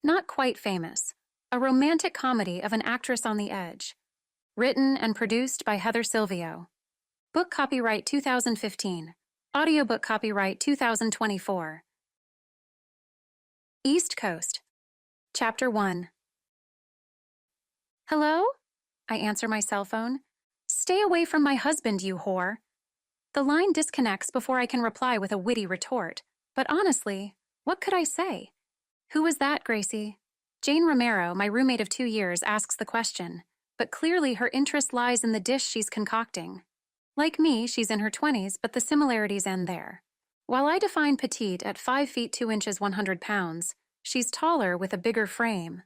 Not Quite Famous, a romantic comedy of an actress on the edge. Written and produced by Heather Silvio. Book copyright 2015. Audiobook copyright 2024. East Coast. Chapter 1. Hello? I answer my cell phone. Stay away from my husband, you whore. The line disconnects before I can reply with a witty retort. But honestly, what could I say? Who was that, Gracie? Jane Romero, my roommate of 2 years, asks the question, but clearly her interest lies in the dish she's concocting. Like me, she's in her 20s, but the similarities end there. While I define petite at 5 feet 2 inches 100 pounds, she's taller with a bigger frame.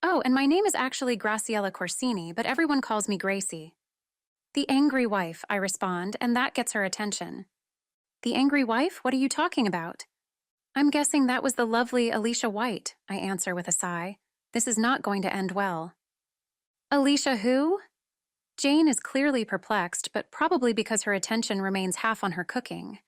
Oh, and my name is actually Graciella Corsini, but everyone calls me Gracie. The angry wife, I respond, and that gets her attention. The angry wife? What are you talking about? I'm guessing that was the lovely Alicia White, I answer with a sigh. This is not going to end well. Alicia who? Jane is clearly perplexed, but probably because her attention remains half on her cooking.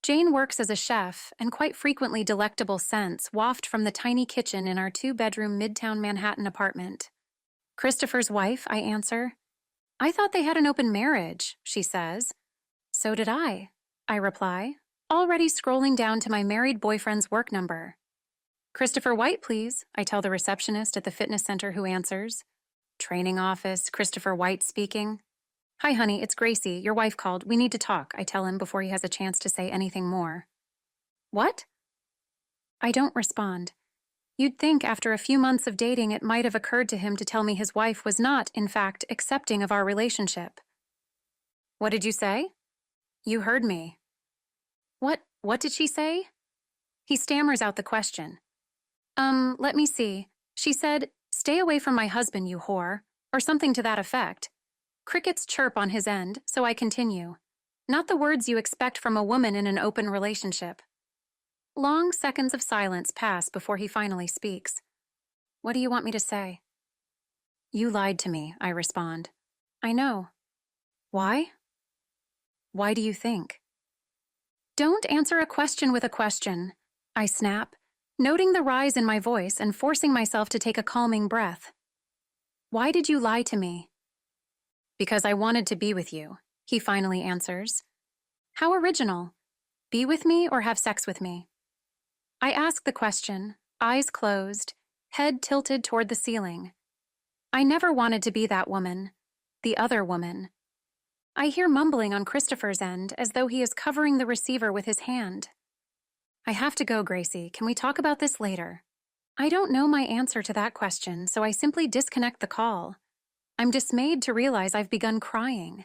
Jane works as a chef, and quite frequently delectable scents waft from the tiny kitchen in our 2-bedroom Midtown Manhattan apartment. Christopher's wife, I answer. I thought they had an open marriage, she says. So did I reply, already scrolling down to my married boyfriend's work number. Christopher White, please, I tell the receptionist at the fitness center who answers. Training office, Christopher White speaking. Hi, honey, it's Gracie. Your wife called. We need to talk, I tell him before he has a chance to say anything more. What? I don't respond. You'd think after a few months of dating it might have occurred to him to tell me his wife was not, in fact, accepting of our relationship. What did you say? You heard me. What did she say? He stammers out the question. Let me see. She said, stay away from my husband, you whore, or something to that effect. Crickets chirp on his end, so I continue. Not the words you expect from a woman in an open relationship. Long seconds of silence pass before he finally speaks. What do you want me to say? You lied to me, I respond. I know. Why? Why do you think? Don't answer a question with a question, I snap, noting the rise in my voice and forcing myself to take a calming breath. Why did you lie to me? Because I wanted to be with you, he finally answers. How original. Be with me or have sex with me? I ask the question, eyes closed, head tilted toward the ceiling. I never wanted to be that woman, the other woman. I hear mumbling on Christopher's end as though he is covering the receiver with his hand. I have to go, Gracie. Can we talk about this later? I don't know my answer to that question, so I simply disconnect the call. I'm dismayed to realize I've begun crying.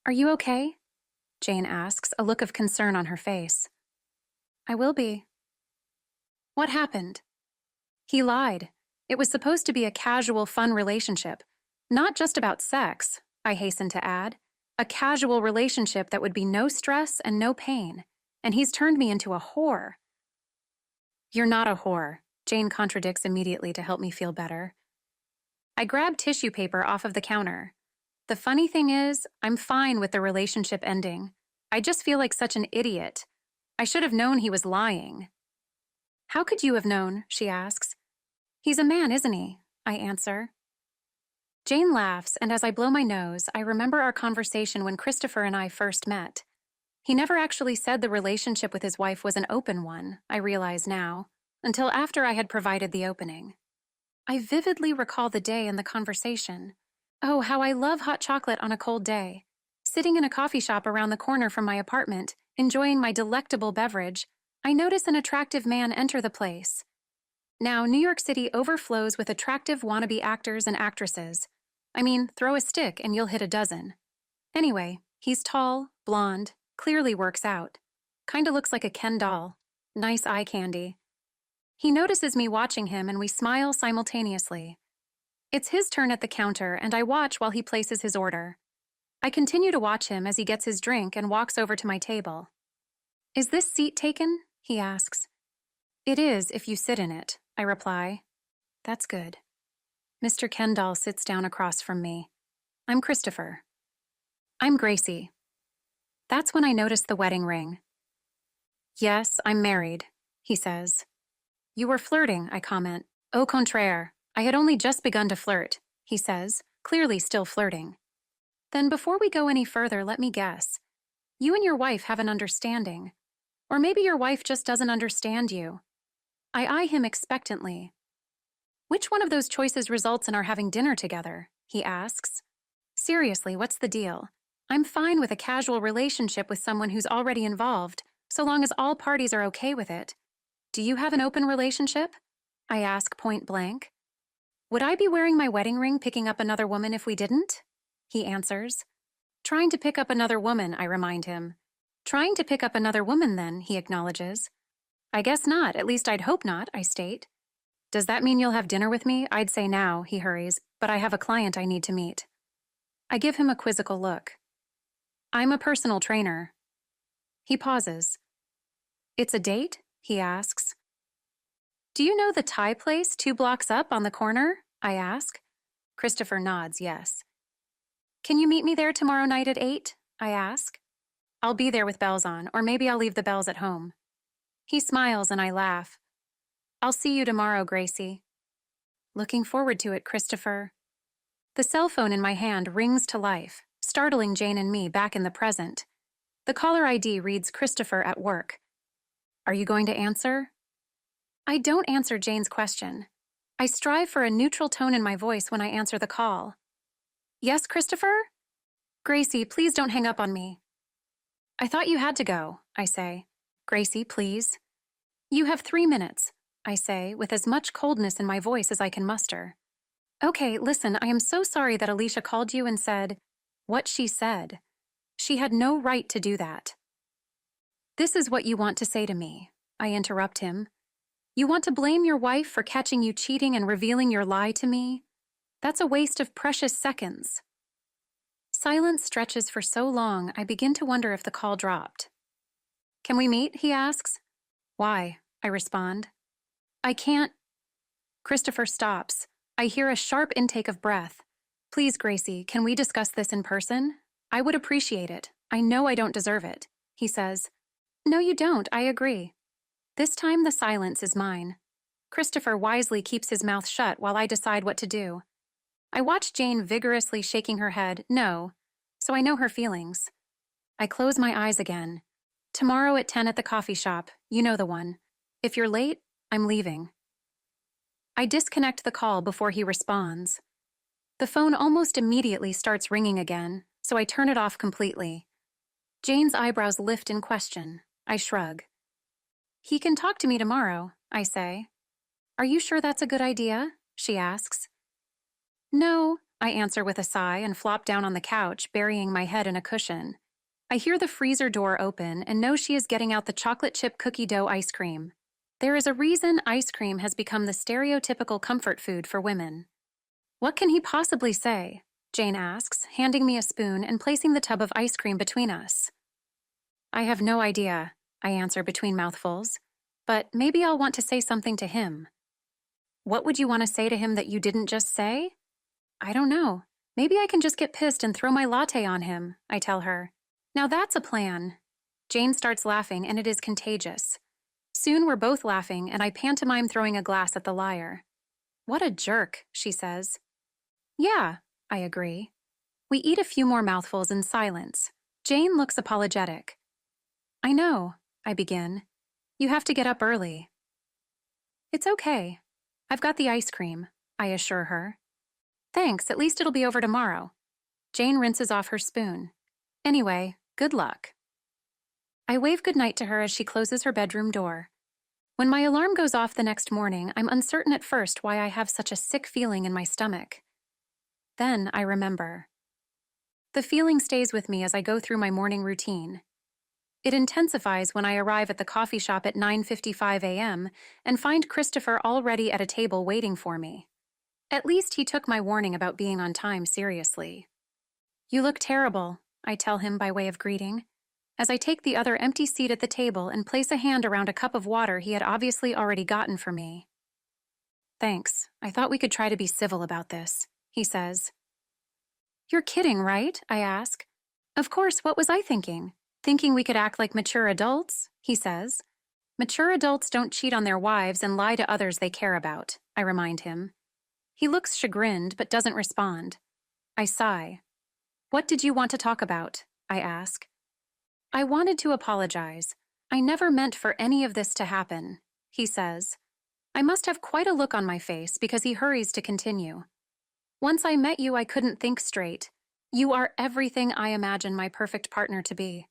Are you okay? Jane asks, a look of concern on her face. I will be. What happened? He lied. It was supposed to be a casual, fun relationship. Not just about sex, I hasten to add. A casual relationship that would be no stress and no pain. And he's turned me into a whore. You're not a whore, Jane contradicts immediately to help me feel better. I grab tissue paper off of the counter. The funny thing is, I'm fine with the relationship ending. I just feel like such an idiot. I should have known he was lying. How could you have known? She asks. He's a man, isn't he? I answer. Jane laughs, and as I blow my nose, I remember our conversation when Christopher and I first met. He never actually said the relationship with his wife was an open one, I realize now, until after I had provided the opening. I vividly recall the day and the conversation. Oh, how I love hot chocolate on a cold day. Sitting in a coffee shop around the corner from my apartment, enjoying my delectable beverage, I notice an attractive man enter the place. Now, New York City overflows with attractive wannabe actors and actresses. I mean, throw a stick and you'll hit a dozen. Anyway, he's tall, blonde, clearly works out. Kinda looks like a Ken doll. Nice eye candy. He notices me watching him and we smile simultaneously. It's his turn at the counter and I watch while he places his order. I continue to watch him as he gets his drink and walks over to my table. Is this seat taken? He asks. It is if you sit in it, I reply. That's good. Mr. Kendall sits down across from me. I'm Christopher. I'm Gracie. That's when I notice the wedding ring. Yes, I'm married, he says. You were flirting, I comment. Au contraire, I had only just begun to flirt, he says, clearly still flirting. Then before we go any further, let me guess. You and your wife have an understanding. Or maybe your wife just doesn't understand you. I eye him expectantly. Which one of those choices results in our having dinner together? He asks. Seriously, what's the deal? I'm fine with a casual relationship with someone who's already involved, so long as all parties are okay with it. Do you have an open relationship? I ask point blank. Would I be wearing my wedding ring picking up another woman if we didn't? He answers. Trying to pick up another woman, I remind him. Trying to pick up another woman, then, he acknowledges. I guess not, at least I'd hope not, I state. Does that mean you'll have dinner with me? I'd say now, he hurries, but I have a client I need to meet. I give him a quizzical look. I'm a personal trainer. He pauses. It's a date? He asks. Do you know the Thai place 2 blocks up on the corner? I ask. Christopher nods yes. Can you meet me there tomorrow night at 8? I ask. I'll be there with bells on, or maybe I'll leave the bells at home. He smiles and I laugh. I'll see you tomorrow, Gracie. Looking forward to it, Christopher. The cell phone in my hand rings to life, startling Jane and me back in the present. The caller ID reads Christopher at work. Are you going to answer? I don't answer Jane's question. I strive for a neutral tone in my voice when I answer the call. Yes, Christopher? Gracie, please don't hang up on me. I thought you had to go, I say. Gracie, please. You have 3 minutes, I say, with as much coldness in my voice as I can muster. Okay, listen, I am so sorry that Alicia called you and said what she said. She had no right to do that. This is what you want to say to me, I interrupt him. You want to blame your wife for catching you cheating and revealing your lie to me? That's a waste of precious seconds. Silence stretches for so long, I begin to wonder if the call dropped. Can we meet? He asks. Why? I respond. I can't. Christopher stops. I hear a sharp intake of breath. Please, Gracie, can we discuss this in person? I would appreciate it. I know I don't deserve it, he says. No, you don't. I agree. This time the silence is mine. Christopher wisely keeps his mouth shut while I decide what to do. I watch Jane vigorously shaking her head, no, so I know her feelings. I close my eyes again. Tomorrow at 10 at the coffee shop, you know the one. If you're late, I'm leaving. I disconnect the call before he responds. The phone almost immediately starts ringing again, so I turn it off completely. Jane's eyebrows lift in question. I shrug. He can talk to me tomorrow, I say. Are you sure that's a good idea? She asks. No, I answer with a sigh and flop down on the couch, burying my head in a cushion. I hear the freezer door open and know she is getting out the chocolate chip cookie dough ice cream. There is a reason ice cream has become the stereotypical comfort food for women. What can he possibly say? Jane asks, handing me a spoon and placing the tub of ice cream between us. I have no idea, I answer between mouthfuls, but maybe I'll want to say something to him. What would you want to say to him that you didn't just say? I don't know. Maybe I can just get pissed and throw my latte on him, I tell her. Now that's a plan. Jane starts laughing, and it is contagious. Soon we're both laughing, and I pantomime throwing a glass at the liar. What a jerk, she says. Yeah, I agree. We eat a few more mouthfuls in silence. Jane looks apologetic. I know, I begin. You have to get up early. It's okay. I've got the ice cream, I assure her. Thanks, at least it'll be over tomorrow. Jane rinses off her spoon. Anyway, good luck. I wave goodnight to her as she closes her bedroom door. When my alarm goes off the next morning, I'm uncertain at first why I have such a sick feeling in my stomach. Then I remember. The feeling stays with me as I go through my morning routine. It intensifies when I arrive at the coffee shop at 9:55 a.m. and find Christopher already at a table waiting for me. At least he took my warning about being on time seriously. You look terrible, I tell him by way of greeting, as I take the other empty seat at the table and place a hand around a cup of water he had obviously already gotten for me. Thanks. I thought we could try to be civil about this, he says. You're kidding, right? I ask. Of course, what was I thinking? Thinking we could act like mature adults, he says. Mature adults don't cheat on their wives and lie to others they care about, I remind him. He looks chagrined but doesn't respond. I sigh. What did you want to talk about? I ask. I wanted to apologize. I never meant for any of this to happen, he says. I must have quite a look on my face because he hurries to continue. Once I met you, I couldn't think straight. You are everything I imagine my perfect partner to be.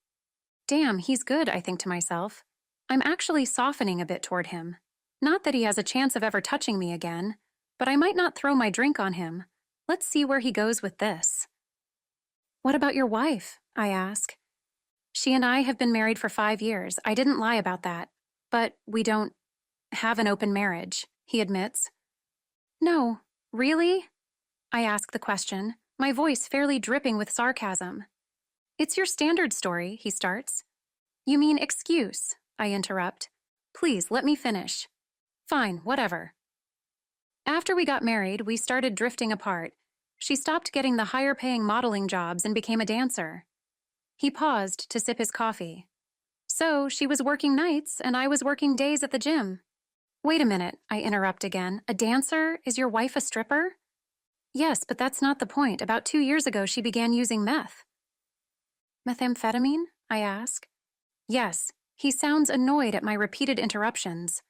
Damn, he's good, I think to myself. I'm actually softening a bit toward him. Not that he has a chance of ever touching me again, but I might not throw my drink on him. Let's see where he goes with this. What about your wife? I ask. She and I have been married for 5 years. I didn't lie about that. But we don't have an open marriage, he admits. No, really? I ask the question, my voice fairly dripping with sarcasm. It's your standard story, he starts. You mean excuse, I interrupt. Please, let me finish. Fine, whatever. After we got married, we started drifting apart. She stopped getting the higher-paying modeling jobs and became a dancer. He paused to sip his coffee. So, she was working nights, and I was working days at the gym. Wait a minute, I interrupt again. A dancer? Is your wife a stripper? Yes, but that's not the point. About 2 years ago, she began using meth. Methamphetamine? I ask. Yes, he sounds annoyed at my repeated interruptions.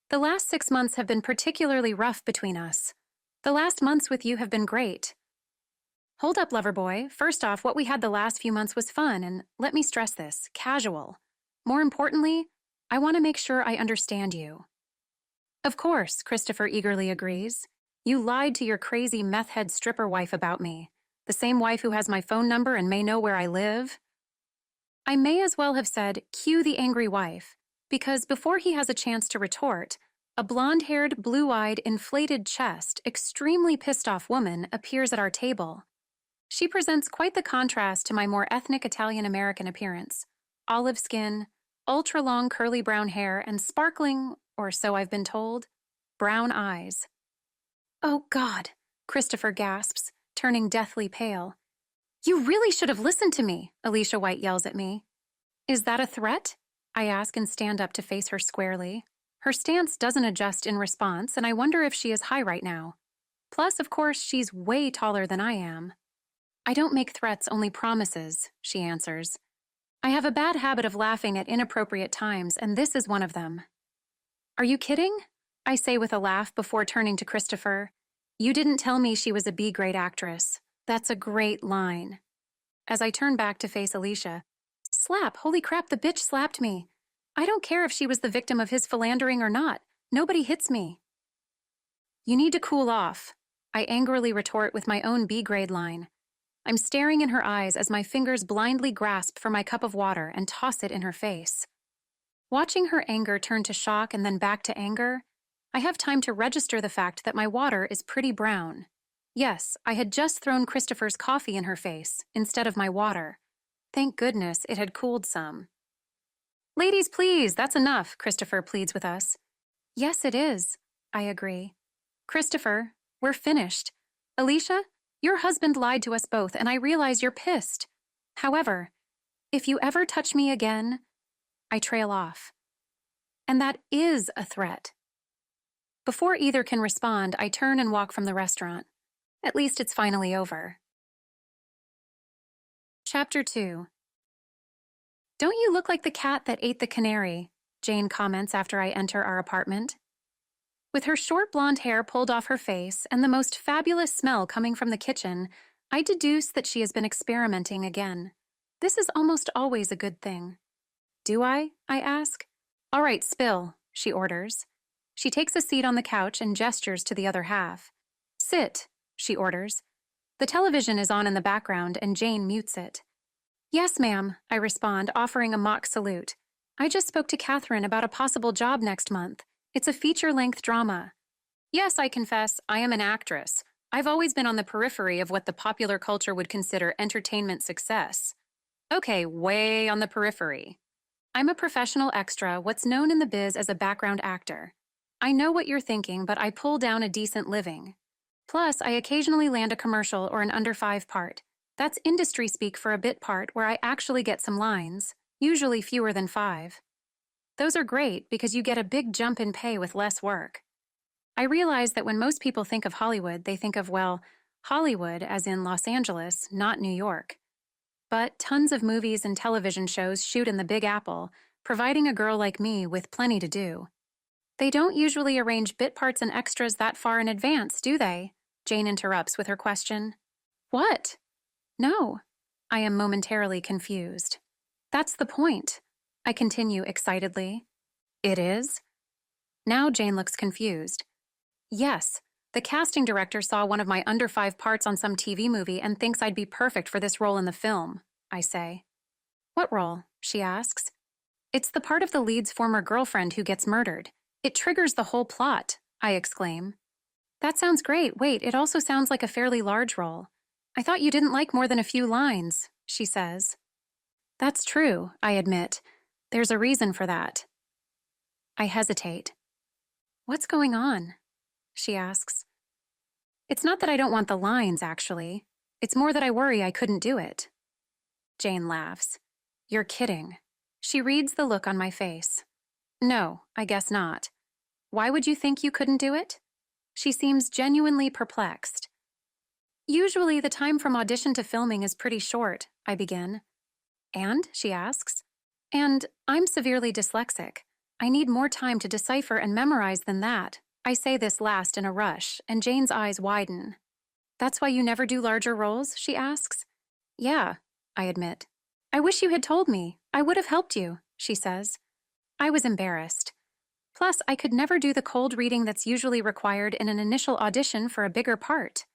The last 6 months have been particularly rough between us. The last months with you have been great. Hold up, lover boy. First off, what we had the last few months was fun, and let me stress this, casual. More importantly, I want to make sure I understand you. Of course, Christopher eagerly agrees. You lied to your crazy meth-head stripper wife about me. The same wife who has my phone number and may know where I live. I may as well have said, cue the angry wife, because before he has a chance to retort, a blonde-haired, blue-eyed, inflated chest, extremely pissed-off woman appears at our table. She presents quite the contrast to my more ethnic Italian-American appearance. Olive skin, ultra-long curly brown hair, and sparkling, or so I've been told, brown eyes. Oh, God, Christopher gasps, turning deathly pale. You really should have listened to me, Alicia White yells at me. Is that a threat? I ask and stand up to face her squarely. Her stance doesn't adjust in response, and I wonder if she is high right now. Plus, of course, she's way taller than I am. I don't make threats, only promises, she answers. I have a bad habit of laughing at inappropriate times, and this is one of them. Are you kidding? I say with a laugh before turning to Christopher. You didn't tell me she was a B-grade actress. That's a great line. As I turn back to face Alicia, slap, holy crap, the bitch slapped me. I don't care if she was the victim of his philandering or not. Nobody hits me. You need to cool off, I angrily retort with my own B-grade line. I'm staring in her eyes as my fingers blindly grasp for my cup of water and toss it in her face. Watching her anger turn to shock and then back to anger, I have time to register the fact that my water is pretty brown. Yes, I had just thrown Christopher's coffee in her face instead of my water. Thank goodness it had cooled some. Ladies, please, that's enough, Christopher pleads with us. Yes, it is, I agree. Christopher, we're finished. Alicia, your husband lied to us both, and I realize you're pissed. However, if you ever touch me again, I trail off. And that is a threat. Before either can respond, I turn and walk from the restaurant. At least it's finally over. Chapter 2. Don't you look like the cat that ate the canary? Jane comments after I enter our apartment. With her short blonde hair pulled off her face and the most fabulous smell coming from the kitchen, I deduce that she has been experimenting again. This is almost always a good thing. Do I ask. All right, spill, she orders. She takes a seat on the couch and gestures to the other half. Sit, she orders. The television is on in the background and Jane mutes it. Yes, ma'am, I respond, offering a mock salute. I just spoke to Catherine about a possible job next month. It's a feature-length drama. Yes, I confess, I am an actress. I've always been on the periphery of what the popular culture would consider entertainment success. Okay, way on the periphery. I'm a professional extra, what's known in the biz as a background actor. I know what you're thinking, but I pull down a decent living. Plus, I occasionally land a commercial or an under-5 part. That's industry speak for a bit part where I actually get some lines, usually fewer than 5. Those are great because you get a big jump in pay with less work. I realize that when most people think of Hollywood, they think of, well, Hollywood as in Los Angeles, not New York. But tons of movies and television shows shoot in the Big Apple, providing a girl like me with plenty to do. They don't usually arrange bit parts and extras that far in advance, do they? Jane interrupts with her question. What? No. I am momentarily confused. That's the point. I continue excitedly. It is? Now Jane looks confused. Yes, the casting director saw one of my under 5 parts on some TV movie and thinks I'd be perfect for this role in the film, I say. What role? She asks. It's the part of the lead's former girlfriend who gets murdered. It triggers the whole plot, I exclaim. That sounds great. Wait, it also sounds like a fairly large role. I thought you didn't like more than a few lines, she says. That's true, I admit. There's a reason for that. I hesitate. What's going on? She asks. It's not that I don't want the lines, actually. It's more that I worry I couldn't do it. Jane laughs. You're kidding. She reads the look on my face. No, I guess not. Why would you think you couldn't do it? She seems genuinely perplexed. Usually the time from audition to filming is pretty short, I begin. And? She asks. And I'm severely dyslexic. I need more time to decipher and memorize than that. I say this last in a rush, and Jane's eyes widen. That's why you never do larger roles? She asks. Yeah, I admit. I wish you had told me. I would have helped you, she says. I was embarrassed. Plus, I could never do the cold reading that's usually required in an initial audition for a bigger part.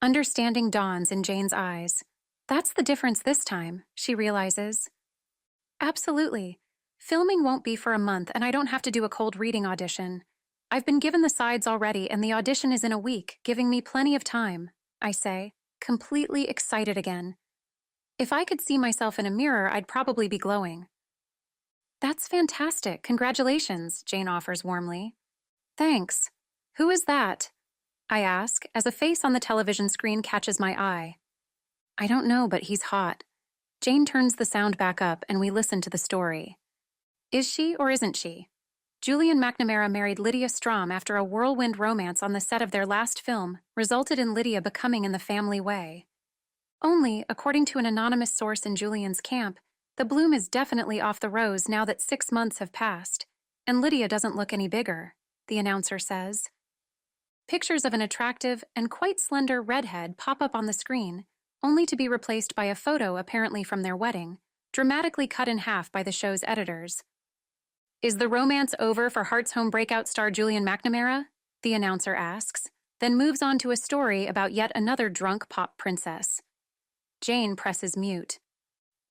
Understanding dawns in Jane's eyes. That's the difference this time, she realizes. Absolutely. Filming won't be for a month, and I don't have to do a cold reading audition. I've been given the sides already, and the audition is in a week, giving me plenty of time, I say, completely excited again. If I could see myself in a mirror, I'd probably be glowing. That's fantastic. Congratulations, Jane offers warmly. Thanks. Who is that? I ask, as a face on the television screen catches my eye. I don't know, but he's hot. Jane turns the sound back up, and we listen to the story. Is she or isn't she? Julian McNamara married Lydia Strom after a whirlwind romance on the set of their last film resulted in Lydia becoming in the family way. Only, according to an anonymous source in Julian's camp, the bloom is definitely off the rose now that 6 months have passed, and Lydia doesn't look any bigger, the announcer says. Pictures of an attractive and quite slender redhead pop up on the screen, only to be replaced by a photo apparently from their wedding, dramatically cut in half by the show's editors. Is the romance over for Hearts Home breakout star Julian McNamara? The announcer asks, then moves on to a story about yet another drunk pop princess. Jane presses mute.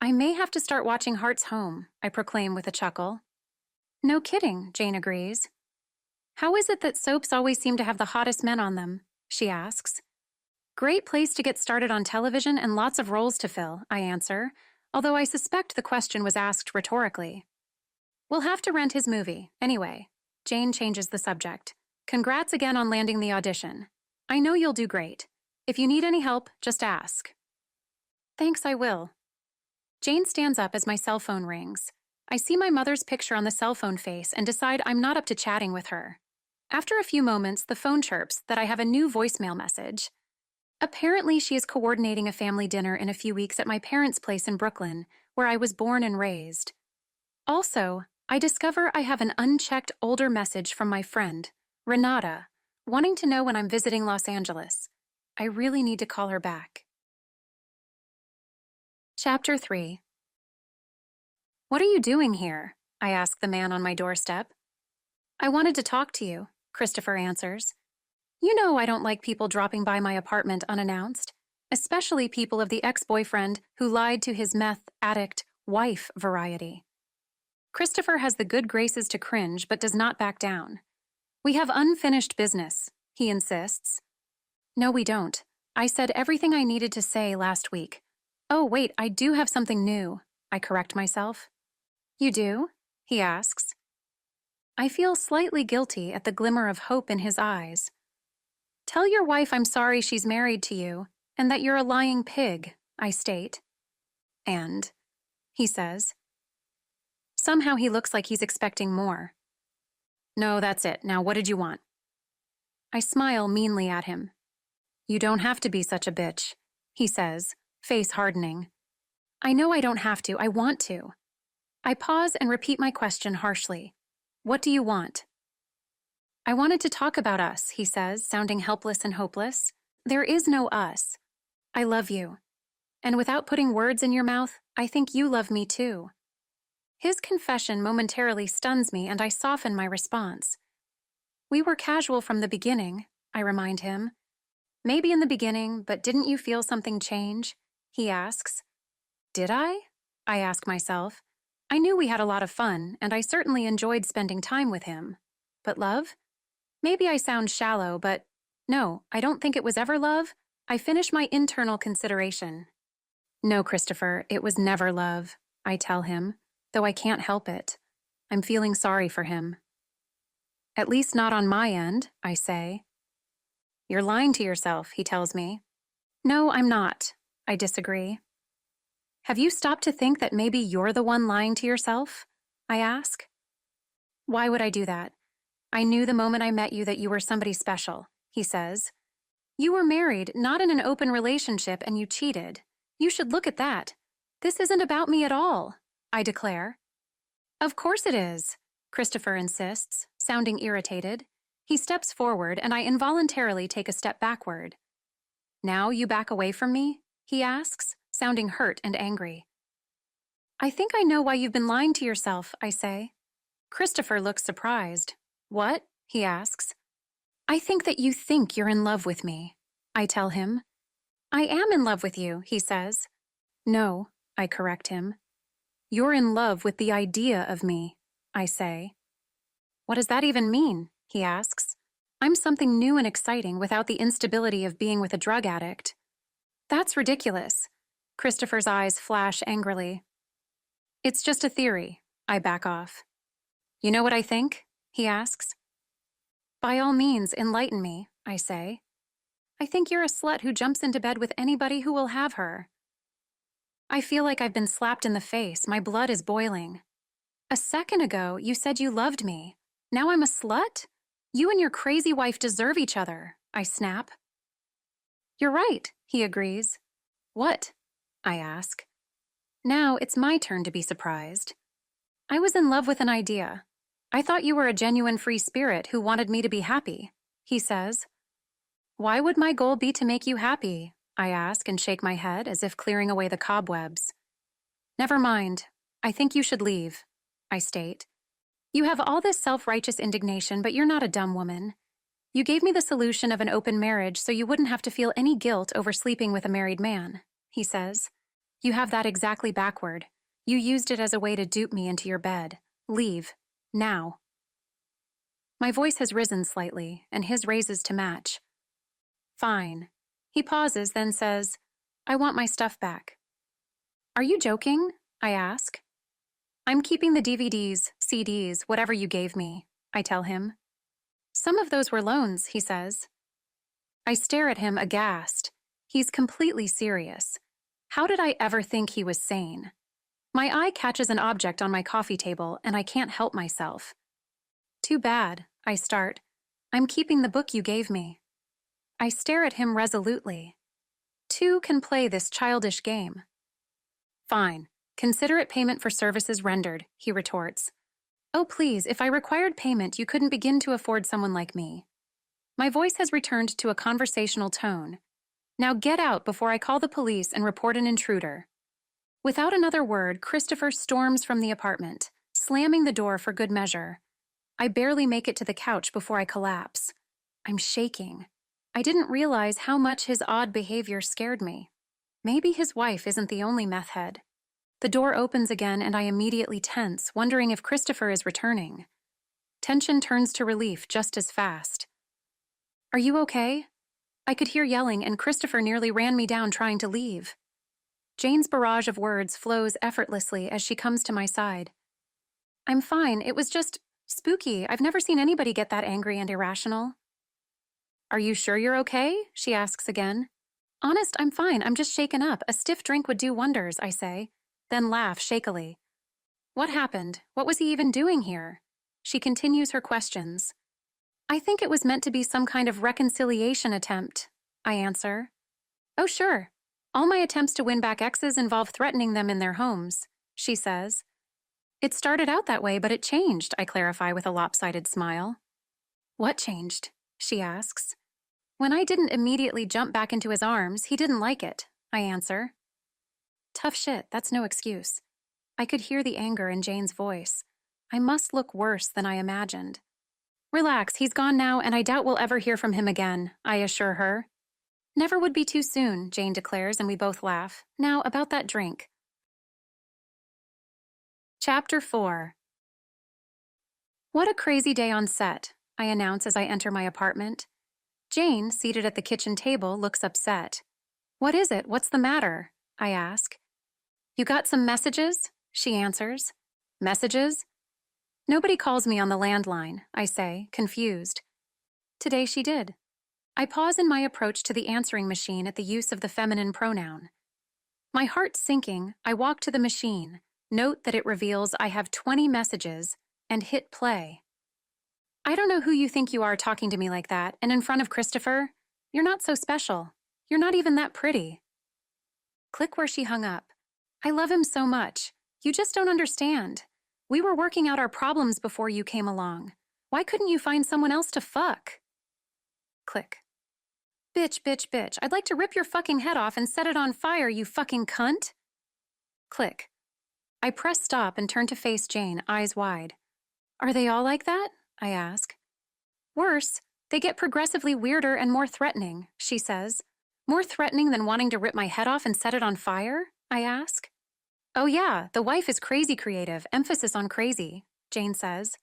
I may have to start watching Hearts Home, I proclaim with a chuckle. No kidding, Jane agrees. How is it that soaps always seem to have the hottest men on them? She asks. Great place to get started on television and lots of roles to fill, I answer, although I suspect the question was asked rhetorically. We'll have to rent his movie. Anyway, Jane changes the subject. Congrats again on landing the audition. I know you'll do great. If you need any help, just ask. Thanks, I will. Jane stands up as my cell phone rings. I see my mother's picture on the cell phone face and decide I'm not up to chatting with her. After a few moments, the phone chirps that I have a new voicemail message. Apparently, she is coordinating a family dinner in a few weeks at my parents' place in Brooklyn, where I was born and raised. Also, I discover I have an unchecked older message from my friend, Renata, wanting to know when I'm visiting Los Angeles. I really need to call her back. Chapter 3. What are you doing here? I ask the man on my doorstep. I wanted to talk to you, Christopher answers. You know I don't like people dropping by my apartment unannounced, especially people of the ex-boyfriend who lied to his meth addict wife variety. Christopher has the good graces to cringe but does not back down. We have unfinished business, he insists. No, we don't. I said everything I needed to say last week. Oh, wait, I do have something new, I correct myself. You do? He asks. I feel slightly guilty at the glimmer of hope in his eyes. Tell your wife I'm sorry she's married to you and that you're a lying pig, I state. And, he says. Somehow he looks like he's expecting more. No, that's it. Now what did you want? I smile meanly at him. You don't have to be such a bitch, he says, face hardening. I know I don't have to. I want to. I pause and repeat my question harshly. What do you want? I wanted to talk about us, he says, sounding helpless and hopeless. There is no us. I love you. And without putting words in your mouth, I think you love me too. His confession momentarily stuns me and I soften my response. We were casual from the beginning, I remind him. Maybe in the beginning, but didn't you feel something change? He asks. Did I? I ask myself. I knew we had a lot of fun, and I certainly enjoyed spending time with him. But love? Maybe I sound shallow, but no, I don't think it was ever love. I finish my internal consideration. No, Christopher, it was never love, I tell him, though I can't help it. I'm feeling sorry for him. At least not on my end, I say. You're lying to yourself, he tells me. No, I'm not, I disagree. Have you stopped to think that maybe you're the one lying to yourself? I ask. Why would I do that? I knew the moment I met you that you were somebody special, he says. You were married, not in an open relationship, and you cheated. You should look at that. This isn't about me at all, I declare. Of course it is, Christopher insists, sounding irritated. He steps forward, and I involuntarily take a step backward. Now you back away from me? He asks, sounding hurt and angry. I think I know why you've been lying to yourself, I say. Christopher looks surprised. What? He asks. I think that you think you're in love with me, I tell him. I am in love with you, he says. No, I correct him. You're in love with the idea of me, I say. What does that even mean? He asks. I'm something new and exciting without the instability of being with a drug addict. That's ridiculous. Christopher's eyes flash angrily. It's just a theory, I back off. You know what I think? He asks. By all means, enlighten me, I say. I think you're a slut who jumps into bed with anybody who will have her. I feel like I've been slapped in the face. My blood is boiling. A second ago, you said you loved me. Now I'm a slut? You and your crazy wife deserve each other, I snap. You're right, he agrees. What? I ask. Now it's my turn to be surprised. I was in love with an idea. I thought you were a genuine free spirit who wanted me to be happy, he says. Why would my goal be to make you happy? I ask and shake my head as if clearing away the cobwebs. Never mind. I think you should leave, I state. You have all this self-righteous indignation, but you're not a dumb woman. You gave me the solution of an open marriage so you wouldn't have to feel any guilt over sleeping with a married man, he says. You have that exactly backward. You used it as a way to dupe me into your bed. Leave. Now. My voice has risen slightly, and his raises to match. Fine. He pauses, then says, I want my stuff back. Are you joking? I ask. I'm keeping the DVDs, CDs, whatever you gave me, I tell him. Some of those were loans, he says. I stare at him aghast. He's completely serious. How did I ever think he was sane? My eye catches an object on my coffee table, and I can't help myself. Too bad, I start. I'm keeping the book you gave me. I stare at him resolutely. Two can play this childish game. Fine. Consider it payment for services rendered, he retorts. Oh, please, if I required payment, you couldn't begin to afford someone like me. My voice has returned to a conversational tone. Now get out before I call the police and report an intruder. Without another word, Christopher storms from the apartment, slamming the door for good measure. I barely make it to the couch before I collapse. I'm shaking. I didn't realize how much his odd behavior scared me. Maybe his wife isn't the only meth head. The door opens again and I immediately tense, wondering if Christopher is returning. Tension turns to relief just as fast. Are you okay? I could hear yelling and Christopher nearly ran me down trying to leave. Jane's barrage of words flows effortlessly as she comes to my side. I'm fine. It was just spooky. I've never seen anybody get that angry and irrational. Are you sure you're okay? She asks again. Honest, I'm fine. I'm just shaken up. A stiff drink would do wonders, I say, then laugh shakily. What happened? What was he even doing here? She continues her questions. I think it was meant to be some kind of reconciliation attempt, I answer. Oh, sure. All my attempts to win back exes involve threatening them in their homes, she says. It started out that way, but it changed, I clarify with a lopsided smile. What changed? She asks. When I didn't immediately jump back into his arms, he didn't like it, I answer. Tough shit, that's no excuse. I could hear the anger in Jane's voice. I must look worse than I imagined. Relax, he's gone now, and I doubt we'll ever hear from him again, I assure her. Never would be too soon, Jane declares, and we both laugh. Now, about that drink. Chapter 4. What a crazy day on set, I announce as I enter my apartment. Jane, seated at the kitchen table, looks upset. What is it? What's the matter? I ask. You got some messages? She answers. Messages? Nobody calls me on the landline, I say, confused. Today she did. I pause in my approach to the answering machine at the use of the feminine pronoun. My heart sinking, I walk to the machine, note that it reveals I have 20 messages, and hit play. I don't know who you think you are talking to me like that, and in front of Christopher. You're not so special. You're not even that pretty. Click where she hung up. I love him so much. You just don't understand. We were working out our problems before you came along. Why couldn't you find someone else to fuck? Click. Bitch, bitch, bitch. I'd like to rip your fucking head off and set it on fire, you fucking cunt. Click. I press stop and turn to face Jane, eyes wide. Are they all like that? I ask. Worse, they get progressively weirder and more threatening, she says. More threatening than wanting to rip my head off and set it on fire? I ask. Oh yeah, the wife is crazy creative, emphasis on crazy, Jane says.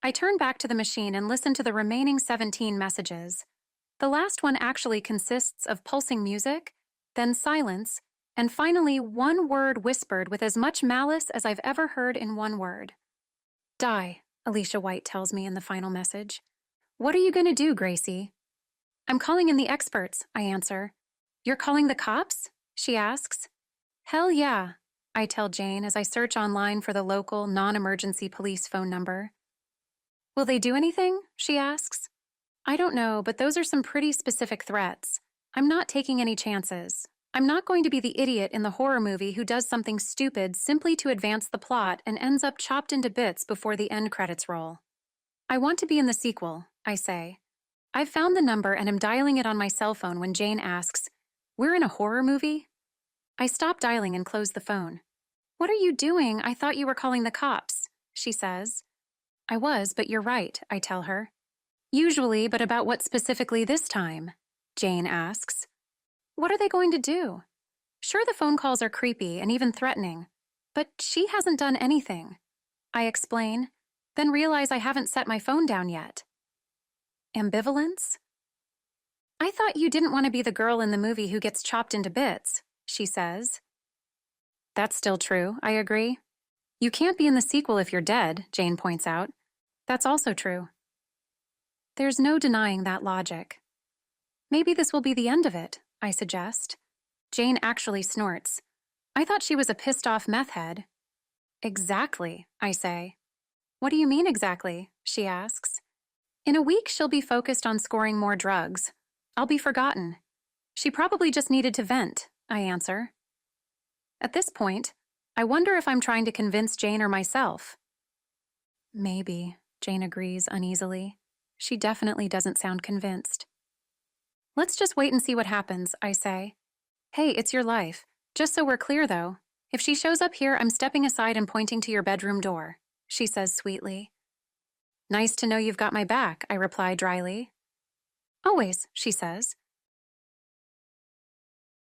I turn back to the machine and listen to the remaining 17 messages. The last one actually consists of pulsing music, then silence, and finally one word whispered with as much malice as I've ever heard in one word. Die, Alicia White tells me in the final message. What are you going to do, Gracie? I'm calling in the experts, I answer. You're calling the cops? She asks. Hell yeah, I tell Jane as I search online for the local non-emergency police phone number. Will they do anything? She asks. I don't know, but those are some pretty specific threats. I'm not taking any chances. I'm not going to be the idiot in the horror movie who does something stupid simply to advance the plot and ends up chopped into bits before the end credits roll. I want to be in the sequel, I say. I've found the number and am dialing it on my cell phone when Jane asks, We're in a horror movie? I stop dialing and close the phone. What are you doing? I thought you were calling the cops, she says. I was, but you're right, I tell her. Usually, but about what specifically this time? Jane asks. What are they going to do? Sure, the phone calls are creepy and even threatening, but she hasn't done anything. I explain, then realize I haven't set my phone down yet. Ambivalence? I thought you didn't want to be the girl in the movie who gets chopped into bits, she says. That's still true, I agree. You can't be in the sequel if you're dead, Jane points out. That's also true. There's no denying that logic. Maybe this will be the end of it, I suggest. Jane actually snorts. I thought she was a pissed-off meth head. Exactly, I say. What do you mean exactly? She asks. In a week, she'll be focused on scoring more drugs. I'll be forgotten. She probably just needed to vent, I answer. At this point, I wonder if I'm trying to convince Jane or myself. Maybe, Jane agrees uneasily. She definitely doesn't sound convinced. Let's just wait and see what happens, I say. Hey, it's your life. Just so we're clear, though, if she shows up here, I'm stepping aside and pointing to your bedroom door, she says sweetly. Nice to know you've got my back, I reply dryly. Always, she says.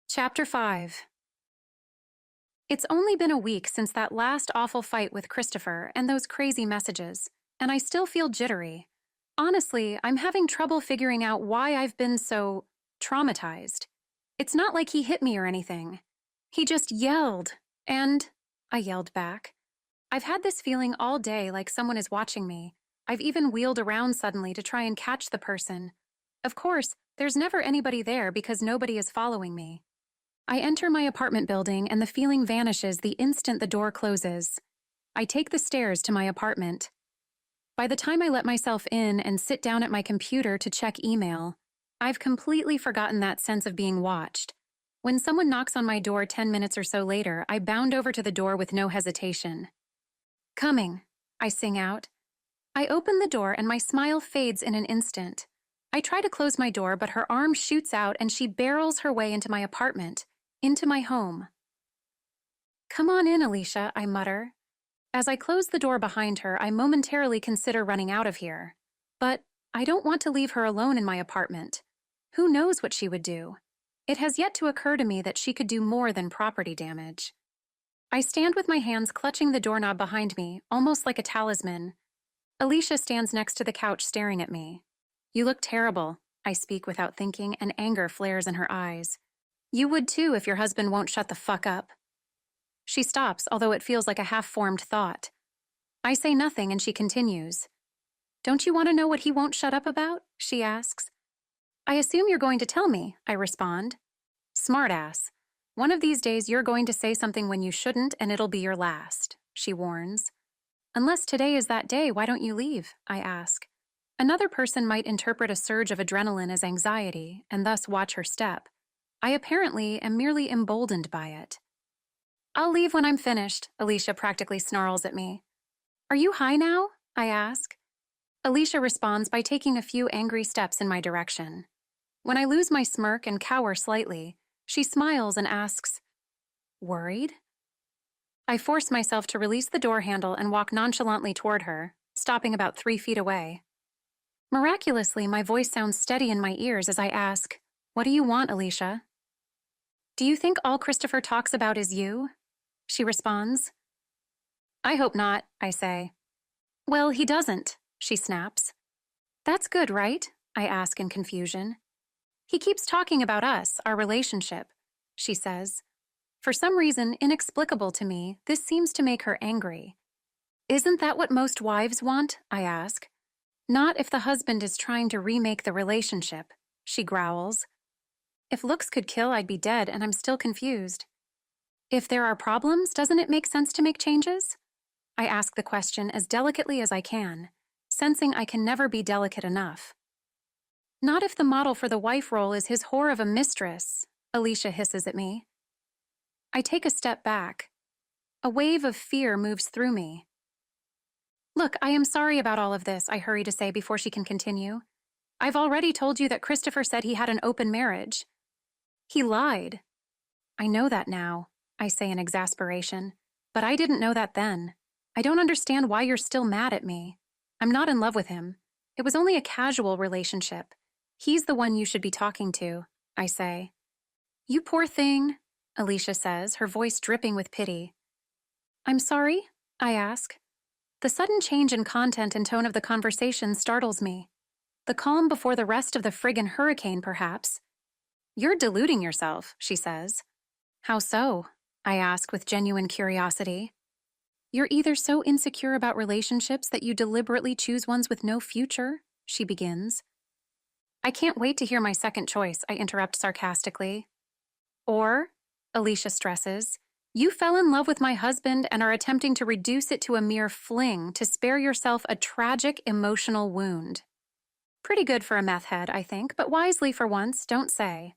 Chapter 5. It's only been a week since that last awful fight with Christopher and those crazy messages, and I still feel jittery. Honestly, I'm having trouble figuring out why I've been so traumatized. It's not like he hit me or anything. He just yelled, and I yelled back. I've had this feeling all day like someone is watching me. I've even wheeled around suddenly to try and catch the person. Of course, there's never anybody there because nobody is following me. I enter my apartment building and the feeling vanishes the instant the door closes. I take the stairs to my apartment. By the time I let myself in and sit down at my computer to check email, I've completely forgotten that sense of being watched. When someone knocks on my door 10 minutes or so later, I bound over to the door with no hesitation. "Coming," I sing out. I open the door and my smile fades in an instant. I try to close my door, but her arm shoots out and she barrels her way into my apartment, into my home. "Come on in, Alicia," I mutter. As I close the door behind her, I momentarily consider running out of here. But I don't want to leave her alone in my apartment. Who knows what she would do? It has yet to occur to me that she could do more than property damage. I stand with my hands clutching the doorknob behind me, almost like a talisman. Alicia stands next to the couch staring at me. "You look terrible," I speak without thinking, and anger flares in her eyes. "You would too if your husband won't shut the fuck up." She stops, although it feels like a half-formed thought. I say nothing and she continues. "Don't you want to know what he won't shut up about?" she asks. "I assume you're going to tell me," I respond. "Smartass. One of these days you're going to say something when you shouldn't and it'll be your last," she warns. "Unless today is that day, why don't you leave?" I ask. Another person might interpret a surge of adrenaline as anxiety and thus watch her step. I apparently am merely emboldened by it. "I'll leave when I'm finished," Alicia practically snarls at me. "Are you high now?" I ask. Alicia responds by taking a few angry steps in my direction. When I lose my smirk and cower slightly, she smiles and asks, "Worried?" I force myself to release the door handle and walk nonchalantly toward her, stopping about 3 feet away. Miraculously, my voice sounds steady in my ears as I ask, "What do you want, Alicia?" "Do you think all Christopher talks about is you?" She responds. "I hope not," I say. "Well, he doesn't," she snaps. "That's good, right?" I ask in confusion. "He keeps talking about us, our relationship," she says. For some reason, inexplicable to me, this seems to make her angry. "Isn't that what most wives want?" I ask. "Not if the husband is trying to remake the relationship," she growls. If looks could kill, I'd be dead, and I'm still confused. "If there are problems, doesn't it make sense to make changes?" I ask the question as delicately as I can, sensing I can never be delicate enough. "Not if the model for the wife role is his whore of a mistress," Alicia hisses at me. I take a step back. A wave of fear moves through me. "Look, I am sorry about all of this," I hurry to say before she can continue. "I've already told you that Christopher said he had an open marriage." "He lied." "I know that now," I say in exasperation. "But I didn't know that then. I don't understand why you're still mad at me. I'm not in love with him. It was only a casual relationship. He's the one you should be talking to," I say. "You poor thing," Alicia says, her voice dripping with pity. "I'm sorry?" I ask. The sudden change in content and tone of the conversation startles me. The calm before the rest of the friggin' hurricane, perhaps. "You're deluding yourself," she says. "How so?" I ask with genuine curiosity. "You're either so insecure about relationships that you deliberately choose ones with no future," she begins. "I can't wait to hear my second choice," I interrupt sarcastically. "Or," Alicia stresses, "you fell in love with my husband and are attempting to reduce it to a mere fling to spare yourself a tragic emotional wound." Pretty good for a meth head, I think, but wisely for once, don't say.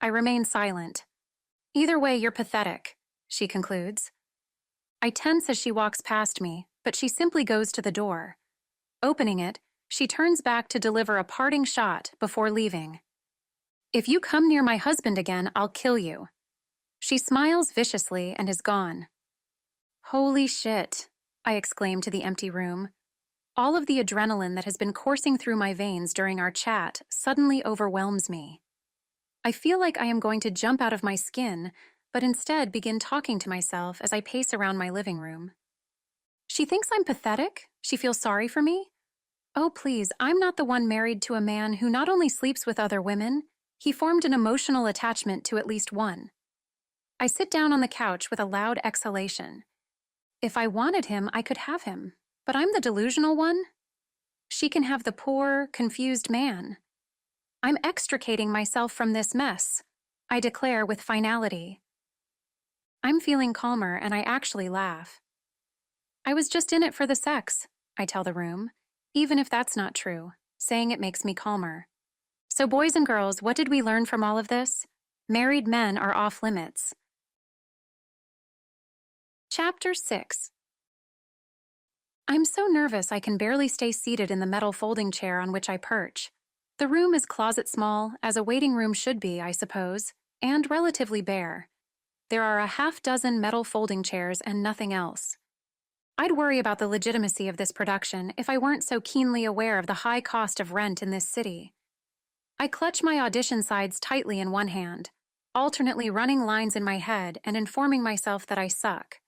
I remain silent. "Either way, you're pathetic," she concludes. I tense as she walks past me, but she simply goes to the door. Opening it, she turns back to deliver a parting shot before leaving. "If you come near my husband again, I'll kill you." She smiles viciously and is gone. "Holy shit," I exclaim to the empty room. All of the adrenaline that has been coursing through my veins during our chat suddenly overwhelms me. I feel like I am going to jump out of my skin, but instead begin talking to myself as I pace around my living room. She thinks I'm pathetic? She feels sorry for me? Oh, please, I'm not the one married to a man who not only sleeps with other women, he formed an emotional attachment to at least one. I sit down on the couch with a loud exhalation. If I wanted him, I could have him, but I'm the delusional one. She can have the poor, confused man. I'm extricating myself from this mess, I declare with finality. I'm feeling calmer and I actually laugh. I was just in it for the sex, I tell the room, even if that's not true, saying it makes me calmer. So boys and girls, what did we learn from all of this? Married men are off limits. Chapter 6. I'm so nervous I can barely stay seated in the metal folding chair on which I perch. The room is closet small, as a waiting room should be, I suppose, and relatively bare. There are a half-dozen metal folding chairs and nothing else. I'd worry about the legitimacy of this production if I weren't so keenly aware of the high cost of rent in this city. I clutch my audition sides tightly in one hand, alternately running lines in my head and informing myself that I suck.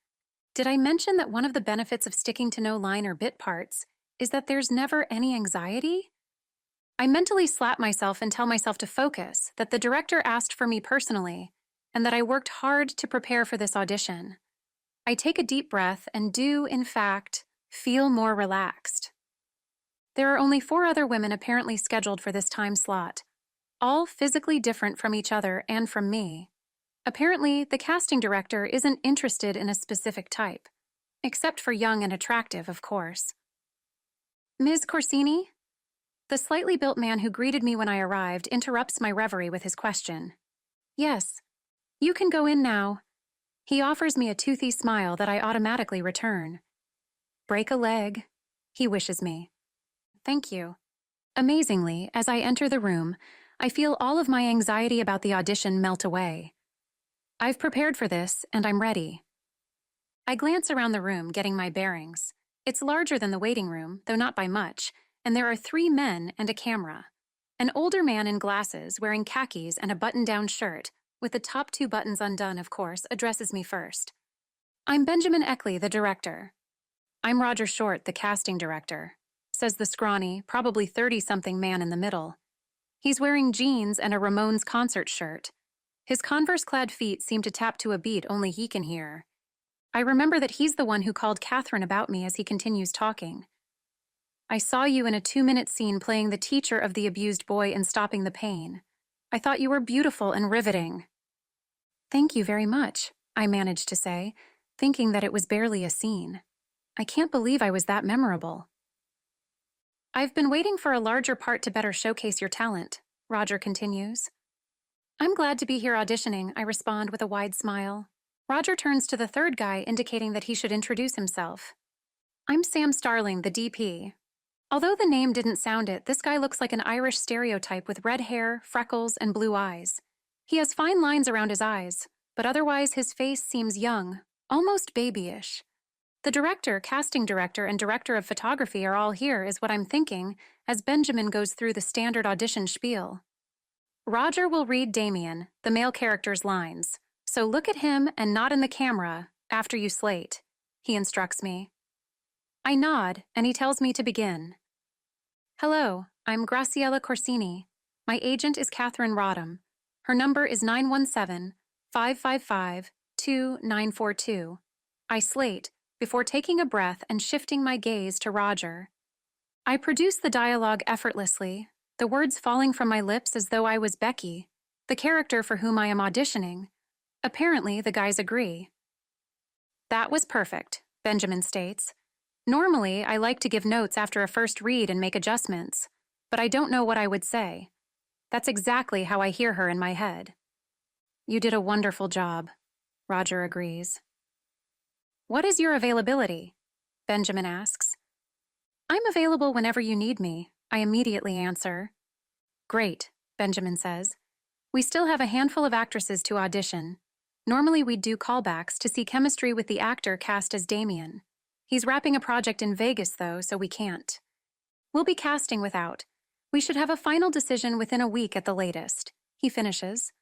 Did I mention that one of the benefits of sticking to no line or bit parts is that there's never any anxiety? I mentally slap myself and tell myself to focus, that the director asked for me personally, and that I worked hard to prepare for this audition. I take a deep breath and do, in fact, feel more relaxed. There are only 4 other women apparently scheduled for this time slot, all physically different from each other and from me. Apparently, the casting director isn't interested in a specific type, except for young and attractive, of course. Ms. Corsini? The slightly built man who greeted me when I arrived interrupts my reverie with his question. Yes. You can go in now. He offers me a toothy smile that I automatically return. Break a leg, he wishes me. Thank you. Amazingly, as I enter the room, I feel all of my anxiety about the audition melt away. I've prepared for this, and I'm ready. I glance around the room, getting my bearings. It's larger than the waiting room, though not by much, and there are 3 men and a camera. An older man in glasses, wearing khakis and a button-down shirt, with the top 2 buttons undone, of course, addresses me first. I'm Benjamin Eckley, the director. I'm Roger Short, the casting director, says the scrawny, probably 30-something man in the middle. He's wearing jeans and a Ramones concert shirt. His Converse-clad feet seem to tap to a beat only he can hear. I remember that he's the one who called Catherine about me as he continues talking. I saw you in a 2-minute scene playing the teacher of the abused boy and stopping the pain. I thought you were beautiful and riveting. Thank you very much, I managed to say, thinking that it was barely a scene. I can't believe I was that memorable. I've been waiting for a larger part to better showcase your talent, Roger continues. I'm glad to be here auditioning, I respond with a wide smile. Roger turns to the 3rd guy, indicating that he should introduce himself. I'm Sam Starling, the DP. Although the name didn't sound it, this guy looks like an Irish stereotype with red hair, freckles, and blue eyes. He has fine lines around his eyes, but otherwise his face seems young, almost babyish. The director, casting director, and director of photography are all here, is what I'm thinking, as Benjamin goes through the standard audition spiel. Roger will read Damien, the male character's lines, so look at him and nod in the camera after you slate, he instructs me. I nod, and he tells me to begin. Hello, I'm Graciella Corsini. My agent is Catherine Rodham. Her number is 917-555-2942. I slate, before taking a breath and shifting my gaze to Roger. I produce the dialogue effortlessly, the words falling from my lips as though I was Becky, the character for whom I am auditioning. Apparently, the guys agree. That was perfect, Benjamin states. Normally, I like to give notes after a first read and make adjustments, but I don't know what I would say. That's exactly how I hear her in my head. You did a wonderful job, Roger agrees. What is your availability? Benjamin asks. I'm available whenever you need me, I immediately answer. Great, Benjamin says. We still have a handful of actresses to audition. Normally we'd do callbacks to see chemistry with the actor cast as Damien. He's wrapping a project in Vegas, though, so we can't. We'll be casting without. We should have a final decision within a week at the latest, he finishes.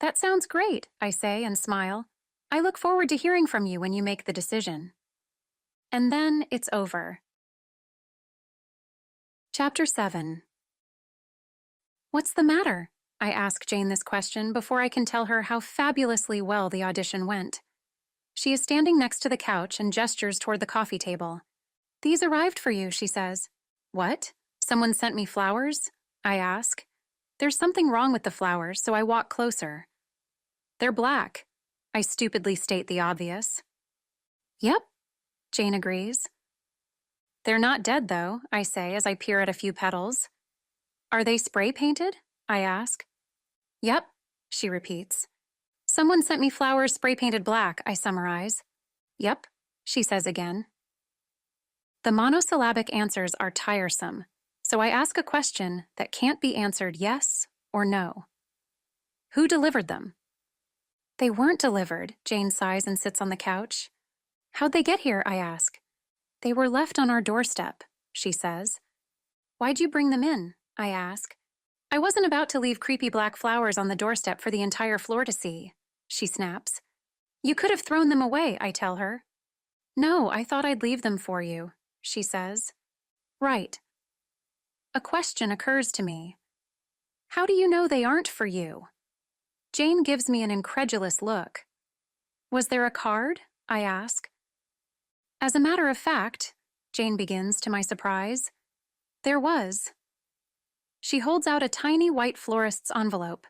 That sounds great, I say and smile. I look forward to hearing from you when you make the decision. And then it's over. Chapter 7. What's the matter? I ask Jane this question before I can tell her how fabulously well the audition went. She is standing next to the couch and gestures toward the coffee table. These arrived for you, she says. What? Someone sent me flowers? I ask. There's something wrong with the flowers, so I walk closer. They're black. I stupidly state the obvious. Yep. Jane agrees. They're not dead, though, I say as I peer at a few petals. Are they spray painted? I ask. Yep, she repeats. Someone sent me flowers spray painted black, I summarize. Yep, she says again. The monosyllabic answers are tiresome, so I ask a question that can't be answered yes or no. Who delivered them? They weren't delivered, Jane sighs and sits on the couch. How'd they get here, I ask. They were left on our doorstep, she says. Why'd you bring them in, I ask. I wasn't about to leave creepy black flowers on the doorstep for the entire floor to see, she snaps. You could have thrown them away, I tell her. No, I thought I'd leave them for you, she says. Right. A question occurs to me. How do you know they aren't for you? Jane gives me an incredulous look. Was there a card? I ask. As a matter of fact, Jane begins to my surprise, there was. She holds out a tiny white florist's envelope.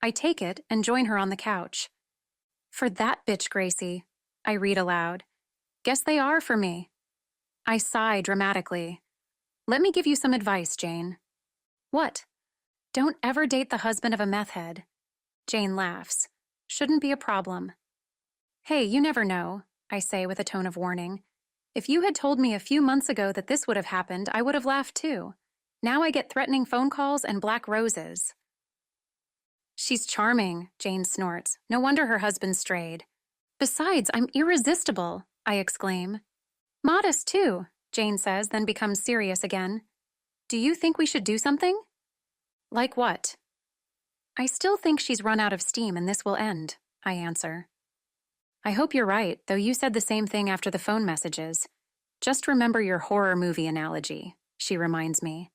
I take it and join her on the couch. For that bitch, Gracie, I read aloud. Guess they are for me. I sigh dramatically. Let me give you some advice, Jane. What? Don't ever date the husband of a meth head. Jane laughs. Shouldn't be a problem. Hey, you never know, I say with a tone of warning. If you had told me a few months ago that this would have happened, I would have laughed too. Now I get threatening phone calls and black roses. She's charming, Jane snorts. No wonder her husband strayed. Besides, I'm irresistible, I exclaim. Modest too, Jane says, then becomes serious again. Do you think we should do something? Like what? I still think she's run out of steam and this will end, I answer. I hope you're right, though you said the same thing after the phone messages. Just remember your horror movie analogy, she reminds me.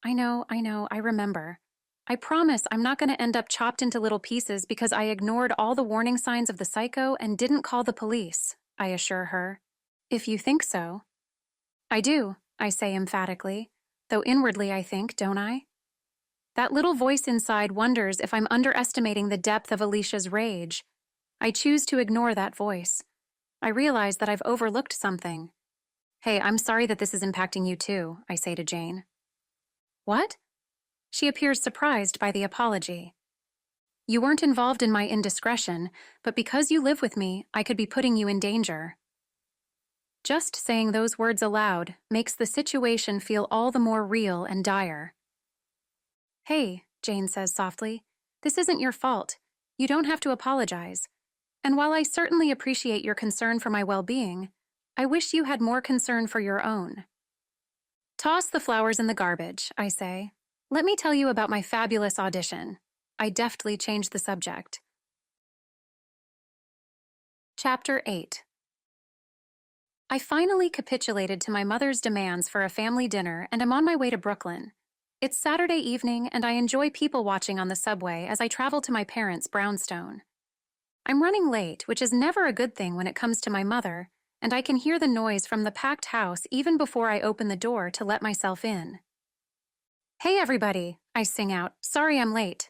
I know, I remember. I promise I'm not going to end up chopped into little pieces because I ignored all the warning signs of the psycho and didn't call the police, I assure her. If you think so. I do, I say emphatically, though inwardly I think, don't I? That little voice inside wonders if I'm underestimating the depth of Alicia's rage. I choose to ignore that voice. I realize that I've overlooked something. Hey, I'm sorry that this is impacting you too, I say to Jane. What? She appears surprised by the apology. You weren't involved in my indiscretion, but because you live with me, I could be putting you in danger. Just saying those words aloud makes the situation feel all the more real and dire. Hey, Jane says softly, this isn't your fault. You don't have to apologize. And while I certainly appreciate your concern for my well-being, I wish you had more concern for your own. Toss the flowers in the garbage, I say. Let me tell you about my fabulous audition. I deftly change the subject. Chapter 8. I finally capitulated to my mother's demands for a family dinner and am on my way to Brooklyn. It's Saturday evening and I enjoy people watching on the subway as I travel to my parents' brownstone. I'm running late, which is never a good thing when it comes to my mother, and I can hear the noise from the packed house even before I open the door to let myself in. Hey everybody, I sing out, sorry I'm late.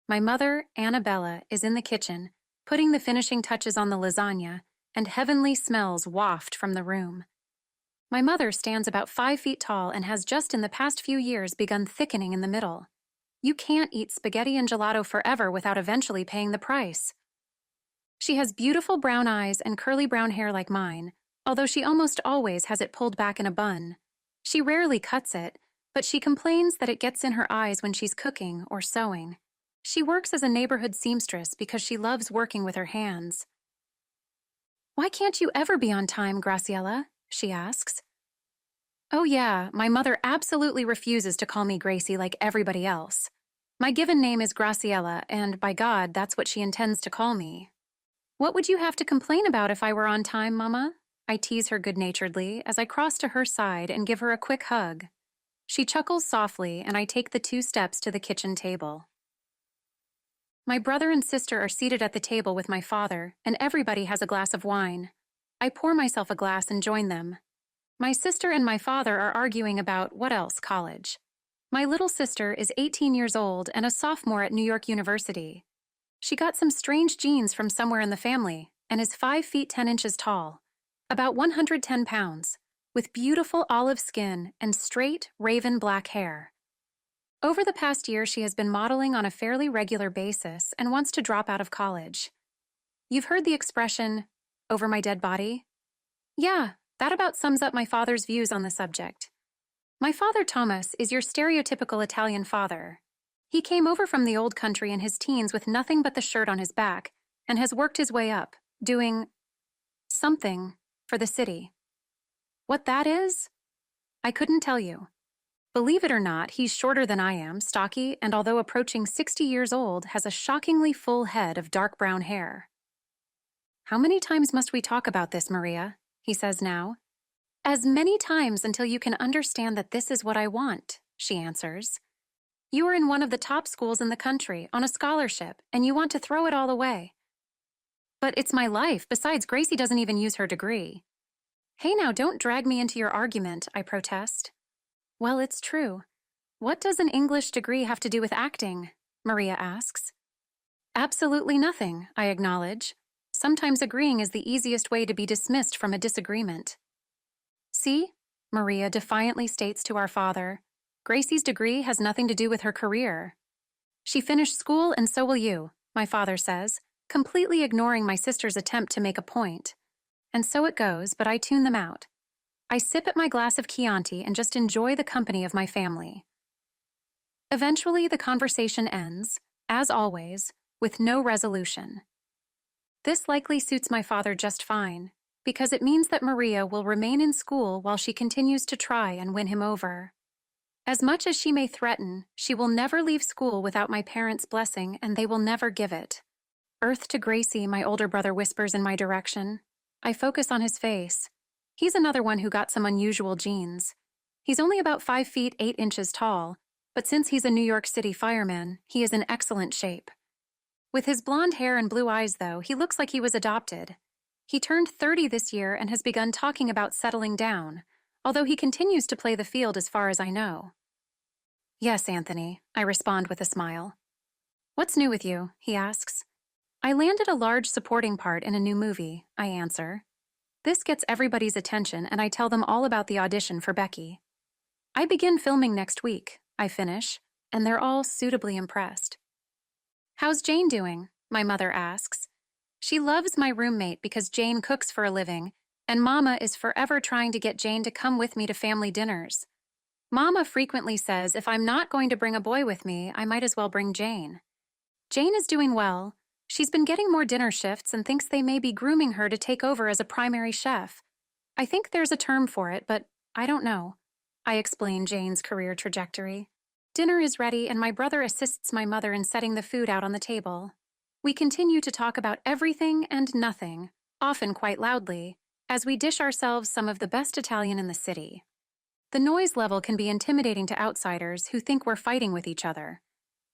My mother, Annabella, is in the kitchen, putting the finishing touches on the lasagna, and heavenly smells waft from the room. My mother stands about 5 feet tall and has just in the past few years begun thickening in the middle. You can't eat spaghetti and gelato forever without eventually paying the price. She has beautiful brown eyes and curly brown hair like mine, although she almost always has it pulled back in a bun. She rarely cuts it, but she complains that it gets in her eyes when she's cooking or sewing. She works as a neighborhood seamstress because she loves working with her hands. Why can't you ever be on time, Graciella? She asks. Oh yeah, my mother absolutely refuses to call me Gracie like everybody else. My given name is Graciella, and by God, that's what she intends to call me. What would you have to complain about if I were on time, Mama? I tease her good-naturedly as I cross to her side and give her a quick hug. She chuckles softly, and I take the 2 steps to the kitchen table. My brother and sister are seated at the table with my father, and everybody has a glass of wine. I pour myself a glass and join them. My sister and my father are arguing about, what else, college. My little sister is 18 years old and a sophomore at New York University. She got some strange genes from somewhere in the family and is 5 feet 10 inches tall. About 110 pounds, with beautiful olive skin and straight, raven black hair. Over the past year, she has been modeling on a fairly regular basis and wants to drop out of college. You've heard the expression, over my dead body? Yeah, that about sums up my father's views on the subject. My father, Thomas, is your stereotypical Italian father. He came over from the old country in his teens with nothing but the shirt on his back and has worked his way up, doing something for the city. What that is? I couldn't tell you. Believe it or not, he's shorter than I am, stocky, and although approaching 60 years old, has a shockingly full head of dark brown hair. How many times must we talk about this, Maria? He says now. As many times until you can understand that this is what I want, she answers. You are in one of the top schools in the country, on a scholarship, and you want to throw it all away. But it's my life. Besides, Gracie doesn't even use her degree. Hey now, don't drag me into your argument, I protest. Well, it's true. What does an English degree have to do with acting? Maria asks. Absolutely nothing, I acknowledge. Sometimes agreeing is the easiest way to be dismissed from a disagreement. See, Maria defiantly states to our father, Gracie's degree has nothing to do with her career. She finished school and so will you, my father says, completely ignoring my sister's attempt to make a point. And so it goes, but I tune them out. I sip at my glass of Chianti and just enjoy the company of my family. Eventually, the conversation ends, as always, with no resolution. This likely suits my father just fine, because it means that Maria will remain in school while she continues to try and win him over. As much as she may threaten, she will never leave school without my parents' blessing, and they will never give it. Earth to Gracie, my older brother whispers in my direction. I focus on his face. He's another one who got some unusual genes. He's only about 5 feet 8 inches tall, but since he's a New York City fireman, he is in excellent shape. With his blonde hair and blue eyes, though, he looks like he was adopted. He turned 30 this year and has begun talking about settling down, although he continues to play the field as far as I know. Yes, Anthony, I respond with a smile. What's new with you? He asks. I landed a large supporting part in a new movie, I answer. This gets everybody's attention, and I tell them all about the audition for Becky. I begin filming next week, I finish, and they're all suitably impressed. How's Jane doing? My mother asks. She loves my roommate because Jane cooks for a living, and Mama is forever trying to get Jane to come with me to family dinners. Mama frequently says if I'm not going to bring a boy with me, I might as well bring Jane. Jane is doing well. She's been getting more dinner shifts and thinks they may be grooming her to take over as a primary chef. I think there's a term for it, but I don't know. I explain Jane's career trajectory. Dinner is ready, and my brother assists my mother in setting the food out on the table. We continue to talk about everything and nothing, often quite loudly, as we dish ourselves some of the best Italian in the city. The noise level can be intimidating to outsiders who think we're fighting with each other.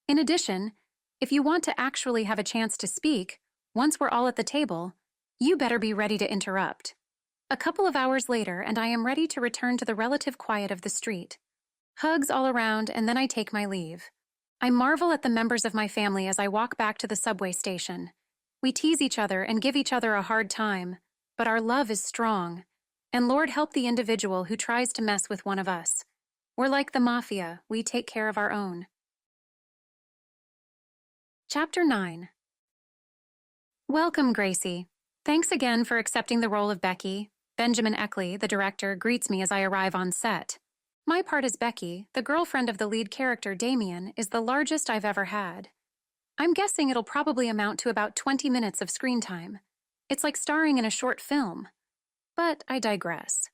In addition, if you want to actually have a chance to speak, once we're all at the table, you better be ready to interrupt. A couple of hours later, and I am ready to return to the relative quiet of the street. Hugs all around, and then I take my leave. I marvel at the members of my family as I walk back to the subway station. We tease each other and give each other a hard time, but our love is strong, and Lord help the individual who tries to mess with one of us. We're like the mafia, we take care of our own. Chapter 9. Welcome, Gracie. Thanks again for accepting the role of Becky. Benjamin Eckley, the director, greets me as I arrive on set. My part as Becky, the girlfriend of the lead character, Damien, is the largest I've ever had. I'm guessing it'll probably amount to about 20 minutes of screen time. It's like starring in a short film. But I digress.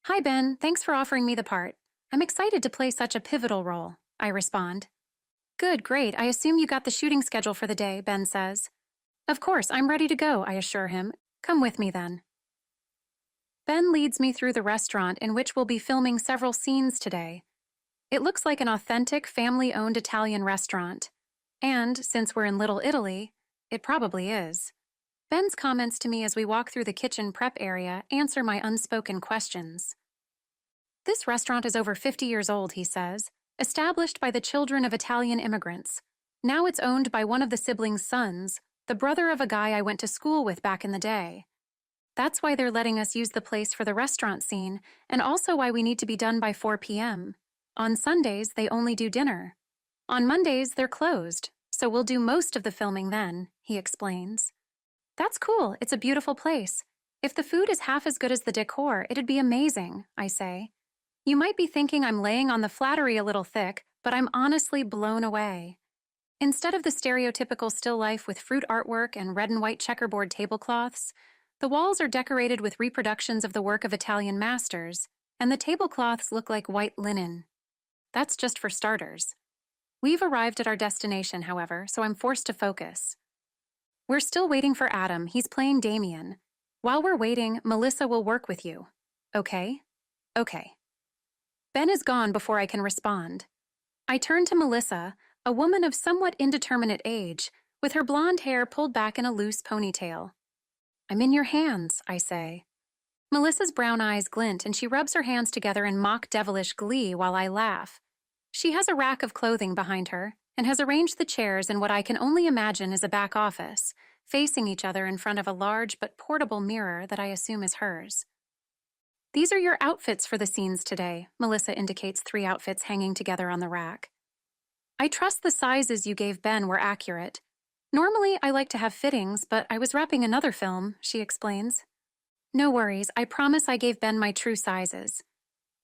Hi, Ben. Thanks for offering me the part. I'm excited to play such a pivotal role, I respond. Good, great. I assume you got the shooting schedule for the day, Ben says. Of course, I'm ready to go, I assure him. Come with me then. Ben leads me through the restaurant in which we'll be filming several scenes today. It looks like an authentic, family-owned Italian restaurant. And, since we're in Little Italy, it probably is. Ben's comments to me as we walk through the kitchen prep area answer my unspoken questions. This restaurant is over 50 years old, he says, established by the children of Italian immigrants. Now it's owned by one of the siblings' sons, the brother of a guy I went to school with back in the day. That's why they're letting us use the place for the restaurant scene, and also why we need to be done by 4 p.m. On Sundays, they only do dinner. On Mondays, they're closed, so we'll do most of the filming then, he explains. That's cool, it's a beautiful place. If the food is half as good as the decor, it'd be amazing, I say. You might be thinking I'm laying on the flattery a little thick, but I'm honestly blown away. Instead of the stereotypical still life with fruit artwork and red and white checkerboard tablecloths, the walls are decorated with reproductions of the work of Italian masters, and the tablecloths look like white linen. That's just for starters. We've arrived at our destination, however, so I'm forced to focus. We're still waiting for Adam. He's playing Damien. While we're waiting, Melissa will work with you. Okay? Okay. Ben is gone before I can respond. I turn to Melissa, a woman of somewhat indeterminate age, with her blonde hair pulled back in a loose ponytail. I'm in your hands, I say. Melissa's brown eyes glint and she rubs her hands together in mock devilish glee while I laugh. She has a rack of clothing behind her and has arranged the chairs in what I can only imagine is a back office, facing each other in front of a large but portable mirror that I assume is hers. These are your outfits for the scenes today, Melissa indicates 3 outfits hanging together on the rack. I trust the sizes you gave Ben were accurate. Normally, I like to have fittings, but I was wrapping another film, she explains. No worries, I promise I gave Ben my true sizes.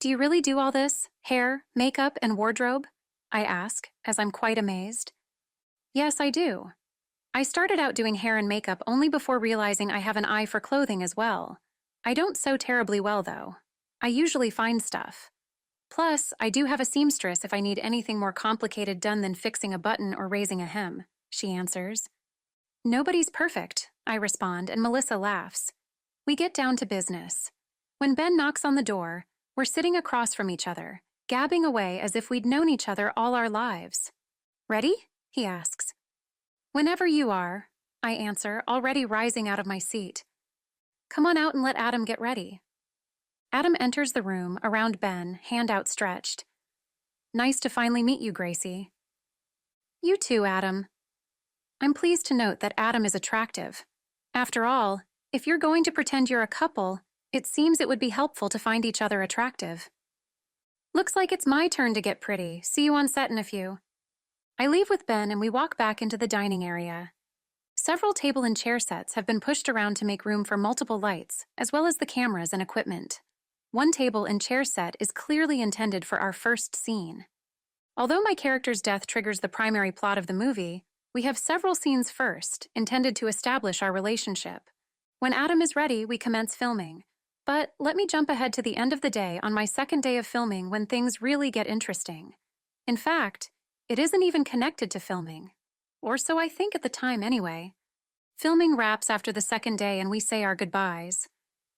Do you really do all this? Hair, makeup, and wardrobe? I ask, as I'm quite amazed. Yes, I do. I started out doing hair and makeup only before realizing I have an eye for clothing as well. I don't sew terribly well, though. I usually find stuff. Plus, I do have a seamstress if I need anything more complicated done than fixing a button or raising a hem, she answers. Nobody's perfect, I respond, and Melissa laughs. We get down to business. When Ben knocks on the door, we're sitting across from each other, gabbing away as if we'd known each other all our lives. Ready? He asks. Whenever you are, I answer, already rising out of my seat. Come on out and let Adam get ready. Adam enters the room, around Ben, hand outstretched. Nice to finally meet you, Gracie. You too, Adam. I'm pleased to note that Adam is attractive. After all, if you're going to pretend you're a couple, it seems it would be helpful to find each other attractive. Looks like it's my turn to get pretty. See you on set in a few. I leave with Ben and we walk back into the dining area. Several table and chair sets have been pushed around to make room for multiple lights, as well as the cameras and equipment. One table and chair set is clearly intended for our first scene. Although my character's death triggers the primary plot of the movie, we have several scenes first, intended to establish our relationship. When Adam is ready, we commence filming. But let me jump ahead to the end of the day on my second day of filming when things really get interesting. In fact, it isn't even connected to filming. Or so I think at the time anyway. Filming wraps after the second day and we say our goodbyes.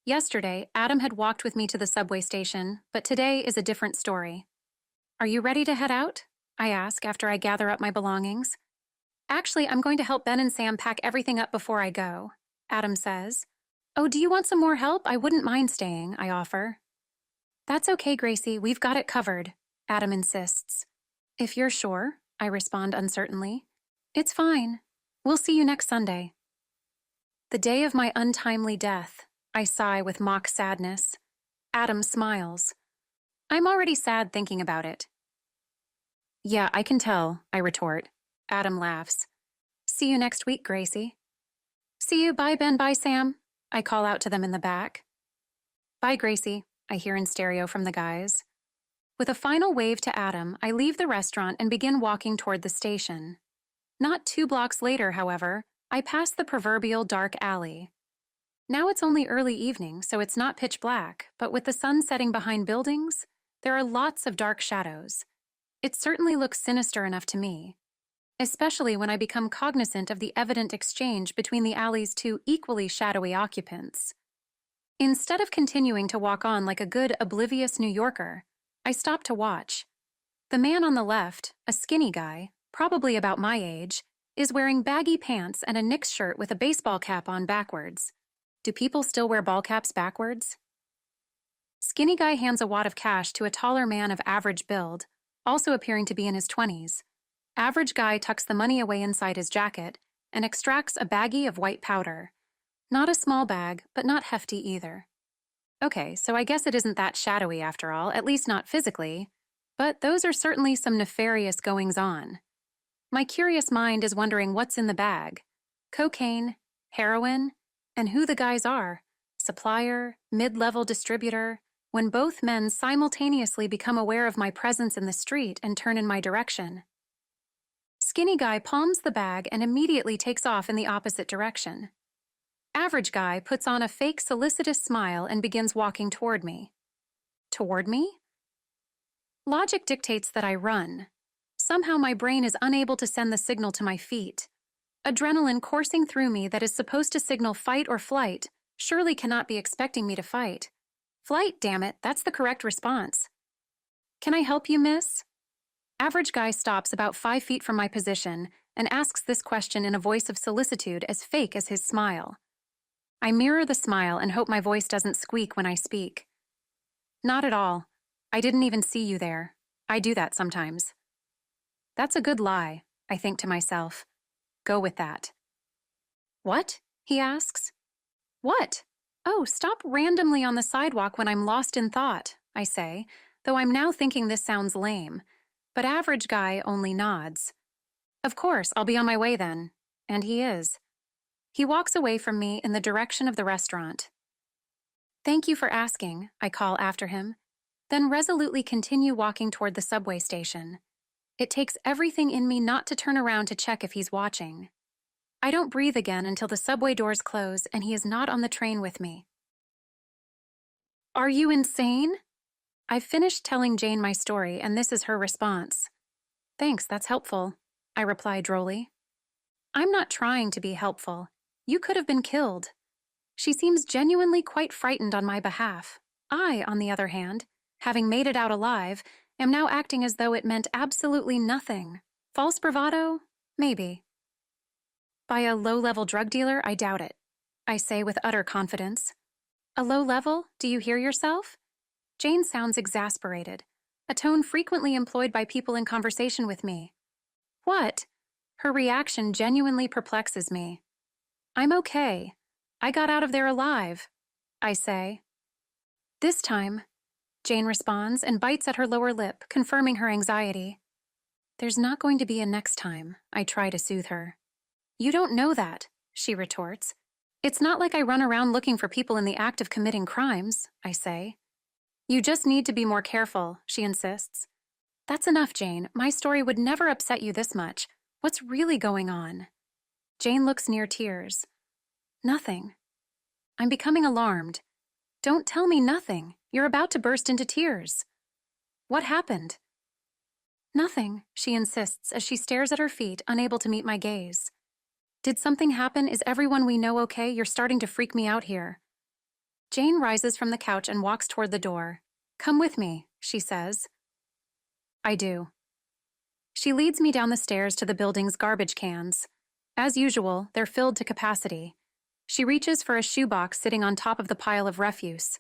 Yesterday, Adam had walked with me to the subway station, but today is a different story. Are you ready to head out? I ask after I gather up my belongings. Actually, I'm going to help Ben and Sam pack everything up before I go, Adam says. Oh, do you want some more help? I wouldn't mind staying, I offer. That's okay, Gracie, we've got it covered, Adam insists. If you're sure, I respond uncertainly. It's fine. We'll see you next Sunday. The day of my untimely death, I sigh with mock sadness. Adam smiles. I'm already sad thinking about it. Yeah, I can tell, I retort. Adam laughs. See you next week, Gracie. See you, bye Ben, bye Sam, I call out to them in the back. Bye, Gracie, I hear in stereo from the guys. With a final wave to Adam, I leave the restaurant and begin walking toward the station. Not 2 blocks later, however, I pass the proverbial dark alley. Now it's only early evening, so it's not pitch black, but with the sun setting behind buildings, there are lots of dark shadows. It certainly looks sinister enough to me, especially when I become cognizant of the evident exchange between the alley's 2 equally shadowy occupants. Instead of continuing to walk on like a good, oblivious New Yorker, I stop to watch. The man on the left, a skinny guy, probably about my age, is wearing baggy pants and a Knicks shirt with a baseball cap on backwards. Do people still wear ball caps backwards? Skinny guy hands a wad of cash to a taller man of average build, also appearing to be in his 20s. Average guy tucks the money away inside his jacket and extracts a baggie of white powder. Not a small bag, but not hefty either. Okay, so I guess it isn't that shadowy after all, at least not physically. But those are certainly some nefarious goings-on. My curious mind is wondering what's in the bag. Cocaine, heroin, and who the guys are. Supplier, mid-level distributor, when both men simultaneously become aware of my presence in the street and turn in my direction. Skinny guy palms the bag and immediately takes off in the opposite direction. Average guy puts on a fake solicitous smile and begins walking toward me. Toward me? Logic dictates that I run. Somehow my brain is unable to send the signal to my feet. Adrenaline coursing through me that is supposed to signal fight or flight surely cannot be expecting me to fight. Flight, damn it, that's the correct response. Can I help you, miss? Average guy stops about 5 feet from my position and asks this question in a voice of solicitude as fake as his smile. I mirror the smile and hope my voice doesn't squeak when I speak. Not at all. I didn't even see you there. I do that sometimes. That's a good lie, I think to myself. Go with that. What? He asks. What? Oh, stop randomly on the sidewalk when I'm lost in thought, I say, though I'm now thinking this sounds lame. But average guy only nods. Of course, I'll be on my way then. And he is. He walks away from me in the direction of the restaurant. Thank you for asking, I call after him, then resolutely continue walking toward the subway station. It takes everything in me not to turn around to check if he's watching. I don't breathe again until the subway doors close and he is not on the train with me. Are you insane? I've finished telling Jane my story, and this is her response. Thanks, that's helpful, I reply drolly. I'm not trying to be helpful. You could have been killed. She seems genuinely quite frightened on my behalf. I, on the other hand, having made it out alive, am now acting as though it meant absolutely nothing. False bravado? Maybe. By a low-level drug dealer, I doubt it, I say with utter confidence. A low level? Do you hear yourself? Jane sounds exasperated, a tone frequently employed by people in conversation with me. What? Her reaction genuinely perplexes me. I'm okay. I got out of there alive, I say. This time, Jane responds and bites at her lower lip, confirming her anxiety. There's not going to be a next time, I try to soothe her. You don't know that, she retorts. It's not like I run around looking for people in the act of committing crimes, I say. You just need to be more careful, she insists. That's enough, Jane. My story would never upset you this much. What's really going on? Jane looks near tears. Nothing. I'm becoming alarmed. Don't tell me nothing. You're about to burst into tears. What happened? Nothing, she insists as she stares at her feet, unable to meet my gaze. Did something happen? Is everyone we know okay? You're starting to freak me out here. Jane rises from the couch and walks toward the door. Come with me, she says. I do. She leads me down the stairs to the building's garbage cans. As usual, they're filled to capacity. She reaches for a shoebox sitting on top of the pile of refuse.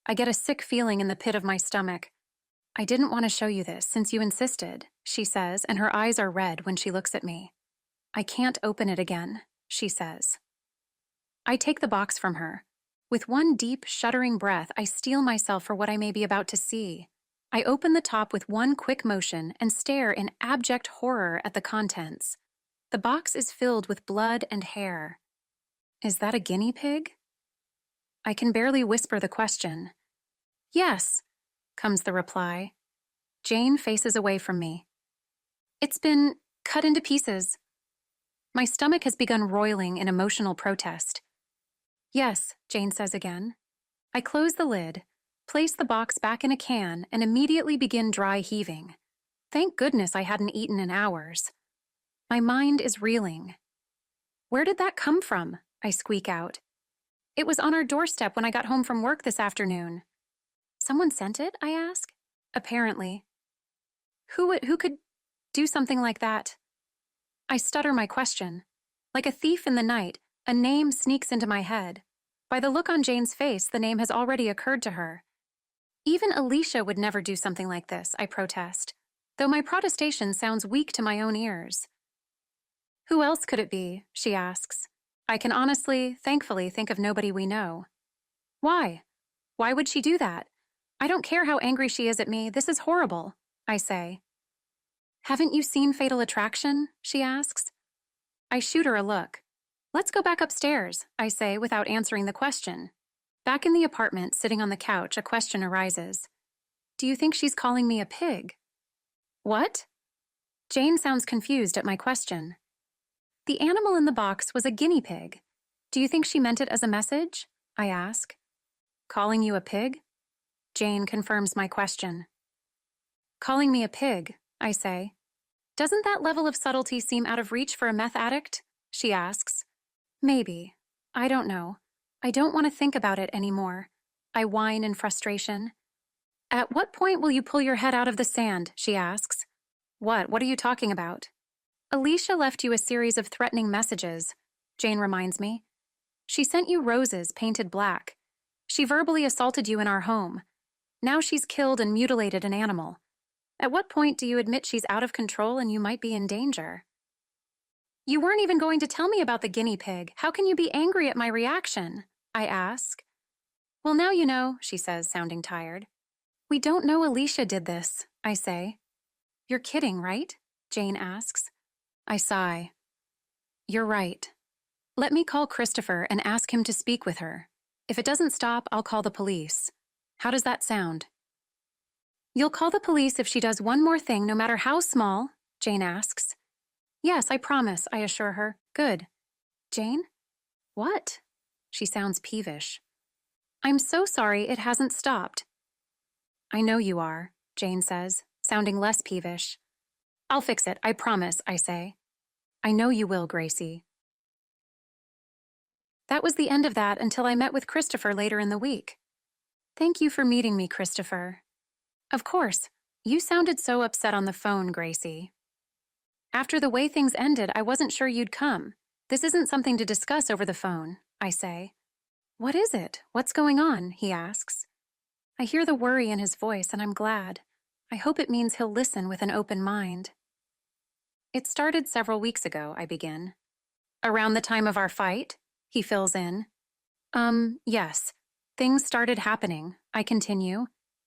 I get a sick feeling in the pit of my stomach. I didn't want to show you this since you insisted, she says, and her eyes are red when she looks at me. I can't open it again, she says. I take the box from her. With one deep, shuddering breath, I steel myself for what I may be about to see. I open the top with one quick motion and stare in abject horror at the contents. The box is filled with blood and hair. Is that a guinea pig? I can barely whisper the question. Yes, comes the reply. Jane faces away from me. It's been cut into pieces. My stomach has begun roiling in emotional protest. Yes, Jane says again. I close the lid, place the box back in a can, and immediately begin dry heaving. Thank goodness I hadn't eaten in hours. My mind is reeling. Where did that come from? I squeak out. It was on our doorstep when I got home from work this afternoon. Someone sent it? I ask. Apparently. Who could do something like that? I stutter my question. Like a thief in the night, a name sneaks into my head. By the look on Jane's face, the name has already occurred to her. Even Alicia would never do something like this, I protest, though my protestation sounds weak to my own ears. Who else could it be? She asks. I can honestly, thankfully, think of nobody we know. Why? Why would she do that? I don't care how angry she is at me. This is horrible, I say. Haven't you seen Fatal Attraction? She asks. I shoot her a look. Let's go back upstairs, I say without answering the question. Back in the apartment, sitting on the couch, a question arises. Do you think she's calling me a pig? What? Jane sounds confused at my question. The animal in the box was a guinea pig. Do you think she meant it as a message? I ask. Calling you a pig? Jane confirms my question. Calling me a pig, I say. Doesn't that level of subtlety seem out of reach for a meth addict? She asks. Maybe. I don't know. I don't want to think about it anymore. I whine in frustration. At what point will you pull your head out of the sand? She asks. What are you talking about? Alicia left you a series of threatening messages, Jane reminds me. She sent you roses painted black. She verbally assaulted you in our home. Now she's killed and mutilated an animal. At what point do you admit she's out of control and you might be in danger? You weren't even going to tell me about the guinea pig. How can you be angry at my reaction? I ask. Well, now you know, she says, sounding tired. We don't know Alicia did this, I say. You're kidding, right? Jane asks. I sigh. You're right. Let me call Christopher and ask him to speak with her. If it doesn't stop, I'll call the police. How does that sound? You'll call the police if she does one more thing, no matter how small, Jane asks. Yes, I promise, I assure her. Good. Jane? What? She sounds peevish. I'm so sorry it hasn't stopped. I know you are, Jane says, sounding less peevish. I'll fix it, I promise, I say. I know you will, Gracie. That was the end of that until I met with Christopher later in the week. Thank you for meeting me, Christopher. Of course. You sounded so upset on the phone, Gracie. After the way things ended, I wasn't sure you'd come. This isn't something to discuss over the phone, I say. What is it? What's going on? He asks. I hear the worry in his voice, and I'm glad. I hope it means he'll listen with an open mind. It started several weeks ago, I begin. Around the time of our fight? He fills in. Yes. Things started happening, I continue,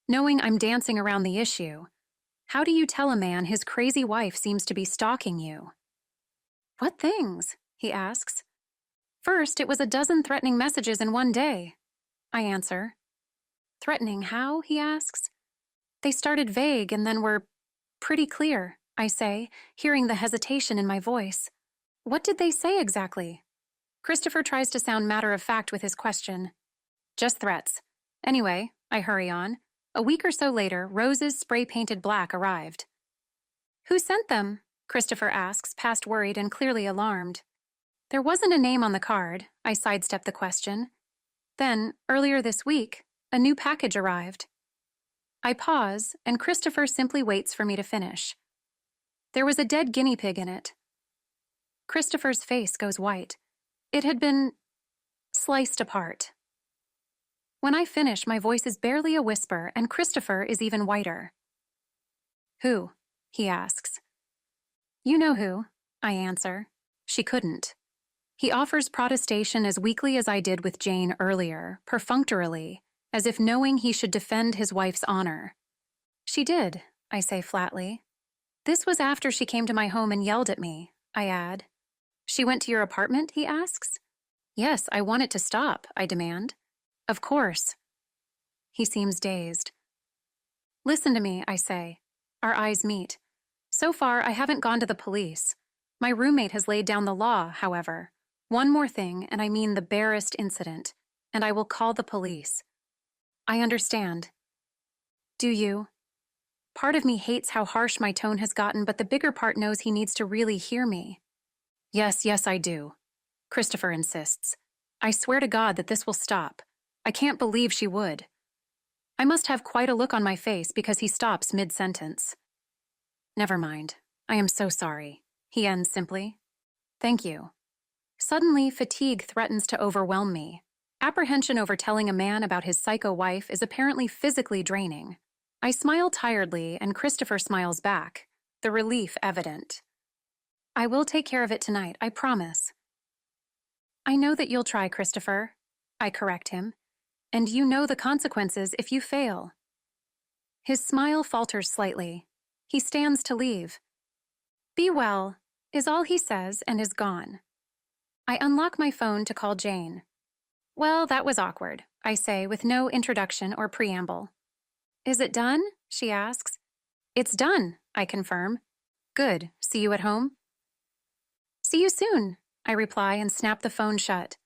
knowing I'm dancing around the issue. How do you tell a man his crazy wife seems to be stalking you? What things? He asks. First, it was a dozen threatening messages in one day. I answer. Threatening how? He asks. They started vague and then were pretty clear, I say, hearing the hesitation in my voice. What did they say exactly? Christopher tries to sound matter-of-fact with his question. Just threats. Anyway, I hurry on. A week or so later, roses spray-painted black arrived. Who sent them? Christopher asks, past worried and clearly alarmed. There wasn't a name on the card. I sidestep the question. Then, earlier this week, a new package arrived. I pause, and Christopher simply waits for me to finish. There was a dead guinea pig in it. Christopher's face goes white. It had been sliced apart. When I finish, my voice is barely a whisper, and Christopher is even whiter. Who? He asks. You know who, I answer. She couldn't. He offers protestation as weakly as I did with Jane earlier, perfunctorily, as if knowing he should defend his wife's honor. She did, I say flatly. This was after she came to my home and yelled at me, I add. She went to your apartment, he asks. Yes, I want it to stop, I demand. Of course. He seems dazed. Listen to me, I say. Our eyes meet. So far, I haven't gone to the police. My roommate has laid down the law, however. One more thing, and I mean the barest incident, and I will call the police. I understand. Do you? Part of me hates how harsh my tone has gotten, but the bigger part knows he needs to really hear me. Yes, I do. Christopher insists. I swear to God that this will stop. I can't believe she would. I must have quite a look on my face because he stops mid-sentence. Never mind. I am so sorry. He ends simply. Thank you. Suddenly, fatigue threatens to overwhelm me. Apprehension over telling a man about his psycho wife is apparently physically draining. I smile tiredly, and Christopher smiles back, the relief evident. I will take care of it tonight, I promise. I know that you'll try, Christopher. I correct him. And you know the consequences if you fail. His smile falters slightly. He stands to leave. Be well, is all he says and is gone. I unlock my phone to call Jane. Well, that was awkward, I say with no introduction or preamble. Is it done? She asks. It's done, I confirm. Good. See you at home? See you soon, I reply and snap the phone shut.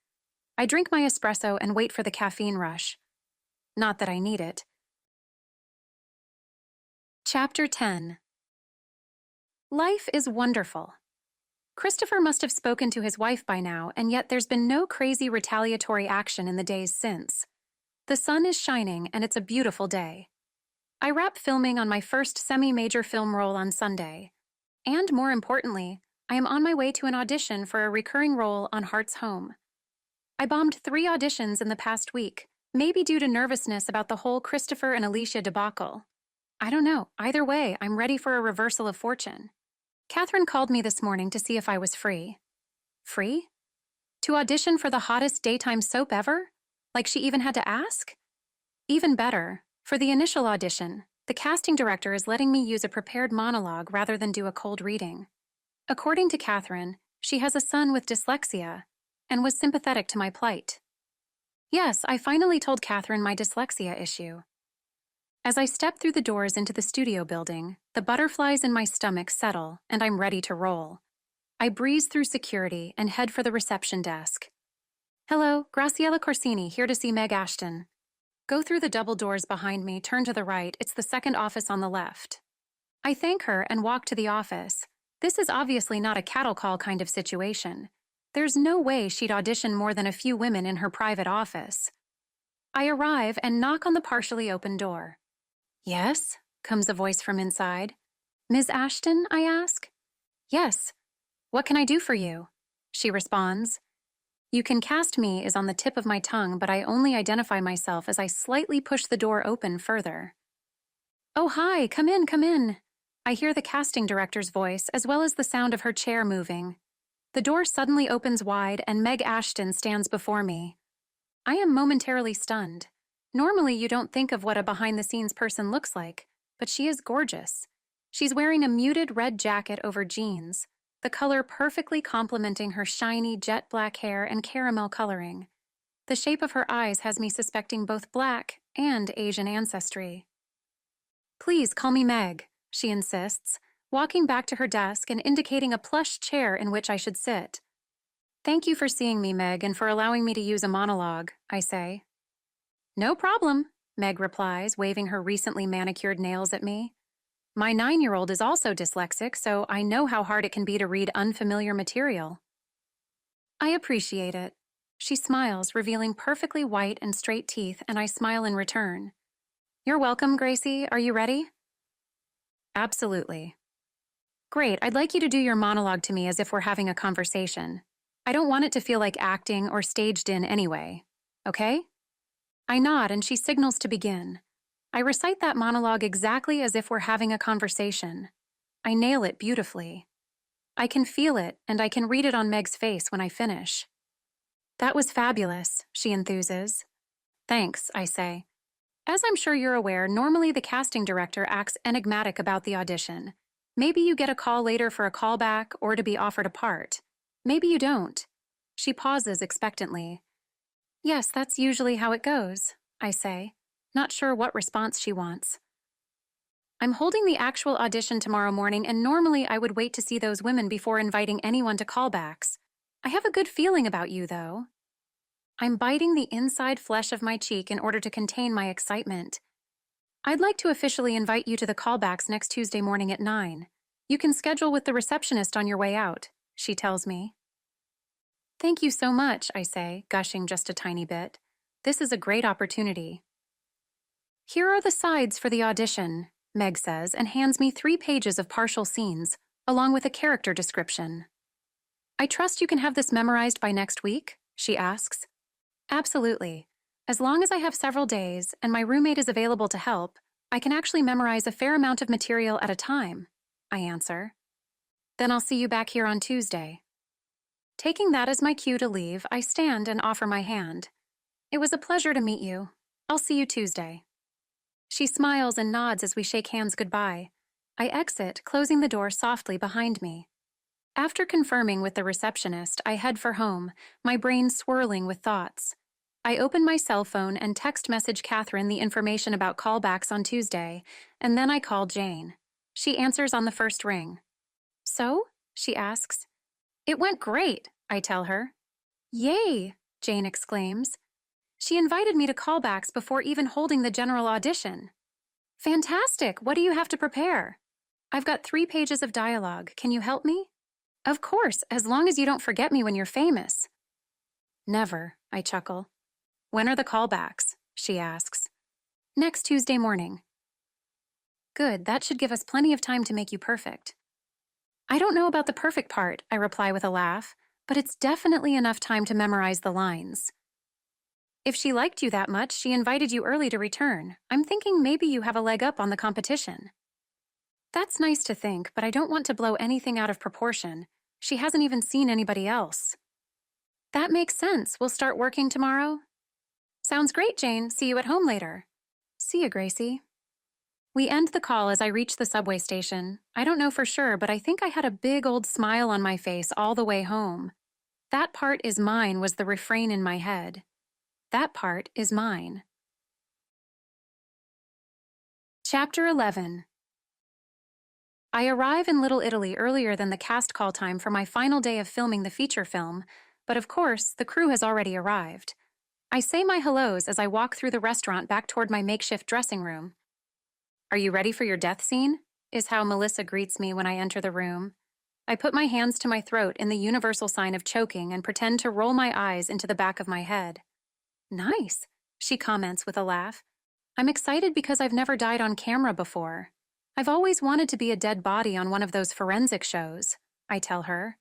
I drink my espresso and wait for the caffeine rush. Not that I need it. Chapter 10. Life is wonderful. Christopher must have spoken to his wife by now, and yet there's been no crazy retaliatory action in the days since. The sun is shining, and it's a beautiful day. I wrap filming on my first semi-major film role on Sunday. And more importantly, I am on my way to an audition for a recurring role on Heart's Home. I bombed 3 auditions in the past week, maybe due to nervousness about the whole Christopher and Alicia debacle. I don't know. Either way, I'm ready for a reversal of fortune. Catherine called me this morning to see if I was free. Free? To audition for the hottest daytime soap ever? Like she even had to ask? Even better, for the initial audition, the casting director is letting me use a prepared monologue rather than do a cold reading. According to Catherine, she has a son with dyslexia and was sympathetic to my plight. Yes, I finally told Catherine my dyslexia issue. As I step through the doors into the studio building, the butterflies in my stomach settle and I'm ready to roll. I breeze through security and head for the reception desk. Hello, Graciella Corsini, here to see Meg Ashton. Go through the double doors behind me, turn to the right, it's the second office on the left. I thank her and walk to the office. This is obviously not a cattle call kind of situation. There's no way she'd audition more than a few women in her private office. I arrive and knock on the partially open door. Yes, comes a voice from inside. Ms. Ashton, I ask. Yes. What can I do for you? She responds. You can cast me is on the tip of my tongue, but I only identify myself as I slightly push the door open further. Oh, hi, come in, come in. I hear the casting director's voice as well as the sound of her chair moving. The door suddenly opens wide and Meg Ashton stands before me. I am momentarily stunned. Normally, you don't think of what a behind-the-scenes person looks like, but she is gorgeous. She's wearing a muted red jacket over jeans, the color perfectly complementing her shiny jet black hair and caramel coloring. The shape of her eyes has me suspecting both black and Asian ancestry. Please call me Meg, she insists, walking back to her desk and indicating a plush chair in which I should sit. Thank you for seeing me, Meg, and for allowing me to use a monologue, I say. No problem, Meg replies, waving her recently manicured nails at me. My 9-year-old is also dyslexic, so I know how hard it can be to read unfamiliar material. I appreciate it. She smiles, revealing perfectly white and straight teeth, and I smile in return. You're welcome, Gracie. Are you ready? Absolutely. Great. I'd like you to do your monologue to me as if we're having a conversation. I don't want it to feel like acting or staged in anyway. Okay? I nod and she signals to begin. I recite that monologue exactly as if we're having a conversation. I nail it beautifully. I can feel it, and I can read it on Meg's face when I finish. That was fabulous, she enthuses. Thanks, I say. As I'm sure you're aware, normally the casting director acts enigmatic about the audition. Maybe you get a call later for a callback or to be offered a part. Maybe you don't. She pauses expectantly. Yes, that's usually how it goes, I say, not sure what response she wants. I'm holding the actual audition tomorrow morning, and normally I would wait to see those women before inviting anyone to callbacks. I have a good feeling about you, though. I'm biting the inside flesh of my cheek in order to contain my excitement. I'd like to officially invite you to the callbacks next Tuesday morning at 9. You can schedule with the receptionist on your way out, she tells me. Thank you so much, I say, gushing just a tiny bit. This is a great opportunity. Here are the sides for the audition, Meg says, and hands me 3 pages of partial scenes, along with a character description. I trust you can have this memorized by next week, she asks. Absolutely. As long as I have several days and my roommate is available to help, I can actually memorize a fair amount of material at a time, I answer. Then I'll see you back here on Tuesday. Taking that as my cue to leave, I stand and offer my hand. It was a pleasure to meet you. I'll see you Tuesday. She smiles and nods as we shake hands goodbye. I exit, closing the door softly behind me. After confirming with the receptionist, I head for home, my brain swirling with thoughts. I open my cell phone and text message Catherine the information about callbacks on Tuesday, and then I call Jane. She answers on the first ring. So? She asks. It went great, I tell her. Yay, Jane exclaims. She invited me to callbacks before even holding the general audition. Fantastic, what do you have to prepare? I've got 3 pages of dialogue, can you help me? Of course, as long as you don't forget me when you're famous. Never, I chuckle. When are the callbacks? She asks. Next Tuesday morning. Good, that should give us plenty of time to make you perfect. I don't know about the perfect part, I reply with a laugh, but it's definitely enough time to memorize the lines. If she liked you that much, she invited you early to return. I'm thinking maybe you have a leg up on the competition. That's nice to think, but I don't want to blow anything out of proportion. She hasn't even seen anybody else. That makes sense. We'll start working tomorrow? Sounds great, Jane. See you at home later. See you, Gracie. We end the call as I reach the subway station. I don't know for sure, but I think I had a big old smile on my face all the way home. That part is mine was the refrain in my head. That part is mine. Chapter 11. I arrive in Little Italy earlier than the cast call time for my final day of filming the feature film, but of course, the crew has already arrived. I say my hellos as I walk through the restaurant back toward my makeshift dressing room. Are you ready for your death scene? Is how Melissa greets me when I enter the room. I put my hands to my throat in the universal sign of choking and pretend to roll my eyes into the back of my head. Nice, she comments with a laugh. I'm excited because I've never died on camera before. I've always wanted to be a dead body on one of those forensic shows, I tell her.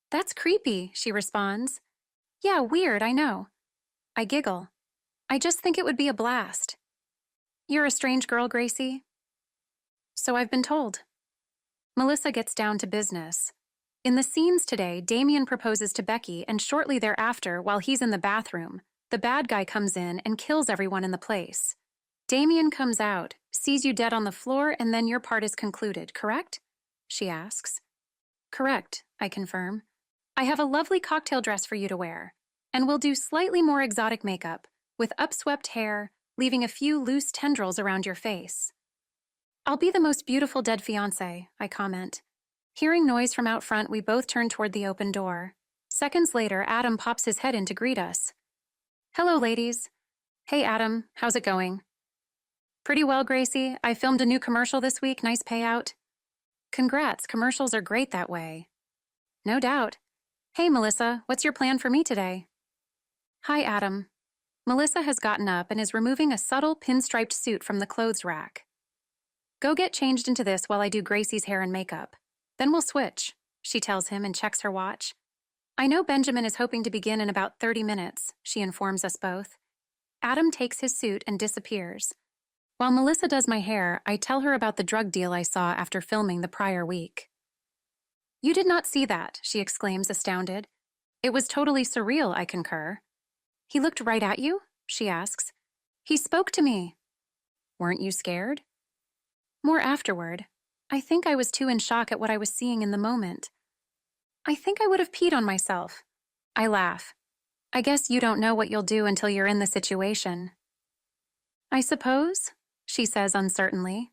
That's creepy, she responds. Yeah, weird, I know. I giggle. I just think it would be a blast. You're a strange girl, Gracie. So I've been told. Melissa gets down to business. In the scenes today, Damien proposes to Becky, and shortly thereafter, while he's in the bathroom, the bad guy comes in and kills everyone in the place. Damien comes out, sees you dead on the floor, and then your part is concluded, correct? She asks. Correct, I confirm. I have a lovely cocktail dress for you to wear, and we'll do slightly more exotic makeup, with upswept hair, leaving a few loose tendrils around your face. I'll be the most beautiful dead fiancé, I comment. Hearing noise from out front, we both turn toward the open door. Seconds later, Adam pops his head in to greet us. Hello, ladies. Hey, Adam, how's it going? Pretty well, Gracie. I filmed a new commercial this week, nice payout. Congrats, commercials are great that way. No doubt. Hey, Melissa, what's your plan for me today? Hi, Adam. Melissa has gotten up and is removing a subtle pinstriped suit from the clothes rack. Go get changed into this while I do Gracie's hair and makeup. Then we'll switch, she tells him and checks her watch. I know Benjamin is hoping to begin in about 30 minutes, she informs us both. Adam takes his suit and disappears. While Melissa does my hair, I tell her about the drug deal I saw after filming the prior week. You did not see that, she exclaims, astounded. It was totally surreal, I concur. He looked right at you? She asks. He spoke to me. Weren't you scared? More afterward. I think I was too in shock at what I was seeing in the moment. I think I would have peed on myself. I laugh. I guess you don't know what you'll do until you're in the situation. I suppose, she says uncertainly.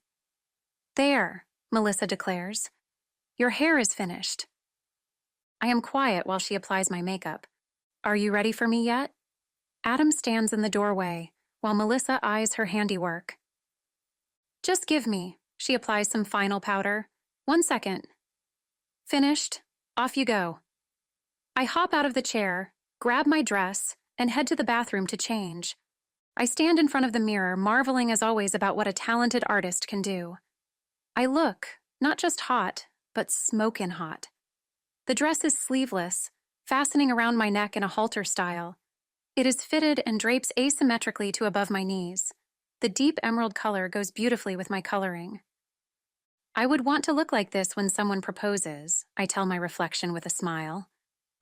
There, Melissa declares. Your hair is finished. I am quiet while she applies my makeup. Are you ready for me yet? Adam stands in the doorway, while Melissa eyes her handiwork. Just give me, she applies some final powder. 1 second. Finished. Off you go. I hop out of the chair, grab my dress, and head to the bathroom to change. I stand in front of the mirror, marveling as always about what a talented artist can do. I look, not just hot, but smokin' hot. The dress is sleeveless, fastening around my neck in a halter style. It is fitted and drapes asymmetrically to above my knees. The deep emerald color goes beautifully with my coloring. I would want to look like this when someone proposes, I tell my reflection with a smile.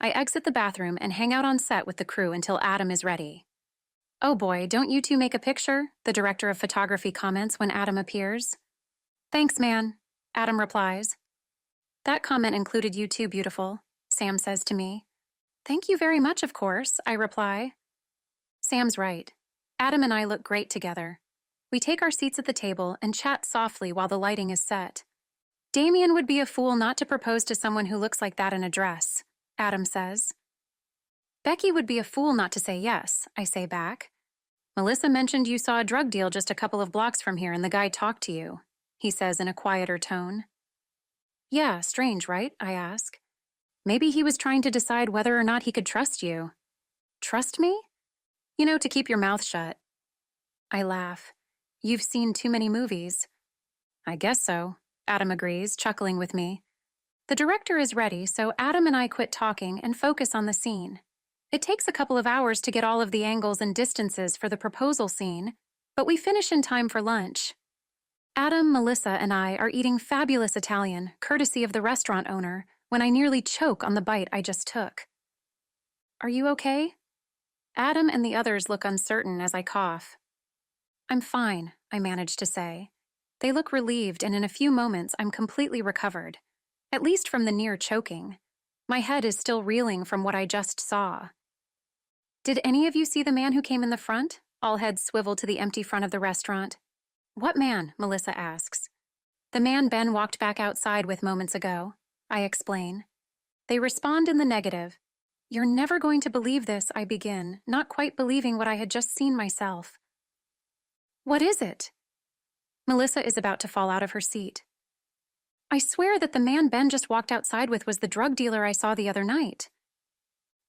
I exit the bathroom and hang out on set with the crew until Adam is ready. "Oh boy, don't you two make a picture?" the director of photography comments when Adam appears. "Thanks, man," Adam replies. "That comment included you too, beautiful," Sam says to me. "Thank you very much, of course," I reply. Sam's right. Adam and I look great together. We take our seats at the table and chat softly while the lighting is set. "Damien would be a fool not to propose to someone who looks like that in a dress," Adam says. "Becky would be a fool not to say yes," I say back. "Melissa mentioned you saw a drug deal just a couple of blocks from here and the guy talked to you," he says in a quieter tone. "Yeah, strange, right?" I ask. "Maybe he was trying to decide whether or not he could trust you." "Trust me?" "You know, to keep your mouth shut." I laugh. "You've seen too many movies." "I guess so," Adam agrees, chuckling with me. The director is ready, so Adam and I quit talking and focus on the scene. It takes a couple of hours to get all of the angles and distances for the proposal scene, but we finish in time for lunch. Adam, Melissa, and I are eating fabulous Italian, courtesy of the restaurant owner, when I nearly choke on the bite I just took. "Are you okay?" Adam and the others look uncertain as I cough. "I'm fine," I manage to say. They look relieved, and in a few moments I'm completely recovered, at least from the near choking. My head is still reeling from what I just saw. "Did any of you see the man who came in the front?" All heads swivel to the empty front of the restaurant. "What man?" Melissa asks. "The man Ben walked back outside with moments ago," I explain. They respond in the negative. "You're never going to believe this," I begin, not quite believing what I had just seen myself. "What is it?" Melissa is about to fall out of her seat. "I swear that the man Ben just walked outside with was the drug dealer I saw the other night."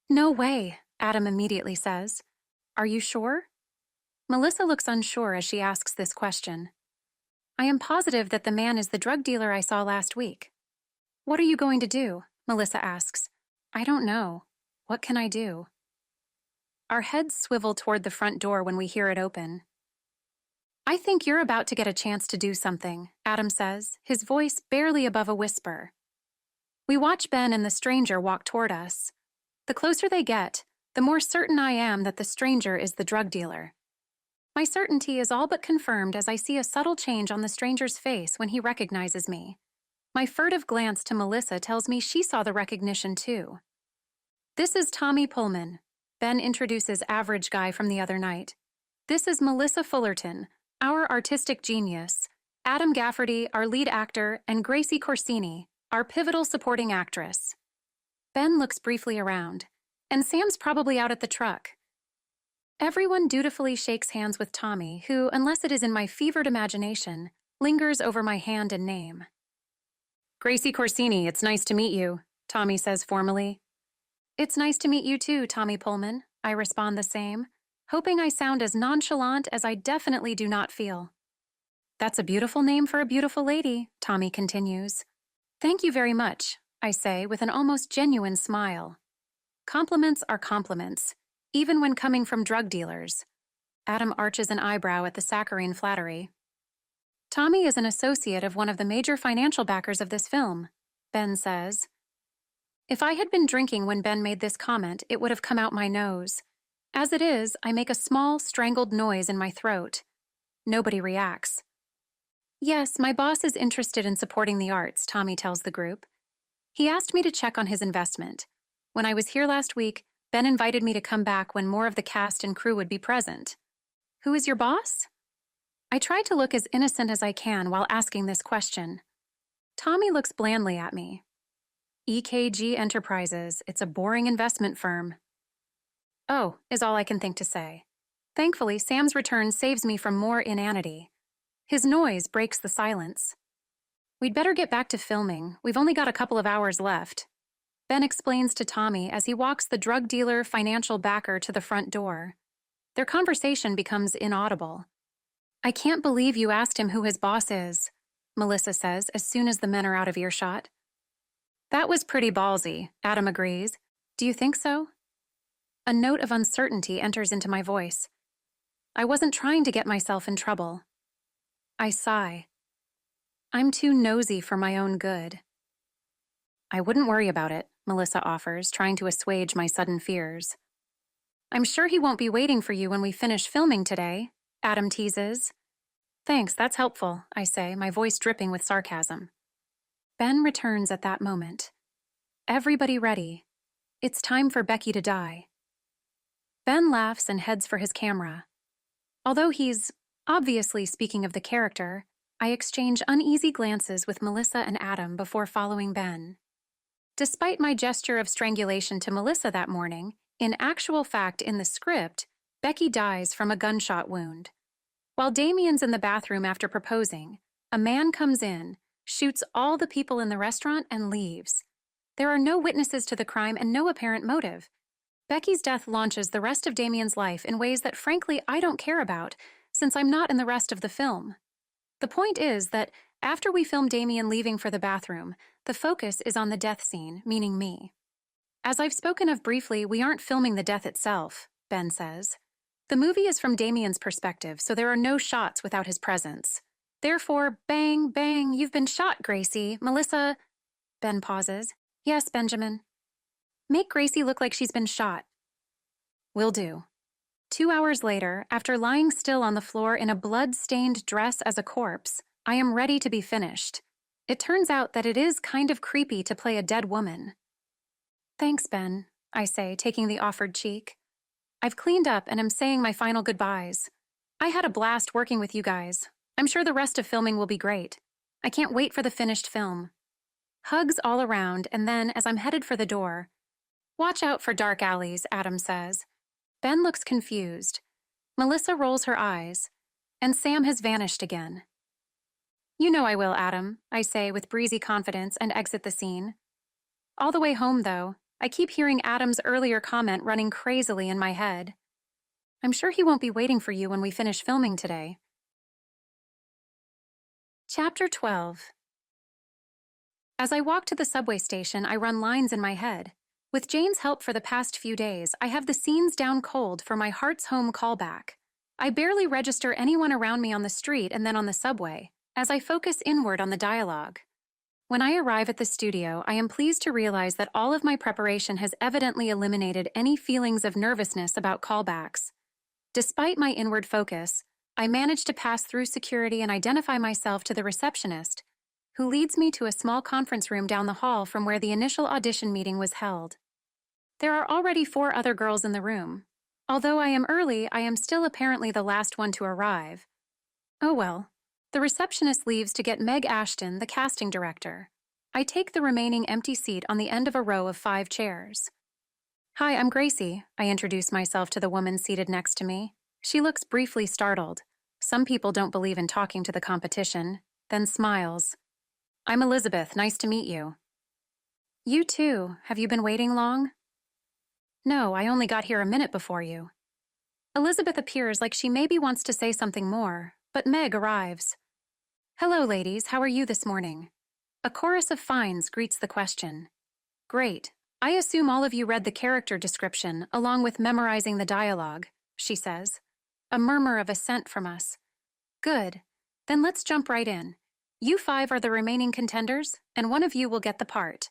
"No way," Adam immediately says. "Are you sure?" Melissa looks unsure as she asks this question. "I am positive that the man is the drug dealer I saw last week." "What are you going to do?" Melissa asks. "I don't know. What can I do?" Our heads swivel toward the front door when we hear it open. "I think you're about to get a chance to do something," Adam says, his voice barely above a whisper. We watch Ben and the stranger walk toward us. The closer they get, the more certain I am that the stranger is the drug dealer. My certainty is all but confirmed as I see a subtle change on the stranger's face when he recognizes me. My furtive glance to Melissa tells me she saw the recognition too. "This is Tommy Pullman," Ben introduces average guy from the other night. "This is Melissa Fullerton, our artistic genius, Adam Gafferty, our lead actor, and Gracie Corsini, our pivotal supporting actress." Ben looks briefly around, and Sam's probably out at the truck. Everyone dutifully shakes hands with Tommy, who, unless it is in my fevered imagination, lingers over my hand and name. "Gracie Corsini, it's nice to meet you," Tommy says formally. "It's nice to meet you too, Tommy Pullman," I respond the same, hoping I sound as nonchalant as I definitely do not feel. "That's a beautiful name for a beautiful lady," Tommy continues. "Thank you very much," I say with an almost genuine smile. Compliments are compliments, even when coming from drug dealers. Adam arches an eyebrow at the saccharine flattery. "Tommy is an associate of one of the major financial backers of this film," Ben says. If I had been drinking when Ben made this comment, it would have come out my nose. As it is, I make a small, strangled noise in my throat. Nobody reacts. "Yes, my boss is interested in supporting the arts," Tommy tells the group. "He asked me to check on his investment. When I was here last week, Ben invited me to come back when more of the cast and crew would be present." "Who is your boss?" I try to look as innocent as I can while asking this question. Tommy looks blandly at me. "EKG Enterprises. It's a boring investment firm." "Oh," is all I can think to say. Thankfully, Sam's return saves me from more inanity. His noise breaks the silence. "We'd better get back to filming. We've only got a couple of hours left," Ben explains to Tommy as he walks the drug dealer financial backer to the front door. Their conversation becomes inaudible. "I can't believe you asked him who his boss is," Melissa says as soon as the men are out of earshot. "That was pretty ballsy," Adam agrees. "Do you think so?" A note of uncertainty enters into my voice. I wasn't trying to get myself in trouble. I sigh. I'm too nosy for my own good. I wouldn't worry about it, Melissa offers, trying to assuage my sudden fears. I'm sure he won't be waiting for you when we finish filming today, Adam teases. Thanks, that's helpful, I say, my voice dripping with sarcasm. Ben returns at that moment. Everybody ready. It's time for Becky to die. Ben laughs and heads for his camera. Although he's obviously speaking of the character, I exchange uneasy glances with Melissa and Adam before following Ben. Despite my gesture of strangulation to Melissa that morning, in actual fact in the script, Becky dies from a gunshot wound. While Damien's in the bathroom after proposing, a man comes in, shoots all the people in the restaurant, and leaves. There are no witnesses to the crime and no apparent motive. Becky's death launches the rest of Damien's life in ways that frankly I don't care about, since I'm not in the rest of the film. The point is that after we film Damien leaving for the bathroom, the focus is on the death scene, meaning me. As I've spoken of briefly, we aren't filming the death itself, Ben says. The movie is from Damien's perspective, so there are no shots without his presence. Therefore, bang, bang, you've been shot, Gracie. Melissa... Ben pauses. Yes, Benjamin. Make Gracie look like she's been shot. Will do. 2 hours later, after lying still on the floor in a blood-stained dress as a corpse, I am ready to be finished. It turns out that it is kind of creepy to play a dead woman. Thanks, Ben, I say, taking the offered cheek. I've cleaned up and am saying my final goodbyes. I had a blast working with you guys. I'm sure the rest of filming will be great. I can't wait for the finished film. Hugs all around, and then, as I'm headed for the door, watch out for dark alleys, Adam says. Ben looks confused. Melissa rolls her eyes, and Sam has vanished again. You know I will, Adam, I say with breezy confidence and exit the scene. All the way home, though, I keep hearing Adam's earlier comment running crazily in my head. I'm sure he won't be waiting for you when we finish filming today. Chapter 12. As I walk to the subway station, I run lines in my head. With Jane's help for the past few days, I have the scenes down cold for my Heart's Home callback. I barely register anyone around me on the street and then on the subway, as I focus inward on the dialogue. When I arrive at the studio, I am pleased to realize that all of my preparation has evidently eliminated any feelings of nervousness about callbacks. Despite my inward focus, I manage to pass through security and identify myself to the receptionist, who leads me to a small conference room down the hall from where the initial audition meeting was held. There are already 4 other girls in the room. Although I am early, I am still apparently the last one to arrive. Oh well. The receptionist leaves to get Meg Ashton, the casting director. I take the remaining empty seat on the end of a row of 5 chairs. Hi, I'm Gracie, I introduce myself to the woman seated next to me. She looks briefly startled. Some people don't believe in talking to the competition, then smiles. I'm Elizabeth, nice to meet you. You too. Have you been waiting long? No, I only got here a minute before you. Elizabeth appears like she maybe wants to say something more, but Meg arrives. Hello, ladies, how are you this morning? A chorus of fines greets the question. Great. I assume all of you read the character description along with memorizing the dialogue, she says. A murmur of assent from us. Good. Then let's jump right in. You 5 are the remaining contenders, and one of you will get the part.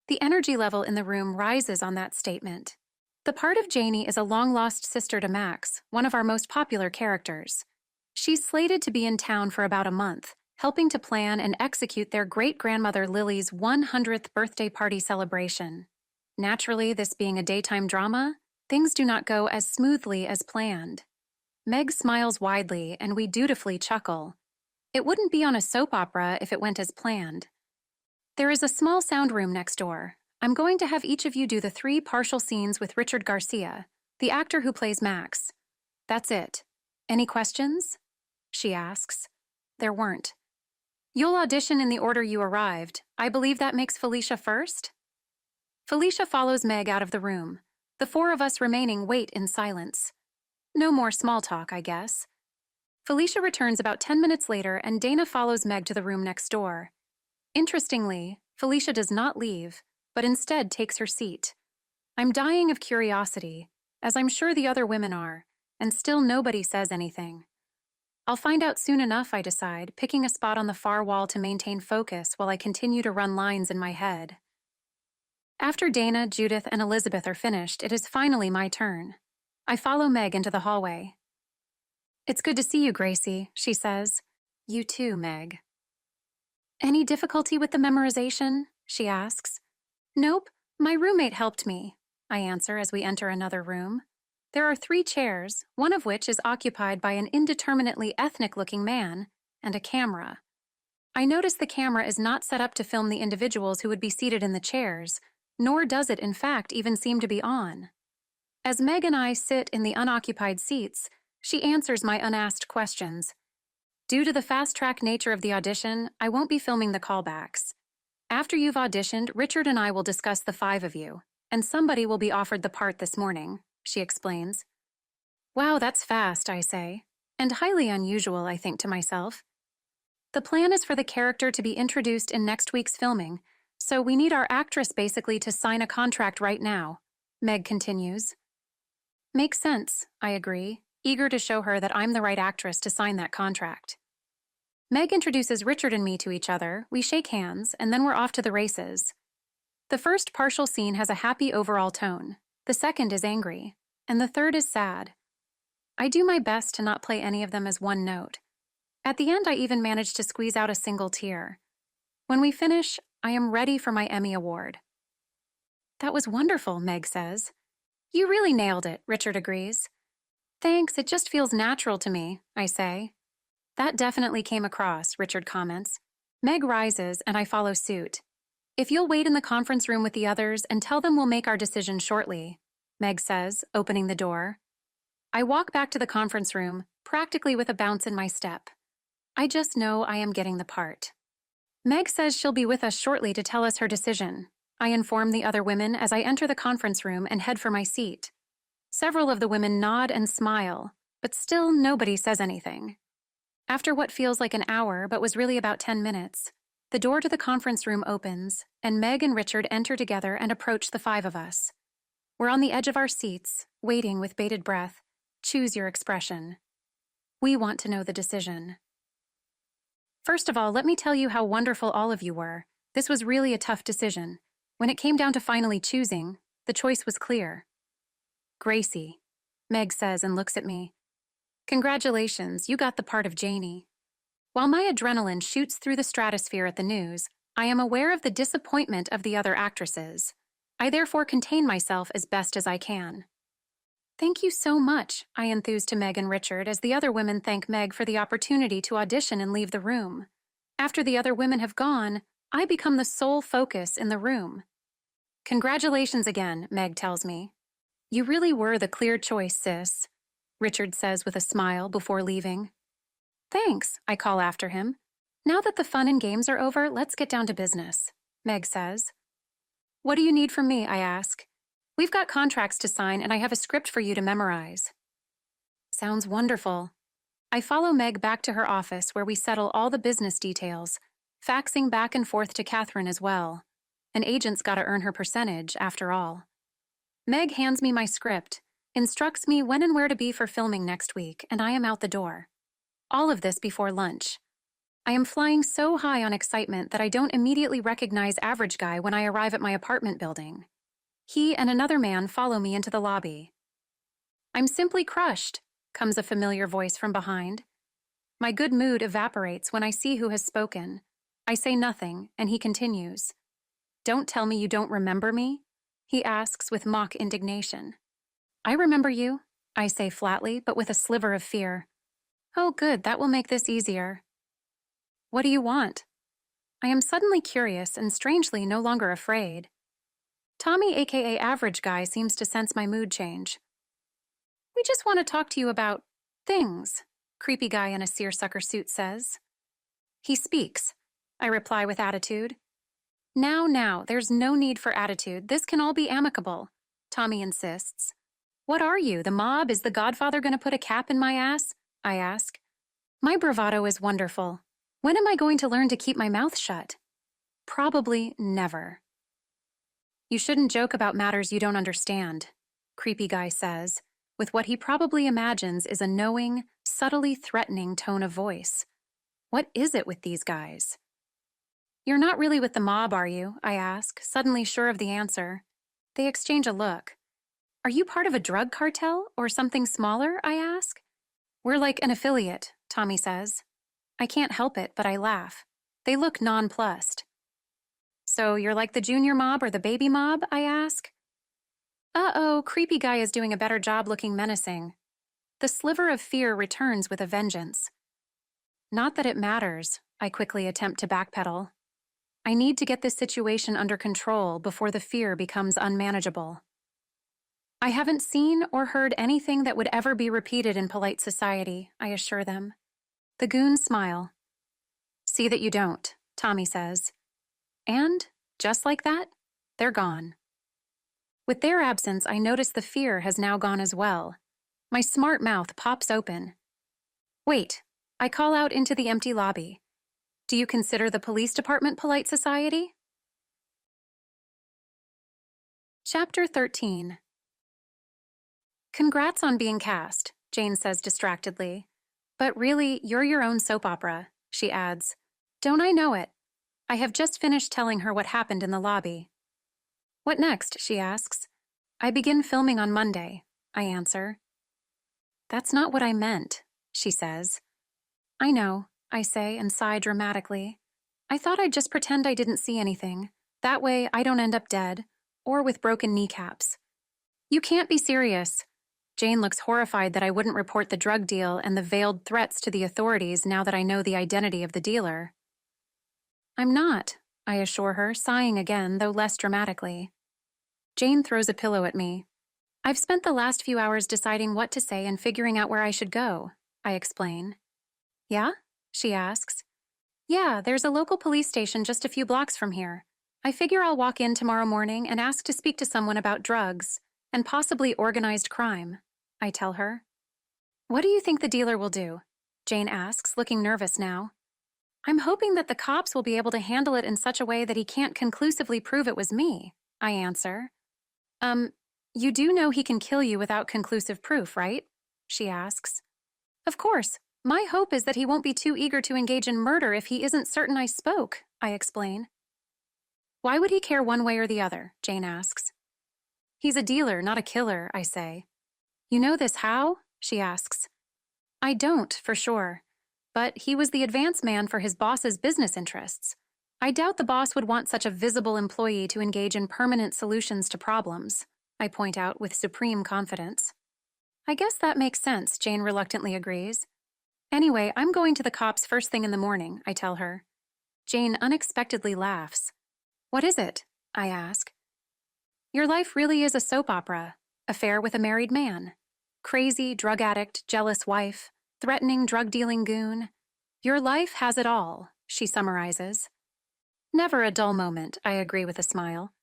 The energy level in the room rises on that statement. The part of Janie is a long-lost sister to Max, one of our most popular characters. She's slated to be in town for about a month, helping to plan and execute their great-grandmother Lily's 100th birthday party celebration. Naturally, this being a daytime drama, things do not go as smoothly as planned. Meg smiles widely, and we dutifully chuckle. It wouldn't be on a soap opera if it went as planned. There is a small sound room next door. I'm going to have each of you do the 3 partial scenes with Richard Garcia, the actor who plays Max. That's it. Any questions? She asks. There weren't. You'll audition in the order you arrived. I believe that makes Felicia first? Felicia follows Meg out of the room. The 4 of us remaining wait in silence. No more small talk, I guess. Felicia returns about 10 minutes later, and Dana follows Meg to the room next door. Interestingly, Felicia does not leave, but instead takes her seat. I'm dying of curiosity, as I'm sure the other women are, and still nobody says anything. I'll find out soon enough, I decide, picking a spot on the far wall to maintain focus while I continue to run lines in my head. After Dana, Judith, and Elizabeth are finished, it is finally my turn. I follow Meg into the hallway. "It's good to see you, Gracie," she says. "You too, Meg." "Any difficulty with the memorization?" she asks. "Nope, my roommate helped me," I answer as we enter another room. There are 3 chairs, one of which is occupied by an indeterminately ethnic-looking man, and a camera. I notice the camera is not set up to film the individuals who would be seated in the chairs, nor does it, in fact, even seem to be on. As Meg and I sit in the unoccupied seats, she answers my unasked questions. Due to the fast-track nature of the audition, I won't be filming the callbacks. After you've auditioned, Richard and I will discuss the 5 of you, and somebody will be offered the part this morning, she explains. Wow, that's fast, I say, and highly unusual, I think to myself. The plan is for the character to be introduced in next week's filming, so we need our actress basically to sign a contract right now, Meg continues. Makes sense, I agree, eager to show her that I'm the right actress to sign that contract. Meg introduces Richard and me to each other, we shake hands, and then we're off to the races. The first partial scene has a happy overall tone, the second is angry, and the third is sad. I do my best to not play any of them as one note. At the end, I even manage to squeeze out a single tear. When we finish, I am ready for my Emmy Award. That was wonderful, Meg says. You really nailed it, Richard agrees. Thanks, it just feels natural to me, I say. That definitely came across, Richard comments. Meg rises, and I follow suit. If you'll wait in the conference room with the others and tell them we'll make our decision shortly, Meg says, opening the door. I walk back to the conference room, practically with a bounce in my step. I just know I am getting the part. Meg says she'll be with us shortly to tell us her decision. I inform the other women as I enter the conference room and head for my seat. Several of the women nod and smile, but still nobody says anything. After what feels like an hour but was really about 10 minutes, the door to the conference room opens, and Meg and Richard enter together and approach the 5 of us. We're on the edge of our seats, waiting with bated breath. Choose your expression. We want to know the decision. First of all, let me tell you how wonderful all of you were. This was really a tough decision. When it came down to finally choosing, the choice was clear. Gracie, Meg says and looks at me. Congratulations, you got the part of Janie. While my adrenaline shoots through the stratosphere at the news, I am aware of the disappointment of the other actresses. I therefore contain myself as best as I can. Thank you so much, I enthuse to Meg and Richard as the other women thank Meg for the opportunity to audition and leave the room. After the other women have gone, I become the sole focus in the room. Congratulations again, Meg tells me. You really were the clear choice, sis, Richard says with a smile before leaving. Thanks, I call after him. Now that the fun and games are over, let's get down to business, Meg says. What do you need from me, I ask. We've got contracts to sign and I have a script for you to memorize. Sounds wonderful. I follow Meg back to her office where we settle all the business details, faxing back and forth to Catherine as well. An agent's got to earn her percentage, after all. Meg hands me my script, instructs me when and where to be for filming next week, and I am out the door. All of this before lunch. I am flying so high on excitement that I don't immediately recognize Average Guy when I arrive at my apartment building. He and another man follow me into the lobby. I'm simply crushed, comes a familiar voice from behind. My good mood evaporates when I see who has spoken. I say nothing, and he continues. Don't tell me you don't remember me, he asks with mock indignation. I remember you, I say flatly, but with a sliver of fear. Oh, good, that will make this easier. What do you want? I am suddenly curious and strangely no longer afraid. Tommy, aka Average Guy, seems to sense my mood change. We just want to talk to you about things, creepy guy in a seersucker suit says. He speaks. I reply with attitude. Now, there's no need for attitude. This can all be amicable, Tommy insists. What are you, the mob? Is the Godfather going to put a cap in my ass? I ask. My bravado is wonderful. When am I going to learn to keep my mouth shut? Probably never. You shouldn't joke about matters you don't understand, creepy guy says. with what he probably imagines is a knowing, subtly threatening tone of voice. What is it with these guys? "You're not really with the mob, are you?" I ask, suddenly sure of the answer. They exchange a look. "Are you part of a drug cartel or something smaller?" I ask. "We're like an affiliate," Tommy says. I can't help it, but I laugh. They look nonplussed. "So you're like the junior mob or the baby mob?" I ask. Uh-oh, creepy guy is doing a better job looking menacing. The sliver of fear returns with a vengeance. "Not that it matters," I quickly attempt to backpedal. I need to get this situation under control before the fear becomes unmanageable. "I haven't seen or heard anything that would ever be repeated in polite society," I assure them. The goons smile. "See that you don't," Tommy says. And, just like that, they're gone. With their absence, I notice the fear has now gone as well. My smart mouth pops open. "Wait," I call out into the empty lobby. "Do you consider the police department polite society?" Chapter 13. "Congrats on being cast," Jane says distractedly. "But really, you're your own soap opera," she adds. Don't I know it? I have just finished telling her what happened in the lobby. "What next?" she asks. "I begin filming on Monday," I answer. "That's not what I meant," she says. "I know," I say and sigh dramatically. "I thought I'd just pretend I didn't see anything. That way I don't end up dead, or with broken kneecaps." "You can't be serious." Jane looks horrified that I wouldn't report the drug deal and the veiled threats to the authorities now that I know the identity of the dealer. "I'm not," I assure her, sighing again, though less dramatically. Jane throws a pillow at me. "I've spent the last few hours deciding what to say and figuring out where I should go," I explain. "Yeah?" she asks. "Yeah, there's a local police station just a few blocks from here. I figure I'll walk in tomorrow morning and ask to speak to someone about drugs and possibly organized crime," I tell her. "What do you think the dealer will do?" Jane asks, looking nervous now. "I'm hoping that the cops will be able to handle it in such a way that he can't conclusively prove it was me," I answer. You do know he can kill you without conclusive proof, right?" she asks. "Of course. My hope is that he won't be too eager to engage in murder if he isn't certain I spoke," I explain. "Why would he care one way or the other?" Jane asks. "He's a dealer, not a killer," I say. "You know this how?" she asks. "I don't, for sure. But he was the advance man for his boss's business interests. I doubt the boss would want such a visible employee to engage in permanent solutions to problems," I point out with supreme confidence. "I guess that makes sense," Jane reluctantly agrees. "Anyway, I'm going to the cops first thing in the morning," I tell her. Jane unexpectedly laughs. "What is it?" I ask. "Your life really is a soap opera. Affair with a married man. Crazy, drug addict, jealous wife. Threatening, drug-dealing goon. Your life has it all," she summarizes. "Never a dull moment," I agree with a smile.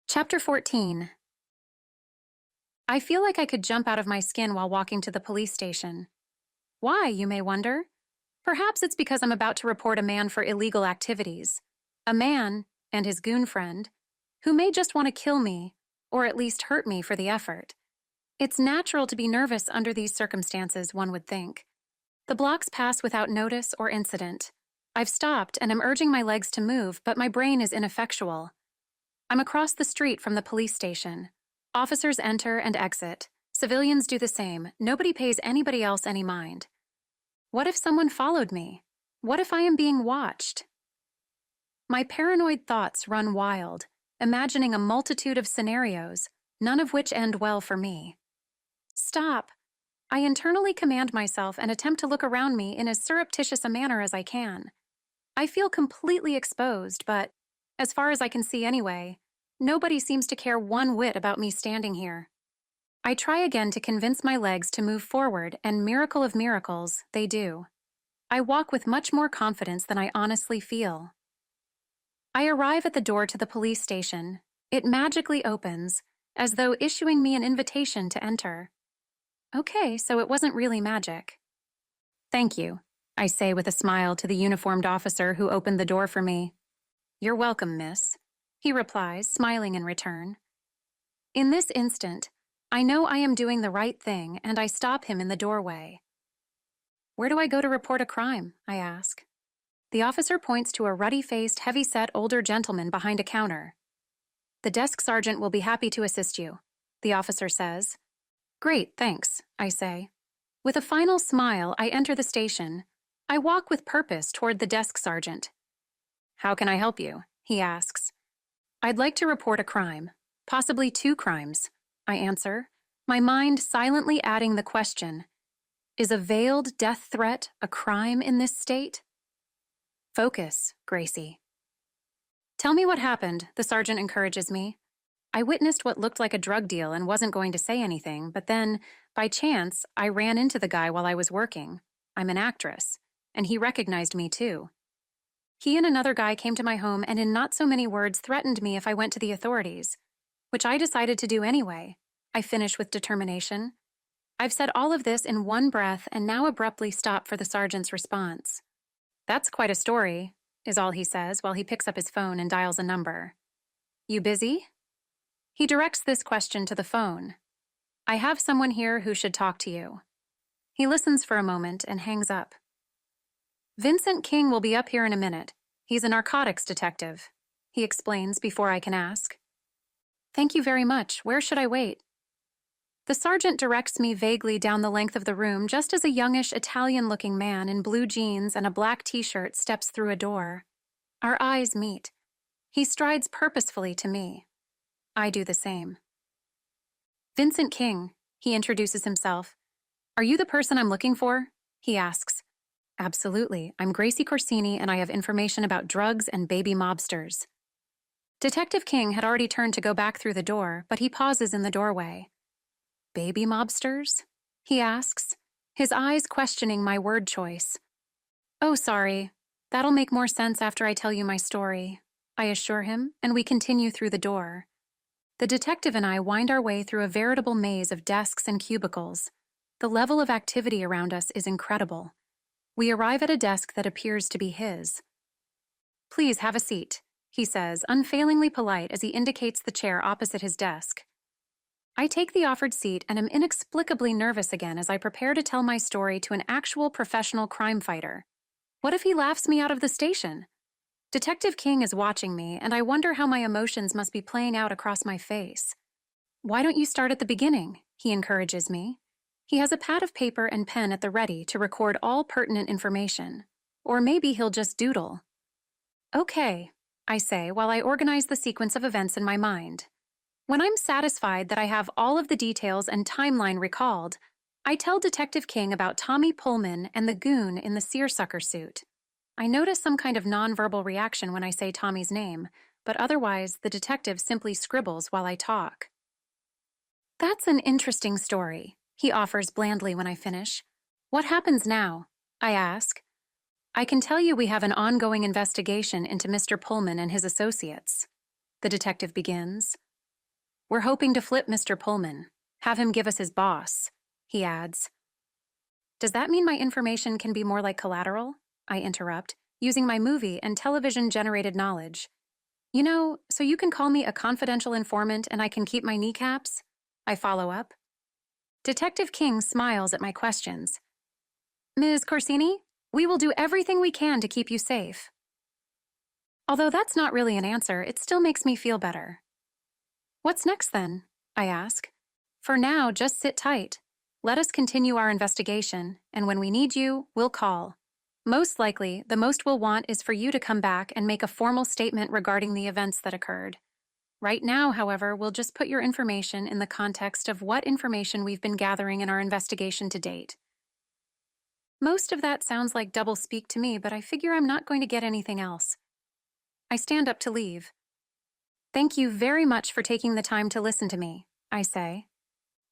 Chapter 14. I feel like I could jump out of my skin while walking to the police station. Why, you may wonder? Perhaps it's because I'm about to report a man for illegal activities. A man, and his goon friend, who may just want to kill me, or at least hurt me for the effort. It's natural to be nervous under these circumstances, one would think. The blocks pass without notice or incident. I've stopped and am urging my legs to move, but my brain is ineffectual. I'm across the street from the police station. Officers enter and exit. Civilians do the same. Nobody pays anybody else any mind. What if someone followed me? What if I am being watched? My paranoid thoughts run wild, imagining a multitude of scenarios, none of which end well for me. Stop. I internally command myself and attempt to look around me in as surreptitious a manner as I can. I feel completely exposed, but, as far as I can see anyway, nobody seems to care one whit about me standing here. I try again to convince my legs to move forward, and miracle of miracles, they do. I walk with much more confidence than I honestly feel. I arrive at the door to the police station. It magically opens, as though issuing me an invitation to enter. Okay, so it wasn't really magic. "Thank you," I say with a smile to the uniformed officer who opened the door for me. "You're welcome, miss," he replies, smiling in return. In this instant, I know I am doing the right thing, and I stop him in the doorway. Where do I go to report a crime? I ask. The officer points to a ruddy-faced, heavy-set older gentleman behind a counter. The desk sergeant will be happy to assist you, the officer says. Great, thanks, I say. With a final smile, I enter the station. I walk with purpose toward the desk sergeant. How can I help you? He asks. I'd like to report a crime, possibly 2 crimes, I answer, my mind silently adding the question, is a veiled death threat a crime in this state? Focus, Gracie. Tell me what happened, the sergeant encourages me. I witnessed what looked like a drug deal and wasn't going to say anything, but then, by chance, I ran into the guy while I was working. I'm an actress, and he recognized me too. He and another guy came to my home and in not so many words threatened me if I went to the authorities, which I decided to do anyway. I finish with determination. I've said all of this in one breath and now abruptly stop for the sergeant's response. That's quite a story, is all he says while he picks up his phone and dials a number. You busy? He directs this question to the phone. I have someone here who should talk to you. He listens for a moment and hangs up. Vincent King will be up here in a minute. He's a narcotics detective, he explains before I can ask. Thank you very much. Where should I wait? The sergeant directs me vaguely down the length of the room just as a youngish Italian-looking man in blue jeans and a black t-shirt steps through a door. Our eyes meet. He strides purposefully to me. I do the same. Vincent King, he introduces himself. Are you the person I'm looking for? He asks. Absolutely. I'm Gracie Corsini and I have information about drugs and baby mobsters. Detective King had already turned to go back through the door, but he pauses in the doorway. Baby mobsters? He asks, his eyes questioning my word choice. Oh, sorry. That'll make more sense after I tell you my story, I assure him, and we continue through the door. The detective and I wind our way through a veritable maze of desks and cubicles. The level of activity around us is incredible. We arrive at a desk that appears to be his. Please have a seat, he says, unfailingly polite as he indicates the chair opposite his desk. I take the offered seat and am inexplicably nervous again as I prepare to tell my story to an actual professional crime fighter. What if he laughs me out of the station? Detective King is watching me, and I wonder how my emotions must be playing out across my face. Why don't you start at the beginning? He encourages me. He has a pad of paper and pen at the ready to record all pertinent information. Or maybe he'll just doodle. Okay, I say while I organize the sequence of events in my mind. When I'm satisfied that I have all of the details and timeline recalled, I tell Detective King about Tommy Pullman and the goon in the seersucker suit. I notice some kind of nonverbal reaction when I say Tommy's name, but otherwise the detective simply scribbles while I talk. That's an interesting story, he offers blandly when I finish. What happens now? I ask. I can tell you we have an ongoing investigation into Mr. Pullman and his associates. The detective begins. We're hoping to flip Mr. Pullman, have him give us his boss, he adds. Does that mean my information can be more like collateral? I interrupt, using my movie and television-generated knowledge. You know, so you can call me a confidential informant and I can keep my kneecaps? I follow up. Detective King smiles at my questions. Ms. Corsini, we will do everything we can to keep you safe. Although that's not really an answer, it still makes me feel better. What's next then? I ask. For now, just sit tight. Let us continue our investigation, and when we need you, we'll call. Most likely, the most we'll want is for you to come back and make a formal statement regarding the events that occurred. Right now, however, we'll just put your information in the context of what information we've been gathering in our investigation to date. Most of that sounds like double-speak to me, but I figure I'm not going to get anything else. I stand up to leave. Thank you very much for taking the time to listen to me, I say.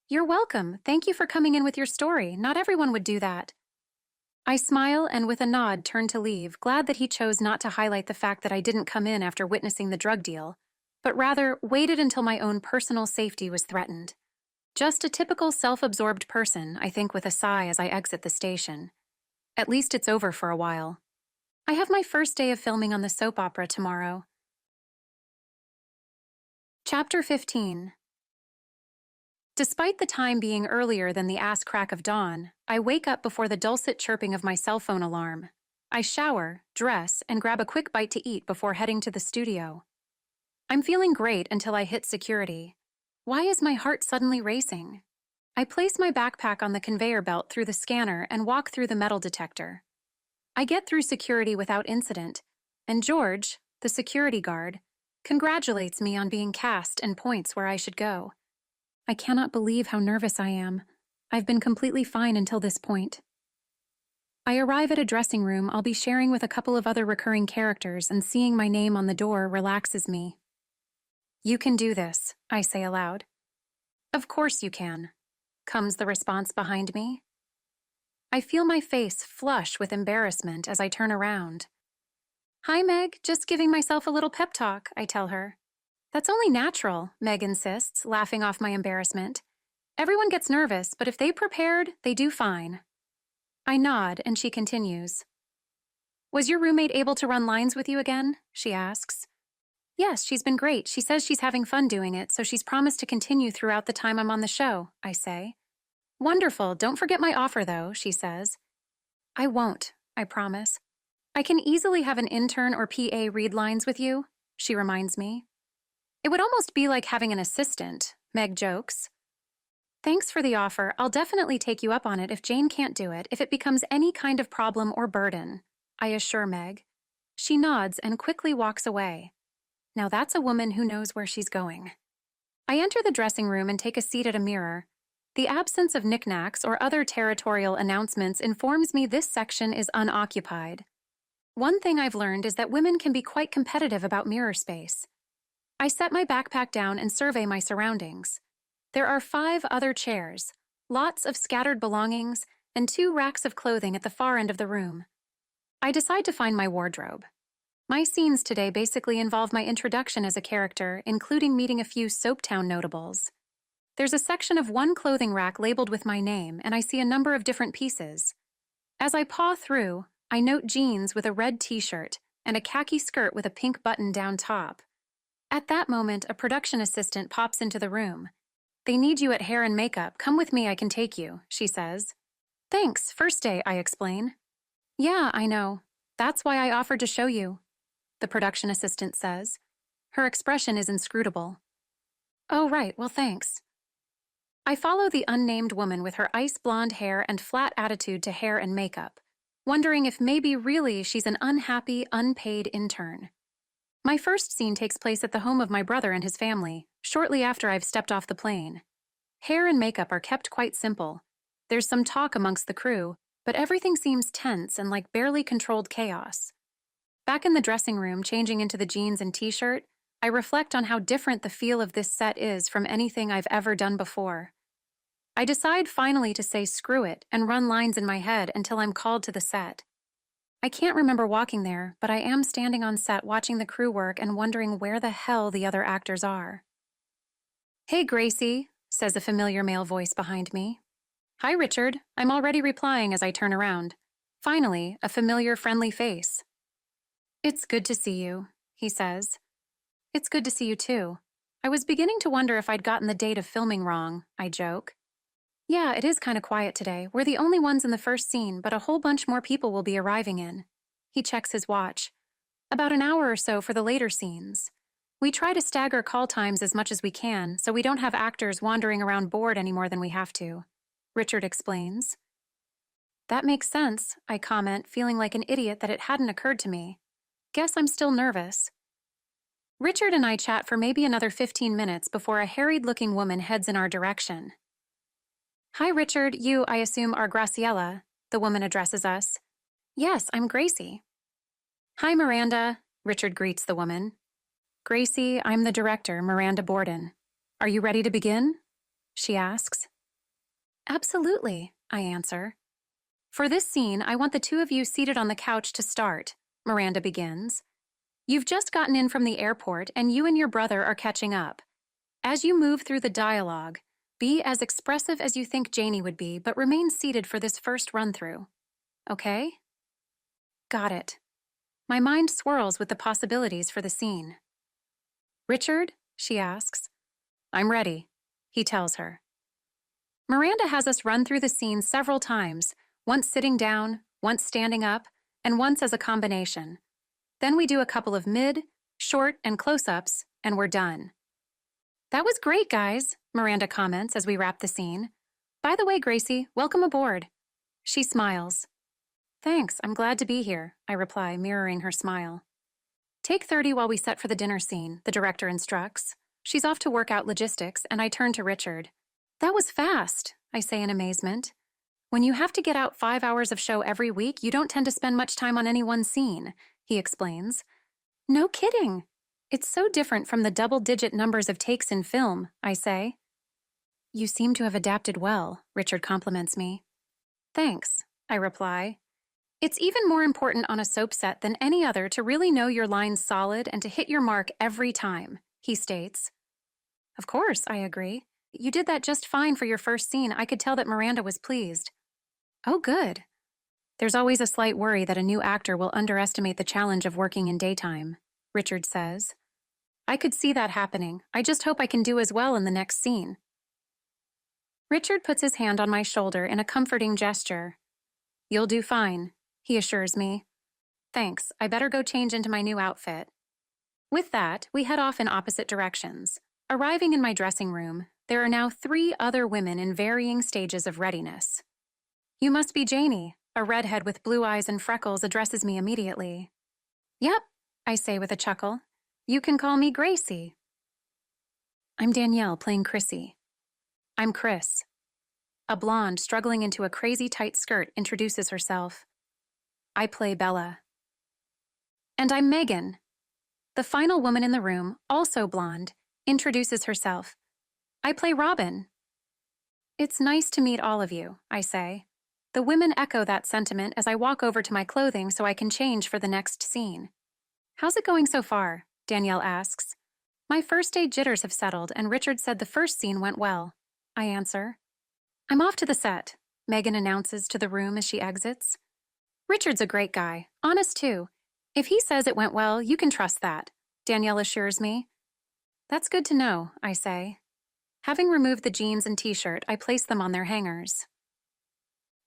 You're welcome. Thank you for coming in with your story. Not everyone would do that. I smile and with a nod turn to leave, glad that he chose not to highlight the fact that I didn't come in after witnessing the drug deal, but rather waited until my own personal safety was threatened. Just a typical self-absorbed person, I think with a sigh as I exit the station. At least it's over for a while. I have my first day of filming on the soap opera tomorrow. Chapter 15. Despite the time being earlier than the ass crack of dawn, I wake up before the dulcet chirping of my cell phone alarm. I shower, dress, and grab a quick bite to eat before heading to the studio. I'm feeling great until I hit security. Why is my heart suddenly racing? I place my backpack on the conveyor belt through the scanner and walk through the metal detector. I get through security without incident, and George, the security guard, congratulates me on being cast and points where I should go. I cannot believe how nervous I am. I've been completely fine until this point. I arrive at a dressing room I'll be sharing with a couple of other recurring characters, and seeing my name on the door relaxes me. "You can do this," I say aloud. "Of course you can," comes the response behind me. I feel my face flush with embarrassment as I turn around. "Hi, Meg, just giving myself a little pep talk," I tell her. "That's only natural," Meg insists, laughing off my embarrassment. "Everyone gets nervous, but if they prepared, they do fine." I nod, and she continues. "Was your roommate able to run lines with you again?" she asks. "Yes, she's been great. She says she's having fun doing it, so she's promised to continue throughout the time I'm on the show," I say. "Wonderful. Don't forget my offer, though," she says. "I won't," I promise. "I can easily have an intern or PA read lines with you," she reminds me. "It would almost be like having an assistant," Meg jokes. "Thanks for the offer. I'll definitely take you up on it if Jane can't do it, if it becomes any kind of problem or burden," I assure Meg. She nods and quickly walks away. Now that's a woman who knows where she's going. I enter the dressing room and take a seat at a mirror. The absence of knickknacks or other territorial announcements informs me this section is unoccupied. One thing I've learned is that women can be quite competitive about mirror space. I set my backpack down and survey my surroundings. There are 5 other chairs, lots of scattered belongings, and 2 racks of clothing at the far end of the room. I decide to find my wardrobe. My scenes today basically involve my introduction as a character, including meeting a few Soaptown notables. There's a section of one clothing rack labeled with my name, and I see a number of different pieces. As I paw through, I note jeans with a red t-shirt and a khaki skirt with a pink button down top. At that moment, a production assistant pops into the room. "They need you at hair and makeup. Come with me, I can take you," she says. "Thanks, first day," I explain. "Yeah, I know. That's why I offered to show you," the production assistant says. Her expression is inscrutable. "Oh, right, well, thanks." I follow the unnamed woman with her ice blonde hair and flat attitude to hair and makeup, wondering if maybe really she's an unhappy, unpaid intern. My first scene takes place at the home of my brother and his family, shortly after I've stepped off the plane. Hair and makeup are kept quite simple. There's some talk amongst the crew, but everything seems tense and like barely controlled chaos. Back in the dressing room, changing into the jeans and t-shirt, I reflect on how different the feel of this set is from anything I've ever done before. I decide finally to say screw it and run lines in my head until I'm called to the set. I can't remember walking there, but I am standing on set watching the crew work and wondering where the hell the other actors are. "Hey, Gracie," says a familiar male voice behind me. "Hi, Richard." I'm already replying as I turn around. Finally, a familiar, friendly face. "It's good to see you," he says. "It's good to see you too. I was beginning to wonder if I'd gotten the date of filming wrong," I joke. "Yeah, it is kind of quiet today. We're the only ones in the first scene, but a whole bunch more people will be arriving in." He checks his watch. "About an hour or so for the later scenes. We try to stagger call times as much as we can, so we don't have actors wandering around bored any more than we have to," Richard explains. "That makes sense," I comment, feeling like an idiot that it hadn't occurred to me. Guess I'm still nervous. Richard and I chat for maybe another 15 minutes before a harried-looking woman heads in our direction. "Hi, Richard. You, I assume, are Graciella," the woman addresses us. "Yes, I'm Gracie." "Hi, Miranda," Richard greets the woman. "Gracie, I'm the director, Miranda Borden. Are you ready to begin?" she asks. "Absolutely," I answer. "For this scene, I want the 2 of you seated on the couch to start," Miranda begins. "You've just gotten in from the airport, and you and your brother are catching up. As you move through the dialogue, be as expressive as you think Janie would be, but remain seated for this first run-through. Okay?" Got it. My mind swirls with the possibilities for the scene. "Richard?" she asks. "I'm ready," he tells her. Miranda has us run through the scene several times, once sitting down, once standing up, and once as a combination. Then we do a couple of mid, short, and close-ups, and we're done. That was great, guys, Miranda comments as we wrap the scene. By the way, Gracie, welcome aboard. She smiles. Thanks, I'm glad to be here, I reply, mirroring her smile. Take 30 while we set for the dinner scene, the director instructs. She's off to work out logistics, and I turn to Richard. That was fast, I say in amazement. When you have to get out 5 hours of show every week, you don't tend to spend much time on any one scene, he explains. No kidding. It's so different from the double-digit numbers of takes in film, I say. You seem to have adapted well, Richard compliments me. Thanks, I reply. It's even more important on a soap set than any other to really know your lines solid and to hit your mark every time, he states. Of course, I agree. You did that just fine for your first scene. I could tell that Miranda was pleased. Oh, good. There's always a slight worry that a new actor will underestimate the challenge of working in daytime, Richard says. I could see that happening. I just hope I can do as well in the next scene. Richard puts his hand on my shoulder in a comforting gesture. You'll do fine, he assures me. Thanks, I better go change into my new outfit. With that, we head off in opposite directions. Arriving in my dressing room, there are now 3 other women in varying stages of readiness. You must be Janie, a redhead with blue eyes and freckles addresses me immediately. Yep, I say with a chuckle. You can call me Gracie. I'm Danielle playing Chrissy. I'm Chris. A blonde struggling into a crazy tight skirt introduces herself. I play Bella. And I'm Megan. The final woman in the room, also blonde, introduces herself. I play Robin. It's nice to meet all of you, I say. The women echo that sentiment as I walk over to my clothing so I can change for the next scene. How's it going so far? Danielle asks. My first day jitters have settled and Richard said the first scene went well. I answer. I'm off to the set, Megan announces to the room as she exits. Richard's a great guy, honest too. If he says it went well, you can trust that, Danielle assures me. That's good to know, I say. Having removed the jeans and t-shirt, I place them on their hangers.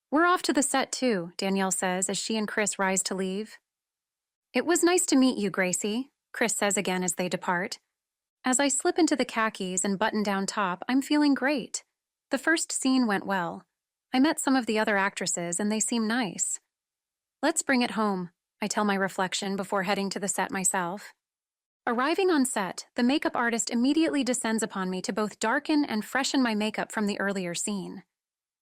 We're off to the set too, Danielle says as she and Chris rise to leave. It was nice to meet you, Gracie, Chris says again as they depart. As I slip into the khakis and button-down top, I'm feeling great. The first scene went well. I met some of the other actresses and they seem nice. Let's bring it home, I tell my reflection before heading to the set myself. Arriving on set, the makeup artist immediately descends upon me to both darken and freshen my makeup from the earlier scene.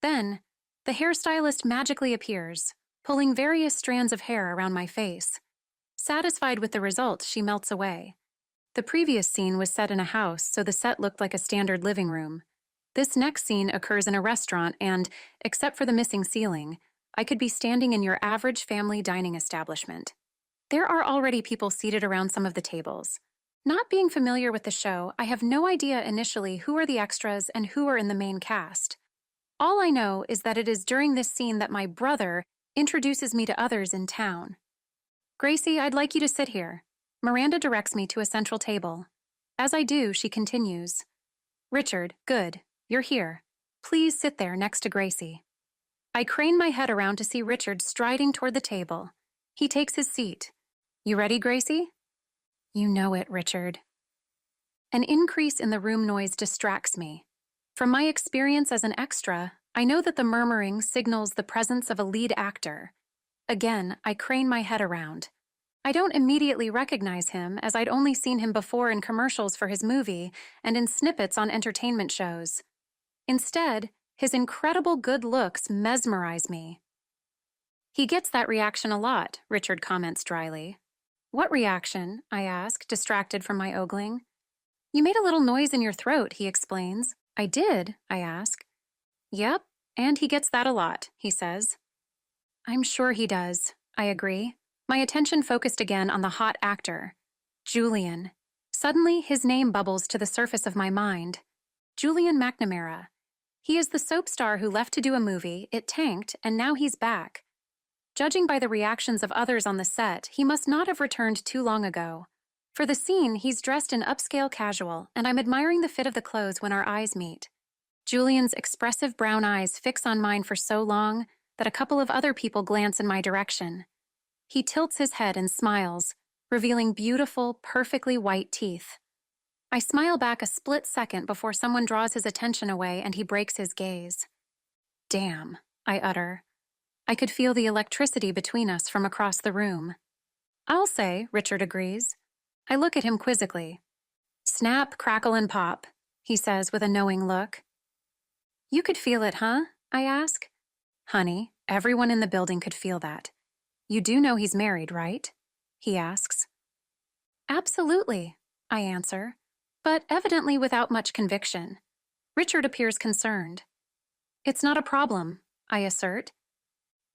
Then, the hairstylist magically appears, pulling various strands of hair around my face. Satisfied with the result, she melts away. The previous scene was set in a house, so the set looked like a standard living room. This next scene occurs in a restaurant and, except for the missing ceiling, I could be standing in your average family dining establishment. There are already people seated around some of the tables. Not being familiar with the show, I have no idea initially who are the extras and who are in the main cast. All I know is that it is during this scene that my brother introduces me to others in town. Gracie, I'd like you to sit here. Miranda directs me to a central table. As I do, she continues. Richard, good. You're here. Please sit there next to Gracie. I crane my head around to see Richard striding toward the table. He takes his seat. You ready, Gracie? You know it, Richard. An increase in the room noise distracts me. From my experience as an extra, I know that the murmuring signals the presence of a lead actor. Again, I crane my head around. I don't immediately recognize him, as I'd only seen him before in commercials for his movie and in snippets on entertainment shows. Instead, his incredible good looks mesmerize me. He gets that reaction a lot, Richard comments dryly. What reaction? I ask, distracted from my ogling. You made a little noise in your throat, he explains. I did, I ask. Yep, and he gets that a lot, he says. I'm sure he does, I agree. My attention focused again on the hot actor. Julian. Suddenly, his name bubbles to the surface of my mind. Julian McNamara. He is the soap star who left to do a movie, it tanked, and now he's back. Judging by the reactions of others on the set, he must not have returned too long ago. For the scene, he's dressed in upscale casual, and I'm admiring the fit of the clothes when our eyes meet. Julian's expressive brown eyes fix on mine for so long that a couple of other people glance in my direction. He tilts his head and smiles, revealing beautiful, perfectly white teeth. I smile back a split second before someone draws his attention away and he breaks his gaze. Damn, I utter. I could feel the electricity between us from across the room. I'll say, Richard agrees. I look at him quizzically. Snap, crackle, and pop, he says with a knowing look. You could feel it, huh? I ask. Honey, everyone in the building could feel that. You do know he's married, right? He asks. Absolutely, I answer, but evidently without much conviction. Richard appears concerned. It's not a problem, I assert.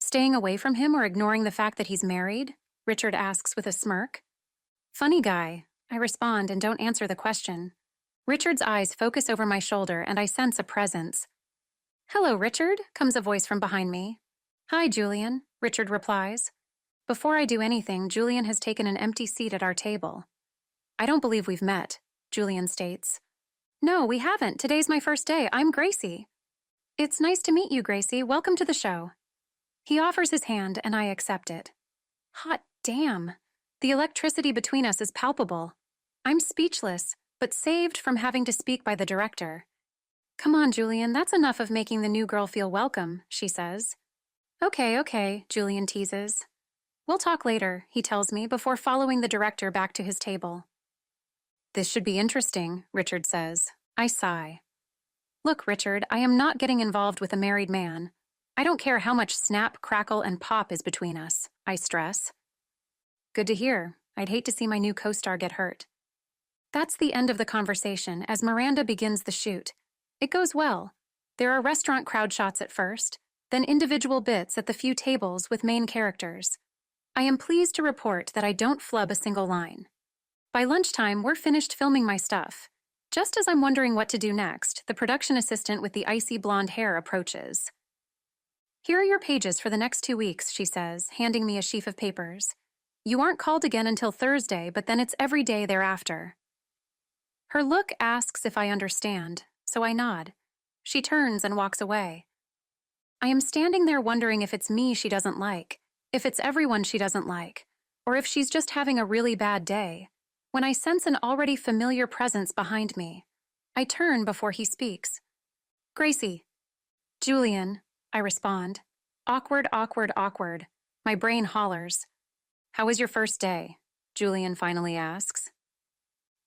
Staying away from him or ignoring the fact that he's married? Richard asks with a smirk. Funny guy, I respond and don't answer the question. Richard's eyes focus over my shoulder and I sense a presence. Hello, Richard, comes a voice from behind me. Hi, Julian, Richard replies. Before I do anything, Julian has taken an empty seat at our table. I don't believe we've met, Julian states. No, we haven't. Today's my first day. I'm Gracie. It's nice to meet you, Gracie. Welcome to the show. He offers his hand and I accept it. Hot damn. The electricity between us is palpable. I'm speechless, but saved from having to speak by the director. Come on, Julian, that's enough of making the new girl feel welcome, she says. Okay, Julian teases. We'll talk later, he tells me, before following the director back to his table. This should be interesting, Richard says. I sigh. Look, Richard, I am not getting involved with a married man. I don't care how much snap, crackle, and pop is between us, I stress. Good to hear. I'd hate to see my new co-star get hurt. That's the end of the conversation as Miranda begins the shoot. It goes well. There are restaurant crowd shots at first, then individual bits at the few tables with main characters. I am pleased to report that I don't flub a single line. By lunchtime, we're finished filming my stuff. Just as I'm wondering what to do next, the production assistant with the icy blonde hair approaches. Here are your pages for the next 2 weeks, she says, handing me a sheaf of papers. You aren't called again until Thursday, but then it's every day thereafter. Her look asks if I understand, so I nod. She turns and walks away. I am standing there wondering if it's me she doesn't like, if it's everyone she doesn't like, or if she's just having a really bad day, when I sense an already familiar presence behind me. I turn before he speaks. Gracie. Julian, I respond. Awkward. My brain hollers. How was your first day? Julian finally asks.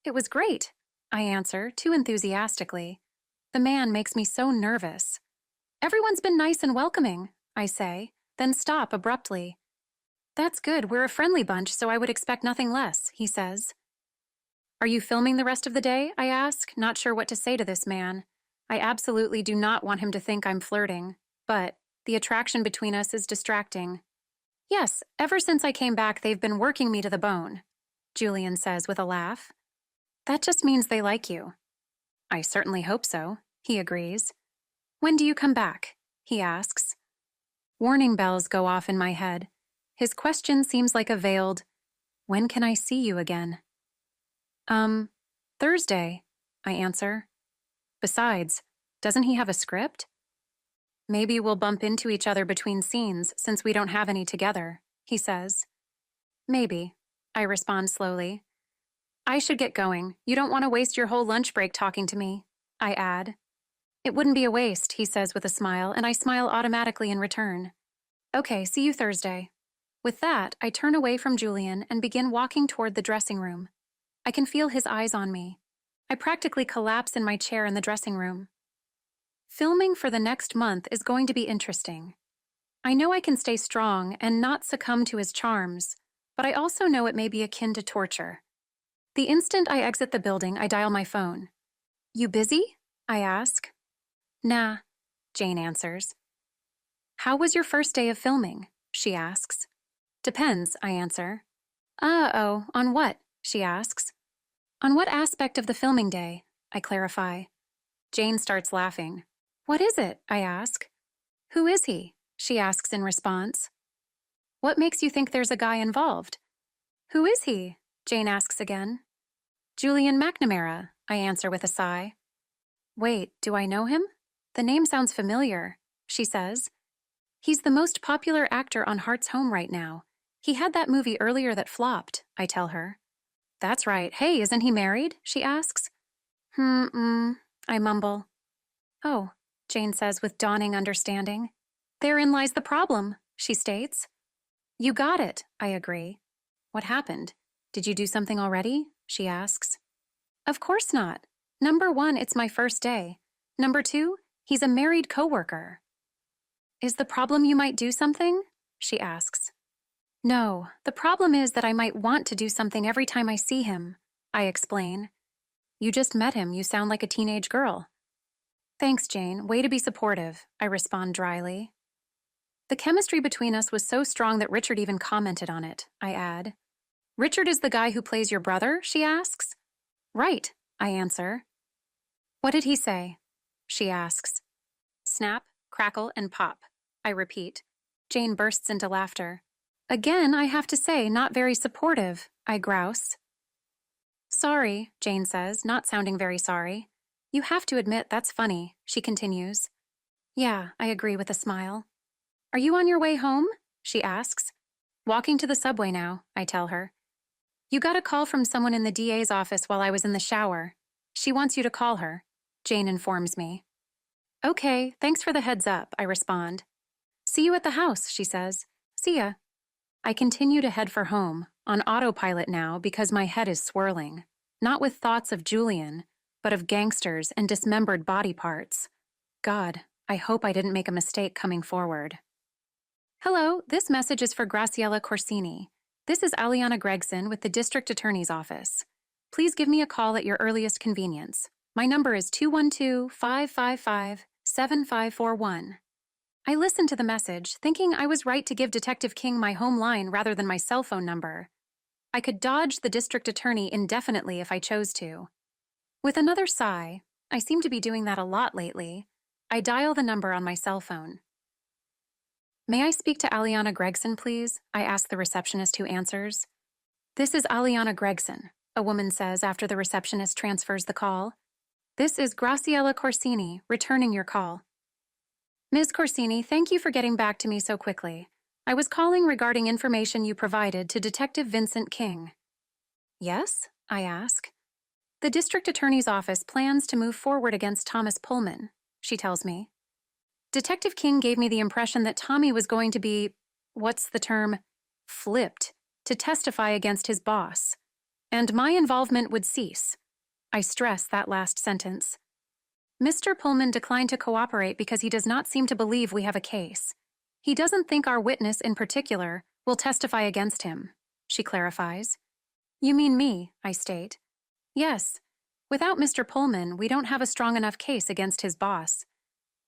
It was great, I answer, too enthusiastically. The man makes me so nervous. Everyone's been nice and welcoming, I say, then stop abruptly. That's good, we're a friendly bunch, so I would expect nothing less, he says. Are you filming the rest of the day? I ask, not sure what to say to this man. I absolutely do not want him to think I'm flirting, but the attraction between us is distracting. Yes, ever since I came back, they've been working me to the bone, Julian says with a laugh. That just means they like you. I certainly hope so, he agrees. When do you come back? He asks. Warning bells go off in my head. His question seems like a veiled, when can I see you again? Thursday, I answer. Besides, doesn't he have a script? Maybe we'll bump into each other between scenes since we don't have any together, he says. Maybe, I respond slowly. I should get going. You don't want to waste your whole lunch break talking to me, I add. It wouldn't be a waste, he says with a smile, and I smile automatically in return. Okay, see you Thursday. With that, I turn away from Julian and begin walking toward the dressing room. I can feel his eyes on me. I practically collapse in my chair in the dressing room. Filming for the next month is going to be interesting. I know I can stay strong and not succumb to his charms, but I also know it may be akin to torture. The instant I exit the building, I dial my phone. You busy? I ask. Nah, Jane answers. How was your first day of filming? She asks. Depends, I answer. On what? She asks. On what aspect of the filming day? I clarify. Jane starts laughing. What is it? I ask. Who is he? She asks in response. What makes you think there's a guy involved? Who is he? Jane asks again. Julian McNamara, I answer with a sigh. Wait, do I know him? The name sounds familiar, she says. He's the most popular actor on Heart's Home right now. He had that movie earlier that flopped, I tell her. That's right. Hey, isn't he married? She asks. I mumble. Oh, Jane says with dawning understanding. Therein lies the problem, she states. You got it, I agree. What happened? Did you do something already? She asks. Of course not. Number 1, it's my first day. Number 2, he's a married coworker. Is the problem you might do something? She asks. No, the problem is that I might want to do something every time I see him, I explain. You just met him, you sound like a teenage girl. Thanks, Jane. Way to be supportive, I respond dryly. The chemistry between us was so strong that Richard even commented on it, I add. Richard is the guy who plays your brother? She asks. Right, I answer. What did he say? She asks. Snap, crackle, and pop, I repeat. Jane bursts into laughter. Again, I have to say, not very supportive, I grouse. Sorry, Jane says, not sounding very sorry. You have to admit that's funny, she continues. Yeah, I agree with a smile. Are you on your way home? She asks. Walking to the subway now, I tell her. You got a call from someone in the DA's office while I was in the shower. She wants you to call her, Jane informs me. Okay, thanks for the heads up, I respond. See you at the house, she says. See ya. I continue to head for home, on autopilot now because my head is swirling, not with thoughts of Julian, but of gangsters and dismembered body parts. God, I hope I didn't make a mistake coming forward. Hello, this message is for Graciella Corsini. This is Alicia Gregson with the District Attorney's Office. Please give me a call at your earliest convenience. My number is 212-555-7541. I listened to the message, thinking I was right to give Detective King my home line rather than my cell phone number. I could dodge the district attorney indefinitely if I chose to. With another sigh, I seem to be doing that a lot lately, I dial the number on my cell phone. May I speak to Alicia Gregson, please? I ask the receptionist who answers. This is Alicia Gregson, a woman says after the receptionist transfers the call. This is Graciella Corsini, returning your call. Ms. Corsini, thank you for getting back to me so quickly. I was calling regarding information you provided to Detective Vincent King. Yes? I ask. The district attorney's office plans to move forward against Thomas Pullman, she tells me. Detective King gave me the impression that Tommy was going to be, flipped, to testify against his boss, and my involvement would cease. I stress that last sentence. Mr. Pullman declined to cooperate because he does not seem to believe we have a case. He doesn't think our witness in particular will testify against him, she clarifies. You mean me, I state. Yes. Without Mr. Pullman, we don't have a strong enough case against his boss.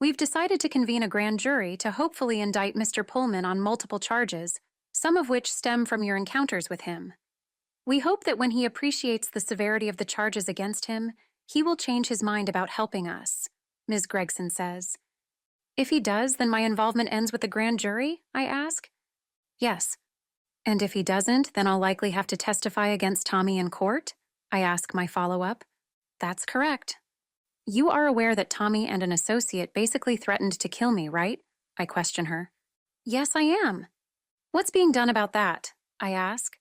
We've decided to convene a grand jury to hopefully indict Mr. Pullman on multiple charges, some of which stem from your encounters with him. We hope that when he appreciates the severity of the charges against him, he will change his mind about helping us, Ms. Gregson says. If he does, then my involvement ends with the grand jury? I ask. Yes. And if he doesn't, then I'll likely have to testify against Tommy in court? I ask my follow-up. That's correct. You are aware that Tommy and an associate basically threatened to kill me, right? I question her. Yes, I am. What's being done about that? I ask.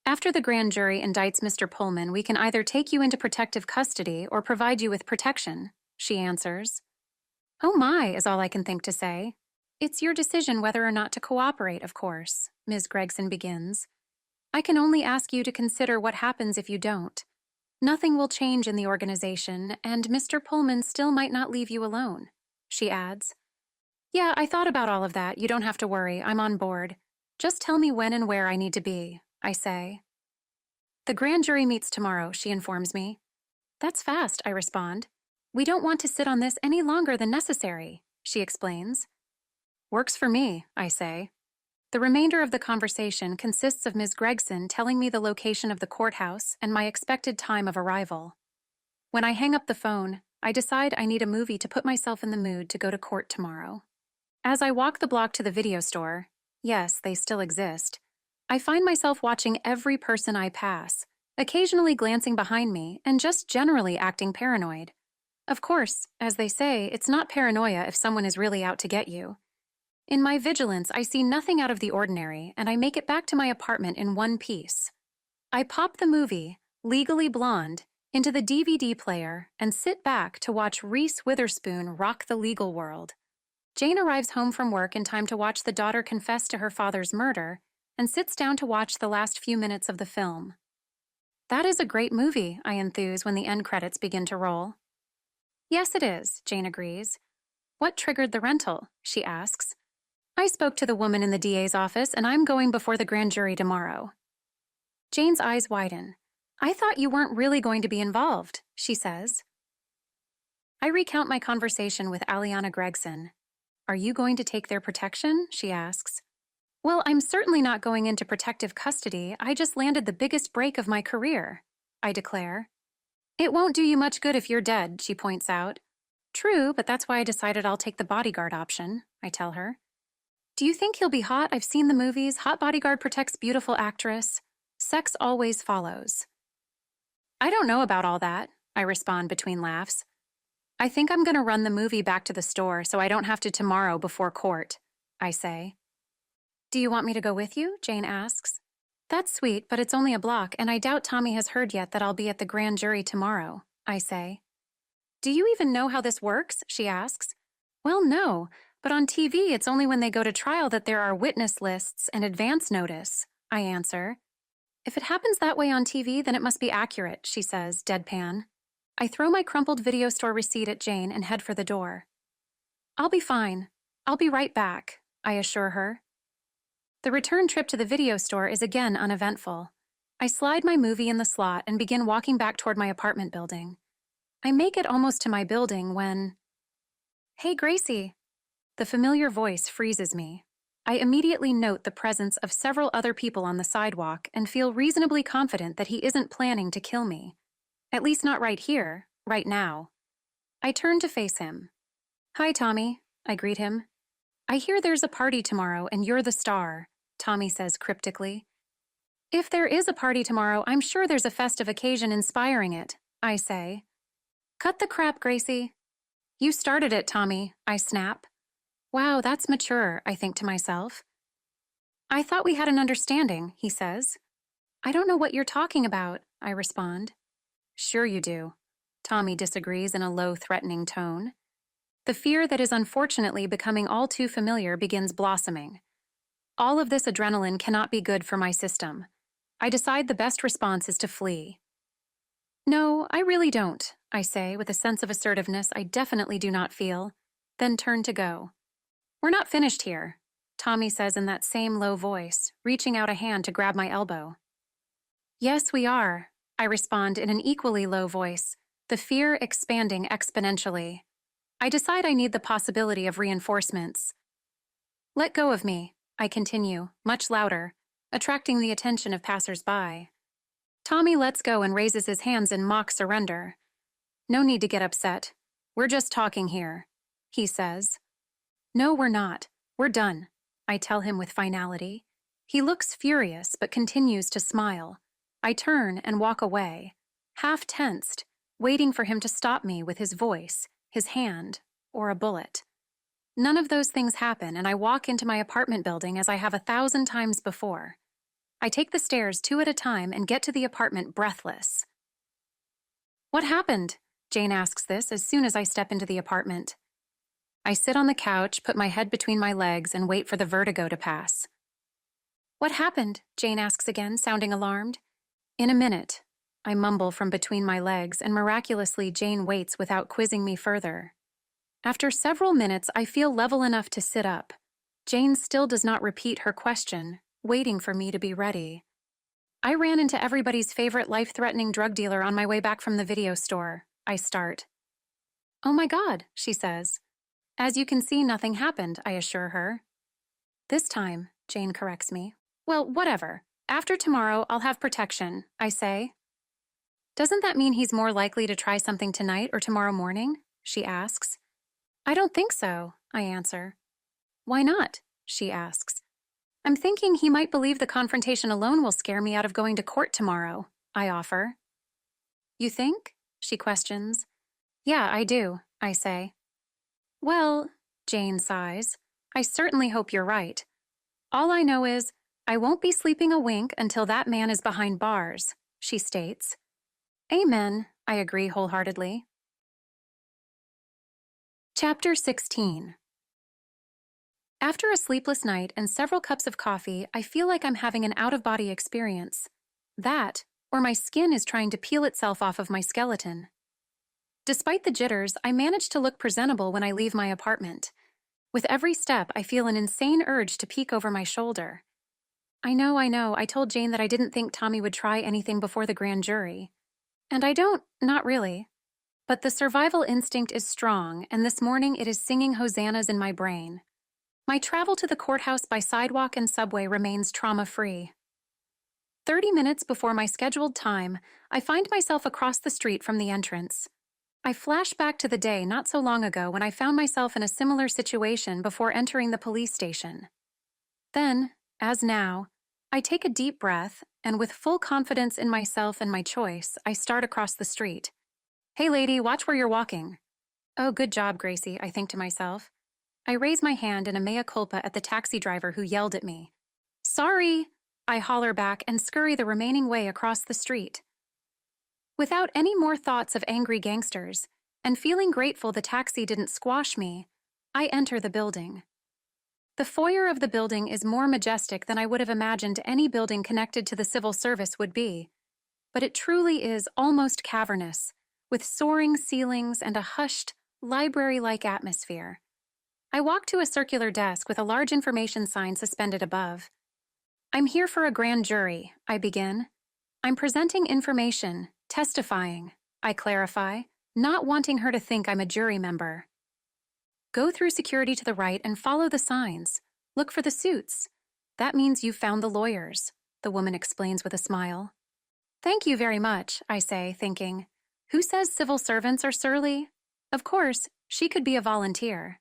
After the grand jury indicts Mr. Pullman, we can either take you into protective custody or provide you with protection, she answers. Oh my, is all I can think to say. It's your decision whether or not to cooperate, of course, Ms. Gregson begins. I can only ask you to consider what happens if you don't. Nothing will change in the organization, and Mr. Pullman still might not leave you alone, she adds. Yeah, I thought about all of that. You don't have to worry. I'm on board. Just tell me when and where I need to be, I say. The grand jury meets tomorrow, she informs me. That's fast, I respond. We don't want to sit on this any longer than necessary, she explains. Works for me, I say. The remainder of the conversation consists of Ms. Gregson telling me the location of the courthouse and my expected time of arrival. When I hang up the phone, I decide I need a movie to put myself in the mood to go to court tomorrow. As I walk the block to the video store, yes, they still exist, I find myself watching every person I pass, occasionally glancing behind me and just generally acting paranoid. Of course, as they say, it's not paranoia if someone is really out to get you. In my vigilance, I see nothing out of the ordinary, and I make it back to my apartment in one piece. I pop the movie, Legally Blonde, into the DVD player and sit back to watch Reese Witherspoon rock the legal world. Jane arrives home from work in time to watch the daughter confess to her father's murder and sits down to watch the last few minutes of the film. That is a great movie, I enthuse when the end credits begin to roll. Yes, it is, Jane agrees. What triggered the rental? She asks. I spoke to the woman in the DA's office and I'm going before the grand jury tomorrow. Jane's eyes widen. I thought you weren't really going to be involved, she says. I recount my conversation with Aliana Gregson. Are you going to take their protection? She asks. Well, I'm certainly not going into protective custody. I just landed the biggest break of my career, I declare. It won't do you much good if you're dead, she points out. True, but that's why I decided I'll take the bodyguard option, I tell her. Do you think he'll be hot? I've seen the movies. Hot bodyguard protects beautiful actress. Sex always follows. I don't know about all that, I respond between laughs. I think I'm going to run the movie back to the store so I don't have to tomorrow before court, I say. Do you want me to go with you? Jane asks. That's sweet, but it's only a block, and I doubt Tommy has heard yet that I'll be at the grand jury tomorrow, I say. Do you even know how this works? She asks. Well, no, but on TV it's only when they go to trial that there are witness lists and advance notice, I answer. If it happens that way on TV, then it must be accurate, she says, deadpan. I throw my crumpled video store receipt at Jane and head for the door. I'll be fine. I'll be right back, I assure her. The return trip to the video store is again uneventful. I slide my movie in the slot and begin walking back toward my apartment building. I make it almost to my building when... Hey, Gracie! The familiar voice freezes me. I immediately note the presence of several other people on the sidewalk and feel reasonably confident that he isn't planning to kill me. At least not right here, right now. I turn to face him. Hi, Tommy, I greet him. I hear there's a party tomorrow and you're the star, Tommy says cryptically. If there is a party tomorrow, I'm sure there's a festive occasion inspiring it, I say. Cut the crap, Gracie. You started it, Tommy, I snap. Wow, that's mature, I think to myself. I thought we had an understanding, he says. I don't know what you're talking about, I respond. Sure you do. Tommy disagrees in a low, threatening tone. The fear that is unfortunately becoming all too familiar begins blossoming. All of this adrenaline cannot be good for my system. I decide the best response is to flee. No, I really don't, I say with a sense of assertiveness I definitely do not feel, then turn to go. We're not finished here, Tommy says in that same low voice, reaching out a hand to grab my elbow. Yes, we are, I respond in an equally low voice, the fear expanding exponentially. I decide I need the possibility of reinforcements. Let go of me, I continue, much louder, attracting the attention of passers-by. Tommy lets go and raises his hands in mock surrender. No need to get upset. We're just talking here, he says. No, we're not. We're done, I tell him with finality. He looks furious but continues to smile. I turn and walk away, half tensed, waiting for him to stop me with his voice, his hand, or a bullet. None of those things happen, and I walk into my apartment building as I have 1,000 times before. I take the stairs 2 at a time and get to the apartment breathless. What happened? Jane asks this as soon as I step into the apartment. I sit on the couch, put my head between my legs, and wait for the vertigo to pass. What happened? Jane asks again, sounding alarmed. In a minute, I mumble from between my legs, and miraculously Jane waits without quizzing me further. After several minutes, I feel level enough to sit up. Jane still does not repeat her question, waiting for me to be ready. I ran into everybody's favorite life-threatening drug dealer on my way back from the video store, I start. Oh my God, she says. As you can see, nothing happened, I assure her. This time, Jane corrects me. Well, whatever. After tomorrow, I'll have protection, I say. Doesn't that mean he's more likely to try something tonight or tomorrow morning? She asks. I don't think so, I answer. Why not? She asks. I'm thinking he might believe the confrontation alone will scare me out of going to court tomorrow, I offer. You think? She questions. Yeah, I do, I say. Well, Jane sighs, I certainly hope you're right. All I know is, I won't be sleeping a wink until that man is behind bars, she states. Amen, I agree wholeheartedly. Chapter 16. After a sleepless night and several cups of coffee, I feel like I'm having an out-of-body experience. That, or my skin is trying to peel itself off of my skeleton. Despite the jitters, I manage to look presentable when I leave my apartment. With every step, I feel an insane urge to peek over my shoulder. I know, I told Jane that I didn't think Tommy would try anything before the grand jury. And I don't, not really. But the survival instinct is strong, and this morning it is singing hosannas in my brain. My travel to the courthouse by sidewalk and subway remains trauma-free. 30 minutes before my scheduled time, I find myself across the street from the entrance. I flash back to the day not so long ago when I found myself in a similar situation before entering the police station. Then, as now, I take a deep breath, and with full confidence in myself and my choice, I start across the street. Hey lady, watch where you're walking. Oh, good job, Gracie, I think to myself. I raise my hand in a mea culpa at the taxi driver who yelled at me. Sorry, I holler back and scurry the remaining way across the street. Without any more thoughts of angry gangsters, and feeling grateful the taxi didn't squash me, I enter the building. The foyer of the building is more majestic than I would have imagined any building connected to the civil service would be, but it truly is almost cavernous, with soaring ceilings and a hushed, library-like atmosphere. I walk to a circular desk with a large information sign suspended above. I'm here for a grand jury, I begin. I'm presenting information, testifying, I clarify, not wanting her to think I'm a jury member. Go through security to the right and follow the signs. Look for the suits. That means you've found the lawyers, the woman explains with a smile. Thank you very much, I say, thinking. Who says civil servants are surly? Of course, she could be a volunteer.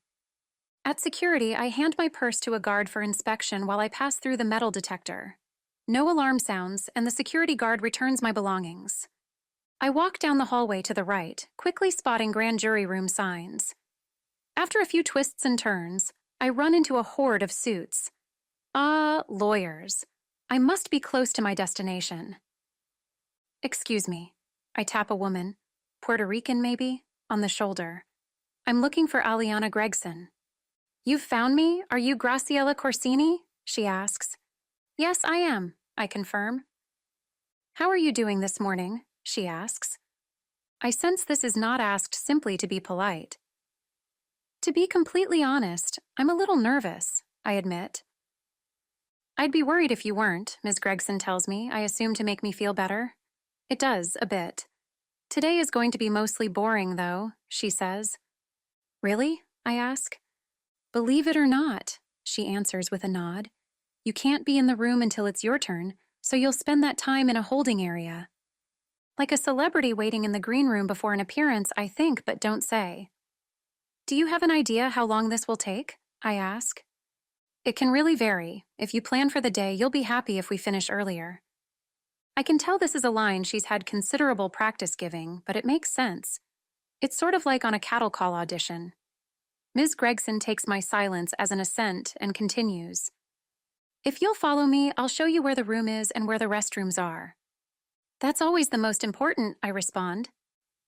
At security, I hand my purse to a guard for inspection while I pass through the metal detector. No alarm sounds, and the security guard returns my belongings. I walk down the hallway to the right, quickly spotting grand jury room signs. After a few twists and turns, I run into a horde of suits. Lawyers. I must be close to my destination. Excuse me. I tap a woman, Puerto Rican maybe, on the shoulder. I'm looking for Aliana Gregson. You've found me? Are you Graciella Corsini? She asks. Yes, I am, I confirm. How are you doing this morning? She asks. I sense this is not asked simply to be polite. To be completely honest, I'm a little nervous, I admit. I'd be worried if you weren't, Ms. Gregson tells me, I assume to make me feel better. It does, a bit. Today is going to be mostly boring, though, she says. Really? I ask. Believe it or not, she answers with a nod. You can't be in the room until it's your turn, so you'll spend that time in a holding area. Like a celebrity waiting in the green room before an appearance, I think, but don't say. Do you have an idea how long this will take? I ask. It can really vary. If you plan for the day, you'll be happy if we finish earlier. I can tell this is a line she's had considerable practice giving, but it makes sense. It's sort of like on a cattle call audition. Ms. Gregson takes my silence as an assent and continues. If you'll follow me, I'll show you where the room is and where the restrooms are. That's always the most important, I respond.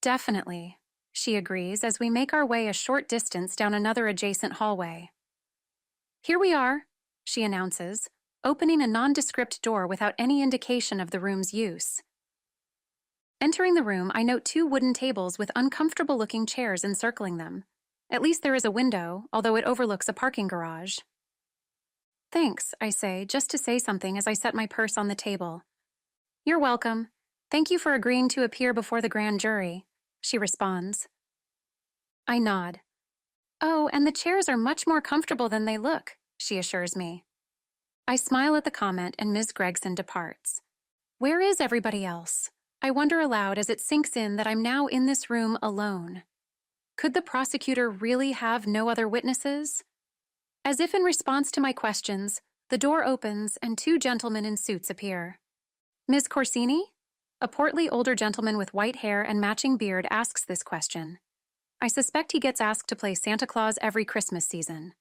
Definitely, she agrees as we make our way a short distance down another adjacent hallway. Here we are, she announces, opening a nondescript door without any indication of the room's use. Entering the room, I note 2 wooden tables with uncomfortable-looking chairs encircling them. At least there is a window, although it overlooks a parking garage. Thanks, I say, just to say something as I set my purse on the table. You're welcome. Thank you for agreeing to appear before the grand jury, she responds. I nod. Oh, and the chairs are much more comfortable than they look, she assures me. I smile at the comment and Ms. Gregson departs. Where is everybody else? I wonder aloud as it sinks in that I'm now in this room alone. Could the prosecutor really have no other witnesses? As if in response to my questions, the door opens and 2 gentlemen in suits appear. Ms. Corsini? A portly older gentleman with white hair and matching beard asks this question. I suspect he gets asked to play Santa Claus every Christmas season.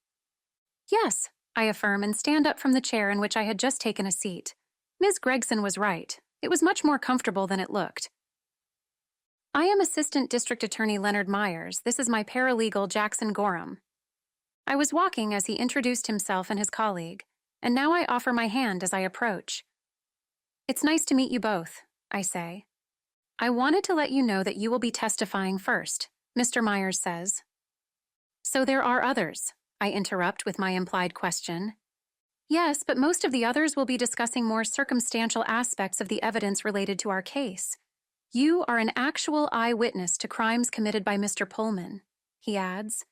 Yes, I affirm and stand up from the chair in which I had just taken a seat. Ms. Gregson was right. It was much more comfortable than it looked. I am Assistant District Attorney Leonard Myers. This is my paralegal, Jackson Gorham. I was walking as he introduced himself and his colleague, and now I offer my hand as I approach. It's nice to meet you both, I say. I wanted to let you know that you will be testifying first, Mr. Myers says. So there are others, I interrupt with my implied question. Yes, but most of the others will be discussing more circumstantial aspects of the evidence related to our case. You are an actual eyewitness to crimes committed by Mr. Pullman, he adds.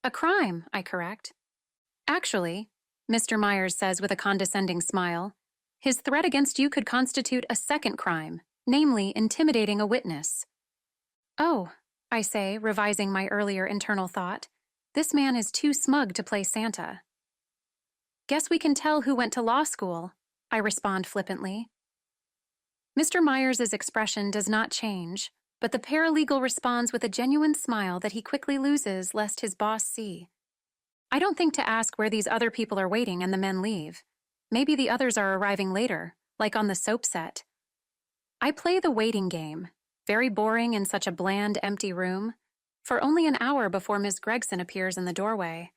A crime, I correct. Actually, Mr. Myers says with a condescending smile, his threat against you could constitute a second crime, namely intimidating a witness. Oh, I say, revising my earlier internal thought. This man is too smug to play Santa. Guess we can tell who went to law school, I respond flippantly. Mr. Myers' expression does not change, but the paralegal responds with a genuine smile that he quickly loses lest his boss see. I don't think to ask where these other people are waiting and the men leave. Maybe the others are arriving later, like on the soap set. I play the waiting game, very boring in such a bland, empty room, for only an hour before Ms. Gregson appears in the doorway.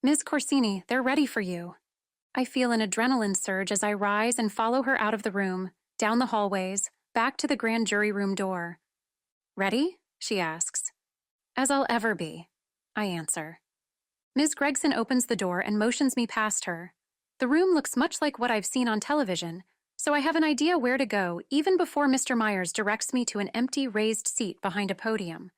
Ms. Corsini, they're ready for you. I feel an adrenaline surge as I rise and follow her out of the room, down the hallways, back to the grand jury room door. Ready? She asks. As I'll ever be, I answer. Ms. Gregson opens the door and motions me past her. The room looks much like what I've seen on television, so I have an idea where to go even before Mr. Myers directs me to an empty raised seat behind a podium.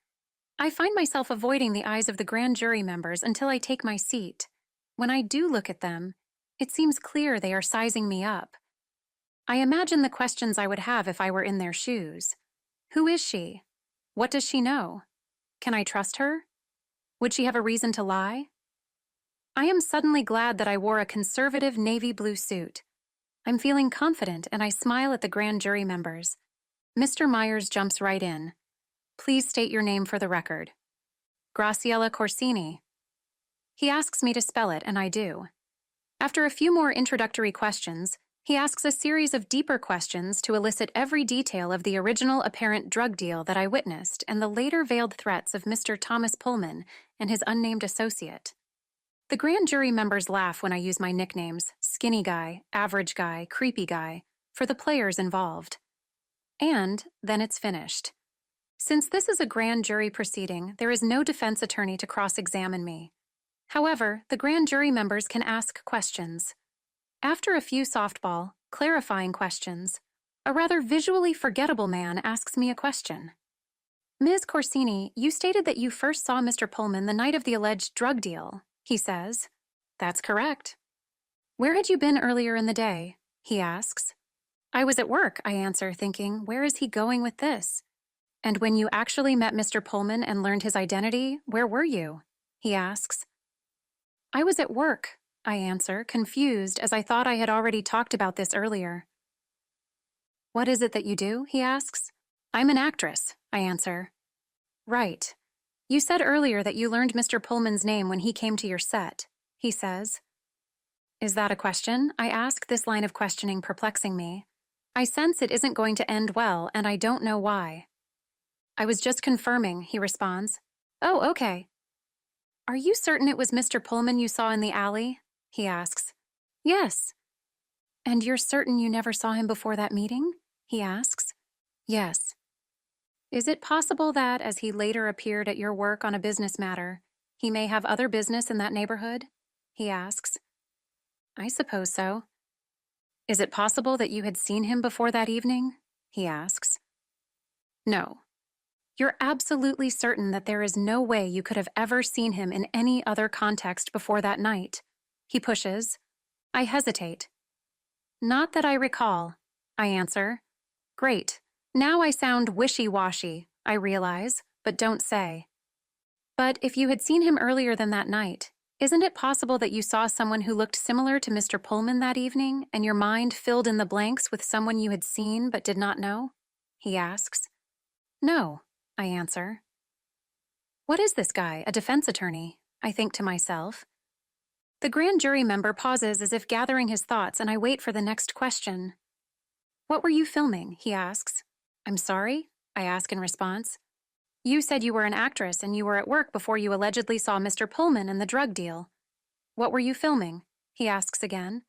I find myself avoiding the eyes of the grand jury members until I take my seat. When I do look at them, it seems clear they are sizing me up. I imagine the questions I would have if I were in their shoes. Who is she? What does she know? Can I trust her? Would she have a reason to lie? I am suddenly glad that I wore a conservative navy blue suit. I'm feeling confident and I smile at the grand jury members. Mr. Myers jumps right in. Please state your name for the record. Graciella Corsini. He asks me to spell it, and I do. After a few more introductory questions, he asks a series of deeper questions to elicit every detail of the original apparent drug deal that I witnessed and the later veiled threats of Mr. Thomas Pullman and his unnamed associate. The grand jury members laugh when I use my nicknames, skinny guy, average guy, creepy guy, for the players involved. And then it's finished. Since this is a grand jury proceeding, there is no defense attorney to cross-examine me. However, the grand jury members can ask questions. After a few softball, clarifying questions, a rather visually forgettable man asks me a question. Ms. Corsini, you stated that you first saw Mr. Pullman the night of the alleged drug deal, he says. That's correct. Where had you been earlier in the day? He asks. I was at work, I answer, thinking, where is he going with this? And when you actually met Mr. Pullman and learned his identity, where were you? He asks. I was at work, I answer, confused as I thought I had already talked about this earlier. What is it that you do? He asks. I'm an actress, I answer. Right. You said earlier that you learned Mr. Pullman's name when he came to your set, he says. Is that a question? I ask, this line of questioning perplexing me. I sense it isn't going to end well, and I don't know why. I was just confirming, he responds. Oh, okay. Are you certain it was Mr. Pullman you saw in the alley? He asks. Yes. And you're certain you never saw him before that meeting? He asks. Yes. Is it possible that, as he later appeared at your work on a business matter, he may have other business in that neighborhood? He asks. I suppose so. Is it possible that you had seen him before that evening? He asks. No. You're absolutely certain that there is no way you could have ever seen him in any other context before that night? He pushes. I hesitate. Not that I recall, I answer. Great. Now I sound wishy-washy, I realize, but don't say. But if you had seen him earlier than that night, isn't it possible that you saw someone who looked similar to Mr. Pullman that evening, and your mind filled in the blanks with someone you had seen but did not know? He asks. No, I answer. What is this guy, a defense attorney? I think to myself. The grand jury member pauses as if gathering his thoughts, and I wait for the next question. What were you filming? He asks. I'm sorry? I ask in response. You said you were an actress and you were at work before you allegedly saw Mr. Pullman and the drug deal. What were you filming? He asks again.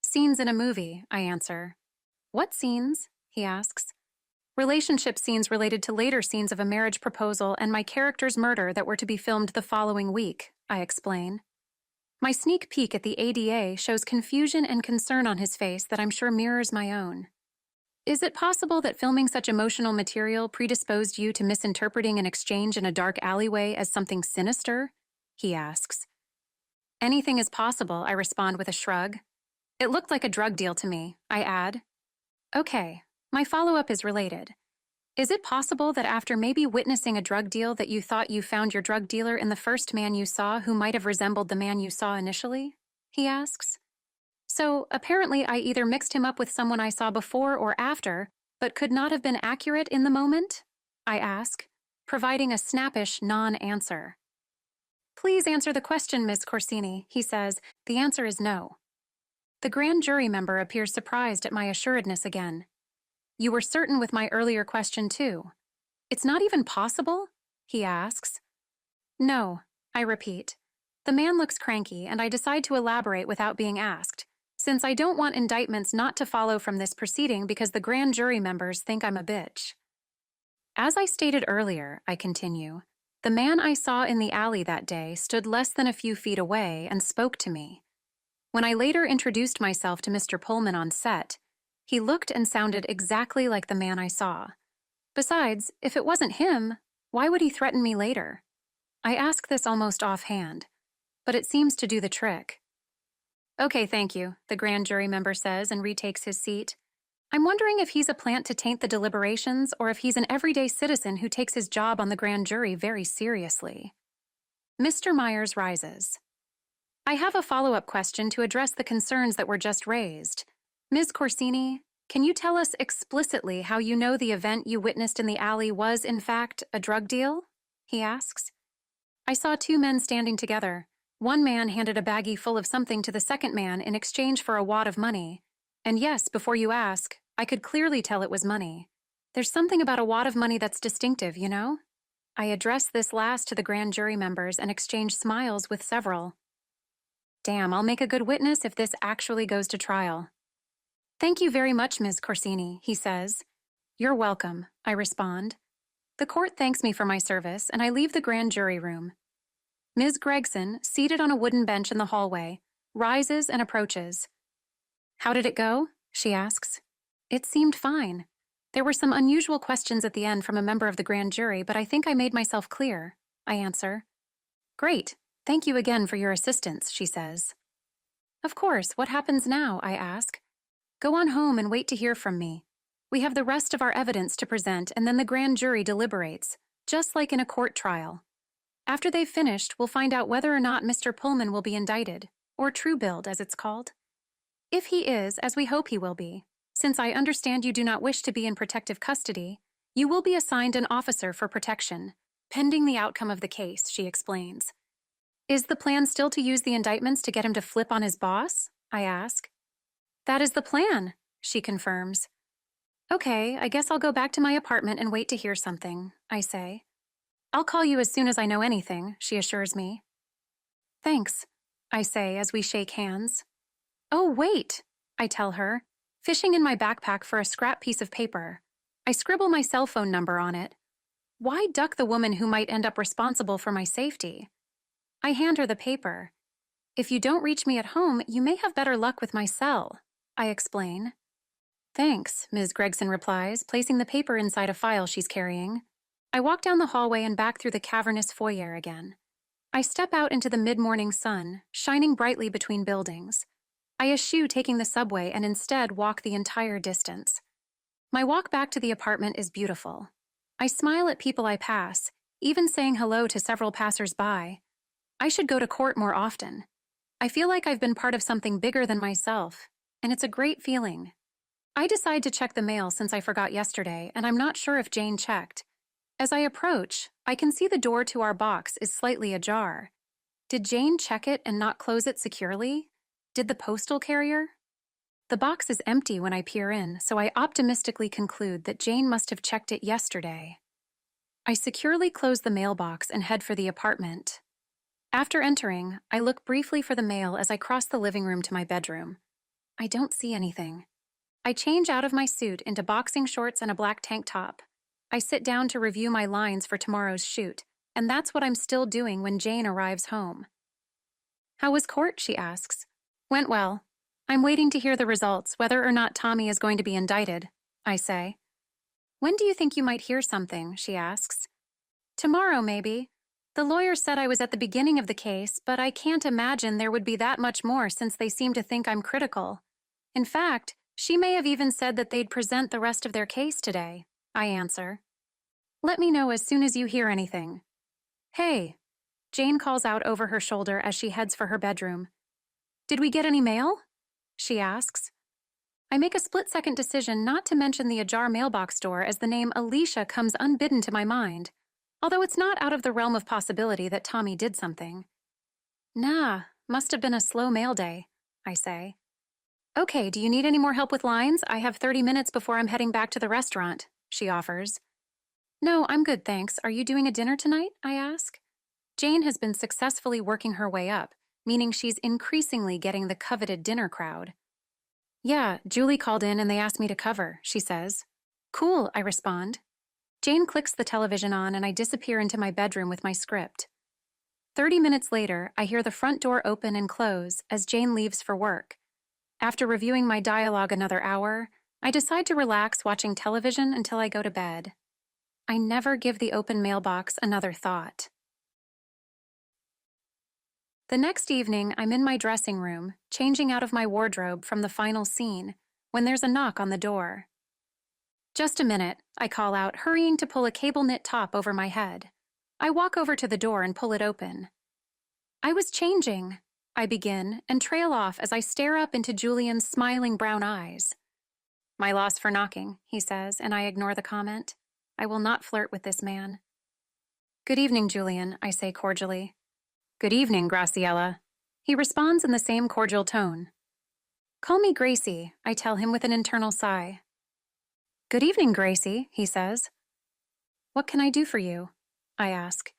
Scenes in a movie, I answer. What scenes? He asks. Relationship scenes related to later scenes of a marriage proposal and my character's murder that were to be filmed the following week, I explain. My sneak peek at the ADA shows confusion and concern on his face that I'm sure mirrors my own. Is it possible that filming such emotional material predisposed you to misinterpreting an exchange in a dark alleyway as something sinister? He asks. Anything is possible, I respond with a shrug. It looked like a drug deal to me, I add. Okay, my follow-up is related. Is it possible that after maybe witnessing a drug deal that you thought you found your drug dealer in the first man you saw who might have resembled the man you saw initially? He asks. So, apparently I either mixed him up with someone I saw before or after, but could not have been accurate in the moment? I ask, providing a snappish non-answer. Please answer the question, Ms. Corsini, he says. The answer is no. The grand jury member appears surprised at my assuredness again. You were certain with my earlier question, too. It's not even possible? He asks. No, I repeat. The man looks cranky, and I decide to elaborate without being asked, since I don't want indictments not to follow from this proceeding because the grand jury members think I'm a bitch. As I stated earlier, I continue, the man I saw in the alley that day stood less than a few feet away and spoke to me. When I later introduced myself to Mr. Pullman on set, he looked and sounded exactly like the man I saw. Besides, if it wasn't him, why would he threaten me later? I ask this almost offhand, but it seems to do the trick. Okay, thank you, the grand jury member says and retakes his seat. I'm wondering if he's a plant to taint the deliberations or if he's an everyday citizen who takes his job on the grand jury very seriously. Mr. Myers rises. I have a follow-up question to address the concerns that were just raised. Ms. Corsini, can you tell us explicitly how you know the event you witnessed in the alley was, in fact, a drug deal? He asks. I saw two men standing together. One man handed a baggie full of something to the second man in exchange for a wad of money. And yes, before you ask, I could clearly tell it was money. There's something about a wad of money that's distinctive, you know? I address this last to the grand jury members and exchange smiles with several. Damn, I'll make a good witness if this actually goes to trial. Thank you very much, Ms. Corsini, he says. You're welcome, I respond. The court thanks me for my service, and I leave the grand jury room. Ms. Gregson, seated on a wooden bench in the hallway, rises and approaches. How did it go? She asks. It seemed fine. There were some unusual questions at the end from a member of the grand jury, but I think I made myself clear, I answer. Great. Thank you again for your assistance, she says. Of course, what happens now? I ask. Go on home and wait to hear from me. We have the rest of our evidence to present, and then the grand jury deliberates, just like in a court trial. After they've finished, we'll find out whether or not Mr. Pullman will be indicted, or true-billed, as it's called. If he is, as we hope he will be, since I understand you do not wish to be in protective custody, you will be assigned an officer for protection, pending the outcome of the case, she explains. Is the plan still to use the indictments to get him to flip on his boss? I ask. That is the plan, she confirms. Okay, I guess I'll go back to my apartment and wait to hear something, I say. I'll call you as soon as I know anything, she assures me. Thanks, I say as we shake hands. Oh, wait, I tell her, fishing in my backpack for a scrap piece of paper. I scribble my cell phone number on it. Why duck the woman who might end up responsible for my safety? I hand her the paper. If you don't reach me at home, you may have better luck with my cell, I explain. Thanks, Ms. Gregson replies, placing the paper inside a file she's carrying. I walk down the hallway and back through the cavernous foyer again. I step out into the mid-morning sun, shining brightly between buildings. I eschew taking the subway and instead walk the entire distance. My walk back to the apartment is beautiful. I smile at people I pass, even saying hello to several passers-by. I should go to court more often. I feel like I've been part of something bigger than myself, and it's a great feeling. I decide to check the mail since I forgot yesterday, and I'm not sure if Jane checked. As I approach, I can see the door to our box is slightly ajar. Did Jane check it and not close it securely? Did the postal carrier? The box is empty when I peer in, so I optimistically conclude that Jane must have checked it yesterday. I securely close the mailbox and head for the apartment. After entering, I look briefly for the mail as I cross the living room to my bedroom. I don't see anything. I change out of my suit into boxing shorts and a black tank top. I sit down to review my lines for tomorrow's shoot, and that's what I'm still doing when Jane arrives home. "How was court?" she asks. "Went well. I'm waiting to hear the results, whether or not Tommy is going to be indicted," I say. "When do you think you might hear something?" she asks. "Tomorrow, maybe. The lawyer said I was at the beginning of the case, but I can't imagine there would be that much more since they seem to think I'm critical. In fact, she may have even said that they'd present the rest of their case today," I answer. "Let me know as soon as you hear anything." "Hey," Jane calls out over her shoulder as she heads for her bedroom. "Did we get any mail?" she asks. I make a split-second decision not to mention the ajar mailbox door as the name Alicia comes unbidden to my mind, although it's not out of the realm of possibility that Tommy did something. "Nah, must have been a slow mail day," I say. "Okay, do you need any more help with lines? I have 30 minutes before I'm heading back to the restaurant," she offers. "No, I'm good, thanks. Are you doing a dinner tonight?" I ask. Jane has been successfully working her way up, meaning she's increasingly getting the coveted dinner crowd. "Yeah, Julie called in and they asked me to cover," she says. "Cool," I respond. Jane clicks the television on and I disappear into my bedroom with my script. 30 minutes later, I hear the front door open and close as Jane leaves for work. After reviewing my dialogue another hour, I decide to relax watching television until I go to bed. I never give the open mailbox another thought. The next evening, I'm in my dressing room, changing out of my wardrobe from the final scene, when there's a knock on the door. "Just a minute," I call out, hurrying to pull a cable-knit top over my head. I walk over to the door and pull it open. "I was changing," I begin, and trail off as I stare up into Julian's smiling brown eyes. "My loss for knocking," he says, and I ignore the comment. I will not flirt with this man. "Good evening, Julian," I say cordially. "Good evening, Graciella." He responds in the same cordial tone. "Call me Gracie," I tell him with an internal sigh. "Good evening, Gracie," he says. "What can I do for you?" I ask.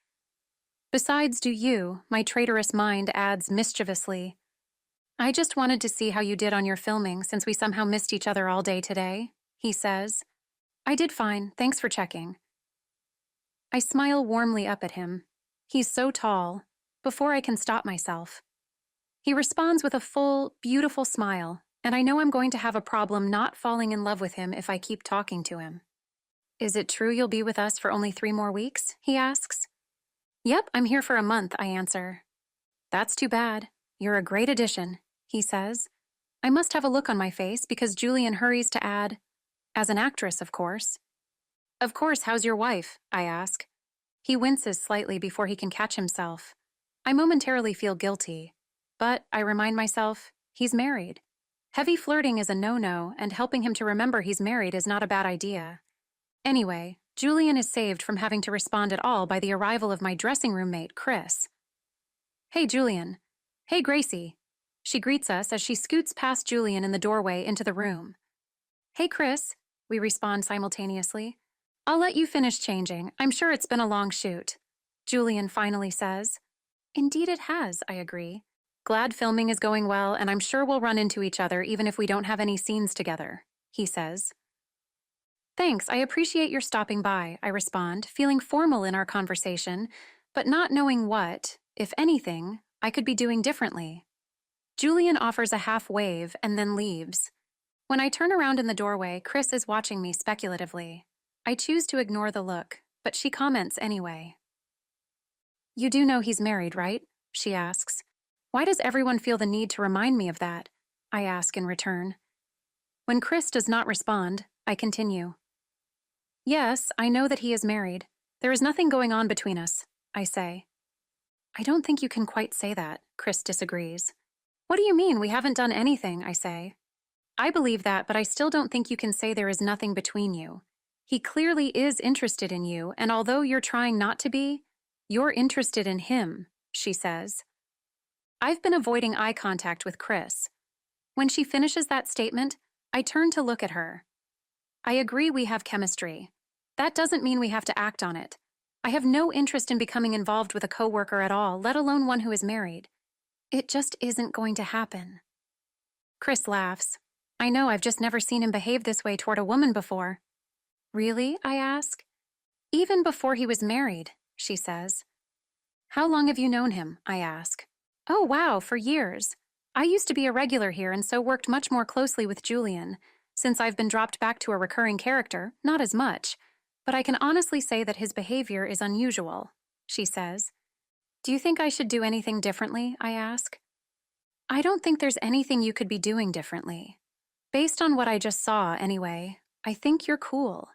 "Besides do you," my traitorous mind adds mischievously. "I just wanted to see how you did on your filming since we somehow missed each other all day today," he says. "I did fine, thanks for checking." I smile warmly up at him. He's so tall, before I can stop myself. He responds with a full, beautiful smile, and I know I'm going to have a problem not falling in love with him if I keep talking to him. "Is it true you'll be with us for only 3 more weeks?" he asks. "Yep, I'm here for a month," I answer. "That's too bad. You're a great addition," he says. I must have a look on my face because Julian hurries to add, "As an actress, of course." "Of course, how's your wife?" I ask. He winces slightly before he can catch himself. I momentarily feel guilty, but I remind myself, he's married. Heavy flirting is a no-no, and helping him to remember he's married is not a bad idea. Anyway, Julian is saved from having to respond at all by the arrival of my dressing room mate, Chris. "Hey, Julian." "Hey, Gracie." She greets us as she scoots past Julian in the doorway into the room. "Hey, Chris," we respond simultaneously. "I'll let you finish changing. I'm sure it's been a long shoot," Julian finally says. "Indeed it has," I agree. "Glad filming is going well, and I'm sure we'll run into each other even if we don't have any scenes together," he says. "Thanks, I appreciate your stopping by," I respond, feeling formal in our conversation, but not knowing what, if anything, I could be doing differently. Julian offers a half wave and then leaves. When I turn around in the doorway, Chris is watching me speculatively. I choose to ignore the look, but she comments anyway. "You do know he's married, right?" she asks. "Why does everyone feel the need to remind me of that?" I ask in return. When Chris does not respond, I continue. "Yes, I know that he is married. There is nothing going on between us," I say. "I don't think you can quite say that," Chris disagrees. "What do you mean? We haven't done anything," I say. "I believe that, but I still don't think you can say there is nothing between you. He clearly is interested in you, and although you're trying not to be, you're interested in him, she says. I've been avoiding eye contact with Chris. When she finishes that statement, I turn to look at her. I agree we have chemistry. That doesn't mean we have to act on it. I have no interest in becoming involved with a coworker at all, let alone one who is married. It just isn't going to happen. Chris laughs. I know, I've just never seen him behave this way toward a woman before. Really? I ask. Even before he was married, she says. How long have you known him? I ask. Oh, wow, for years. I used to be a regular here and so worked much more closely with Julian. Since I've been dropped back to a recurring character, not as much, but I can honestly say that his behavior is unusual, she says. Do you think I should do anything differently? I ask. I don't think there's anything you could be doing differently. Based on what I just saw, anyway, I think you're cool.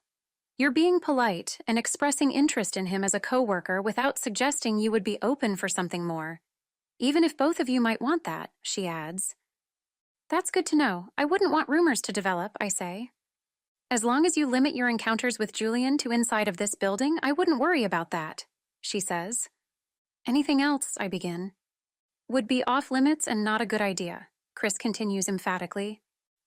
You're being polite and expressing interest in him as a coworker without suggesting you would be open for something more. Even if both of you might want that, she adds. That's good to know. I wouldn't want rumors to develop, I say. As long as you limit your encounters with Julian to inside of this building, I wouldn't worry about that, she says. Anything else, I begin. Would be off limits and not a good idea, Chris continues emphatically.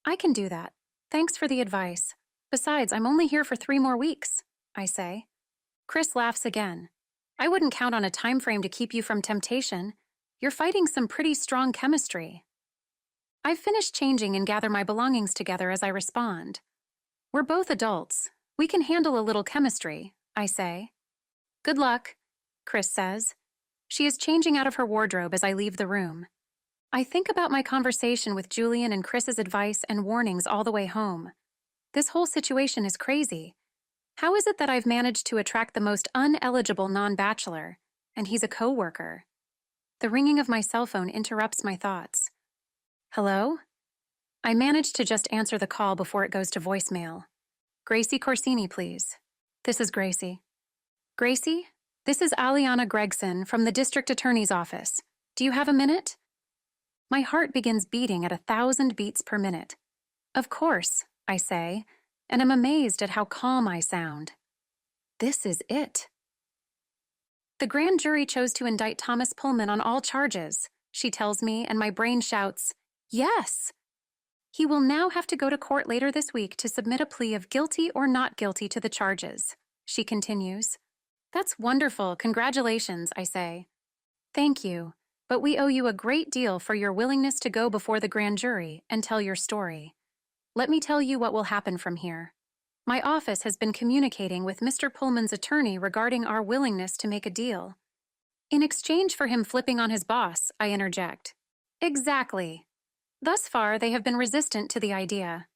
I can do that. Thanks for the advice. Besides, I'm only here for 3 more weeks, I say. Chris laughs again. I wouldn't count on a time frame to keep you from temptation. You're fighting some pretty strong chemistry. I've finished changing and gather my belongings together as I respond. We're both adults. We can handle a little chemistry, I say. Good luck, Chris says. She is changing out of her wardrobe as I leave the room. I think about my conversation with Julian and Chris's advice and warnings all the way home. This whole situation is crazy. How is it that I've managed to attract the most uneligible non-bachelor, and he's a coworker? The ringing of my cell phone interrupts my thoughts. Hello? I manage to just answer the call before it goes to voicemail. Gracie Corsini, please. This is Gracie. Gracie, this is Alicia Gregson from the District Attorney's Office. Do you have a minute? My heart begins beating at 1,000 beats per minute. Of course, I say, and am amazed at how calm I sound. This is it. The grand jury chose to indict Thomas Pullman on all charges, she tells me, and my brain shouts, yes! He will now have to go to court later this week to submit a plea of guilty or not guilty to the charges, she continues. That's wonderful. Congratulations, I say. Thank you, but we owe you a great deal for your willingness to go before the grand jury and tell your story. Let me tell you what will happen from here. My office has been communicating with Mr. Pullman's attorney regarding our willingness to make a deal. In exchange for him flipping on his boss, I interject. Exactly. Thus far, they have been resistant to the idea.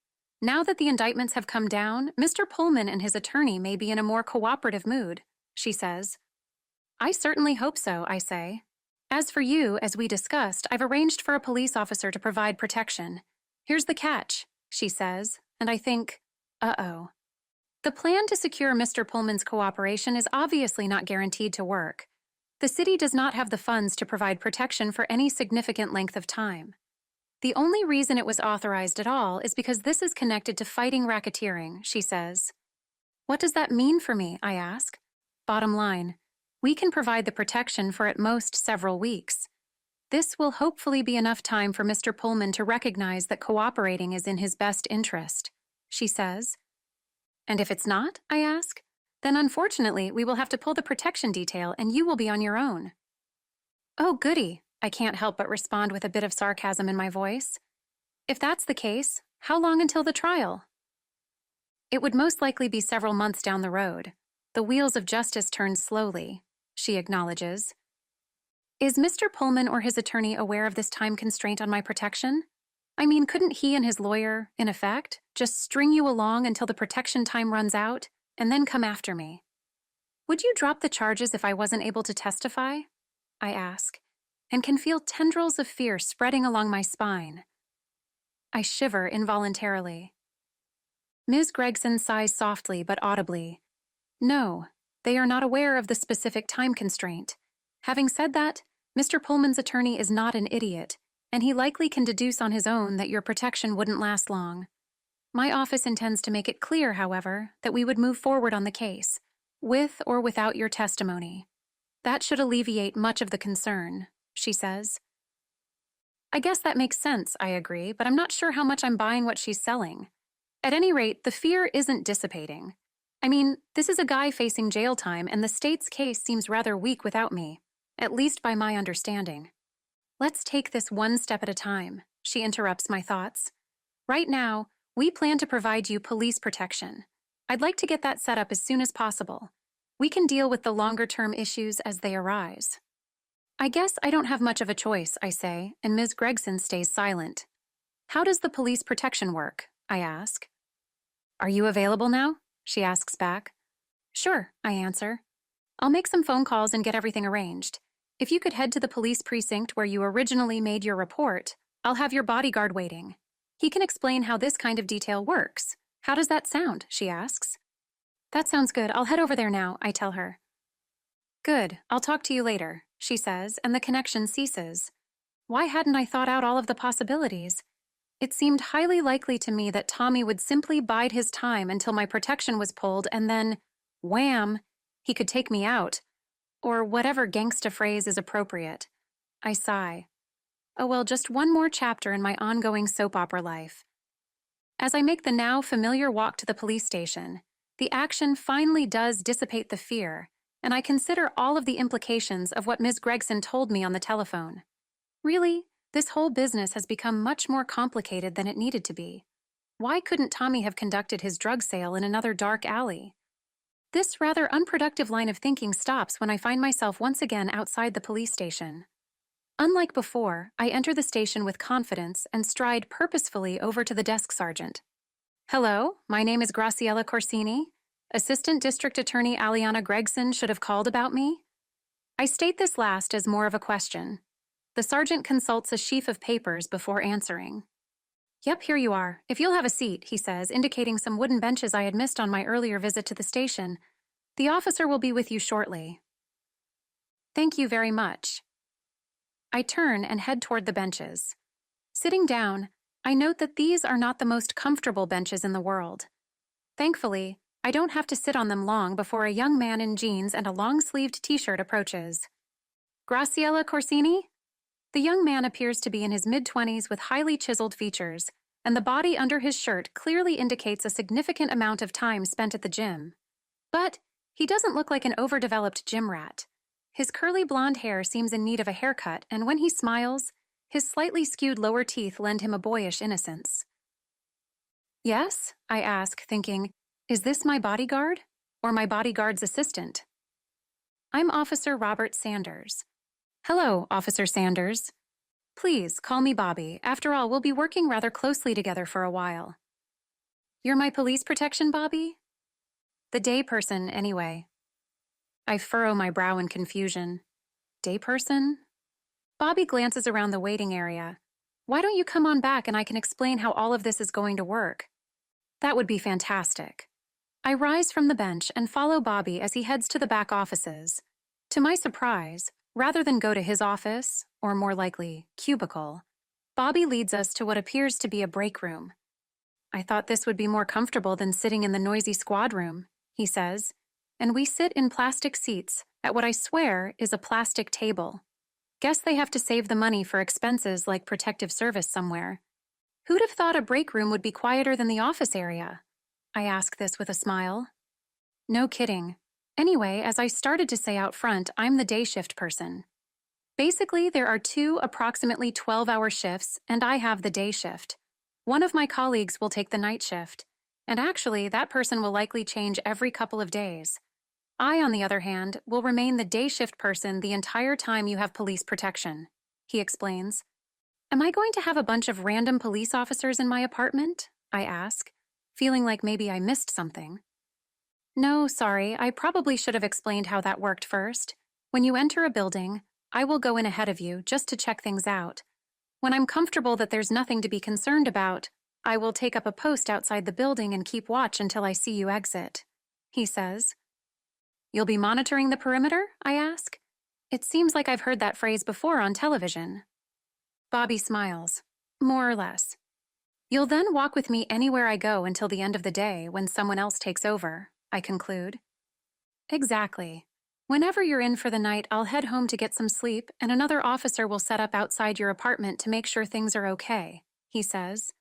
Now that the indictments have come down, Mr. Pullman and his attorney may be in a more cooperative mood, she says. I certainly hope so, I say. As for you, as we discussed, I've arranged for a police officer to provide protection. Here's the catch, she says, and I think, uh-oh. The plan to secure Mr. Pullman's cooperation is obviously not guaranteed to work. The city does not have the funds to provide protection for any significant length of time. The only reason it was authorized at all is because this is connected to fighting racketeering, she says. What does that mean for me, I ask. Bottom line, we can provide the protection for at most several weeks. This will hopefully be enough time for Mr. Pullman to recognize that cooperating is in his best interest, she says. And if it's not, I ask, then unfortunately we will have to pull the protection detail and you will be on your own. Oh, goody, I can't help but respond with a bit of sarcasm in my voice. If that's the case, how long until the trial? It would most likely be several months down the road. The wheels of justice turn slowly, she acknowledges. Is Mr. Pullman or his attorney aware of this time constraint on my protection? I mean, couldn't he and his lawyer, in effect, just string you along until the protection time runs out, and then come after me? Would you drop the charges if I wasn't able to testify? I ask, and can feel tendrils of fear spreading along my spine. I shiver involuntarily. Ms. Gregson sighs softly but audibly. No, they are not aware of the specific time constraint. Having said that, Mr. Pullman's attorney is not an idiot, and he likely can deduce on his own that your protection wouldn't last long. My office intends to make it clear, however, that we would move forward on the case, with or without your testimony. That should alleviate much of the concern, she says. I guess that makes sense, I agree, but I'm not sure how much I'm buying what she's selling. At any rate, the fear isn't dissipating. I mean, this is a guy facing jail time, and the state's case seems rather weak without me, at least by my understanding. Let's take this one step at a time, she interrupts my thoughts. Right now, we plan to provide you police protection. I'd like to get that set up as soon as possible. We can deal with the longer-term issues as they arise. I guess I don't have much of a choice, I say, and Ms. Gregson stays silent. How does the police protection work? I ask. Are you available now? She asks back. Sure, I answer. I'll make some phone calls and get everything arranged. If you could head to the police precinct where you originally made your report, I'll have your bodyguard waiting. He can explain how this kind of detail works. How does that sound? She asks. That sounds good. I'll head over there now, I tell her. Good. I'll talk to you later, she says, and the connection ceases. Why hadn't I thought out all of the possibilities? It seemed highly likely to me that Tommy would simply bide his time until my protection was pulled and then, wham, he could take me out. Or whatever gangsta phrase is appropriate. I sigh. Oh well, just one more chapter in my ongoing soap opera life. As I make the now familiar walk to the police station, the action finally does dissipate the fear, and I consider all of the implications of what Ms. Gregson told me on the telephone. Really, this whole business has become much more complicated than it needed to be. Why couldn't Tommy have conducted his drug sale in another dark alley? This rather unproductive line of thinking stops when I find myself once again outside the police station. Unlike before, I enter the station with confidence and stride purposefully over to the desk sergeant. Hello, my name is Graciella Corsini. Assistant District Attorney Alicia Gregson should have called about me. I state this last as more of a question. The sergeant consults a sheaf of papers before answering. Yep, here you are. If you'll have a seat, he says, indicating some wooden benches I had missed on my earlier visit to the station. The officer will be with you shortly. Thank you very much. I turn and head toward the benches. Sitting down, I note that these are not the most comfortable benches in the world. Thankfully, I don't have to sit on them long before a young man in jeans and a long-sleeved t-shirt approaches. Graciella Corsini? The young man appears to be in his mid-20s with highly chiseled features, and the body under his shirt clearly indicates a significant amount of time spent at the gym. But he doesn't look like an overdeveloped gym rat. His curly blonde hair seems in need of a haircut, and when he smiles, his slightly skewed lower teeth lend him a boyish innocence. Yes? I ask, thinking, is this my bodyguard? Or my bodyguard's assistant? I'm Officer Robert Sanders. Hello, Officer Sanders. Please, call me Bobby. After all, we'll be working rather closely together for a while. You're my police protection, Bobby? The day person, anyway. I furrow my brow in confusion. Day person? Bobby glances around the waiting area. Why don't you come on back and I can explain how all of this is going to work? That would be fantastic. I rise from the bench and follow Bobby as he heads to the back offices. To my surprise, rather than go to his office, or more likely, cubicle, Bobby leads us to what appears to be a break room. I thought this would be more comfortable than sitting in the noisy squad room, he says, and we sit in plastic seats at what I swear is a plastic table. Guess they have to save the money for expenses like protective service somewhere. Who'd have thought a break room would be quieter than the office area? I ask this with a smile. No kidding. Anyway, as I started to say out front, I'm the day shift person. Basically, there are 2 approximately 12-hour shifts, and I have the day shift. One of my colleagues will take the night shift, and actually, that person will likely change every couple of days. I, on the other hand, will remain the day shift person the entire time you have police protection, he explains. Am I going to have a bunch of random police officers in my apartment? I ask, feeling like maybe I missed something. No, sorry, I probably should have explained how that worked first. When you enter a building, I will go in ahead of you just to check things out. When I'm comfortable that there's nothing to be concerned about, I will take up a post outside the building and keep watch until I see you exit, he says. You'll be monitoring the perimeter? I ask. It seems like I've heard that phrase before on television. Bobby smiles. More or less. You'll then walk with me anywhere I go until the end of the day when someone else takes over, I conclude. Exactly. Whenever you're in for the night, I'll head home to get some sleep, and another officer will set up outside your apartment to make sure things are okay, he says.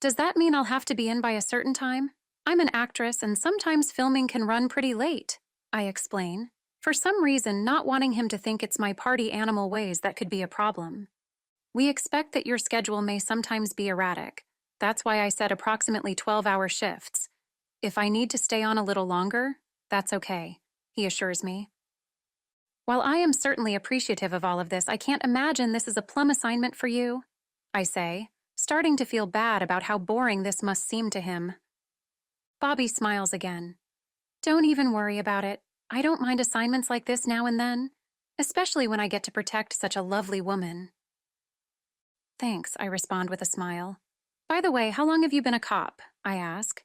Does that mean I'll have to be in by a certain time? I'm an actress, and sometimes filming can run pretty late, I explain, for some reason not wanting him to think it's my party animal ways that could be a problem. We expect that your schedule may sometimes be erratic. That's why I set approximately 12-hour shifts. If I need to stay on a little longer, that's okay, he assures me. While I am certainly appreciative of all of this, I can't imagine this is a plum assignment for you, I say, starting to feel bad about how boring this must seem to him. Bobby smiles again. Don't even worry about it. I don't mind assignments like this now and then, especially when I get to protect such a lovely woman. Thanks, I respond with a smile. By the way, how long have you been a cop? I ask.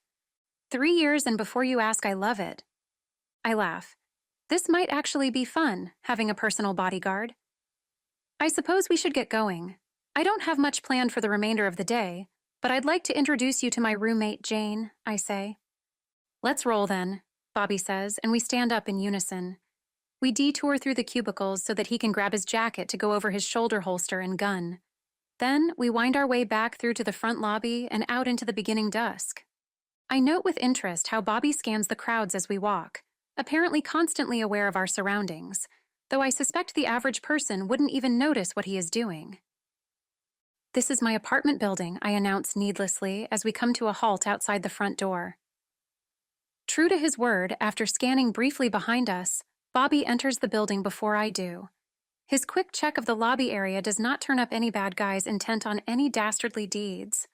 3 years, and before you ask, I love it. I laugh. This might actually be fun, having a personal bodyguard. I suppose we should get going. I don't have much planned for the remainder of the day, but I'd like to introduce you to my roommate, Jane, I say. Let's roll then, Bobby says, and we stand up in unison. We detour through the cubicles so that he can grab his jacket to go over his shoulder holster and gun. Then we wind our way back through to the front lobby and out into the beginning dusk. I note with interest how Bobby scans the crowds as we walk, apparently constantly aware of our surroundings, though I suspect the average person wouldn't even notice what he is doing. This is my apartment building, I announce needlessly as we come to a halt outside the front door. True to his word, after scanning briefly behind us, Bobby enters the building before I do. His quick check of the lobby area does not turn up any bad guys intent on any dastardly deeds.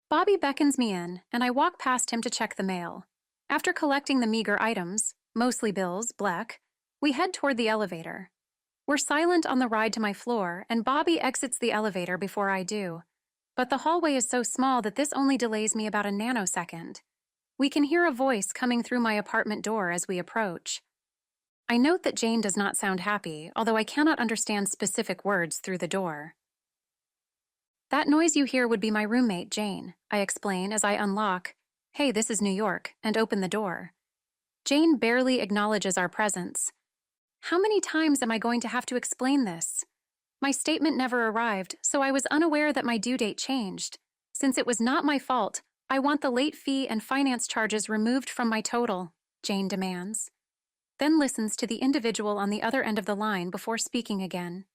Bobby beckons me in, and I walk past him to check the mail. After collecting the meager items, mostly bills, bleck, we head toward the elevator. We're silent on the ride to my floor, and Bobby exits the elevator before I do. But the hallway is so small that this only delays me about a nanosecond. We can hear a voice coming through my apartment door as we approach. I note that Jane does not sound happy, although I cannot understand specific words through the door. That noise you hear would be my roommate, Jane, I explain as I unlock, "Hey, this is New York," and open the door. Jane barely acknowledges our presence. How many times am I going to have to explain this? My statement never arrived, so I was unaware that my due date changed. Since it was not my fault, I want the late fee and finance charges removed from my total, Jane demands. Then listens to the individual on the other end of the line before speaking again.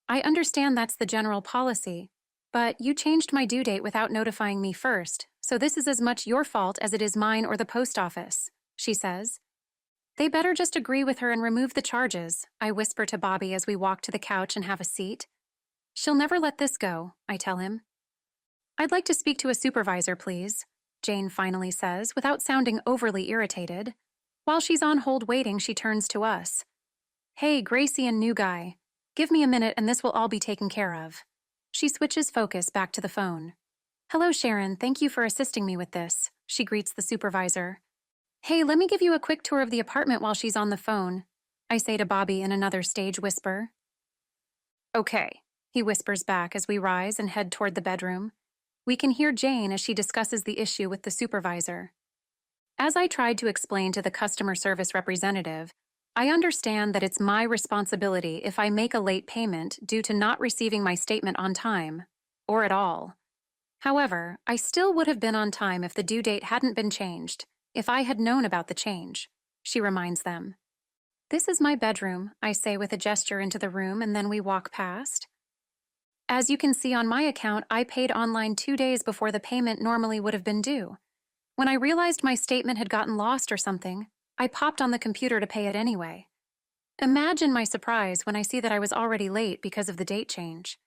I understand that's the general policy, but you changed my due date without notifying me first, so this is as much your fault as it is mine or the post office, she says. They better just agree with her and remove the charges, I whisper to Bobby as we walk to the couch and have a seat. She'll never let this go, I tell him. I'd like to speak to a supervisor, please, Jane finally says, without sounding overly irritated. While she's on hold waiting, she turns to us. Hey, Gracie and new guy. Give me a minute and this will all be taken care of. She switches focus back to the phone. Hello, Sharon. Thank you for assisting me with this, she greets the supervisor. Hey, let me give you a quick tour of the apartment while she's on the phone, I say to Bobby in another stage whisper. Okay, he whispers back as we rise and head toward the bedroom. We can hear Jane as she discusses the issue with the supervisor. As I tried to explain to the customer service representative, I understand that it's my responsibility if I make a late payment due to not receiving my statement on time, or at all. However, I still would have been on time if the due date hadn't been changed, if I had known about the change, she reminds them. This is my bedroom, I say with a gesture into the room, and then we walk past. As you can see on my account, I paid online 2 days before the payment normally would have been due. When I realized my statement had gotten lost or something, I popped on the computer to pay it anyway. Imagine my surprise when I see that I was already late because of the date change.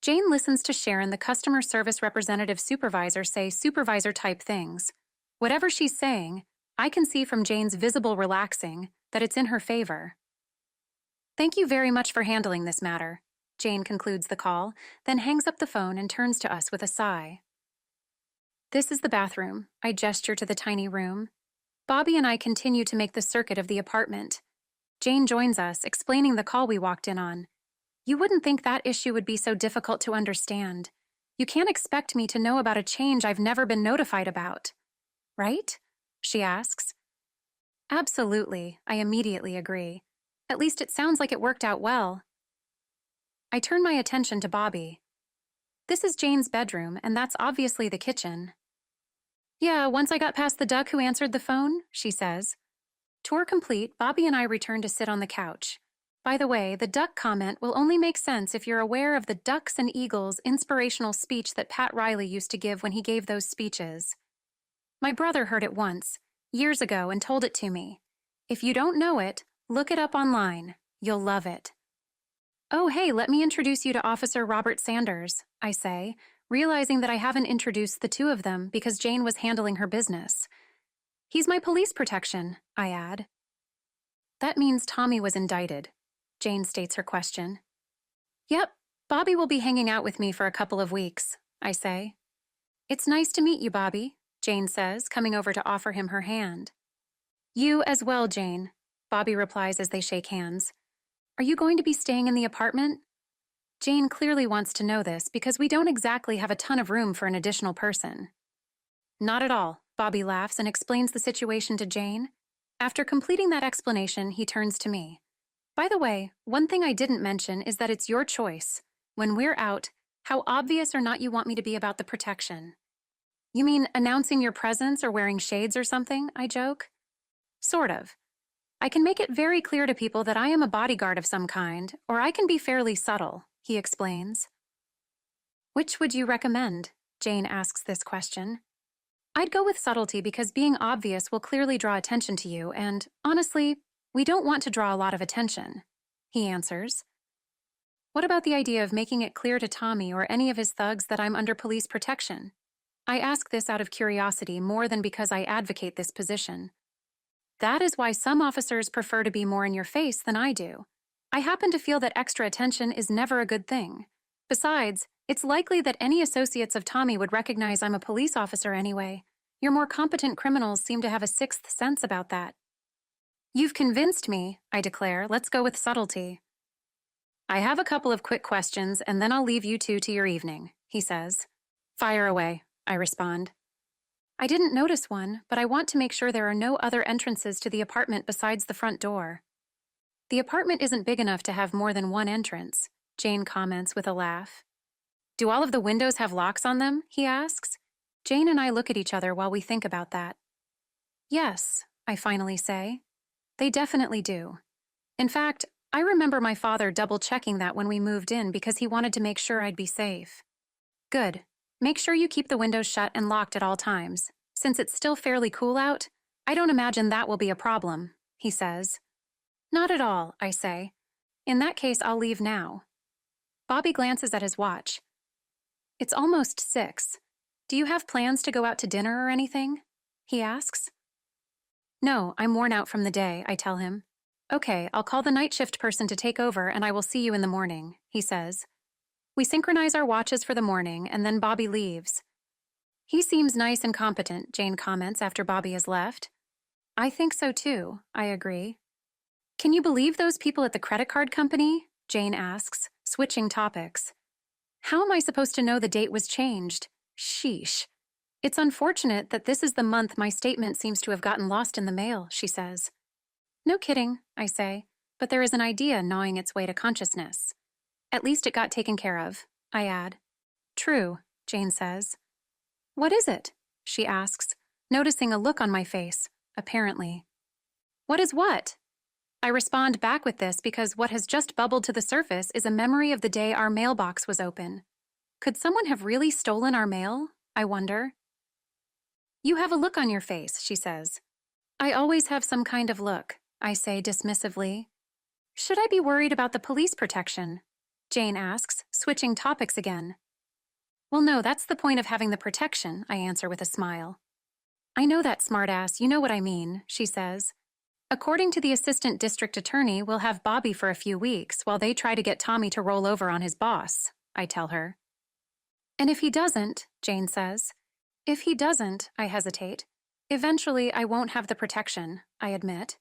Jane listens to Sharon, the customer service representative supervisor, say supervisor-type things. Whatever she's saying, I can see from Jane's visible relaxing that it's in her favor. Thank you very much for handling this matter, Jane concludes the call, then hangs up the phone and turns to us with a sigh. This is the bathroom. I gesture to the tiny room. Bobby and I continue to make the circuit of the apartment. Jane joins us, explaining the call we walked in on. You wouldn't think that issue would be so difficult to understand. You can't expect me to know about a change I've never been notified about. Right? She asks. Absolutely, I immediately agree. At least it sounds like it worked out well. I turn my attention to Bobby. This is Jane's bedroom, and that's obviously the kitchen. Yeah, once I got past the duck who answered the phone, she says. Tour complete, Bobby and I return to sit on the couch. By the way, the duck comment will only make sense if you're aware of the Ducks and Eagles inspirational speech that Pat Riley used to give when he gave those speeches. My brother heard it once, years ago, and told it to me. If you don't know it, look it up online. You'll love it. Oh, hey, let me introduce you to Officer Robert Sanders, I say, realizing that I haven't introduced the two of them because Jane was handling her business. He's my police protection, I add. That means Tommy was indicted, Jane states her question. Yep, Bobby will be hanging out with me for a couple of weeks, I say. It's nice to meet you, Bobby, Jane says, coming over to offer him her hand. You as well, Jane, Bobby replies as they shake hands. Are you going to be staying in the apartment? Jane clearly wants to know this because we don't exactly have a ton of room for an additional person. Not at all, Bobby laughs and explains the situation to Jane. After completing that explanation, he turns to me. By the way, one thing I didn't mention is that it's your choice, when we're out, how obvious or not you want me to be about the protection. You mean announcing your presence or wearing shades or something, I joke? Sort of. I can make it very clear to people that I am a bodyguard of some kind, or I can be fairly subtle, he explains. Which would you recommend? Jane asks this question. I'd go with subtlety because being obvious will clearly draw attention to you, and, honestly, we don't want to draw a lot of attention, he answers. What about the idea of making it clear to Tommy or any of his thugs that I'm under police protection? I ask this out of curiosity more than because I advocate this position. That is why some officers prefer to be more in your face than I do. I happen to feel that extra attention is never a good thing. Besides, it's likely that any associates of Tommy would recognize I'm a police officer anyway. Your more competent criminals seem to have a sixth sense about that. You've convinced me, I declare. Let's go with subtlety. I have a couple of quick questions, and then I'll leave you two to your evening, he says. Fire away, I respond. I didn't notice one, but I want to make sure there are no other entrances to the apartment besides the front door. The apartment isn't big enough to have more than one entrance, Jane comments with a laugh. Do all of the windows have locks on them? He asks. Jane and I look at each other while we think about that. Yes, I finally say. They definitely do. In fact, I remember my father double-checking that when we moved in because he wanted to make sure I'd be safe. Good. Make sure you keep the windows shut and locked at all times. Since it's still fairly cool out, I don't imagine that will be a problem, he says. Not at all, I say. In that case, I'll leave now. Bobby glances at his watch. It's almost 6. Do you have plans to go out to dinner or anything? He asks. No, I'm worn out from the day, I tell him. Okay, I'll call the night shift person to take over and I will see you in the morning, he says. We synchronize our watches for the morning, and then Bobby leaves. He seems nice and competent, Jane comments after Bobby has left. I think so too, I agree. Can you believe those people at the credit card company? Jane asks, switching topics. How am I supposed to know the date was changed? Sheesh. It's unfortunate that this is the month my statement seems to have gotten lost in the mail, she says. No kidding, I say, but there is an idea gnawing its way to consciousness. At least it got taken care of, I add. True, Jane says. What is it? She asks, noticing a look on my face, apparently. What is what? I respond back with this because what has just bubbled to the surface is a memory of the day our mailbox was open. Could someone have really stolen our mail? I wonder. You have a look on your face, she says. I always have some kind of look, I say dismissively. Should I be worried about the police protection? Jane asks, switching topics again. Well, no, that's the point of having the protection, I answer with a smile. I know that, smartass, you know what I mean, she says. According to the assistant district attorney, we'll have Bobby for a few weeks while they try to get Tommy to roll over on his boss, I tell her. And if he doesn't, Jane says. If he doesn't, I hesitate. Eventually, I won't have the protection, I admit.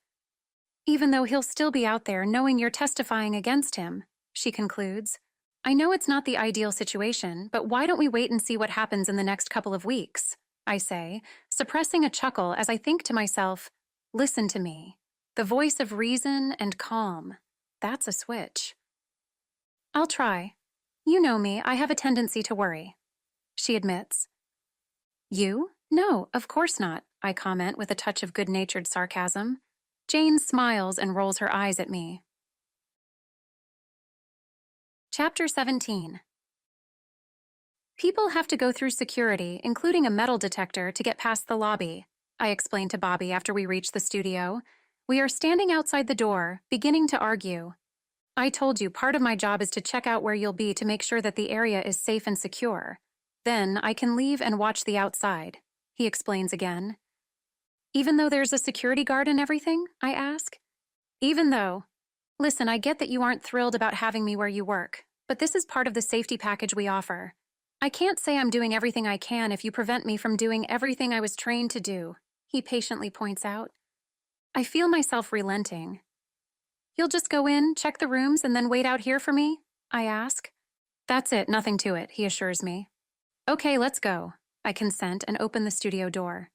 Even though he'll still be out there knowing you're testifying against him, she concludes. I know it's not the ideal situation, but why don't we wait and see what happens in the next couple of weeks? I say, suppressing a chuckle as I think to myself, listen to me. The voice of reason and calm. That's a switch. I'll try. You know me, I have a tendency to worry. She admits. You? No, of course not, I comment with a touch of good-natured sarcasm. Jane smiles and rolls her eyes at me. Chapter 17. People have to go through security, including a metal detector, to get past the lobby, I explained to Bobby after we reached the studio. We are standing outside the door, beginning to argue. I told you part of my job is to check out where you'll be to make sure that the area is safe and secure. Then I can leave and watch the outside, he explains again. Even though there's a security guard and everything? I ask. Even though. Listen, I get that you aren't thrilled about having me where you work, but this is part of the safety package we offer. I can't say I'm doing everything I can if you prevent me from doing everything I was trained to do, he patiently points out. I feel myself relenting. You'll just go in, check the rooms, and then wait out here for me? I ask. That's it, nothing to it, he assures me. Okay, let's go. I consent and open the studio door.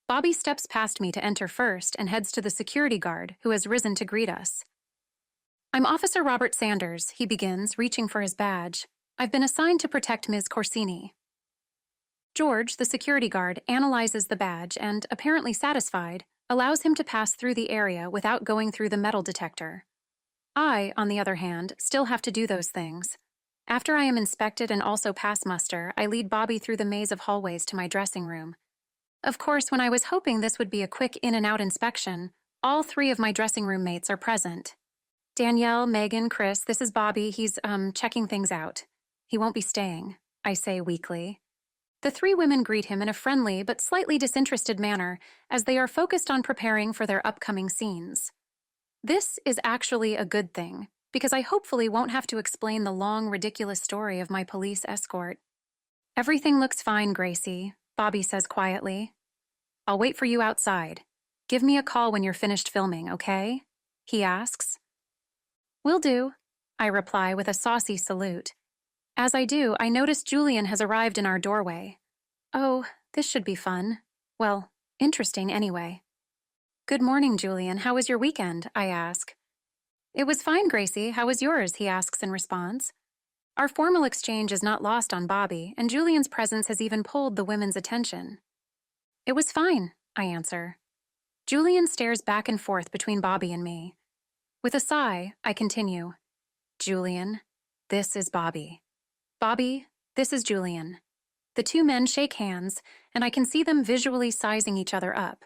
Bobby steps past me to enter first and heads to the security guard, who has risen to greet us. I'm Officer Robert Sanders, he begins, reaching for his badge. I've been assigned to protect Ms. Corsini. George, the security guard, analyzes the badge and, apparently satisfied, allows him to pass through the area without going through the metal detector. I, on the other hand, still have to do those things. After I am inspected and also pass muster, I lead Bobby through the maze of hallways to my dressing room. Of course, when I was hoping this would be a quick in-and-out inspection, all three of my dressing room mates are present. Danielle, Megan, Chris, this is Bobby. He's, checking things out. He won't be staying, I say weakly. The three women greet him in a friendly but slightly disinterested manner as they are focused on preparing for their upcoming scenes. This is actually a good thing, because I hopefully won't have to explain the long, ridiculous story of my police escort. Everything looks fine, Gracie, Bobby says quietly. I'll wait for you outside. Give me a call when you're finished filming, okay? He asks. Will do, I reply with a saucy salute. As I do, I notice Julian has arrived in our doorway. Oh, this should be fun. Well, interesting anyway. Good morning, Julian. How was your weekend? I ask. It was fine, Gracie. How was yours? He asks in response. Our formal exchange is not lost on Bobby, and Julian's presence has even pulled the women's attention. It was fine, I answer. Julian stares back and forth between Bobby and me. With a sigh, I continue. Julian, this is Bobby. Bobby, this is Julian. The two men shake hands, and I can see them visually sizing each other up.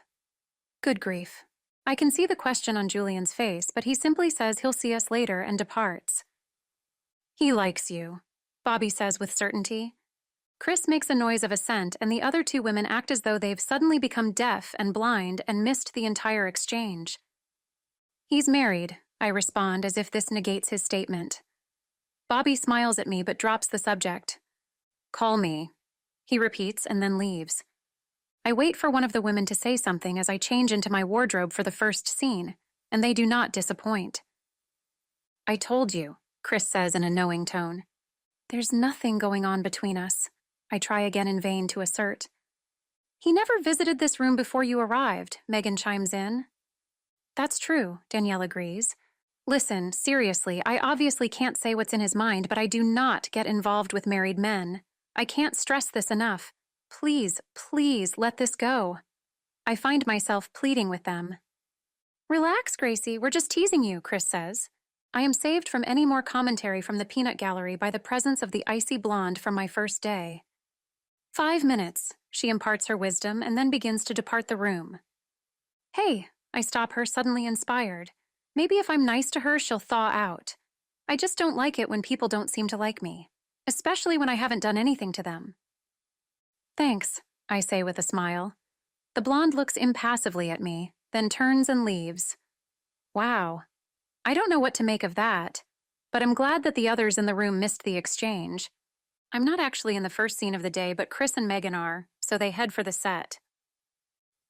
Good grief. I can see the question on Julian's face, but he simply says he'll see us later and departs. He likes you, Bobby says with certainty. Chris makes a noise of assent, and the other two women act as though they've suddenly become deaf and blind and missed the entire exchange. He's married, I respond as if this negates his statement. Bobby smiles at me but drops the subject. Call me, he repeats and then leaves. I wait for one of the women to say something as I change into my wardrobe for the first scene, and they do not disappoint. I told you, Chris says in a knowing tone. There's nothing going on between us, I try again in vain to assert. He never visited this room before you arrived, Megan chimes in. That's true, Danielle agrees. Listen, seriously, I obviously can't say what's in his mind, but I do not get involved with married men. I can't stress this enough. Please, please, let this go. I find myself pleading with them. Relax, Gracie, we're just teasing you, Chris says. I am saved from any more commentary from the peanut gallery by the presence of the icy blonde from my first day. 5 minutes, she imparts her wisdom and then begins to depart the room. Hey, I stop her, suddenly inspired. Maybe if I'm nice to her, she'll thaw out. I just don't like it when people don't seem to like me, especially when I haven't done anything to them. Thanks, I say with a smile. The blonde looks impassively at me, then turns and leaves. Wow. I don't know what to make of that, but I'm glad that the others in the room missed the exchange. I'm not actually in the first scene of the day, but Chris and Megan are, so they head for the set.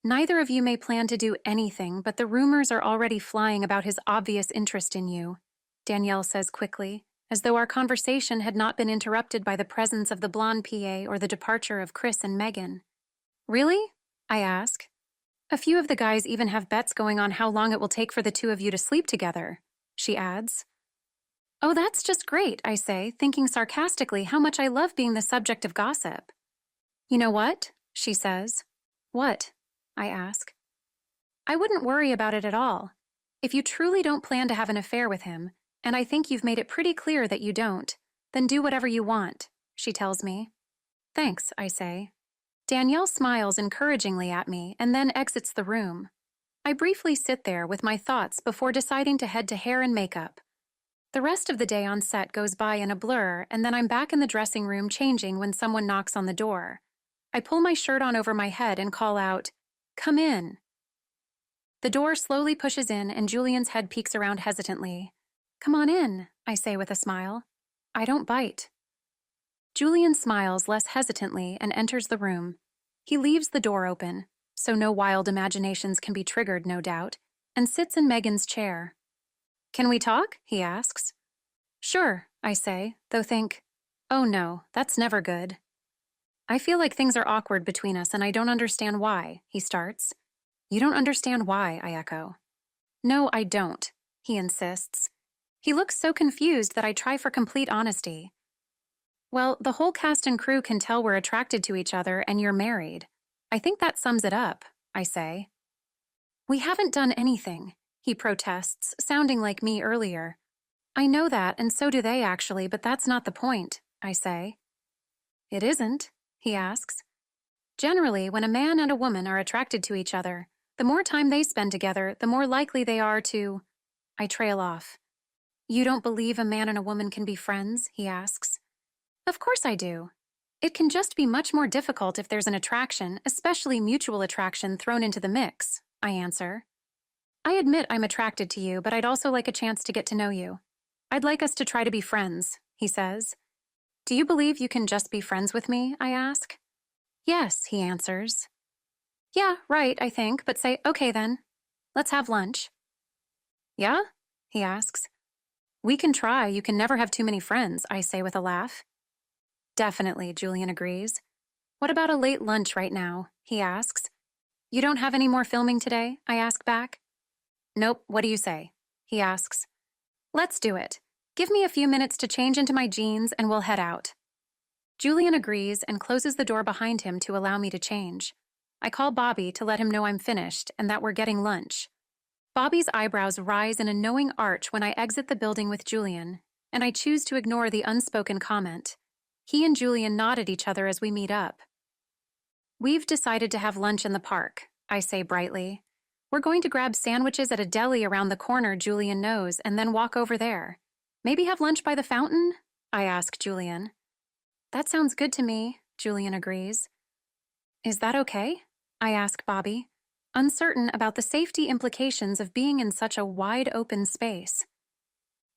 Neither of you may plan to do anything, but the rumors are already flying about his obvious interest in you, Danielle says quickly, as though our conversation had not been interrupted by the presence of the blonde PA or the departure of Chris and Megan. Really? I ask. A few of the guys even have bets going on how long it will take for the two of you to sleep together, she adds. Oh, that's just great, I say, thinking sarcastically how much I love being the subject of gossip. You know what? She says. What? I ask. I wouldn't worry about it at all. If you truly don't plan to have an affair with him, and I think you've made it pretty clear that you don't, then do whatever you want, she tells me. Thanks, I say. Danielle smiles encouragingly at me and then exits the room. I briefly sit there with my thoughts before deciding to head to hair and makeup. The rest of the day on set goes by in a blur, and then I'm back in the dressing room changing when someone knocks on the door. I pull my shirt on over my head and call out, "Come in." The door slowly pushes in and Julian's head peeks around hesitantly. "Come on in," I say with a smile. I don't bite. Julian smiles less hesitantly and enters the room. He leaves the door open, so no wild imaginations can be triggered, no doubt, and sits in Megan's chair. "Can we talk?" he asks. "Sure," I say, though think, oh no, that's never good. "I feel like things are awkward between us and I don't understand why," he starts. "You don't understand why," I echo. "No, I don't," he insists. He looks so confused that I try for complete honesty. "Well, the whole cast and crew can tell we're attracted to each other and you're married. I think that sums it up," I say. "We haven't done anything," he protests, sounding like me earlier. "I know that, and so do they actually, but that's not the point," I say. "It isn't?" he asks. "Generally, when a man and a woman are attracted to each other, the more time they spend together, the more likely they are to—" I trail off. "You don't believe a man and a woman can be friends?" he asks. "Of course I do. It can just be much more difficult if there's an attraction, especially mutual attraction, thrown into the mix," I answer. "I admit I'm attracted to you, but I'd also like a chance to get to know you. I'd like us to try to be friends," he says. "Do you believe you can just be friends with me?" I ask. "Yes," he answers. "Yeah, right, I think, but say, okay then. Let's have lunch." "Yeah?" he asks. "We can try. You can never have too many friends," I say with a laugh. "Definitely," Julian agrees. "What about a late lunch right now?" he asks. "You don't have any more filming today?" I ask back. "Nope, what do you say?" he asks. "Let's do it. Give me a few minutes to change into my jeans and we'll head out." Julian agrees and closes the door behind him to allow me to change. I call Bobby to let him know I'm finished and that we're getting lunch. Bobby's eyebrows rise in a knowing arch when I exit the building with Julian, and I choose to ignore the unspoken comment. He and Julian nod at each other as we meet up. "We've decided to have lunch in the park," I say brightly. "We're going to grab sandwiches at a deli around the corner Julian knows and then walk over there. Maybe have lunch by the fountain?" I ask Julian. "That sounds good to me," Julian agrees. "Is that okay?" I ask Bobby, uncertain about the safety implications of being in such a wide-open space.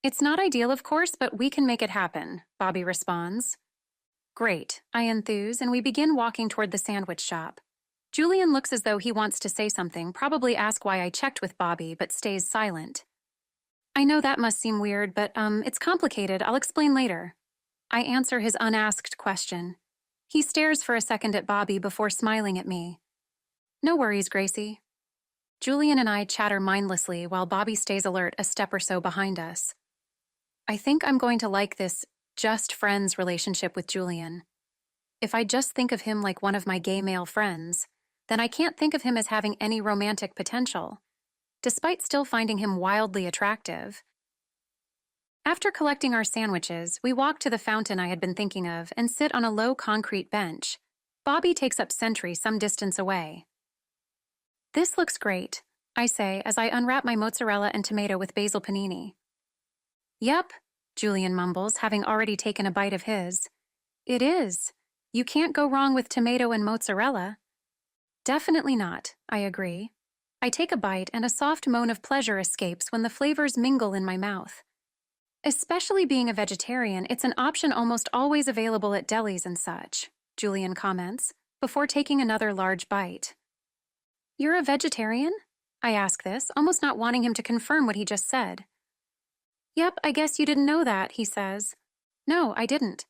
"It's not ideal, of course, but we can make it happen," Bobby responds. "Great," I enthuse, and we begin walking toward the sandwich shop. Julian looks as though he wants to say something, probably ask why I checked with Bobby, but stays silent. "I know that must seem weird, but it's complicated. I'll explain later." I answer his unasked question. He stares for a second at Bobby before smiling at me. "No worries, Gracie." Julian and I chatter mindlessly while Bobby stays alert a step or so behind us. I think I'm going to like this just friends relationship with Julian. If I just think of him like one of my gay male friends, then I can't think of him as having any romantic potential, despite still finding him wildly attractive. After collecting our sandwiches, we walk to the fountain I had been thinking of and sit on a low concrete bench. Bobby takes up sentry some distance away. "This looks great," I say as I unwrap my mozzarella and tomato with basil panini. "Yep," Julian mumbles, having already taken a bite of his. "It is. You can't go wrong with tomato and mozzarella." "Definitely not," I agree. I take a bite and a soft moan of pleasure escapes when the flavors mingle in my mouth. "Especially being a vegetarian, it's an option almost always available at delis and such," Julian comments, before taking another large bite. "You're a vegetarian?" I ask this, almost not wanting him to confirm what he just said. Yep, I guess you didn't know that, he says. No, I didn't.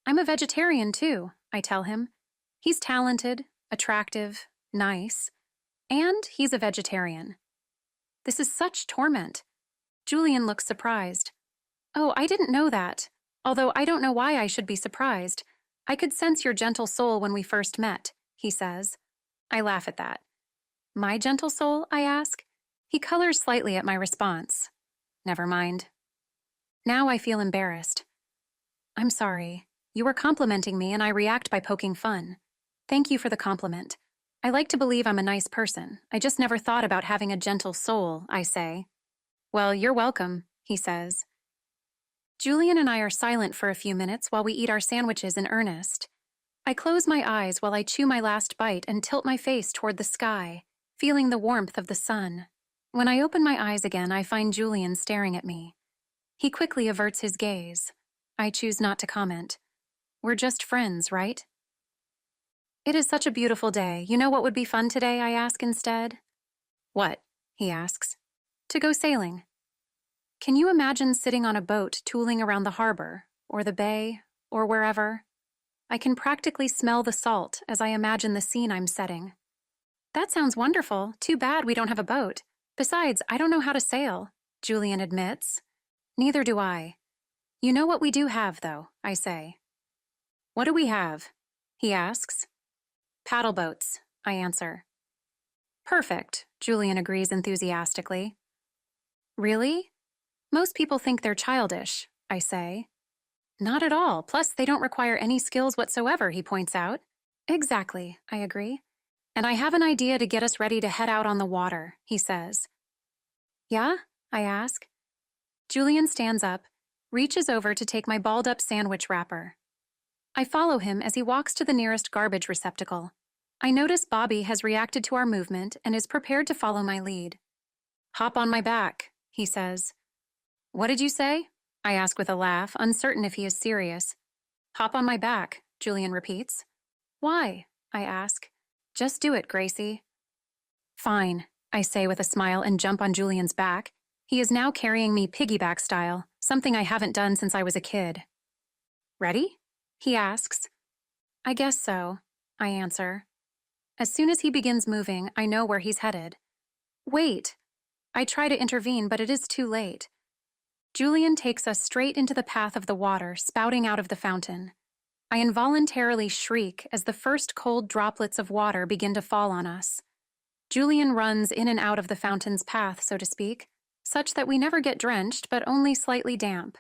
I'm a vegetarian too, I tell him. He's talented, attractive, nice, and he's a vegetarian. This is such torment. Julian looks surprised. Oh, I didn't know that. Although I don't know why I should be surprised. I could sense your gentle soul when we first met, he says. I laugh at that. My gentle soul, I ask. He colors slightly at my response. Never mind. Now I feel embarrassed. I'm sorry. You were complimenting me and I react by poking fun. Thank you for the compliment. I like to believe I'm a nice person. I just never thought about having a gentle soul, I say. Well, you're welcome, he says. Julian and I are silent for a few minutes while we eat our sandwiches in earnest. I close my eyes while I chew my last bite and tilt my face toward the sky, feeling the warmth of the sun. When I open my eyes again, I find Julian staring at me. He quickly averts his gaze. I choose not to comment. We're just friends, right? It is such a beautiful day. You know what would be fun today, I ask instead? What? He asks. To go sailing. Can you imagine sitting on a boat tooling around the harbor, or the bay, or wherever? I can practically smell the salt as I imagine the scene I'm setting. That sounds wonderful. Too bad we don't have a boat. Besides, I don't know how to sail, Julian admits. Neither do I. You know what we do have, though, I say. What do we have? He asks. Paddle boats, I answer. Perfect, Julian agrees enthusiastically. Really? Most people think they're childish, I say. Not at all. Plus, they don't require any skills whatsoever, he points out. Exactly, I agree. And I have an idea to get us ready to head out on the water, he says. Yeah? I ask. Julian stands up, reaches over to take my balled-up sandwich wrapper. I follow him as he walks to the nearest garbage receptacle. I notice Bobby has reacted to our movement and is prepared to follow my lead. Hop on my back, he says. What did you say? I ask with a laugh, uncertain if he is serious. Hop on my back, Julian repeats. Why? I ask. Just do it, Gracie. Fine, I say with a smile and jump on Julian's back. He is now carrying me piggyback style, something I haven't done since I was a kid. Ready? He asks. I guess so, I answer. As soon as he begins moving, I know where he's headed. Wait! I try to intervene, but it is too late. Julian takes us straight into the path of the water spouting out of the fountain. I involuntarily shriek as the first cold droplets of water begin to fall on us. Julian runs in and out of the fountain's path, so to speak, such that we never get drenched, but only slightly damp.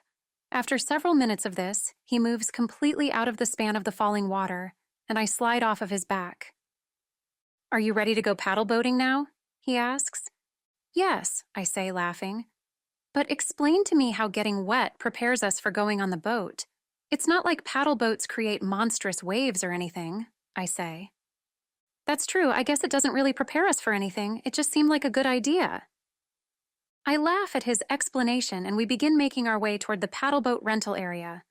After several minutes of this, he moves completely out of the span of the falling water, and I slide off of his back. Are you ready to go paddle boating now? He asks. Yes, I say, laughing. But explain to me how getting wet prepares us for going on the boat. It's not like paddle boats create monstrous waves or anything, I say. That's true. I guess it doesn't really prepare us for anything. It just seemed like a good idea. I laugh at his explanation and we begin making our way toward the paddle boat rental area.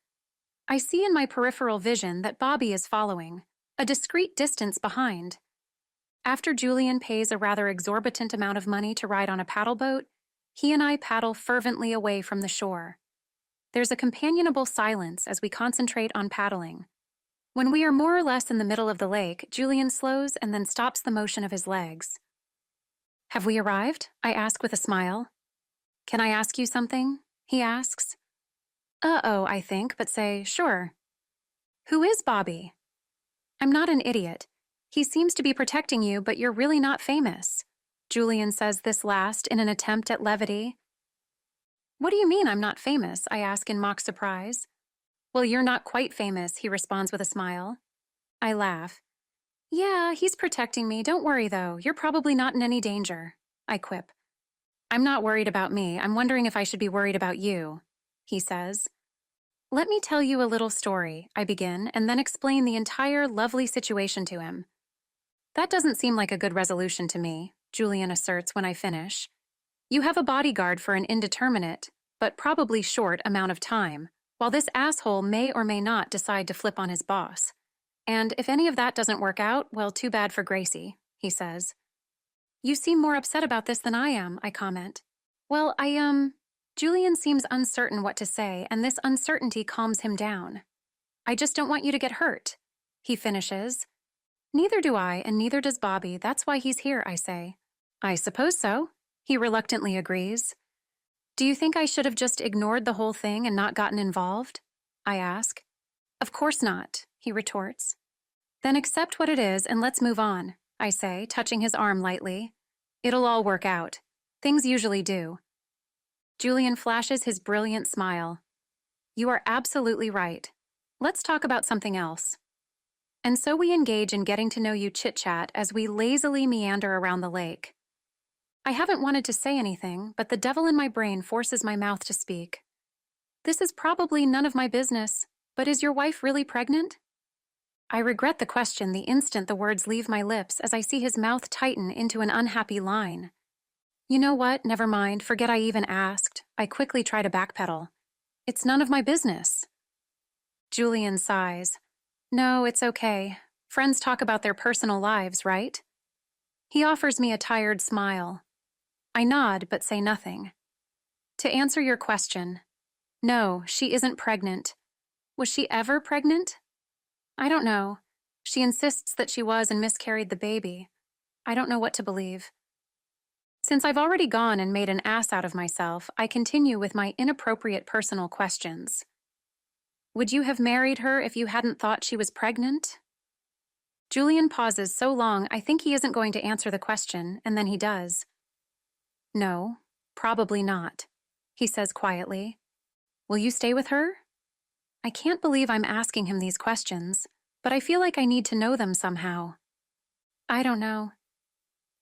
I see in my peripheral vision that Bobby is following, a discreet distance behind. After Julian pays a rather exorbitant amount of money to ride on a paddle boat, he and I paddle fervently away from the shore. There's a companionable silence as we concentrate on paddling. When we are more or less in the middle of the lake, Julian slows and then stops the motion of his legs. Have we arrived? I ask with a smile. Can I ask you something? He asks. Uh-oh, I think, but say, sure. Who is Bobby? I'm not an idiot. He seems to be protecting you, but you're really not famous. Julian says this last in an attempt at levity. What do you mean I'm not famous? I ask in mock surprise. Well, you're not quite famous, he responds with a smile. I laugh. Yeah, he's protecting me. Don't worry, though. You're probably not in any danger. I quip. I'm not worried about me. I'm wondering if I should be worried about you, he says. Let me tell you a little story, I begin, and then explain the entire lovely situation to him. That doesn't seem like a good resolution to me, Julian asserts when I finish. You have a bodyguard for an indeterminate, but probably short amount of time, while this asshole may or may not decide to flip on his boss. And if any of that doesn't work out, well, too bad for Gracie, he says. You seem more upset about this than I am, I comment. Well, Julian seems uncertain what to say, and this uncertainty calms him down. I just don't want you to get hurt, he finishes. Neither do I, and neither does Bobby. That's why he's here, I say. I suppose so, he reluctantly agrees. Do you think I should have just ignored the whole thing and not gotten involved? I ask. Of course not, he retorts. Then accept what it is and let's move on, I say, touching his arm lightly. It'll all work out. Things usually do. Julian flashes his brilliant smile. You are absolutely right. Let's talk about something else. And so we engage in getting to know you chit-chat as we lazily meander around the lake. I haven't wanted to say anything, but the devil in my brain forces my mouth to speak. This is probably none of my business, but is your wife really pregnant? I regret the question the instant the words leave my lips as I see his mouth tighten into an unhappy line. You know what? Never mind. Forget I even asked. I quickly try to backpedal. It's none of my business. Julian sighs. No, it's okay. Friends talk about their personal lives, right? He offers me a tired smile. I nod, but say nothing. To answer your question, no, she isn't pregnant. Was she ever pregnant? I don't know. She insists that she was and miscarried the baby. I don't know what to believe. Since I've already gone and made an ass out of myself, I continue with my inappropriate personal questions. Would you have married her if you hadn't thought she was pregnant? Julian pauses so long I think he isn't going to answer the question, and then he does. No, probably not, he says quietly. Will you stay with her? I can't believe I'm asking him these questions, but I feel like I need to know them somehow. I don't know.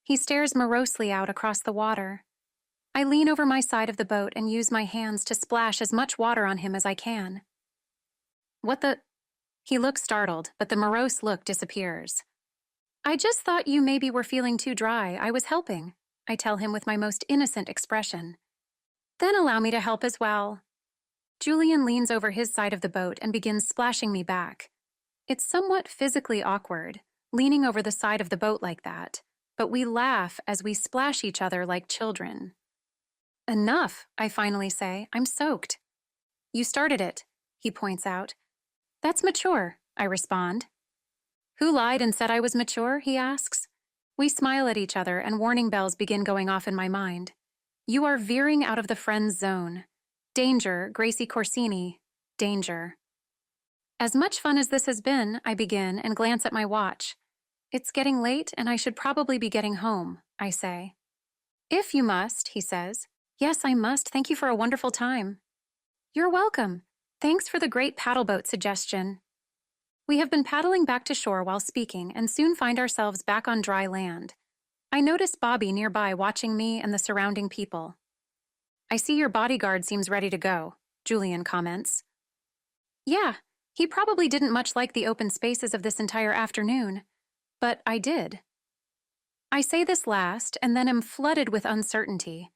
He stares morosely out across the water. I lean over my side of the boat and use my hands to splash as much water on him as I can. What the? He looks startled, but the morose look disappears. I just thought you maybe were feeling too dry. I was helping, I tell him with my most innocent expression. Then allow me to help as well. Julian leans over his side of the boat and begins splashing me back. It's somewhat physically awkward, leaning over the side of the boat like that, but we laugh as we splash each other like children. Enough, I finally say. I'm soaked. You started it, he points out. That's mature, I respond. Who lied and said I was mature, he asks. We smile at each other and warning bells begin going off in my mind. You are veering out of the friend zone. Danger, Gracie Corsini. Danger. As much fun as this has been, I begin and glance at my watch. It's getting late and I should probably be getting home, I say. If you must, he says. Yes, I must. Thank you for a wonderful time. You're welcome. Thanks for the great paddle boat suggestion. We have been paddling back to shore while speaking and soon find ourselves back on dry land. I notice Bobby nearby watching me and the surrounding people. I see your bodyguard seems ready to go, Julian comments. Yeah, he probably didn't much like the open spaces of this entire afternoon, but I did. I say this last and then am flooded with uncertainty.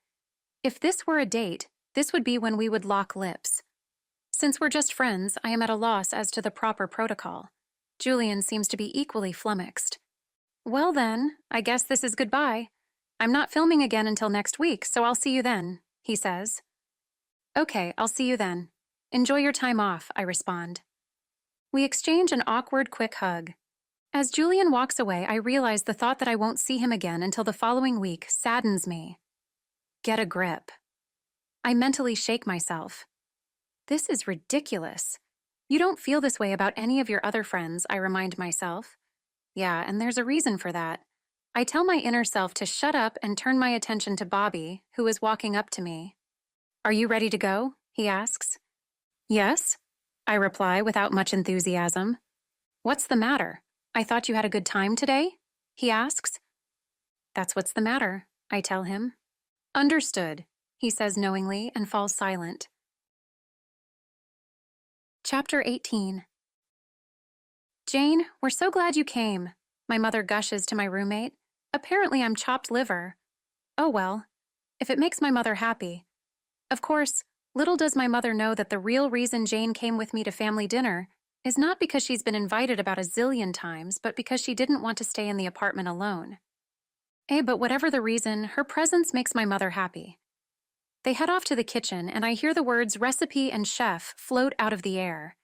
If this were a date, this would be when we would lock lips. Since we're just friends, I am at a loss as to the proper protocol. Julian seems to be equally flummoxed. Well then, I guess this is goodbye. I'm not filming again until next week, so I'll see you then, he says. Okay, I'll see you then. Enjoy your time off, I respond. We exchange an awkward, quick hug. As Julian walks away, I realize the thought that I won't see him again until the following week saddens me. Get a grip. I mentally shake myself. This is ridiculous. You don't feel this way about any of your other friends, I remind myself. Yeah, and there's a reason for that. I tell my inner self to shut up and turn my attention to Bobby, who is walking up to me. Are you ready to go? He asks. Yes, I reply without much enthusiasm. What's the matter? I thought you had a good time today? He asks. That's what's the matter, I tell him. Understood, he says knowingly and falls silent. Chapter 18. Jane, we're so glad you came, my mother gushes to my roommate. Apparently I'm chopped liver. Oh well, if it makes my mother happy. Of course, little does my mother know that the real reason Jane came with me to family dinner is not because she's been invited about a zillion times, but because she didn't want to stay in the apartment alone. But whatever the reason, her presence makes my mother happy. They head off to the kitchen, and I hear the words recipe and chef float out of the air.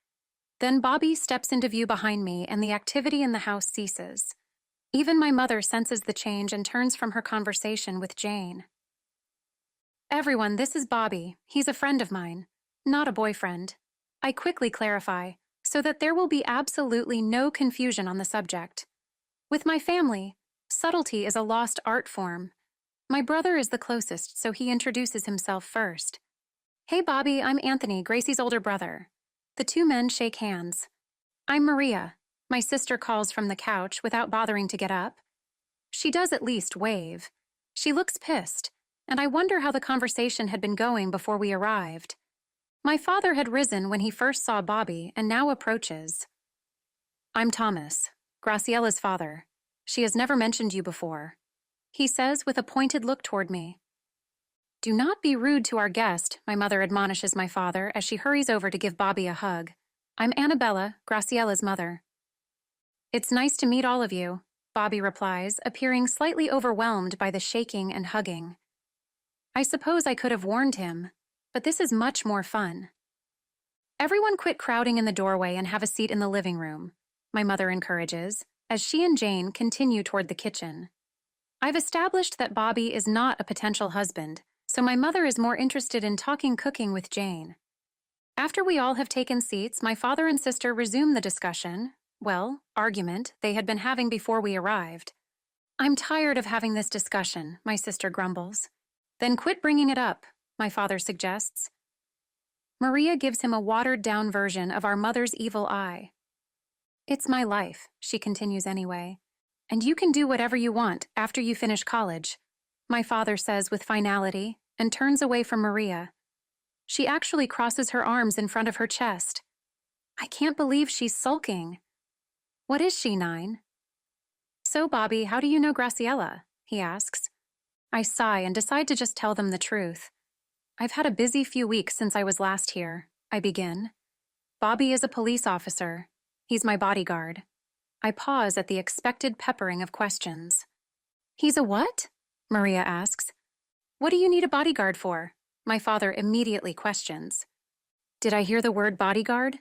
Then Bobby steps into view behind me, and the activity in the house ceases. Even my mother senses the change and turns from her conversation with Jane. Everyone, this is Bobby. He's a friend of mine, not a boyfriend. I quickly clarify, so that there will be absolutely no confusion on the subject. With my family, subtlety is a lost art form. My brother is the closest, so he introduces himself first. Hey Bobby, I'm Anthony, Gracie's older brother. The two men shake hands. I'm Maria. My sister calls from the couch without bothering to get up. She does at least wave. She looks pissed, and I wonder how the conversation had been going before we arrived. My father had risen when he first saw Bobby and now approaches. I'm Thomas, Graciella's father. She has never mentioned you before, he says with a pointed look toward me. Do not be rude to our guest, my mother admonishes my father as she hurries over to give Bobby a hug. I'm Annabella, Graciella's mother. It's nice to meet all of you, Bobby replies, appearing slightly overwhelmed by the shaking and hugging. I suppose I could have warned him, but this is much more fun. Everyone quit crowding in the doorway and have a seat in the living room, my mother encourages, as she and Jane continue toward the kitchen. I've established that Bobby is not a potential husband, so my mother is more interested in talking cooking with Jane. After we all have taken seats, my father and sister resume the discussion, argument, they had been having before we arrived. I'm tired of having this discussion, my sister grumbles. Then quit bringing it up, my father suggests. Maria gives him a watered-down version of our mother's evil eye. It's my life, she continues anyway, and you can do whatever you want after you finish college, my father says with finality and turns away from Maria. She actually crosses her arms in front of her chest. I can't believe she's sulking. What is she, 9? So, Bobby, how do you know Graciella? He asks. I sigh and decide to just tell them the truth. I've had a busy few weeks since I was last here, I begin. Bobby is a police officer. He's my bodyguard. I pause at the expected peppering of questions. He's a what? Maria asks. What do you need a bodyguard for? My father immediately questions. Did I hear the word bodyguard?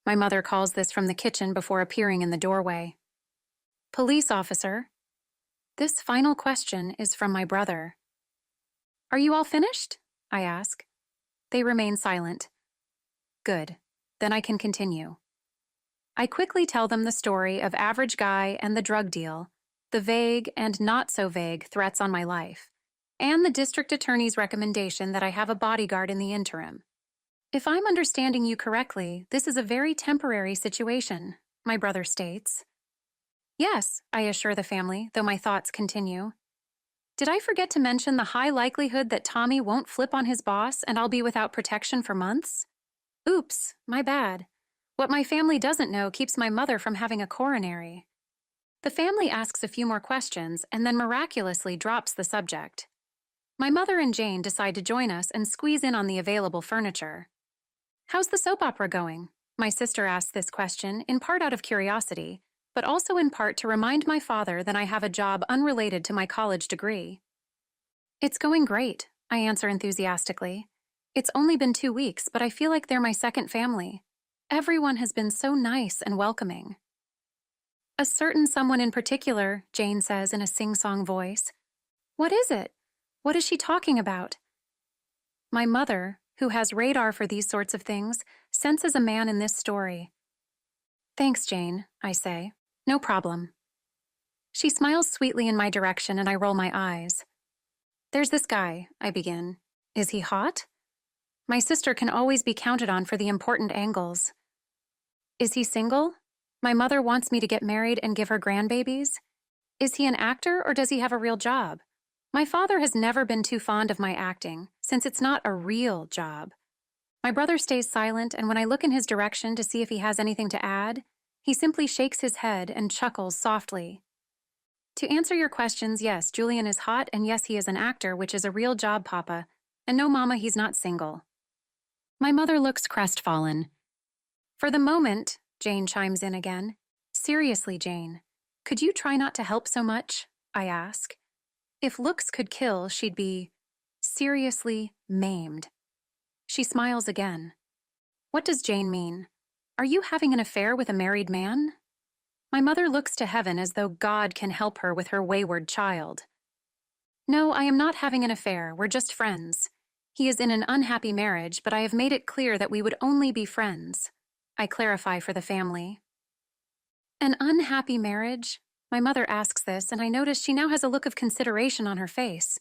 My mother calls this from the kitchen before appearing in the doorway. Police officer. This final question is from my brother. Are you all finished? I ask. They remain silent. Good. Then I can continue. I quickly tell them the story of Average Guy and the drug deal, the vague and not so vague threats on my life, and the district attorney's recommendation that I have a bodyguard in the interim. If I'm understanding you correctly, this is a very temporary situation, my brother states. Yes, I assure the family, though my thoughts continue. Did I forget to mention the high likelihood that Tommy won't flip on his boss and I'll be without protection for months? Oops, my bad. What my family doesn't know keeps my mother from having a coronary. The family asks a few more questions and then miraculously drops the subject. My mother and Jane decide to join us and squeeze in on the available furniture. How's the soap opera going? My sister asks this question, in part out of curiosity, but also in part to remind my father that I have a job unrelated to my college degree. It's going great, I answer enthusiastically. It's only been 2 weeks, but I feel like they're my second family. Everyone has been so nice and welcoming. A certain someone in particular, Jane says in a sing-song voice. What is it? What is she talking about? My mother, who has radar for these sorts of things, senses a man in this story. Thanks, Jane, I say. No problem. She smiles sweetly in my direction and I roll my eyes. There's this guy, I begin. Is he hot? My sister can always be counted on for the important angles. Is he single? My mother wants me to get married and give her grandbabies. Is he an actor or does he have a real job? My father has never been too fond of my acting, since it's not a real job. My brother stays silent, and when I look in his direction to see if he has anything to add, he simply shakes his head and chuckles softly. To answer your questions, yes, Julian is hot, and yes, he is an actor, which is a real job, Papa. And no, Mama, he's not single. My mother looks crestfallen. For the moment, Jane chimes in again. Seriously, Jane, could you try not to help so much? I ask. If looks could kill, she'd be seriously maimed. She smiles again. What does Jane mean? Are you having an affair with a married man? My mother looks to heaven as though God can help her with her wayward child. No, I am not having an affair. We're just friends. He is in an unhappy marriage, but I have made it clear that we would only be friends. I clarify for the family. An unhappy marriage? My mother asks this, and I notice she now has a look of consideration on her face.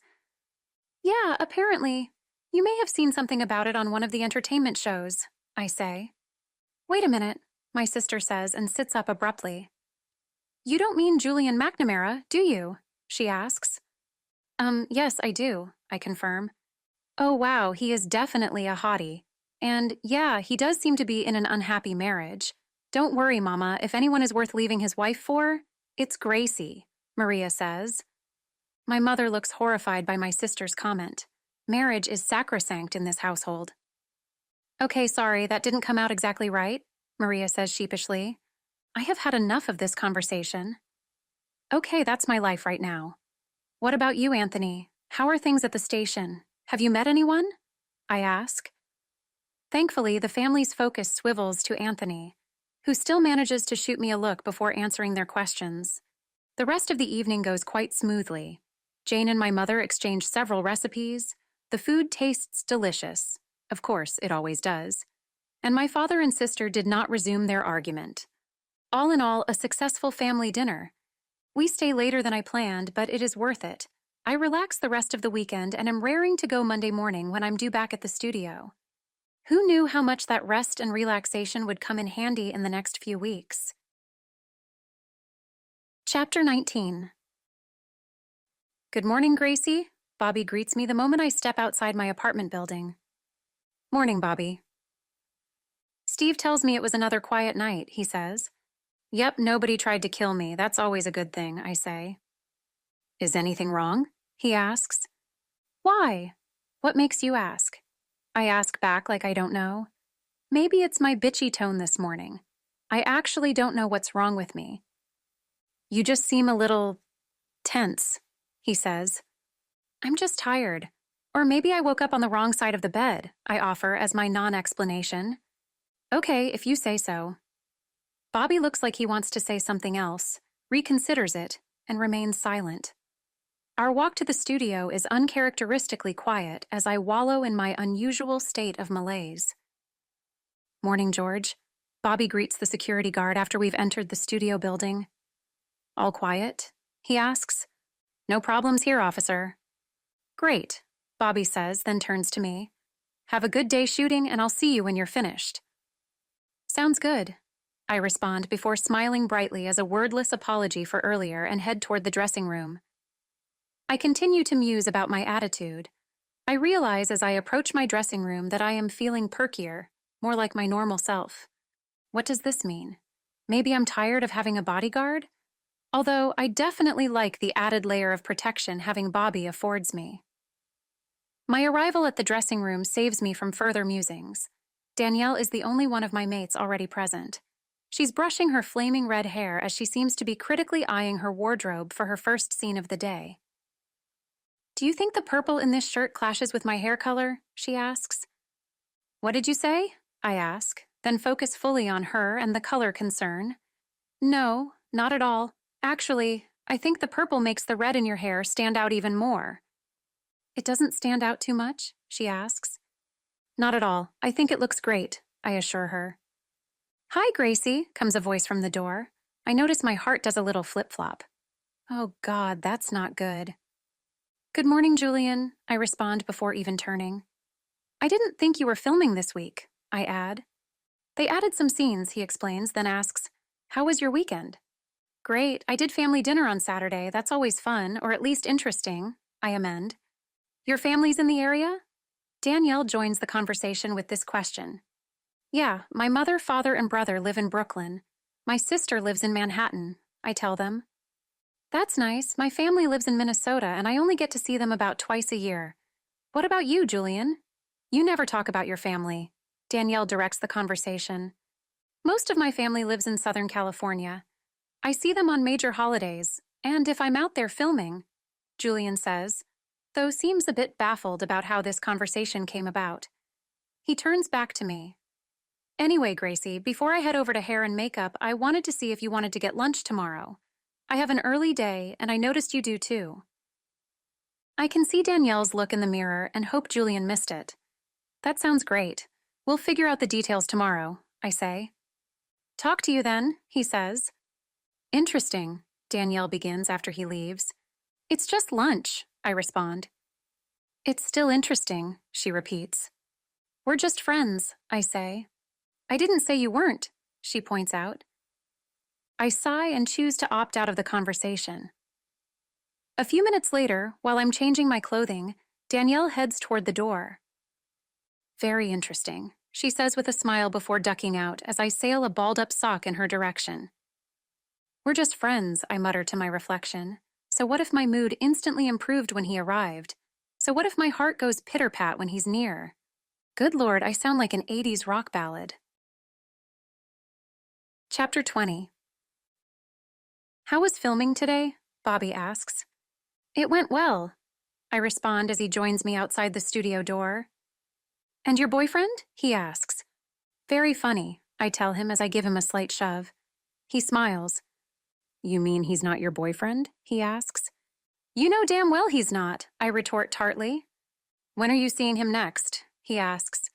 Yeah, apparently. You may have seen something about it on one of the entertainment shows, I say. Wait a minute, my sister says and sits up abruptly. You don't mean Julian McNamara, do you? She asks. Yes, I do, I confirm. Oh, wow, he is definitely a hottie. And yeah, he does seem to be in an unhappy marriage. Don't worry, Mama, if anyone is worth leaving his wife for, it's Gracie, Maria says. My mother looks horrified by my sister's comment. Marriage is sacrosanct in this household. Okay, sorry, that didn't come out exactly right, Maria says sheepishly. I have had enough of this conversation. Okay, that's my life right now. What about you, Anthony? How are things at the station? Have you met anyone? I ask. Thankfully, the family's focus swivels to Anthony, who still manages to shoot me a look before answering their questions. The rest of the evening goes quite smoothly. Jane and my mother exchange several recipes. The food tastes delicious. Of course, it always does. And my father and sister did not resume their argument. All in all, a successful family dinner. We stay later than I planned, but it is worth it. I relax the rest of the weekend and am raring to go Monday morning when I'm due back at the studio. Who knew how much that rest and relaxation would come in handy in the next few weeks? Chapter 19. Good morning, Gracie. Bobby greets me the moment I step outside my apartment building. Morning, Bobby. Steve tells me it was another quiet night, he says. Yep, nobody tried to kill me. That's always a good thing, I say. Is anything wrong? He asks. Why? What makes you ask? I ask back like I don't know. Maybe it's my bitchy tone this morning. I actually don't know what's wrong with me. You just seem a little tense, he says. I'm just tired. Or maybe I woke up on the wrong side of the bed, I offer as my non-explanation. Okay, if you say so. Bobby looks like he wants to say something else, reconsiders it, and remains silent. Our walk to the studio is uncharacteristically quiet as I wallow in my unusual state of malaise. Morning, George. Bobby greets the security guard after we've entered the studio building. All quiet? He asks. No problems here, officer. Great, Bobby says, then turns to me. Have a good day shooting, and I'll see you when you're finished. Sounds good, I respond before smiling brightly as a wordless apology for earlier and head toward the dressing room. I continue to muse about my attitude. I realize as I approach my dressing room that I am feeling perkier, more like my normal self. What does this mean? Maybe I'm tired of having a bodyguard? Although I definitely like the added layer of protection having Bobby affords me. My arrival at the dressing room saves me from further musings. Danielle is the only one of my mates already present. She's brushing her flaming red hair as she seems to be critically eyeing her wardrobe for her first scene of the day. Do you think the purple in this shirt clashes with my hair color? She asks. What did you say? I ask, then focus fully on her and the color concern. No, not at all. Actually, I think the purple makes the red in your hair stand out even more. It doesn't stand out too much? She asks. Not at all. I think it looks great, I assure her. Hi, Gracie, comes a voice from the door. I notice my heart does a little flip-flop. Oh, God, that's not good. Good morning, Julian, I respond before even turning. I didn't think you were filming this week, I add. They added some scenes, he explains, then asks, How was your weekend? Great, I did family dinner on Saturday. That's always fun, or at least interesting, I amend. Your family's in the area? Danielle joins the conversation with this question. Yeah, my mother, father, and brother live in Brooklyn. My sister lives in Manhattan, I tell them. That's nice. My family lives in Minnesota, and I only get to see them about twice a year. What about you, Julian? You never talk about your family. Danielle directs the conversation. Most of my family lives in Southern California. I see them on major holidays, and if I'm out there filming, Julian says. though seems a bit baffled about how this conversation came about. He turns back to me. Anyway, Gracie, before I head over to hair and makeup, I wanted to see if you wanted to get lunch tomorrow. I have an early day, and I noticed you do too. I can see Danielle's look in the mirror and hope Julian missed it. That sounds great. We'll figure out the details tomorrow, I say. Talk to you then, he says. Interesting, Danielle begins after he leaves. It's just lunch, I respond. It's still interesting, she repeats. We're just friends, I say. I didn't say you weren't, she points out. I sigh and choose to opt out of the conversation. A few minutes later, while I'm changing my clothing, Danielle heads toward the door. Very interesting, she says with a smile before ducking out as I sail a balled-up sock in her direction. We're just friends, I mutter to my reflection. So what if my mood instantly improved when he arrived? So what if my heart goes pitter-pat when he's near? Good Lord, I sound like an 80s rock ballad. Chapter 20. How was filming today? Bobby asks. It went well, I respond as he joins me outside the studio door. And your boyfriend? He asks. Very funny, I tell him as I give him a slight shove. He smiles. You mean he's not your boyfriend? He asks. You know damn well he's not, I retort tartly. When are you seeing him next? He asks.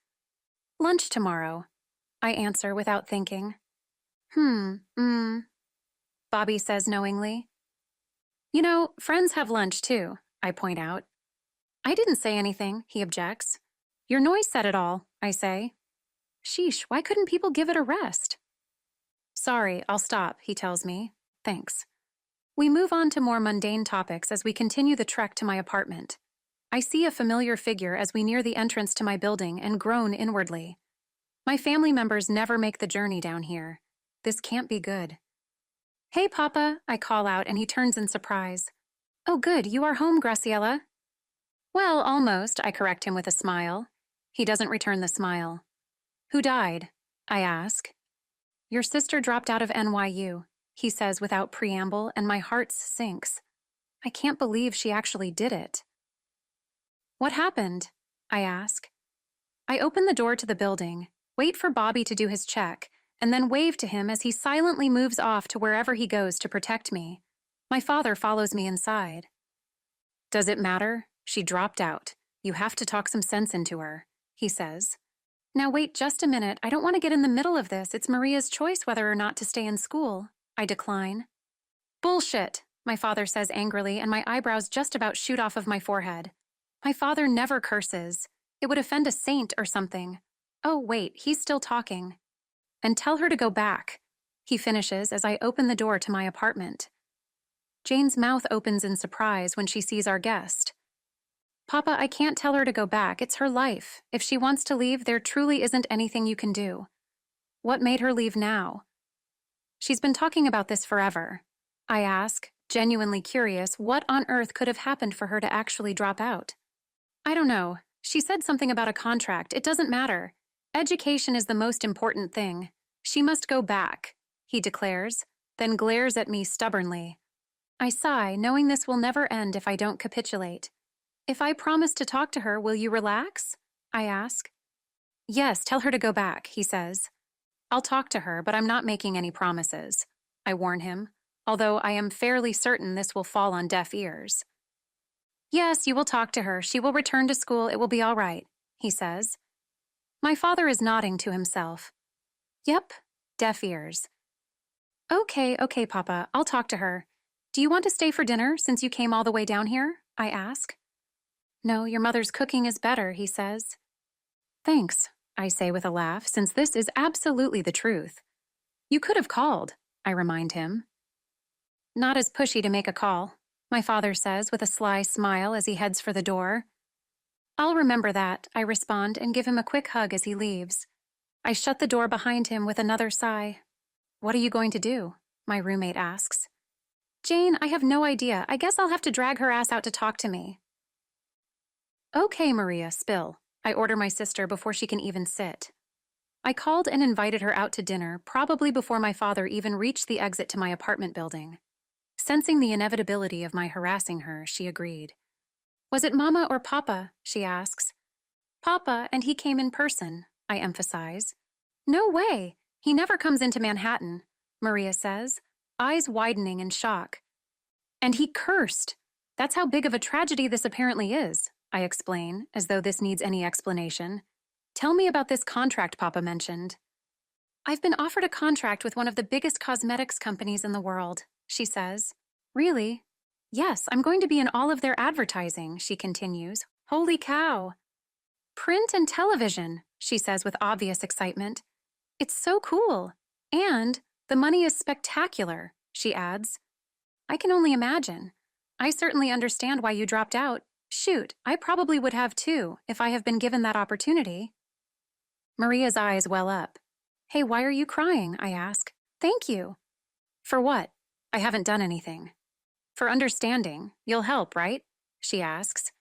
Lunch tomorrow, I answer without thinking. Bobby says knowingly. You know, friends have lunch too, I point out. I didn't say anything, he objects. Your noise said it all, I say. Sheesh, why couldn't people give it a rest? Sorry, I'll stop, he tells me. Thanks. We move on to more mundane topics as we continue the trek to my apartment. I see a familiar figure as we near the entrance to my building and groan inwardly. My family members never make the journey down here. This can't be good. Hey, Papa, I call out and he turns in surprise. Oh, good, you are home, Graciella. Well, almost, I correct him with a smile. He doesn't return the smile. Who died? I ask. Your sister dropped out of NYU, he says without preamble, and my heart sinks. I can't believe she actually did it. What happened? I ask. I open the door to the building, wait for Bobby to do his check, and then wave to him as he silently moves off to wherever he goes to protect me. My father follows me inside. Does it matter? She dropped out. You have to talk some sense into her, he says. Now wait just a minute. I don't want to get in the middle of this. It's Maria's choice whether or not to stay in school. I decline. Bullshit, my father says angrily, and my eyebrows just about shoot off of my forehead. My father never curses. It would offend a saint or something. Oh, wait, he's still talking. And tell her to go back, he finishes as I open the door to my apartment. Jane's mouth opens in surprise when she sees our guest. Papa, I can't tell her to go back. It's her life. If she wants to leave, there truly isn't anything you can do. What made her leave now? She's been talking about this forever. I ask, genuinely curious what on earth could have happened for her to actually drop out. I don't know. She said something about a contract. It doesn't matter. Education is the most important thing. She must go back, he declares, then glares at me stubbornly. I sigh, knowing this will never end if I don't capitulate. If I promise to talk to her, will you relax? I ask. Yes, tell her to go back, he says. I'll talk to her, but I'm not making any promises, I warn him, although I am fairly certain this will fall on deaf ears. Yes, you will talk to her. She will return to school. It will be all right, he says. My father is nodding to himself. Yep, deaf ears. Okay, Papa, I'll talk to her. Do you want to stay for dinner since you came all the way down here? I ask. No, your mother's cooking is better, he says. Thanks, I say with a laugh, since this is absolutely the truth. You could have called, I remind him. Not as pushy to make a call, my father says with a sly smile as he heads for the door. I'll remember that, I respond and give him a quick hug as he leaves. I shut the door behind him with another sigh. What are you going to do? My roommate asks. Jane, I have no idea. I guess I'll have to drag her ass out to talk to me. Okay, Maria, spill. I order my sister before she can even sit. I called and invited her out to dinner, probably before my father even reached the exit to my apartment building. Sensing the inevitability of my harassing her, she agreed. Was it Mama or Papa? She asks. Papa, and he came in person, I emphasize. No way! He never comes into Manhattan, Maria says, eyes widening in shock. And he cursed. That's how big of a tragedy this apparently is, I explain, as though this needs any explanation. Tell me about this contract Papa mentioned. I've been offered a contract with one of the biggest cosmetics companies in the world, she says. Really? Yes, I'm going to be in all of their advertising, she continues. Holy cow! Print and television, she says with obvious excitement. It's so cool. And the money is spectacular, she adds. I can only imagine. I certainly understand why you dropped out. Shoot, I probably would have too, if I have been given that opportunity. Maria's eyes well up. Hey, why are you crying? I ask. Thank you. For what? I haven't done anything. For understanding. You'll help, right? She asks.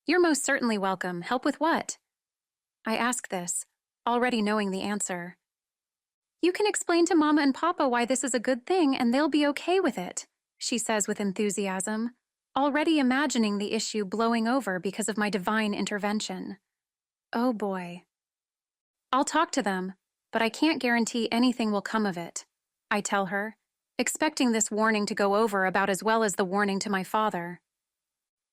You're most certainly welcome. Help with what? I ask this, already knowing the answer. You can explain to Mama and Papa why this is a good thing and they'll be okay with it, she says with enthusiasm, already imagining the issue blowing over because of my divine intervention. Oh boy. I'll talk to them, but I can't guarantee anything will come of it, I tell her, expecting this warning to go over about as well as the warning to my father.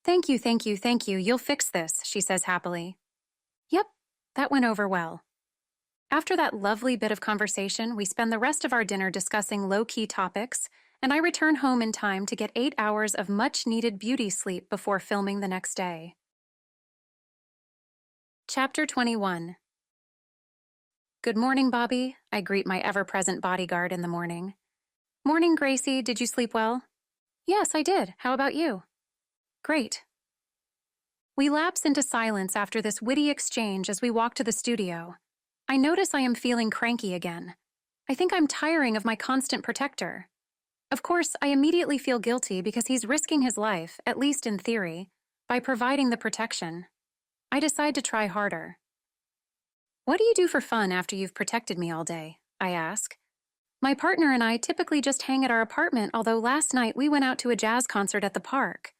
Thank you, thank you, thank you. You'll fix this, she says happily. Yep, that went over well. After that lovely bit of conversation, we spend the rest of our dinner discussing low-key topics, and I return home in time to get 8 hours of much-needed beauty sleep before filming the next day. Chapter 21. Good morning, Bobby, I greet my ever-present bodyguard in the morning. Morning, Gracie. Did you sleep well? Yes, I did. How about you? Great. We lapse into silence after this witty exchange as we walk to the studio. I notice I am feeling cranky again. I think I'm tiring of my constant protector. Of course, I immediately feel guilty because he's risking his life, at least in theory, by providing the protection. I decide to try harder. What do you do for fun after you've protected me all day? I ask. My partner and I typically just hang at our apartment, although last night we went out to a jazz concert at the park.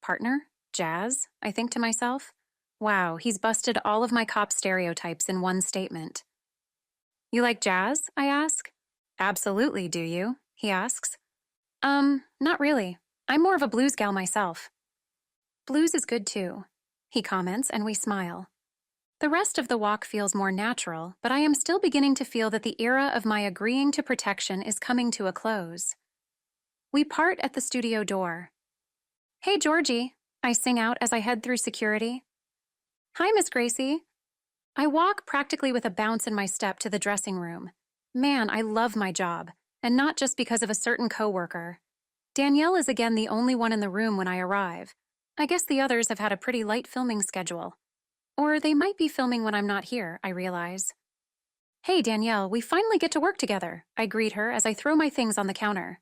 Partner? Jazz? I think to myself. Wow, he's busted all of my cop stereotypes in one statement. You like jazz? I ask. Absolutely, do you? He asks. Not really. I'm more of a blues gal myself. Blues is good too, he comments, and we smile. The rest of the walk feels more natural, but I am still beginning to feel that the era of my agreeing to protection is coming to a close. We part at the studio door. Hey, Georgie, I sing out as I head through security. Hi, Miss Gracie. I walk practically with a bounce in my step to the dressing room. Man, I love my job, and not just because of a certain coworker. Danielle is again the only one in the room when I arrive. I guess the others have had a pretty light filming schedule. Or they might be filming when I'm not here, I realize. Hey, Danielle, we finally get to work together, I greet her as I throw my things on the counter.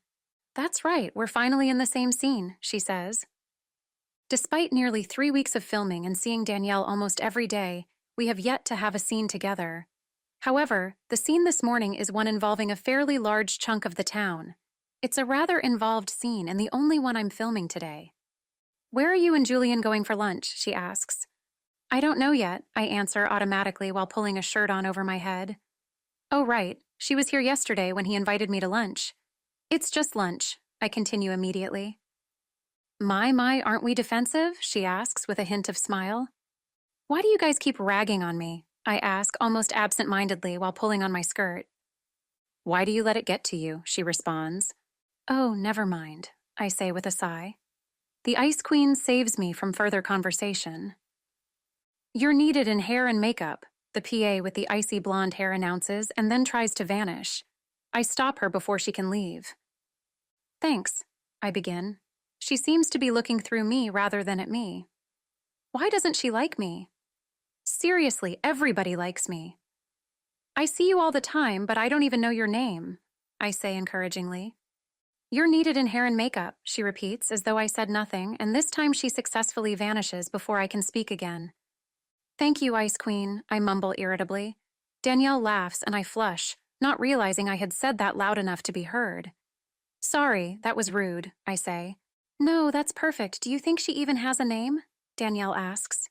That's right, we're finally in the same scene, she says. Despite nearly 3 weeks of filming and seeing Danielle almost every day, we have yet to have a scene together. However, the scene this morning is one involving a fairly large chunk of the town. It's a rather involved scene and the only one I'm filming today. Where are you and Julian going for lunch? She asks. I don't know yet, I answer automatically while pulling a shirt on over my head. Oh, right. She was here yesterday when he invited me to lunch. It's just lunch, I continue immediately. My, aren't we defensive? She asks with a hint of smile. Why do you guys keep ragging on me? I ask almost absent-mindedly while pulling on my skirt. Why do you let it get to you? She responds. Oh, never mind, I say with a sigh. The Ice Queen saves me from further conversation. You're needed in hair and makeup, the PA with the icy blonde hair announces and then tries to vanish. I stop her before she can leave. Thanks, I begin. She seems to be looking through me rather than at me. Why doesn't she like me? Seriously, everybody likes me. I see you all the time, but I don't even know your name, I say encouragingly. You're needed in hair and makeup, she repeats as though I said nothing, and this time she successfully vanishes before I can speak again. Thank you, Ice Queen, I mumble irritably. Danielle laughs and I flush, not realizing I had said that loud enough to be heard. Sorry, that was rude, I say. No, that's perfect. Do you think she even has a name? Danielle asks.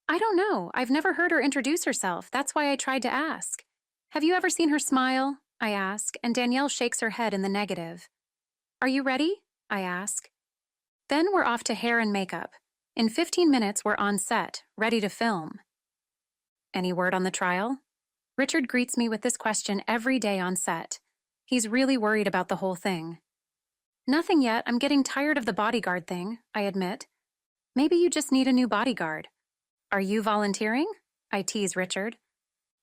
I don't know. I've never heard her introduce herself. That's why I tried to ask. Have you ever seen her smile? I ask, and Danielle shakes her head in the negative. Are you ready? I ask. Then we're off to hair and makeup. In 15 minutes, we're on set, ready to film. Any word on the trial? Richard greets me with this question every day on set. He's really worried about the whole thing. Nothing yet. I'm getting tired of the bodyguard thing, I admit. Maybe you just need a new bodyguard. Are you volunteering? I tease Richard.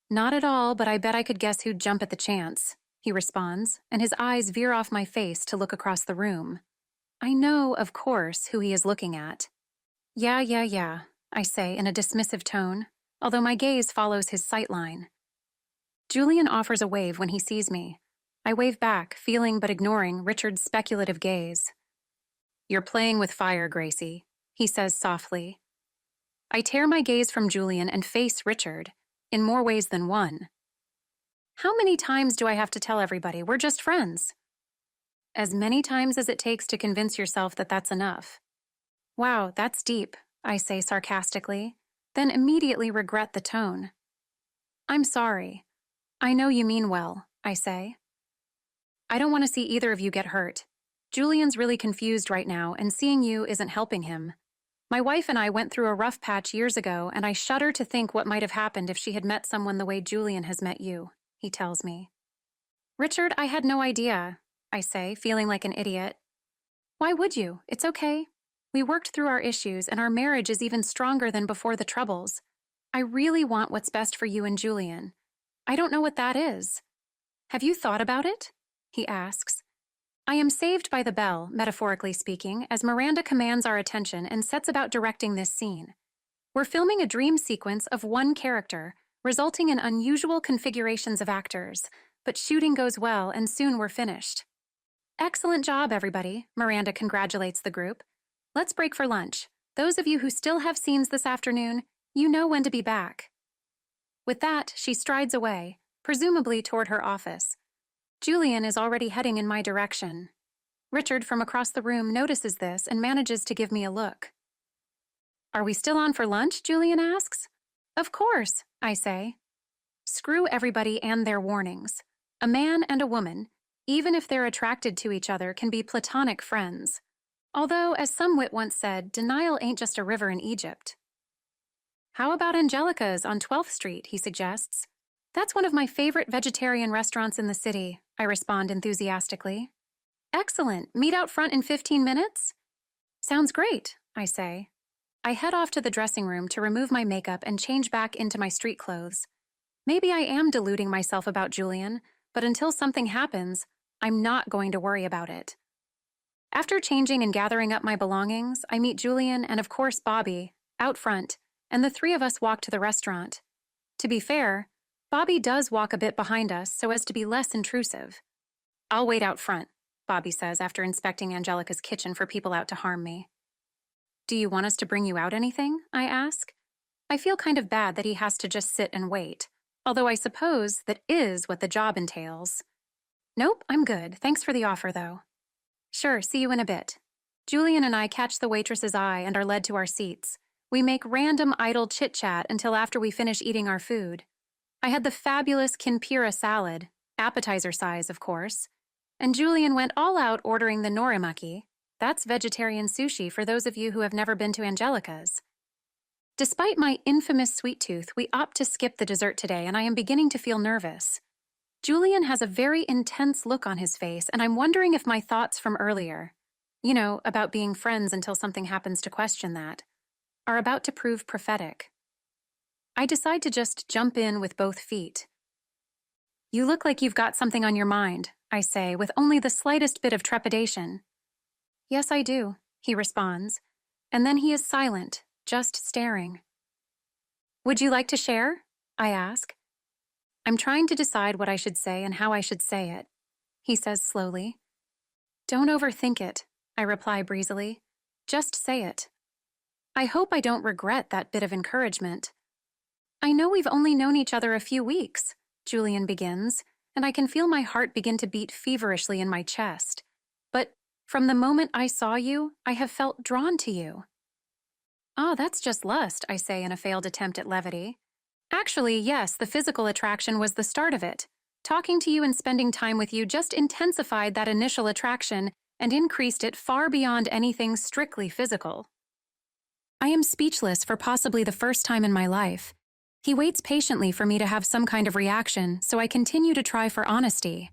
Not at all, but I bet I could guess who'd jump at the chance, he responds, and his eyes veer off my face to look across the room. I know, of course, who he is looking at. Yeah, I say in a dismissive tone, although my gaze follows his sightline. Julian offers a wave when he sees me. I wave back, feeling but ignoring Richard's speculative gaze. You're playing with fire, Gracie, he says softly. I tear my gaze from Julian and face Richard, in more ways than one. How many times do I have to tell everybody we're just friends? As many times as it takes to convince yourself that that's enough. Wow, that's deep, I say sarcastically, then immediately regret the tone. I'm sorry. I know you mean well, I say. I don't want to see either of you get hurt. Julian's really confused right now, and seeing you isn't helping him. My wife and I went through a rough patch years ago, and I shudder to think what might have happened if she had met someone the way Julian has met you, he tells me. Richard, I had no idea, I say, feeling like an idiot. Why would you? It's okay. We worked through our issues, and our marriage is even stronger than before the troubles. I really want what's best for you and Julian. I don't know what that is. Have you thought about it? He asks. I am saved by the bell, metaphorically speaking, as Miranda commands our attention and sets about directing this scene. We're filming a dream sequence of one character, resulting in unusual configurations of actors, but shooting goes well and soon we're finished. Excellent job, everybody, Miranda congratulates the group. Let's break for lunch. Those of you who still have scenes this afternoon, you know when to be back. With that, she strides away, presumably toward her office. Julian is already heading in my direction. Richard from across the room notices this and manages to give me a look. Are we still on for lunch? Julian asks. Of course, I say. Screw everybody and their warnings. A man and a woman, even if they're attracted to each other, can be platonic friends. Although, as some wit once said, denial ain't just a river in Egypt. How about Angelica's on 12th Street, he suggests. That's one of my favorite vegetarian restaurants in the city, I respond enthusiastically. Excellent. Meet out front in 15 minutes? Sounds great, I say. I head off to the dressing room to remove my makeup and change back into my street clothes. Maybe I am deluding myself about Julian, but until something happens, I'm not going to worry about it. After changing and gathering up my belongings, I meet Julian and, of course, Bobby, out front, and the three of us walk to the restaurant. To be fair, Bobby does walk a bit behind us so as to be less intrusive. I'll wait out front, Bobby says after inspecting Angelica's kitchen for people out to harm me. Do you want us to bring you out anything? I ask. I feel kind of bad that he has to just sit and wait, although I suppose that is what the job entails. Nope, I'm good. Thanks for the offer, though. Sure, see you in a bit. Julian and I catch the waitress's eye and are led to our seats. We make random idle chit-chat until after we finish eating our food. I had the fabulous Kinpira salad, appetizer size, of course, and Julian went all out ordering the norimaki. That's vegetarian sushi for those of you who have never been to Angelica's. Despite my infamous sweet tooth, we opt to skip the dessert today, and I am beginning to feel nervous. Julian has a very intense look on his face, and I'm wondering if my thoughts from earlier, about being friends until something happens to question that, are about to prove prophetic. I decide to just jump in with both feet. You look like you've got something on your mind, I say, with only the slightest bit of trepidation. Yes, I do, he responds, and then he is silent, just staring. Would you like to share? I ask. I'm trying to decide what I should say and how I should say it, he says slowly. Don't overthink it, I reply breezily. Just say it. I hope I don't regret that bit of encouragement. I know we've only known each other a few weeks, Julian begins, and I can feel my heart begin to beat feverishly in my chest. But From the moment I saw you, I have felt drawn to you. Oh, that's just lust, I say in a failed attempt at levity. Actually, yes, the physical attraction was the start of it. Talking to you and spending time with you just intensified that initial attraction and increased it far beyond anything strictly physical. I am speechless for possibly the first time in my life. He waits patiently for me to have some kind of reaction, so I continue to try for honesty.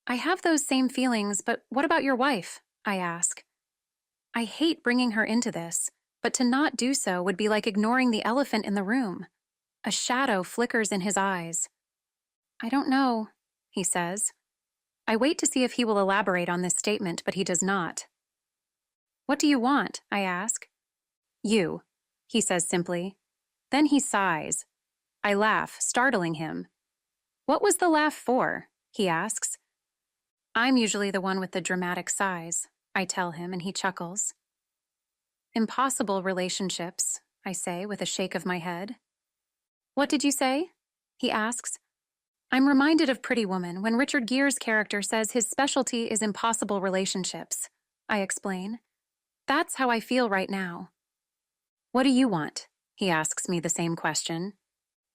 I have those same feelings, but what about your wife? I ask. I hate bringing her into this, but to not do so would be like ignoring the elephant in the room. A shadow flickers in his eyes. I don't know, he says. I wait to see if he will elaborate on this statement, but he does not. What do you want? I ask. You, he says simply. Then he sighs. I laugh, startling him. What was the laugh for? He asks. I'm usually the one with the dramatic sighs, I tell him, and he chuckles. Impossible relationships, I say with a shake of my head. What did you say? He asks. I'm reminded of Pretty Woman when Richard Gere's character says his specialty is impossible relationships. I explain. That's how I feel right now. What do you want? He asks me the same question.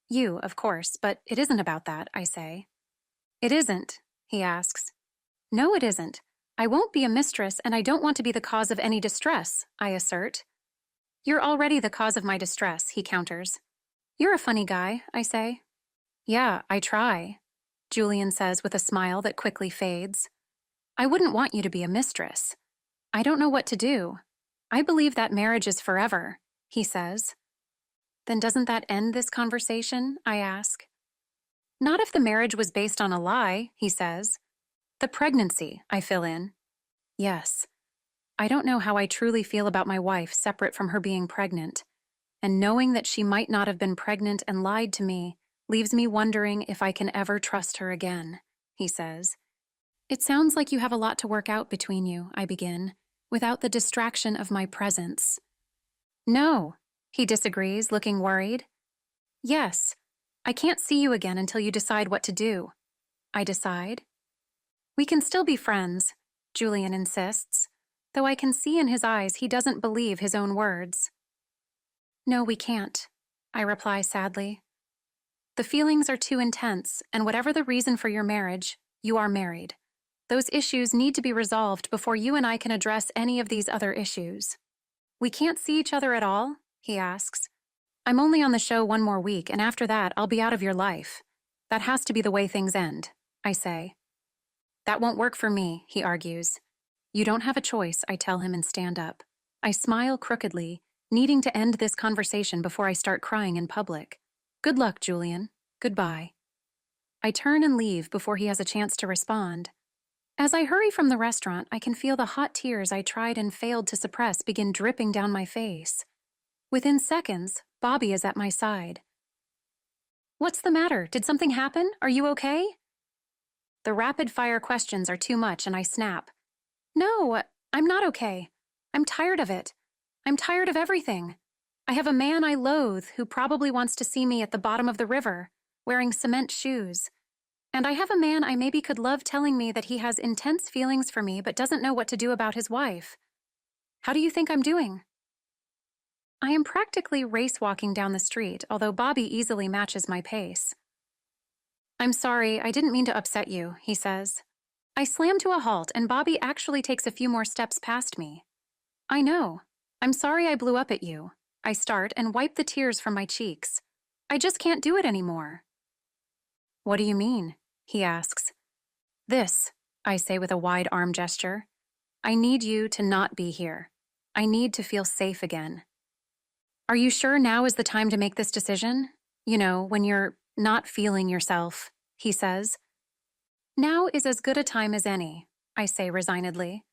You, of course, but it isn't about that, I say. It isn't, he asks. No, it isn't. I won't be a mistress, and I don't want to be the cause of any distress, I assert. You're already the cause of my distress, he counters. You're a funny guy, I say. Yeah, I try, Julian says with a smile that quickly fades. I wouldn't want you to be a mistress. I don't know what to do. I believe that marriage is forever, he says. Then doesn't that end this conversation? I ask. Not if the marriage was based on a lie, he says. The pregnancy, I fill in. Yes. I don't know how I truly feel about my wife separate from her being pregnant, and knowing that she might not have been pregnant and lied to me leaves me wondering if I can ever trust her again, he says. It sounds like you have a lot to work out between you, I begin, without the distraction of my presence. No, he disagrees, looking worried. Yes, I can't see you again until you decide what to do. I decide. We can still be friends, Julian insists, though I can see in his eyes he doesn't believe his own words. No, we can't, I reply sadly. The feelings are too intense, and whatever the reason for your marriage, you are married. Those issues need to be resolved before you and I can address any of these other issues. We can't see each other at all? He asks. I'm only on the show one more week, and after that, I'll be out of your life. That has to be the way things end, I say. That won't work for me, he argues. You don't have a choice, I tell him and stand up. I smile crookedly, needing to end this conversation before I start crying in public. Good luck, Julian. Goodbye. I turn and leave before he has a chance to respond. As I hurry from the restaurant, I can feel the hot tears I tried and failed to suppress begin dripping down my face. Within seconds, Bobby is at my side. What's the matter? Did something happen? Are you okay? The rapid-fire questions are too much, and I snap. No, I'm not okay. I'm tired of it. I'm tired of everything. I have a man I loathe who probably wants to see me at the bottom of the river, wearing cement shoes. And I have a man I maybe could love telling me that he has intense feelings for me but doesn't know what to do about his wife. How do you think I'm doing? I am practically race-walking down the street, although Bobby easily matches my pace. I'm sorry, I didn't mean to upset you, he says. I slam to a halt, and Bobby actually takes a few more steps past me. I know. I'm sorry I blew up at you. I start and wipe the tears from my cheeks. I just can't do it anymore. What do you mean? He asks. This, I say with a wide arm gesture. I need you to not be here. I need to feel safe again. Are you sure now is the time to make this decision? You know, when you're not feeling yourself, he says. Now is as good a time as any, I say resignedly.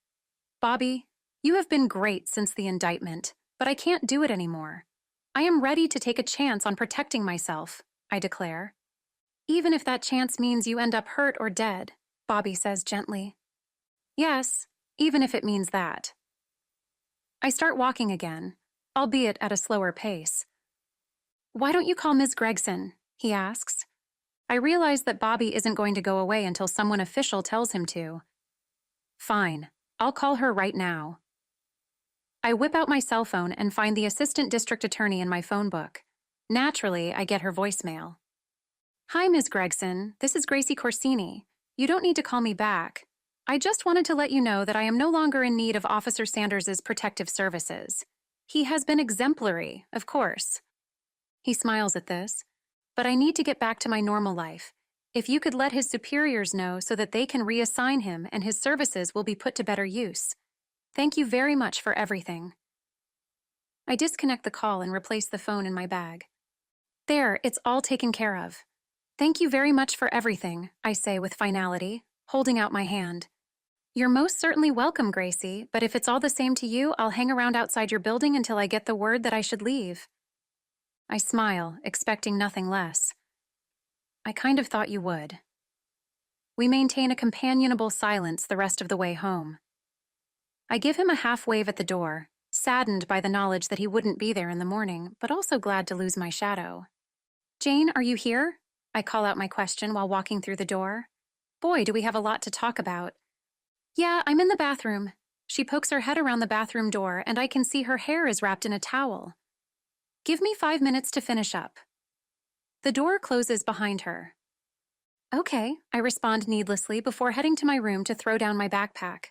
Bobby, you have been great since the indictment, but I can't do it anymore. I am ready to take a chance on protecting myself, I declare. Even if that chance means you end up hurt or dead, Bobby says gently. Yes, even if it means that. I start walking again, albeit at a slower pace. Why don't you call Ms. Gregson? He asks. I realize that Bobby isn't going to go away until someone official tells him to. Fine, I'll call her right now. I whip out my cell phone and find the assistant district attorney in my phone book. Naturally, I get her voicemail. Hi, Ms. Gregson. This is Gracie Corsini. You don't need to call me back. I just wanted to let you know that I am no longer in need of Officer Sanders's protective services. He has been exemplary, of course. He smiles at this. But I need to get back to my normal life. If you could let his superiors know so that they can reassign him and his services will be put to better use. Thank you very much for everything. I disconnect the call and replace the phone in my bag. There, it's all taken care of. Thank you very much for everything, I say with finality, holding out my hand. You're most certainly welcome, Gracie, but if it's all the same to you, I'll hang around outside your building until I get the word that I should leave. I smile, expecting nothing less. I kind of thought you would. We maintain a companionable silence the rest of the way home. I give him a half wave at the door, saddened by the knowledge that he wouldn't be there in the morning, but also glad to lose my shadow. Jane, are you here? I call out my question while walking through the door. Boy, do we have a lot to talk about. Yeah, I'm in the bathroom. She pokes her head around the bathroom door, and I can see her hair is wrapped in a towel. Give me 5 minutes to finish up. The door closes behind her. Okay, I respond needlessly before heading to my room to throw down my backpack.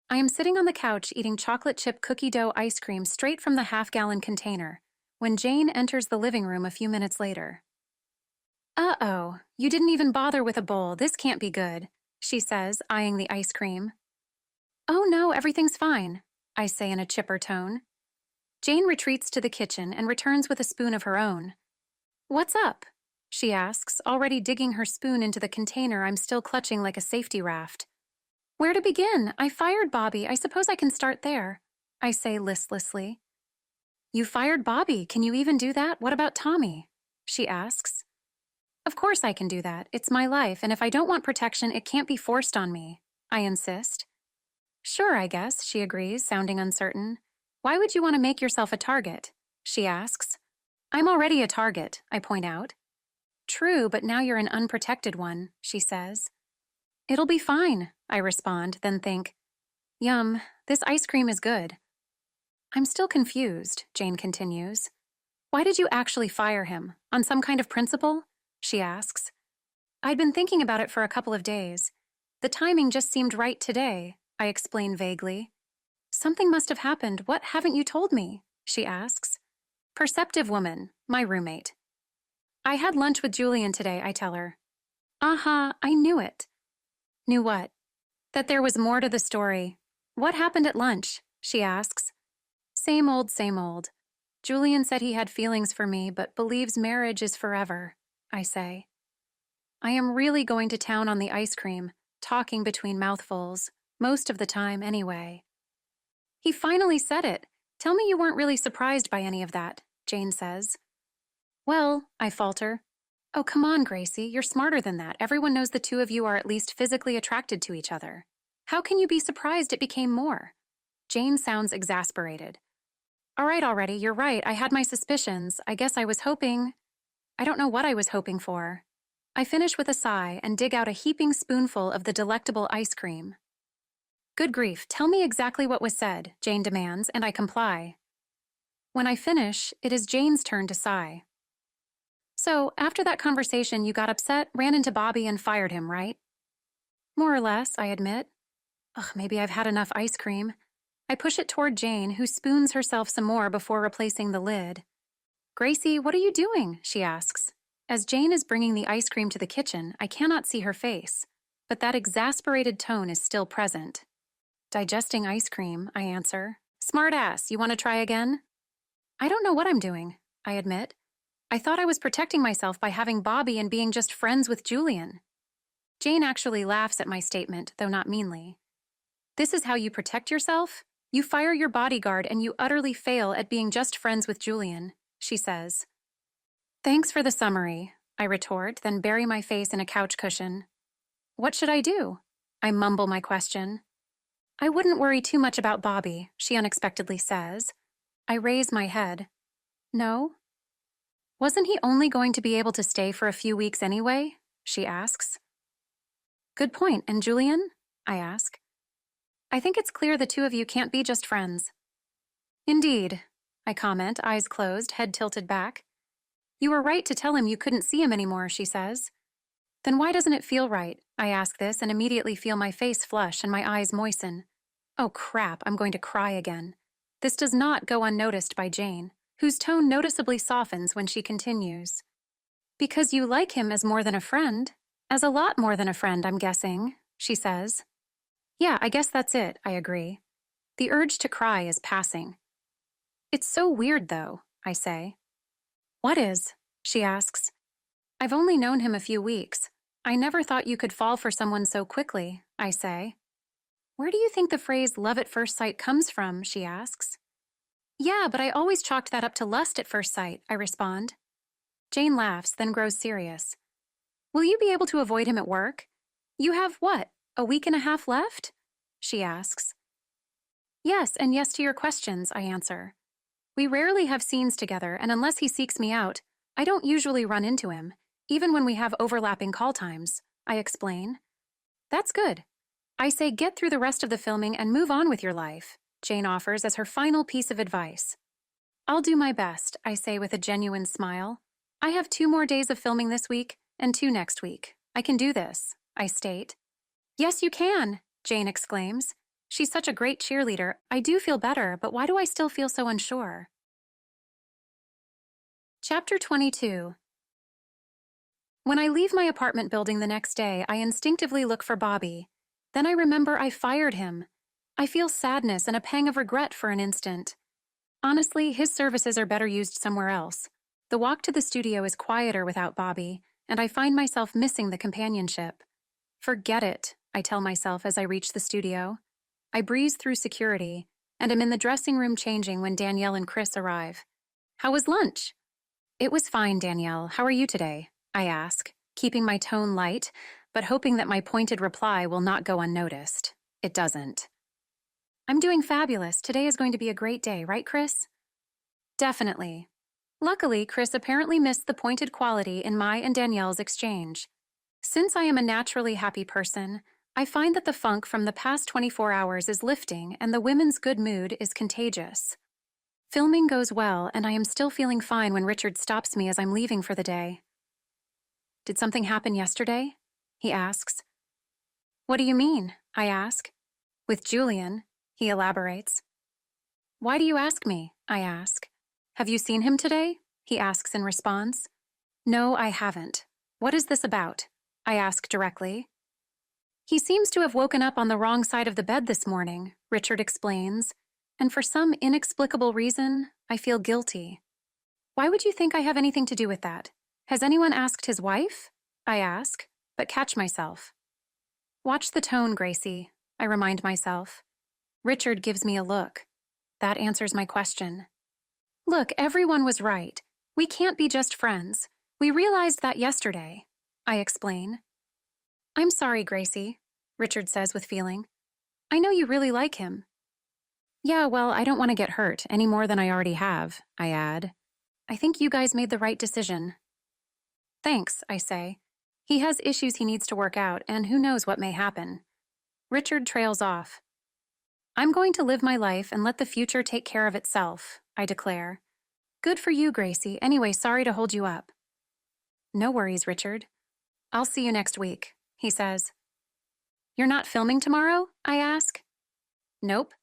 I am sitting on the couch eating chocolate chip cookie dough ice cream straight from the half-gallon container when Jane enters the living room a few minutes later. Uh-oh, you didn't even bother with a bowl. This can't be good, she says, eyeing the ice cream. Oh no, everything's fine, I say in a chipper tone. Jane retreats to the kitchen and returns with a spoon of her own. What's up? She asks, already digging her spoon into the container I'm still clutching like a safety raft. Where to begin? I fired Bobby. I suppose I can start there, I say listlessly. You fired Bobby. Can you even do that? What about Tommy? She asks. Of course I can do that. It's my life, and if I don't want protection, it can't be forced on me, I insist. Sure, I guess, she agrees, sounding uncertain. Why would you want to make yourself a target? She asks. I'm already a target, I point out. True, but now you're an unprotected one, she says. It'll be fine, I respond, then think, yum, this ice cream is good. I'm still confused, Jane continues. Why did you actually fire him? On some kind of principle? She asks. I'd been thinking about it for a couple of days. The timing just seemed right today, I explain vaguely. Something must have happened. What haven't you told me? She asks. Perceptive woman, my roommate. I had lunch with Julian today, I tell her. Uh-huh, I knew it. Knew what? That there was more to the story. What happened at lunch? She asks. Same old, same old. Julian said he had feelings for me, but believes marriage is forever, I say. I am really going to town on the ice cream, talking between mouthfuls, most of the time anyway. He finally said it. Tell me you weren't really surprised by any of that, Jane says. Well, I falter. Oh, come on, Gracie, you're smarter than that. Everyone knows the two of you are at least physically attracted to each other. How can you be surprised it became more? Jane sounds exasperated. All right, already, you're right. I had my suspicions. I guess I was hoping. I don't know what I was hoping for. I finish with a sigh and dig out a heaping spoonful of the delectable ice cream. Good grief, tell me exactly what was said, Jane demands, and I comply. When I finish, it is Jane's turn to sigh. So, after that conversation, you got upset, ran into Bobby, and fired him, right? More or less, I admit. Ugh, maybe I've had enough ice cream. I push it toward Jane, who spoons herself some more before replacing the lid. Gracie, what are you doing? She asks. As Jane is bringing the ice cream to the kitchen, I cannot see her face, but that exasperated tone is still present. Digesting ice cream, I answer. Smart ass, you want to try again? I don't know what I'm doing, I admit. I thought I was protecting myself by having Bobby and being just friends with Julian. Jane actually laughs at my statement, though not meanly. This is how you protect yourself? You fire your bodyguard and you utterly fail at being just friends with Julian, she says. Thanks for the summary, I retort, then bury my face in a couch cushion. What should I do? I mumble my question. I wouldn't worry too much about Bobby, she unexpectedly says. I raise my head. No? Wasn't he only going to be able to stay for a few weeks anyway? She asks. Good point. And Julian? I ask. I think it's clear the two of you can't be just friends. Indeed, I comment, eyes closed, head tilted back. You were right to tell him you couldn't see him anymore, she says. Then why doesn't it feel right? I ask this and immediately feel my face flush and my eyes moisten. Oh crap, I'm going to cry again. This does not go unnoticed by Jane, whose tone noticeably softens when she continues. Because you like him as more than a friend. As a lot more than a friend, I'm guessing, she says. Yeah, I guess that's it, I agree. The urge to cry is passing. It's so weird, though, I say. What is? She asks. I've only known him a few weeks. I never thought you could fall for someone so quickly, I say. Where do you think the phrase love at first sight comes from? She asks. Yeah, but I always chalked that up to lust at first sight, I respond. Jane laughs, then grows serious. Will you be able to avoid him at work? You have what, a week and a half left? She asks. Yes, and yes to your questions, I answer. We rarely have scenes together, and unless he seeks me out, I don't usually run into him, even when we have overlapping call times, I explain. That's good. I say get through the rest of the filming and move on with your life, Jane offers as her final piece of advice. I'll do my best, I say with a genuine smile. I have 2 more days of filming this week and 2 next week. I can do this, I state. Yes, you can, Jane exclaims. She's such a great cheerleader. I do feel better, but why do I still feel so unsure? Chapter 22. When I leave my apartment building the next day, I instinctively look for Bobby. Then I remember I fired him. I feel sadness and a pang of regret for an instant. Honestly, his services are better used somewhere else. The walk to the studio is quieter without Bobby, and I find myself missing the companionship. Forget it, I tell myself as I reach the studio. I breeze through security, and am in the dressing room changing when Danielle and Chris arrive. How was lunch? It was fine, Danielle. How are you today? I ask, keeping my tone light, but hoping that my pointed reply will not go unnoticed. It doesn't. I'm doing fabulous. Today is going to be a great day, right, Chris? Definitely. Luckily, Chris apparently missed the pointed quality in my and Danielle's exchange. Since I am a naturally happy person, I find that the funk from the past 24 hours is lifting and the women's good mood is contagious. Filming goes well, and I am still feeling fine when Richard stops me as I'm leaving for the day. Did something happen yesterday? He asks. What do you mean? I ask. With Julian, he elaborates. Why do you ask me? I ask. Have you seen him today? He asks in response. No, I haven't. What is this about? I ask directly. He seems to have woken up on the wrong side of the bed this morning, Richard explains, and for some inexplicable reason, I feel guilty. Why would you think I have anything to do with that? Has anyone asked his wife? I ask, but catch myself. Watch the tone, Gracie, I remind myself. Richard gives me a look. That answers my question. Look, everyone was right. We can't be just friends. We realized that yesterday, I explain. I'm sorry, Gracie, Richard says with feeling. I know you really like him. Yeah, well, I don't want to get hurt any more than I already have, I add. I think you guys made the right decision. Thanks, I say. He has issues he needs to work out, and who knows what may happen. Richard trails off. I'm going to live my life and let the future take care of itself, I declare. Good for you, Gracie. Anyway, sorry to hold you up. No worries, Richard. I'll see you next week, he says. You're not filming tomorrow? I ask. Nope.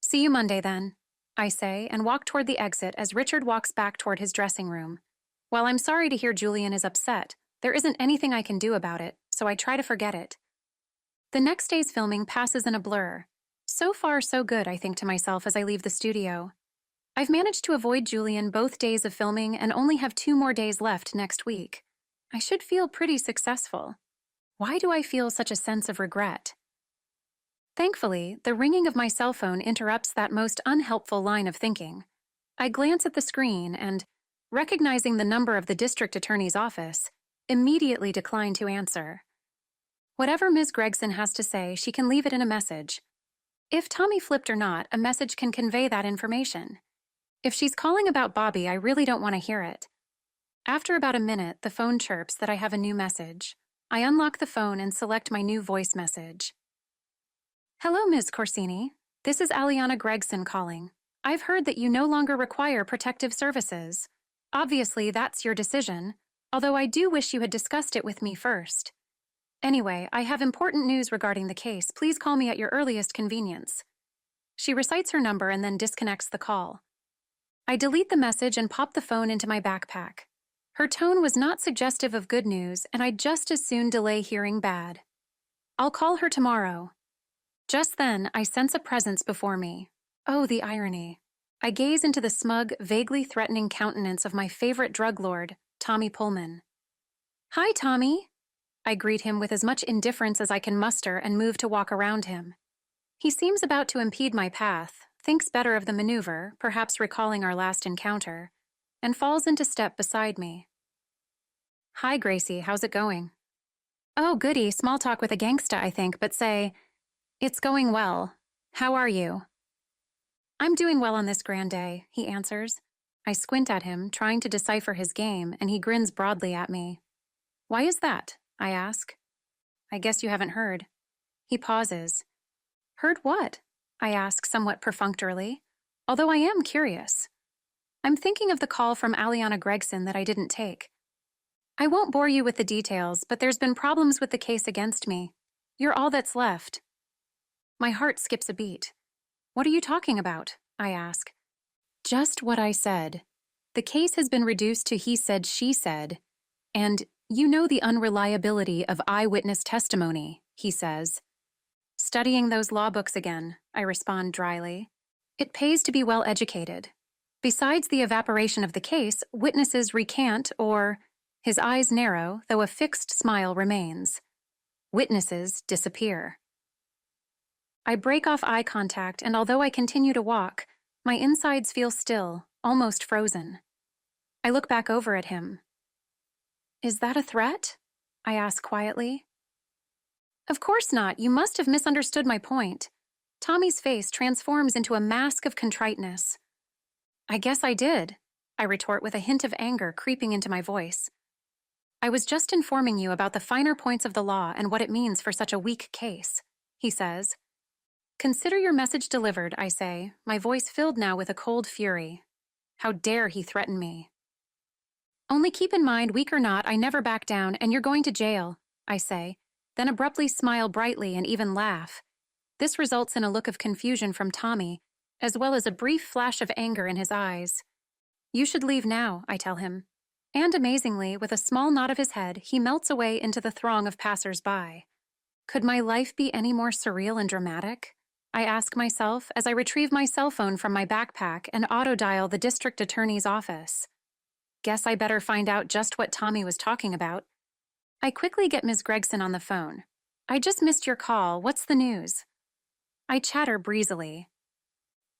See you Monday then, I say, and walk toward the exit as Richard walks back toward his dressing room. While I'm sorry to hear Julian is upset, there isn't anything I can do about it, so I try to forget it. The next day's filming passes in a blur. So far, so good, I think to myself as I leave the studio. I've managed to avoid Julian both days of filming and only have 2 more days left next week. I should feel pretty successful. Why do I feel such a sense of regret? Thankfully, the ringing of my cell phone interrupts that most unhelpful line of thinking. I glance at the screen and, recognizing the number of the district attorney's office, immediately decline to answer. Whatever Ms. Gregson has to say, she can leave it in a message. If Tommy flipped or not, a message can convey that information. If she's calling about Bobby, I really don't want to hear it. After about a minute, the phone chirps that I have a new message. I unlock the phone and select my new voice message. Hello, Ms. Corsini. This is Alicia Gregson calling. I've heard that you no longer require protective services. Obviously, that's your decision, although I do wish you had discussed it with me first. Anyway, I have important news regarding the case. Please call me at your earliest convenience. She recites her number and then disconnects the call. I delete the message and pop the phone into my backpack. Her tone was not suggestive of good news, and I'd just as soon delay hearing bad. I'll call her tomorrow. Just then, I sense a presence before me. Oh, the irony. I gaze into the smug, vaguely threatening countenance of my favorite drug lord, Tommy Pullman. Hi, Tommy. I greet him with as much indifference as I can muster and move to walk around him. He seems about to impede my path, thinks better of the maneuver, perhaps recalling our last encounter, and falls into step beside me. Hi, Gracie, how's it going? Oh, goody, small talk with a gangsta, I think, but say, it's going well. How are you? I'm doing well on this grand day, he answers. I squint at him, trying to decipher his game, and he grins broadly at me. Why is that? I ask. I guess you haven't heard. He pauses. Heard what? I ask somewhat perfunctorily, although I am curious. I'm thinking of the call from Alicia Gregson that I didn't take. I won't bore you with the details, but there's been problems with the case against me. You're all that's left. My heart skips a beat. What are you talking about? I ask. Just what I said. The case has been reduced to he said, she said, and you know the unreliability of eyewitness testimony, he says. Studying those law books again, I respond dryly. It pays to be well educated. Besides the evaporation of the case, witnesses recant or, his eyes narrow, though a fixed smile remains. Witnesses disappear. I break off eye contact, and although I continue to walk, my insides feel still, almost frozen. I look back over at him. Is that a threat? I ask quietly. Of course not. You must have misunderstood my point. Tommy's face transforms into a mask of contriteness. I guess I did, I retort with a hint of anger creeping into my voice. I was just informing you about the finer points of the law and what it means for such a weak case, he says. Consider your message delivered, I say, my voice filled now with a cold fury. How dare he threaten me? Only keep in mind, weak or not, I never back down, and you're going to jail, I say, then abruptly smile brightly and even laugh. This results in a look of confusion from Tommy, as well as a brief flash of anger in his eyes. You should leave now, I tell him. And amazingly, with a small nod of his head, he melts away into the throng of passers-by. Could my life be any more surreal and dramatic? I ask myself as I retrieve my cell phone from my backpack and auto-dial the district attorney's office. Guess I better find out just what Tommy was talking about. I quickly get Ms. Gregson on the phone. I just missed your call. What's the news? I chatter breezily.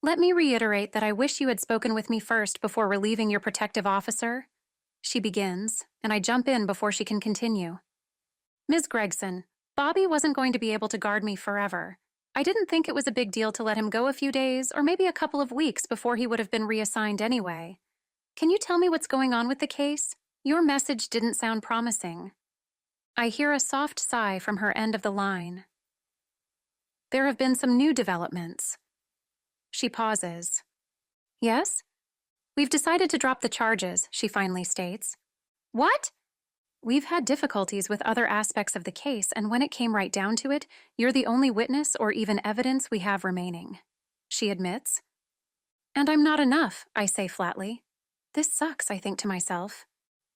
Let me reiterate that I wish you had spoken with me first before relieving your protective officer. She begins, and I jump in before she can continue. Ms. Gregson, Bobby wasn't going to be able to guard me forever. I didn't think it was a big deal to let him go a few days or maybe a couple of weeks before he would have been reassigned anyway. Can you tell me what's going on with the case? Your message didn't sound promising. I hear a soft sigh from her end of the line. There have been some new developments. She pauses. Yes? We've decided to drop the charges, she finally states. What? We've had difficulties with other aspects of the case, and when it came right down to it, you're the only witness or even evidence we have remaining, she admits. And I'm not enough, I say flatly. This sucks, I think to myself.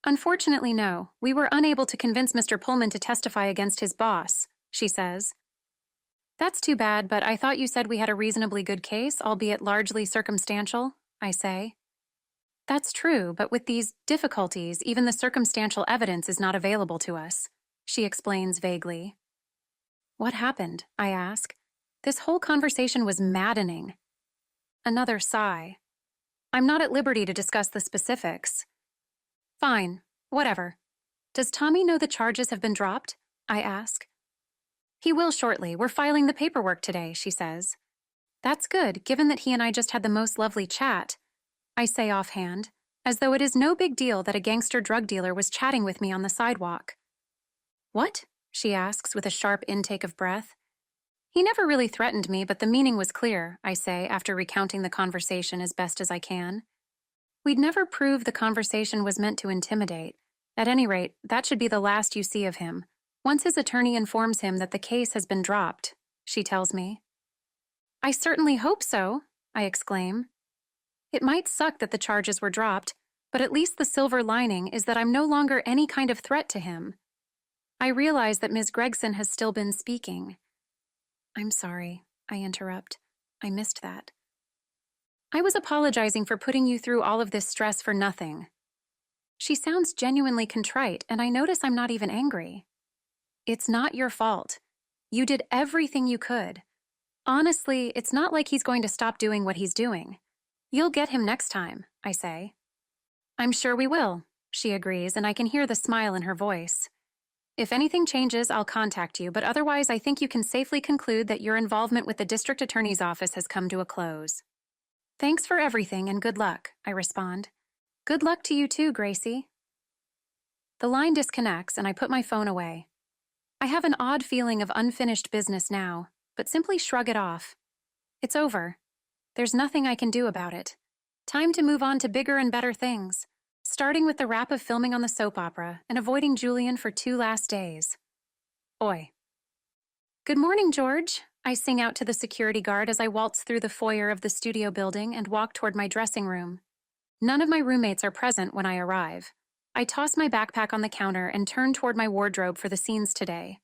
Unfortunately, no. We were unable to convince Mr. Pullman to testify against his boss, she says. That's too bad, but I thought you said we had a reasonably good case, albeit largely circumstantial, I say. That's true, but with these difficulties, even the circumstantial evidence is not available to us, she explains vaguely. What happened? I ask. This whole conversation was maddening. Another sigh. I'm not at liberty to discuss the specifics. Fine, whatever. Does Tommy know the charges have been dropped? I ask. He will shortly. We're filing the paperwork today, she says. That's good, given that he and I just had the most lovely chat, I say offhand, as though it is no big deal that a gangster drug dealer was chatting with me on the sidewalk. What? She asks with a sharp intake of breath. He never really threatened me, but the meaning was clear, I say, after recounting the conversation as best as I can. We'd never prove the conversation was meant to intimidate. At any rate, that should be the last you see of him. Once his attorney informs him that the case has been dropped, she tells me. I certainly hope so, I exclaim. It might suck that the charges were dropped, but at least the silver lining is that I'm no longer any kind of threat to him. I realize that Ms. Gregson has still been speaking. I'm sorry, I interrupt. I missed that. I was apologizing for putting you through all of this stress for nothing. She sounds genuinely contrite, and I notice I'm not even angry. It's not your fault. You did everything you could. Honestly, it's not like he's going to stop doing what he's doing. You'll get him next time, I say. I'm sure we will, she agrees, and I can hear the smile in her voice. If anything changes, I'll contact you, but otherwise I think you can safely conclude that your involvement with the district attorney's office has come to a close. Thanks for everything and good luck, I respond. Good luck to you too, Gracie. The line disconnects and I put my phone away. I have an odd feeling of unfinished business now, but simply shrug it off. It's over. There's nothing I can do about it. Time to move on to bigger and better things, starting with the wrap of filming on the soap opera and avoiding Julian for 2 last days. Oi. Good morning, George, I sing out to the security guard as I waltz through the foyer of the studio building and walk toward my dressing room. None of my roommates are present when I arrive. I toss my backpack on the counter and turn toward my wardrobe for the scenes today.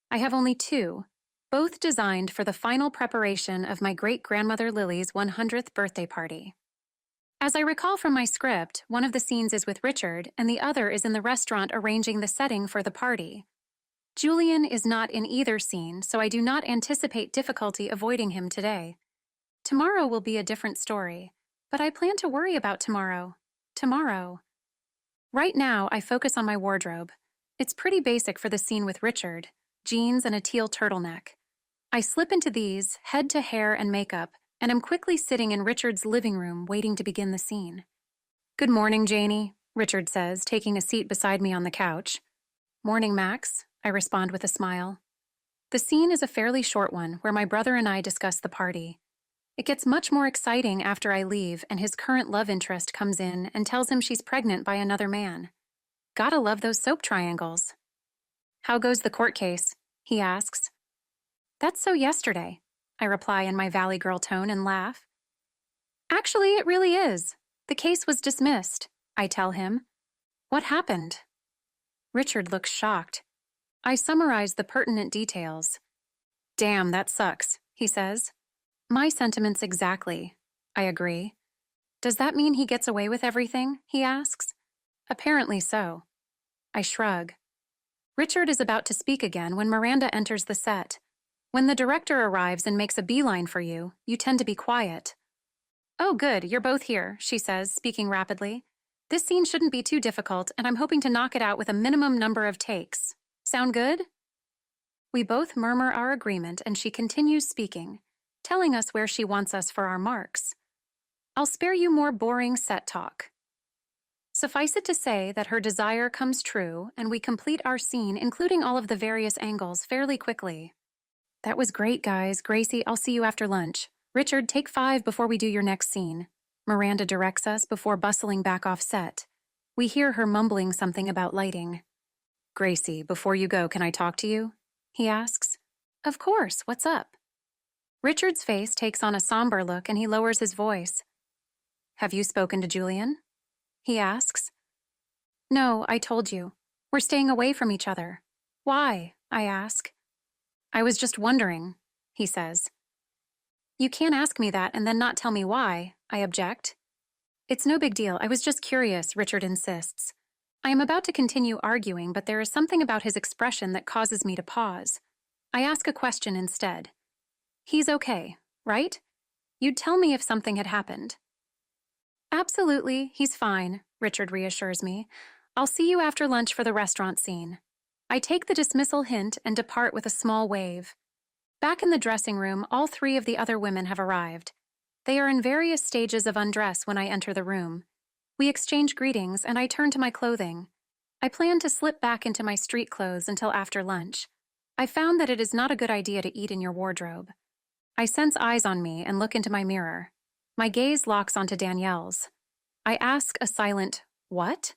I have only 2, both designed for the final preparation of my great-grandmother Lily's 100th birthday party. As I recall from my script, one of the scenes is with Richard and the other is in the restaurant arranging the setting for the party. Julian is not in either scene, so I do not anticipate difficulty avoiding him today. Tomorrow will be a different story, but I plan to worry about tomorrow. Right now, I focus on my wardrobe. It's pretty basic for the scene with Richard, jeans and a teal turtleneck. I slip into these, head to hair and makeup, and am quickly sitting in Richard's living room waiting to begin the scene. Good morning, Janie, Richard says, taking a seat beside me on the couch. Morning, Max, I respond with a smile. The scene is a fairly short one where my brother and I discuss the party. It gets much more exciting after I leave and his current love interest comes in and tells him she's pregnant by another man. Gotta love those soap triangles. How goes the court case? He asks. That's so yesterday, I reply in my Valley Girl tone and laugh. Actually, it really is. The case was dismissed, I tell him. What happened? Richard looks shocked. I summarize the pertinent details. Damn, that sucks, he says. My sentiments exactly, I agree. Does that mean he gets away with everything? He asks. Apparently so. I shrug. Richard is about to speak again when Miranda enters the set. When the director arrives and makes a beeline for you, you tend to be quiet. Oh, good, you're both here, she says, speaking rapidly. This scene shouldn't be too difficult, and I'm hoping to knock it out with a minimum number of takes. Sound good? We both murmur our agreement, and she continues speaking, telling us where she wants us for our marks. I'll spare you more boring set talk. Suffice it to say that her desire comes true, and we complete our scene, including all of the various angles, fairly quickly. That was great, guys. Gracie, I'll see you after lunch. Richard, take 5 before we do your next scene. Miranda directs us before bustling back off set. We hear her mumbling something about lighting. Gracie, before you go, can I talk to you? He asks. Of course, what's up? Richard's face takes on a somber look and he lowers his voice. Have you spoken to Julian? He asks. No, I told you. We're staying away from each other. Why? I ask. I was just wondering, he says. You can't ask me that and then not tell me why, I object. It's no big deal. I was just curious, Richard insists. I am about to continue arguing, but there is something about his expression that causes me to pause. I ask a question instead. He's okay, right? You'd tell me if something had happened. Absolutely, he's fine, Richard reassures me. I'll see you after lunch for the restaurant scene. I take the dismissal hint and depart with a small wave. Back in the dressing room, all 3 of the other women have arrived. They are in various stages of undress when I enter the room. We exchange greetings, and I turn to my clothing. I plan to slip back into my street clothes until after lunch. I found that it is not a good idea to eat in your wardrobe. I sense eyes on me and look into my mirror. My gaze locks onto Danielle's. I ask a silent, "What?"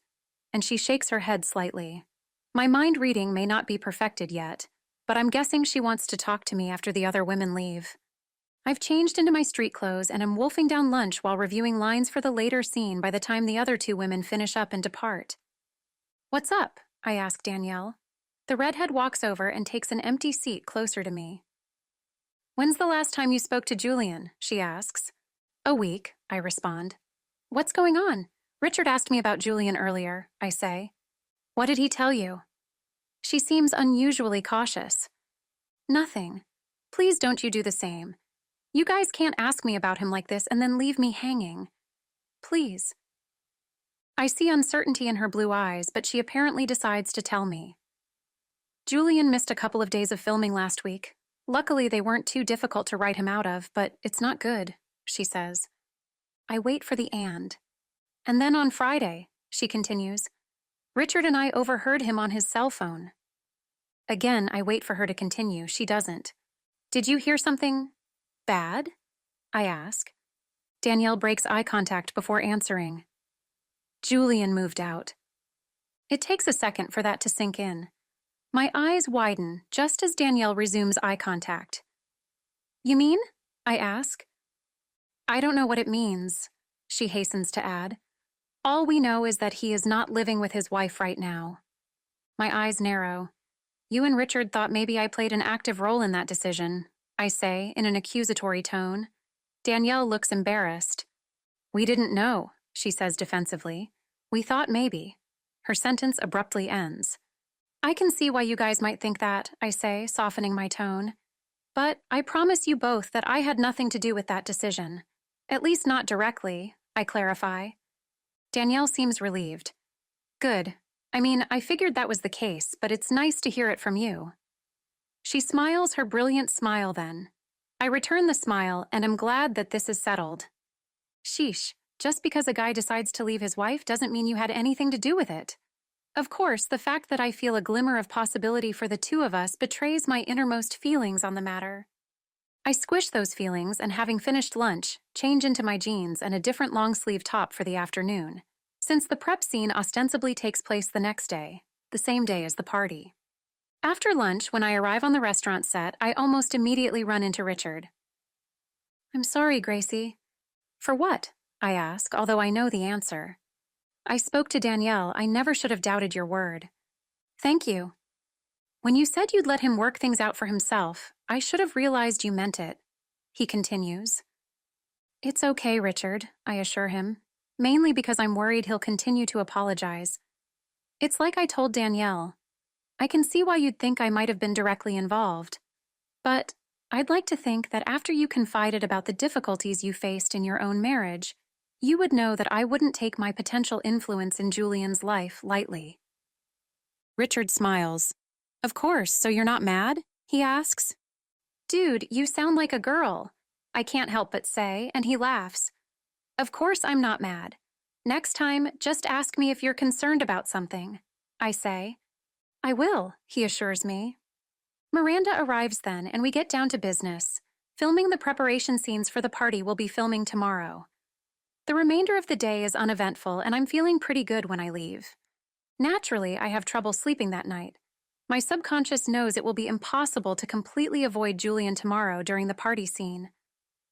and she shakes her head slightly. My mind reading may not be perfected yet, but I'm guessing she wants to talk to me after the other women leave. I've changed into my street clothes and am wolfing down lunch while reviewing lines for the later scene by the time the other two women finish up and depart. "What's up?" I ask Danielle. The redhead walks over and takes an empty seat closer to me. "When's the last time you spoke to Julian?" she asks. "A week," I respond. "What's going on?" "Richard asked me about Julian earlier," I say. "What did he tell you?" She seems unusually cautious. "Nothing. Please don't you do the same. You guys can't ask me about him like this and then leave me hanging. Please." I see uncertainty in her blue eyes, but she apparently decides to tell me. "Julian missed a couple of days of filming last week. Luckily, they weren't too difficult to write him out of, but it's not good," she says. I wait for the "and." "And then on Friday," she continues, "Richard and I overheard him on his cell phone." Again, I wait for her to continue. She doesn't. "Did you hear something bad?" I ask. Danielle breaks eye contact before answering. "Julian moved out." It takes a second for that to sink in. My eyes widen just as Danielle resumes eye contact. "You mean?" I ask. "I don't know what it means," she hastens to add. "All we know is that he is not living with his wife right now." My eyes narrow. "You and Richard thought maybe I played an active role in that decision," I say in an accusatory tone. Danielle looks embarrassed. "We didn't know," she says defensively. "We thought maybe." Her sentence abruptly ends. "I can see why you guys might think that," I say, softening my tone. "But I promise you both that I had nothing to do with that decision. At least not directly," I clarify. Danielle seems relieved. "Good. I mean, I figured that was the case, but it's nice to hear it from you." She smiles her brilliant smile then. I return the smile and am glad that this is settled. Sheesh, just because a guy decides to leave his wife doesn't mean you had anything to do with it. Of course, the fact that I feel a glimmer of possibility for the two of us betrays my innermost feelings on the matter. I squish those feelings and, having finished lunch, change into my jeans and a different long-sleeve top for the afternoon, since the prep scene ostensibly takes place the next day, the same day as the party. After lunch, when I arrive on the restaurant set, I almost immediately run into Richard. "I'm sorry, Gracie." "For what?" I ask, although I know the answer. "I spoke to Danielle. I never should have doubted your word." "Thank you." "When you said you'd let him work things out for himself, I should have realized you meant it," he continues. "It's okay, Richard," I assure him, mainly because I'm worried he'll continue to apologize. "It's like I told Danielle. I can see why you'd think I might have been directly involved. But I'd like to think that after you confided about the difficulties you faced in your own marriage, you would know that I wouldn't take my potential influence in Julian's life lightly." Richard smiles. "Of course, so you're not mad?" he asks. "Dude, you sound like a girl," I can't help but say, and he laughs. "Of course I'm not mad. Next time, just ask me if you're concerned about something," I say. "I will," he assures me. Miranda arrives then, and we get down to business. Filming the preparation scenes for the party we'll be filming tomorrow. The remainder of the day is uneventful, and I'm feeling pretty good when I leave. Naturally, I have trouble sleeping that night. My subconscious knows it will be impossible to completely avoid Julian tomorrow during the party scene.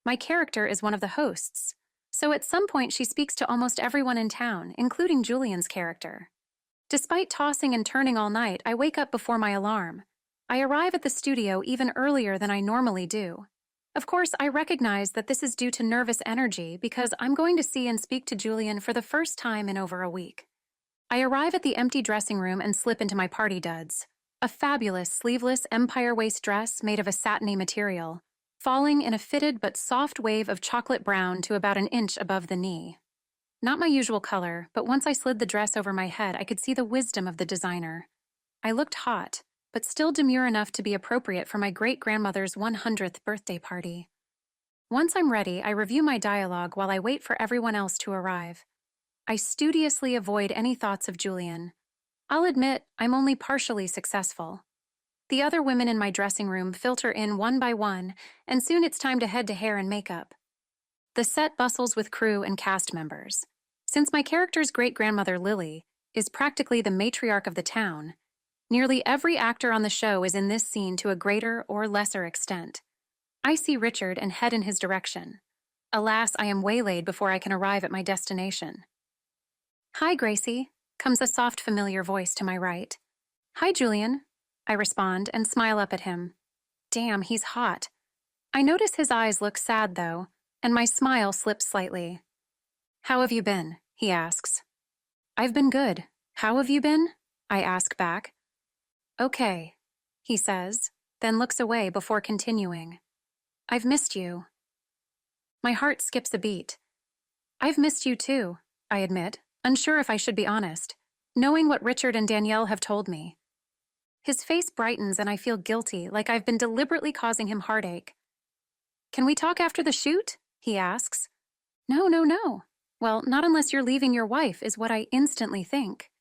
My character is one of the hosts, so at some point she speaks to almost everyone in town, including Julian's character. Despite tossing and turning all night, I wake up before my alarm. I arrive at the studio even earlier than I normally do. Of course, I recognize that this is due to nervous energy because I'm going to see and speak to Julian for the first time in over a week. I arrive at the empty dressing room and slip into my party duds. A fabulous sleeveless empire waist dress made of a satiny material, falling in a fitted but soft wave of chocolate brown to about an inch above the knee. Not my usual color, but once I slid the dress over my head, I could see the wisdom of the designer. I looked hot, but still demure enough to be appropriate for my great-grandmother's 100th birthday party. Once I'm ready, I review my dialogue while I wait for everyone else to arrive. I studiously avoid any thoughts of Julian. I'll admit I'm only partially successful. The other women in my dressing room filter in one by one, and soon it's time to head to hair and makeup. The set bustles with crew and cast members. Since my character's great-grandmother, Lily, is practically the matriarch of the town, nearly every actor on the show is in this scene to a greater or lesser extent. I see Richard and head in his direction. Alas, I am waylaid before I can arrive at my destination. "Hi, Gracie," comes a soft, familiar voice to my right. "Hi, Julian," I respond and smile up at him. Damn, he's hot. I notice his eyes look sad, though, and my smile slips slightly. "How have you been?" he asks. "I've been good. How have you been?" I ask back. "Okay," he says, then looks away before continuing. "I've missed you." My heart skips a beat. "I've missed you too," I admit, unsure if I should be honest, knowing what Richard and Danielle have told me. His face brightens and I feel guilty, like I've been deliberately causing him heartache. "Can we talk after the shoot?" he asks. No. Well, not unless you're leaving your wife, is what I instantly think.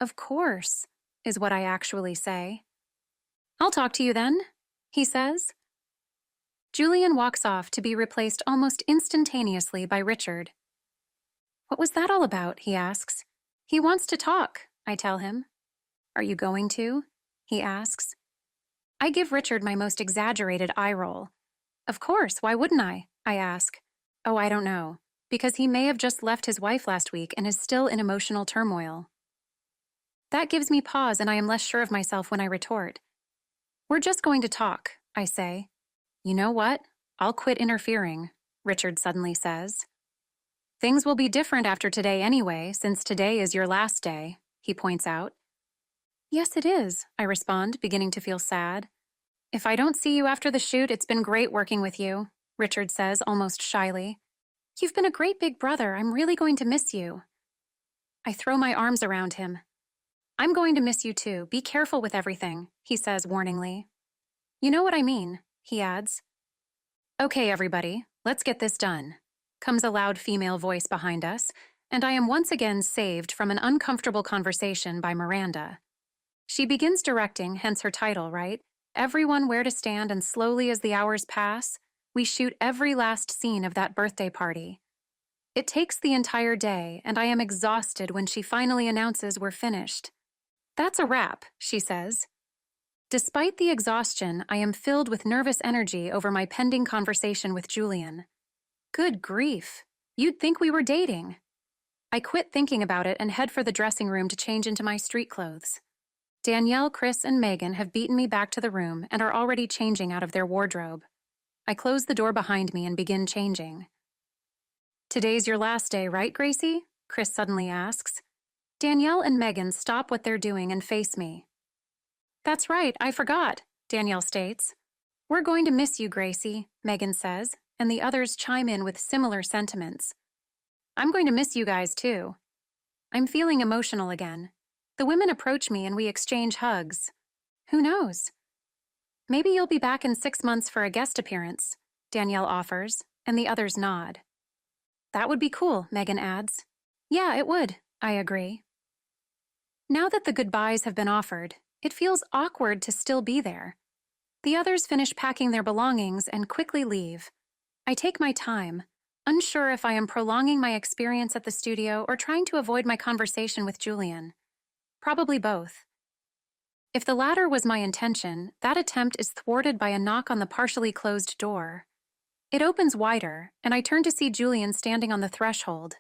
"Of course," is what I actually say. "I'll talk to you then," he says. Julian walks off to be replaced almost instantaneously by Richard. "What was that all about?" he asks. "He wants to talk," I tell him. "Are you going to?" he asks. I give Richard my most exaggerated eye roll. "Of course, why wouldn't I?" I ask. "Oh, I don't know. Because he may have just left his wife last week and is still in emotional turmoil." That gives me pause and I am less sure of myself when I retort. "We're just going to talk," I say. "You know what? I'll quit interfering," Richard suddenly says. "Things will be different after today anyway, since today is your last day," he points out. "Yes, it is," I respond, beginning to feel sad. "If I don't see you after the shoot, it's been great working with you," Richard says almost shyly. "You've been a great big brother. I'm really going to miss you." I throw my arms around him. "I'm going to miss you too. Be careful with everything," he says warningly. "You know what I mean," he adds. "Okay, everybody, let's get this done," comes a loud female voice behind us, and I am once again saved from an uncomfortable conversation by Miranda. She begins directing, hence her title, right? Everyone where to stand, and slowly as the hours pass, we shoot every last scene of that birthday party. It takes the entire day, and I am exhausted when she finally announces we're finished. "That's a wrap," she says. Despite the exhaustion, I am filled with nervous energy over my pending conversation with Julian. Good grief, you'd think we were dating. I quit thinking about it and head for the dressing room to change into my street clothes. Danielle, Chris, and Megan have beaten me back to the room and are already changing out of their wardrobe. I close the door behind me and begin changing. "Today's your last day, right, Gracie?" Chris suddenly asks. Danielle and Megan stop what they're doing and face me. "That's right, I forgot," Danielle states. "We're going to miss you, Gracie," Megan says, and the others chime in with similar sentiments. "I'm going to miss you guys, too." I'm feeling emotional again. The women approach me and we exchange hugs. Who knows? "Maybe you'll be back in 6 months for a guest appearance," Danielle offers, and the others nod. "That would be cool," Megan adds. "Yeah, it would," I agree. Now that the goodbyes have been offered, it feels awkward to still be there. The others finish packing their belongings and quickly leave. I take my time, unsure if I am prolonging my experience at the studio or trying to avoid my conversation with Julian. Probably both. If the latter was my intention, that attempt is thwarted by a knock on the partially closed door. It opens wider, and I turn to see Julian standing on the threshold.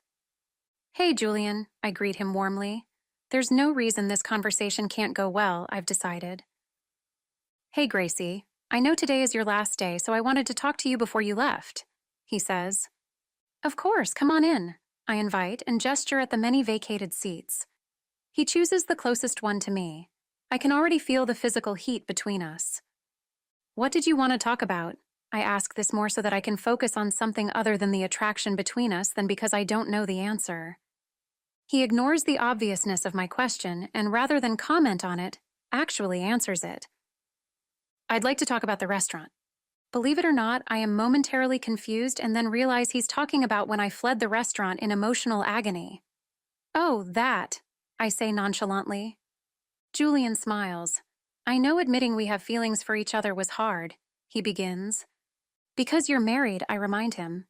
"Hey, Julian," I greet him warmly. There's no reason this conversation can't go well, I've decided. "Hey, Gracie, I know today is your last day, so I wanted to talk to you before you left," he says. "Of course, come on in," I invite and gesture at the many vacated seats. He chooses the closest one to me. I can already feel the physical heat between us. "What did you want to talk about?" I ask this more so that I can focus on something other than the attraction between us than because I don't know the answer. He ignores the obviousness of my question and rather than comment on it, actually answers it. "I'd like to talk about the restaurant." Believe it or not, I am momentarily confused and then realize he's talking about when I fled the restaurant in emotional agony. "Oh, that," I say nonchalantly. Julian smiles. I know admitting we have feelings for each other was hard, he begins. Because you're married, I remind him.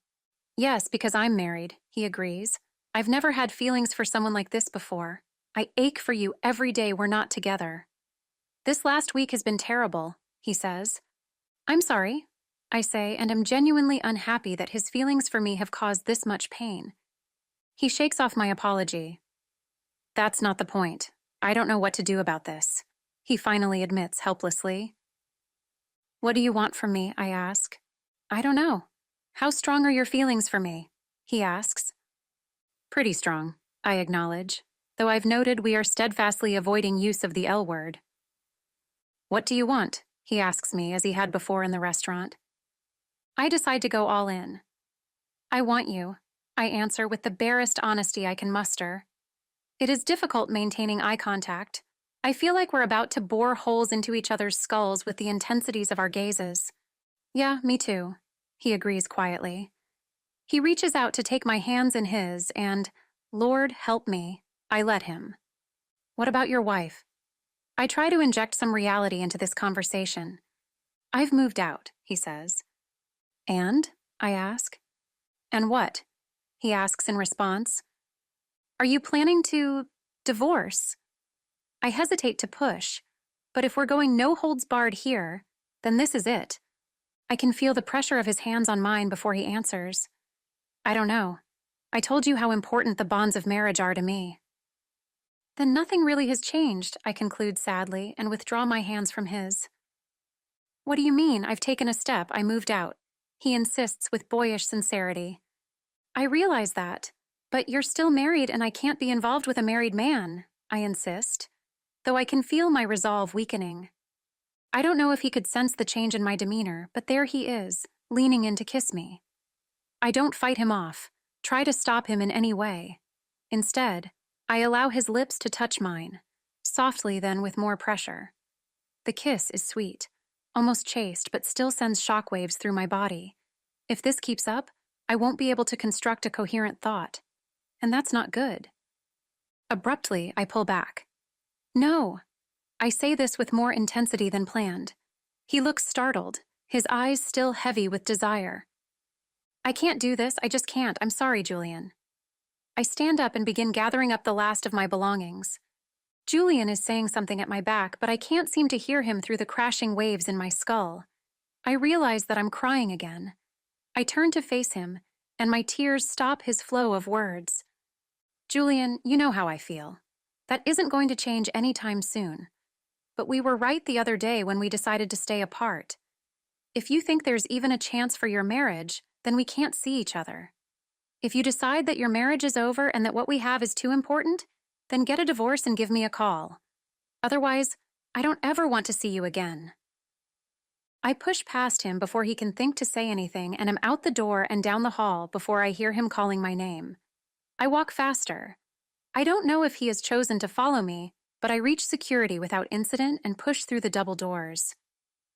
Yes, because I'm married, he agrees. I've never had feelings for someone like this before. I ache for you every day we're not together. This last week has been terrible, he says. I'm sorry, I say, and am genuinely unhappy that his feelings for me have caused this much pain. He shakes off my apology. That's not the point. I don't know what to do about this, he finally admits helplessly. What do you want from me, I ask. I don't know. How strong are your feelings for me? He asks. Pretty strong, I acknowledge, though I've noted we are steadfastly avoiding use of the L word. What do you want? He asks me as he had before in the restaurant. I decide to go all in. I want you, I answer with the barest honesty I can muster. It is difficult maintaining eye contact. I feel like we're about to bore holes into each other's skulls with the intensities of our gazes. Yeah, me too, he agrees quietly. He reaches out to take my hands in his and, Lord help me, I let him. What about your wife? I try to inject some reality into this conversation. I've moved out, he says. And? I ask. And what? He asks in response. Are you planning to divorce? I hesitate to push, but if we're going no holds barred here, then this is it. I can feel the pressure of his hands on mine before he answers. I don't know. I told you how important the bonds of marriage are to me. Then nothing really has changed, I conclude sadly and withdraw my hands from his. What do you mean? I've taken a step. I moved out. He insists with boyish sincerity. I realize that, but you're still married and I can't be involved with a married man, I insist, though I can feel my resolve weakening. I don't know if he could sense the change in my demeanor, but there he is, leaning in to kiss me. I don't fight him off, try to stop him in any way. Instead, I allow his lips to touch mine, softly then with more pressure. The kiss is sweet, almost chaste, but still sends shockwaves through my body. If this keeps up, I won't be able to construct a coherent thought. And that's not good. Abruptly, I pull back. No. I say this with more intensity than planned. He looks startled, his eyes still heavy with desire. I can't do this, I just can't. I'm sorry, Julian. I stand up and begin gathering up the last of my belongings. Julian is saying something at my back, but I can't seem to hear him through the crashing waves in my skull. I realize that I'm crying again. I turn to face him, and my tears stop his flow of words. Julian, you know how I feel. That isn't going to change anytime soon. But we were right the other day when we decided to stay apart. If you think there's even a chance for your marriage, then we can't see each other. If you decide that your marriage is over and that what we have is too important, then get a divorce and give me a call. Otherwise, I don't ever want to see you again. I push past him before he can think to say anything and am out the door and down the hall before I hear him calling my name. I walk faster. I don't know if he has chosen to follow me, but I reach security without incident and push through the double doors.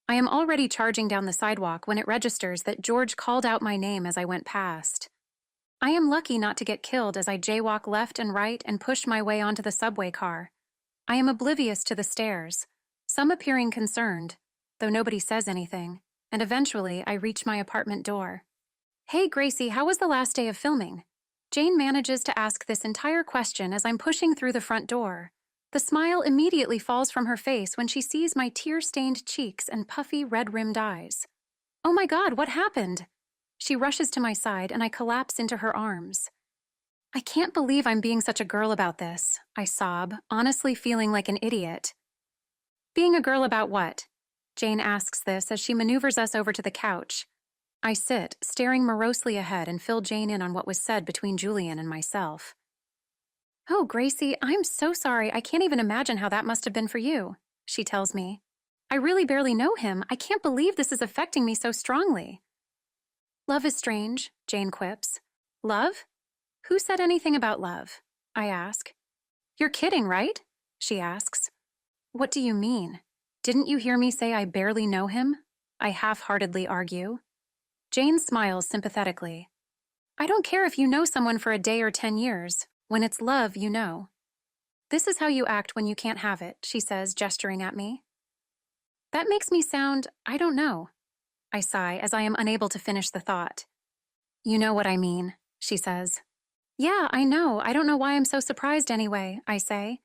I am already charging down the sidewalk when it registers that George called out my name as I went past. I am lucky not to get killed as I jaywalk left and right and push my way onto the subway car. I am oblivious to the stares, some appearing concerned, though nobody says anything, and eventually I reach my apartment door. Hey, Gracie, how was the last day of filming? Jane manages to ask this entire question as I'm pushing through the front door. The smile immediately falls from her face when she sees my tear-stained cheeks and puffy red-rimmed eyes. Oh my God, what happened? She rushes to my side and I collapse into her arms. I can't believe I'm being such a girl about this, I sob, honestly feeling like an idiot. Being a girl about what? Jane asks this as she maneuvers us over to the couch. I sit, staring morosely ahead and fill Jane in on what was said between Julian and myself. Oh, Gracie, I'm so sorry. I can't even imagine how that must have been for you, she tells me. I really barely know him. I can't believe this is affecting me so strongly. Love is strange, Jane quips. Love? Who said anything about love? I ask. You're kidding, right? She asks. What do you mean? Didn't you hear me say I barely know him? I half-heartedly argue. Jane smiles sympathetically. I don't care if you know someone for a day or 10 years. When it's love, you know. This is how you act when you can't have it, she says, gesturing at me. That makes me sound, I don't know. I sigh as I am unable to finish the thought. You know what I mean, she says. Yeah, I know. I don't know why I'm so surprised anyway, I say.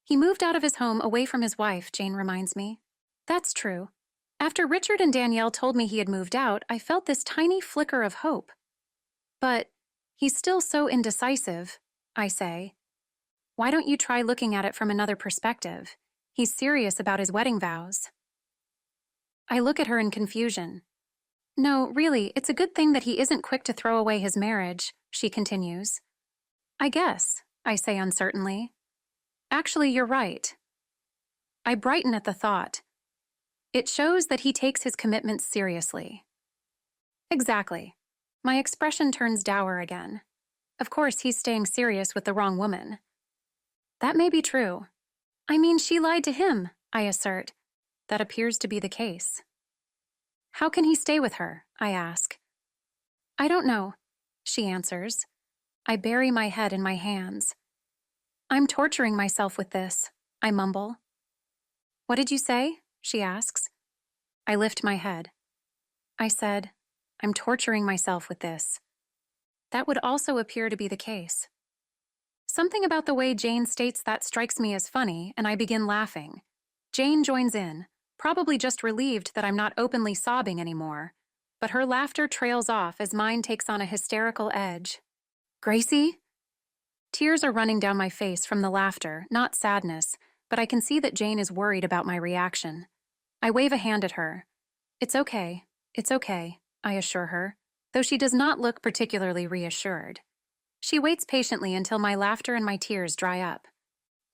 He moved out of his home away from his wife, Jane reminds me. That's true. After Richard and Danielle told me he had moved out, I felt this tiny flicker of hope. But he's still so indecisive, I say. Why don't you try looking at it from another perspective? He's serious about his wedding vows. I look at her in confusion. No, really, it's a good thing that he isn't quick to throw away his marriage, she continues. I guess, I say uncertainly. Actually, you're right. I brighten at the thought. It shows that he takes his commitments seriously. Exactly. My expression turns dour again. Of course, he's staying serious with the wrong woman. That may be true. I mean, she lied to him, I assert. That appears to be the case. How can he stay with her? I ask. I don't know, she answers. I bury my head in my hands. I'm torturing myself with this, I mumble. What did you say? She asks. I lift my head. I said, I'm torturing myself with this. That would also appear to be the case. Something about the way Jane states that strikes me as funny, and I begin laughing. Jane joins in, probably just relieved that I'm not openly sobbing anymore, but her laughter trails off as mine takes on a hysterical edge. Gracie? Tears are running down my face from the laughter, not sadness, but I can see that Jane is worried about my reaction. I wave a hand at her. It's okay, I assure her, though she does not look particularly reassured. She waits patiently until my laughter and my tears dry up.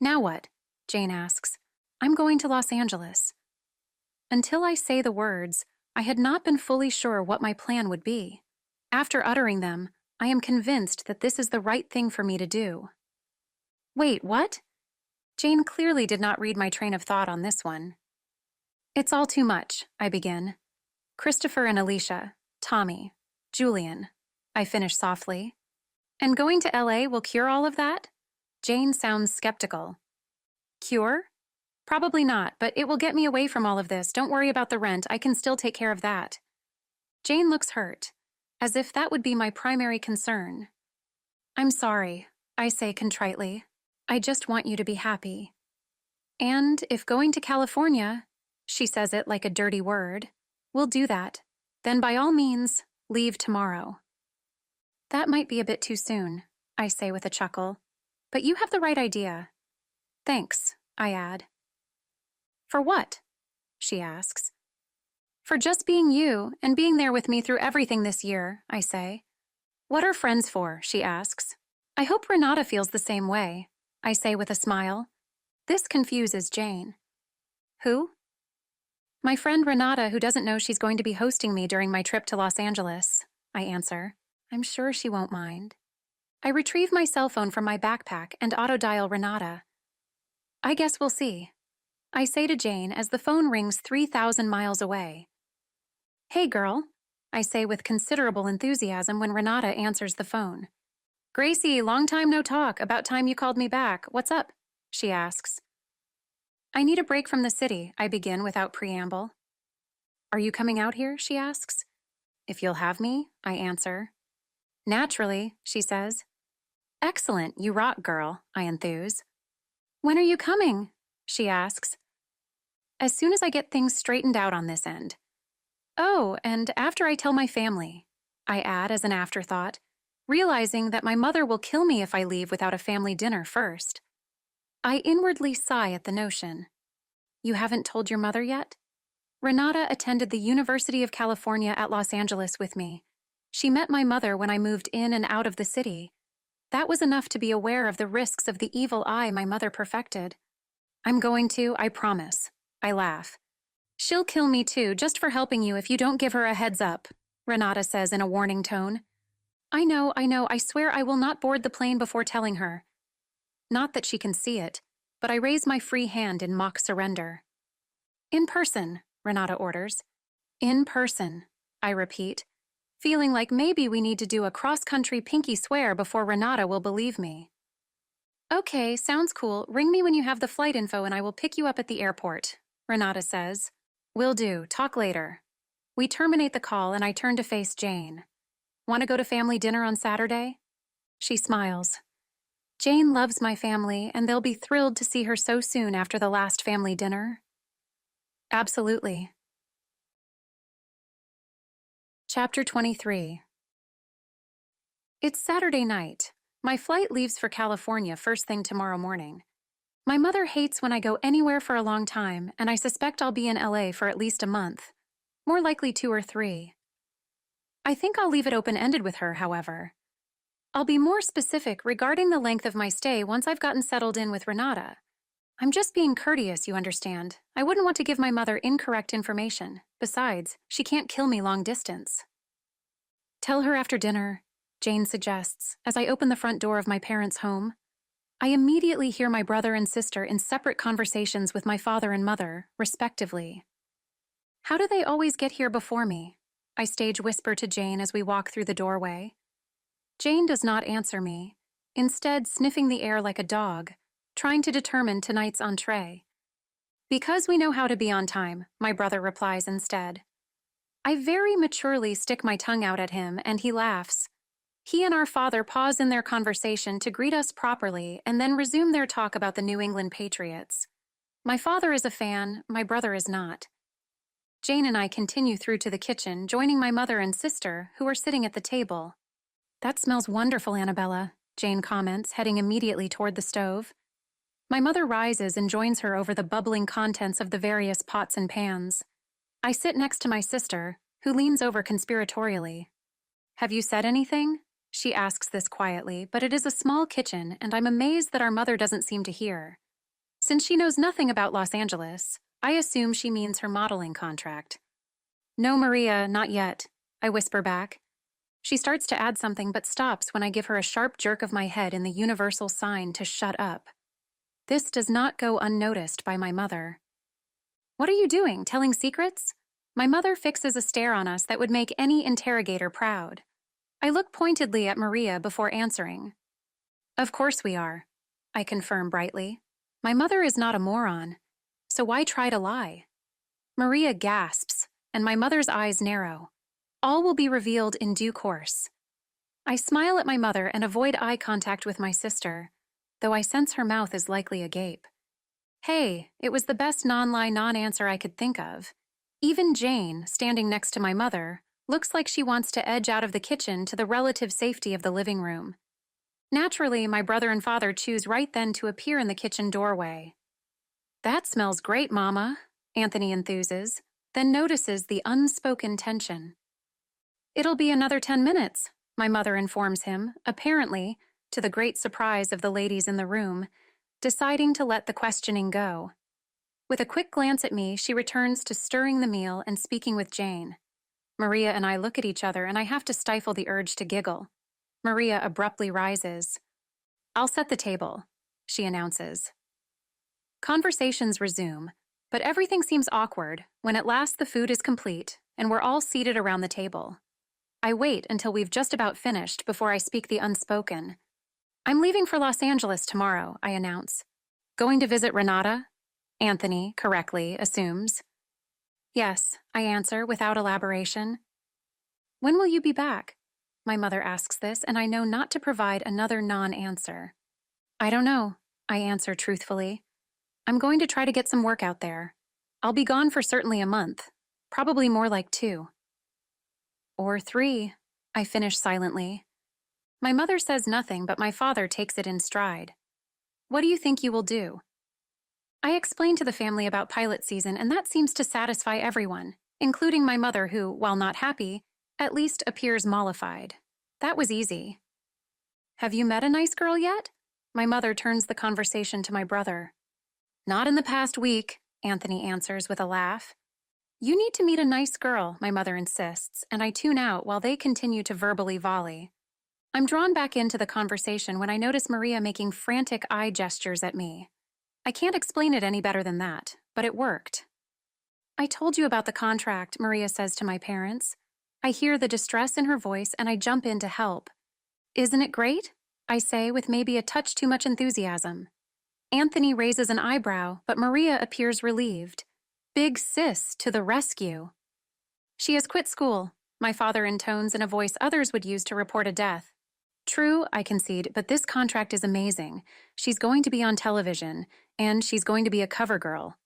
Now what? Jane asks. I'm going to Los Angeles. Until I say the words, I had not been fully sure what my plan would be. After uttering them, I am convinced that this is the right thing for me to do. Wait, what? Jane clearly did not read my train of thought on this one. It's all too much, I begin. Christopher and Alicia, Tommy, Julian, I finish softly. And going to LA will cure all of that? Jane sounds skeptical. Cure? Probably not, but it will get me away from all of this. Don't worry about the rent. I can still take care of that. Jane looks hurt, as if that would be my primary concern. I'm sorry, I say contritely. I just want you to be happy. And if going to California, she says it like a dirty word, we'll do that. Then by all means, leave tomorrow. That might be a bit too soon, I say with a chuckle. But you have the right idea. Thanks, I add. For what? She asks. For just being you and being there with me through everything this year, I say. What are friends for? She asks. I hope Renata feels the same way, I say with a smile. This confuses Jane. Who? My friend Renata, who doesn't know she's going to be hosting me during my trip to Los Angeles, I answer. I'm sure she won't mind. I retrieve my cell phone from my backpack and auto-dial Renata. I guess we'll see, I say to Jane as the phone rings 3,000 miles away. Hey, girl, I say with considerable enthusiasm when Renata answers the phone. Gracie, long time no talk. About time you called me back. What's up? She asks. I need a break from the city, I begin without preamble. Are you coming out here? She asks. If you'll have me, I answer. Naturally, she says. Excellent, you rock, girl, I enthuse. When are you coming? She asks. As soon as I get things straightened out on this end. Oh, and after I tell my family, I add as an afterthought, realizing that my mother will kill me if I leave without a family dinner first. I inwardly sigh at the notion. You haven't told your mother yet? Renata attended the University of California at Los Angeles with me. She met my mother when I moved in and out of the city. That was enough to be aware of the risks of the evil eye my mother perfected. I'm going to, I promise. I laugh. She'll kill me too, just for helping you if you don't give her a heads up, Renata says in a warning tone. I know, I swear I will not board the plane before telling her. Not that she can see it, but I raise my free hand in mock surrender. In person, Renata orders. In person, I repeat, feeling like maybe we need to do a cross-country pinky swear before Renata will believe me. Okay, sounds cool. Ring me when you have the flight info and I will pick you up at the airport, Renata says. Will do. Talk later. We terminate the call and I turn to face Jane. Want to go to family dinner on Saturday? She smiles. Jane loves my family, and they'll be thrilled to see her so soon after the last family dinner. Absolutely. Chapter 23. It's Saturday night. My flight leaves for California first thing tomorrow morning. My mother hates when I go anywhere for a long time, and I suspect I'll be in LA for at least a month. More likely 2 or 3. I think I'll leave it open-ended with her, however. I'll be more specific regarding the length of my stay once I've gotten settled in with Renata. I'm just being courteous, you understand. I wouldn't want to give my mother incorrect information. Besides, she can't kill me long distance. Tell her after dinner, Jane suggests, as I open the front door of my parents' home. I immediately hear my brother and sister in separate conversations with my father and mother, respectively. How do they always get here before me? I stage whisper to Jane as we walk through the doorway. Jane does not answer me, instead sniffing the air like a dog, trying to determine tonight's entree. Because we know how to be on time, my brother replies instead. I very maturely stick my tongue out at him, and he laughs. He and our father pause in their conversation to greet us properly and then resume their talk about the New England Patriots. My father is a fan, my brother is not. Jane and I continue through to the kitchen, joining my mother and sister, who are sitting at the table. That smells wonderful, Annabella, Jane comments, heading immediately toward the stove. My mother rises and joins her over the bubbling contents of the various pots and pans. I sit next to my sister, who leans over conspiratorially. Have you said anything? She asks this quietly, but it is a small kitchen, and I'm amazed that our mother doesn't seem to hear. Since she knows nothing about Los Angeles, I assume she means her modeling contract. No, Maria, not yet, I whisper back. She starts to add something but stops when I give her a sharp jerk of my head in the universal sign to shut up. This does not go unnoticed by my mother. What are you doing, telling secrets? My mother fixes a stare on us that would make any interrogator proud. I look pointedly at Maria before answering. Of course we are, I confirm brightly. My mother is not a moron, so why try to lie? Maria gasps, and my mother's eyes narrow. All will be revealed in due course. I smile at my mother and avoid eye contact with my sister, though I sense her mouth is likely agape. Hey, it was the best non-lie, non-answer I could think of. Even Jane, standing next to my mother, looks like she wants to edge out of the kitchen to the relative safety of the living room. Naturally, my brother and father choose right then to appear in the kitchen doorway. That smells great, Mama, Anthony enthuses, then notices the unspoken tension. It'll be another 10 minutes, my mother informs him, apparently, to the great surprise of the ladies in the room, deciding to let the questioning go. With a quick glance at me, she returns to stirring the meal and speaking with Jane. Maria and I look at each other, and I have to stifle the urge to giggle. Maria abruptly rises. I'll set the table, she announces. Conversations resume, but everything seems awkward when at last the food is complete and we're all seated around the table. I wait until we've just about finished before I speak the unspoken. I'm leaving for Los Angeles tomorrow, I announce. Going to visit Renata? Anthony, correctly, assumes. Yes, I answer without elaboration. When will you be back? My mother asks this, and I know not to provide another non-answer. I don't know, I answer truthfully. I'm going to try to get some work out there. I'll be gone for certainly a month, probably more like 2. Or 3, I finish silently. My mother says nothing, but my father takes it in stride. What do you think you will do? I explain to the family about pilot season, and that seems to satisfy everyone, including my mother who, while not happy, at least appears mollified. That was easy. Have you met a nice girl yet? My mother turns the conversation to my brother. Not in the past week, Anthony answers with a laugh. You need to meet a nice girl, my mother insists, and I tune out while they continue to verbally volley. I'm drawn back into the conversation when I notice Maria making frantic eye gestures at me. I can't explain it any better than that, but it worked. I told you about the contract, Maria says to my parents. I hear the distress in her voice and I jump in to help. Isn't it great? I say with maybe a touch too much enthusiasm. Anthony raises an eyebrow, but Maria appears relieved. Big sis to the rescue. She has quit school, my father intones in a voice others would use to report a death. True, I concede, but this contract is amazing. She's going to be on television, and she's going to be a cover girl.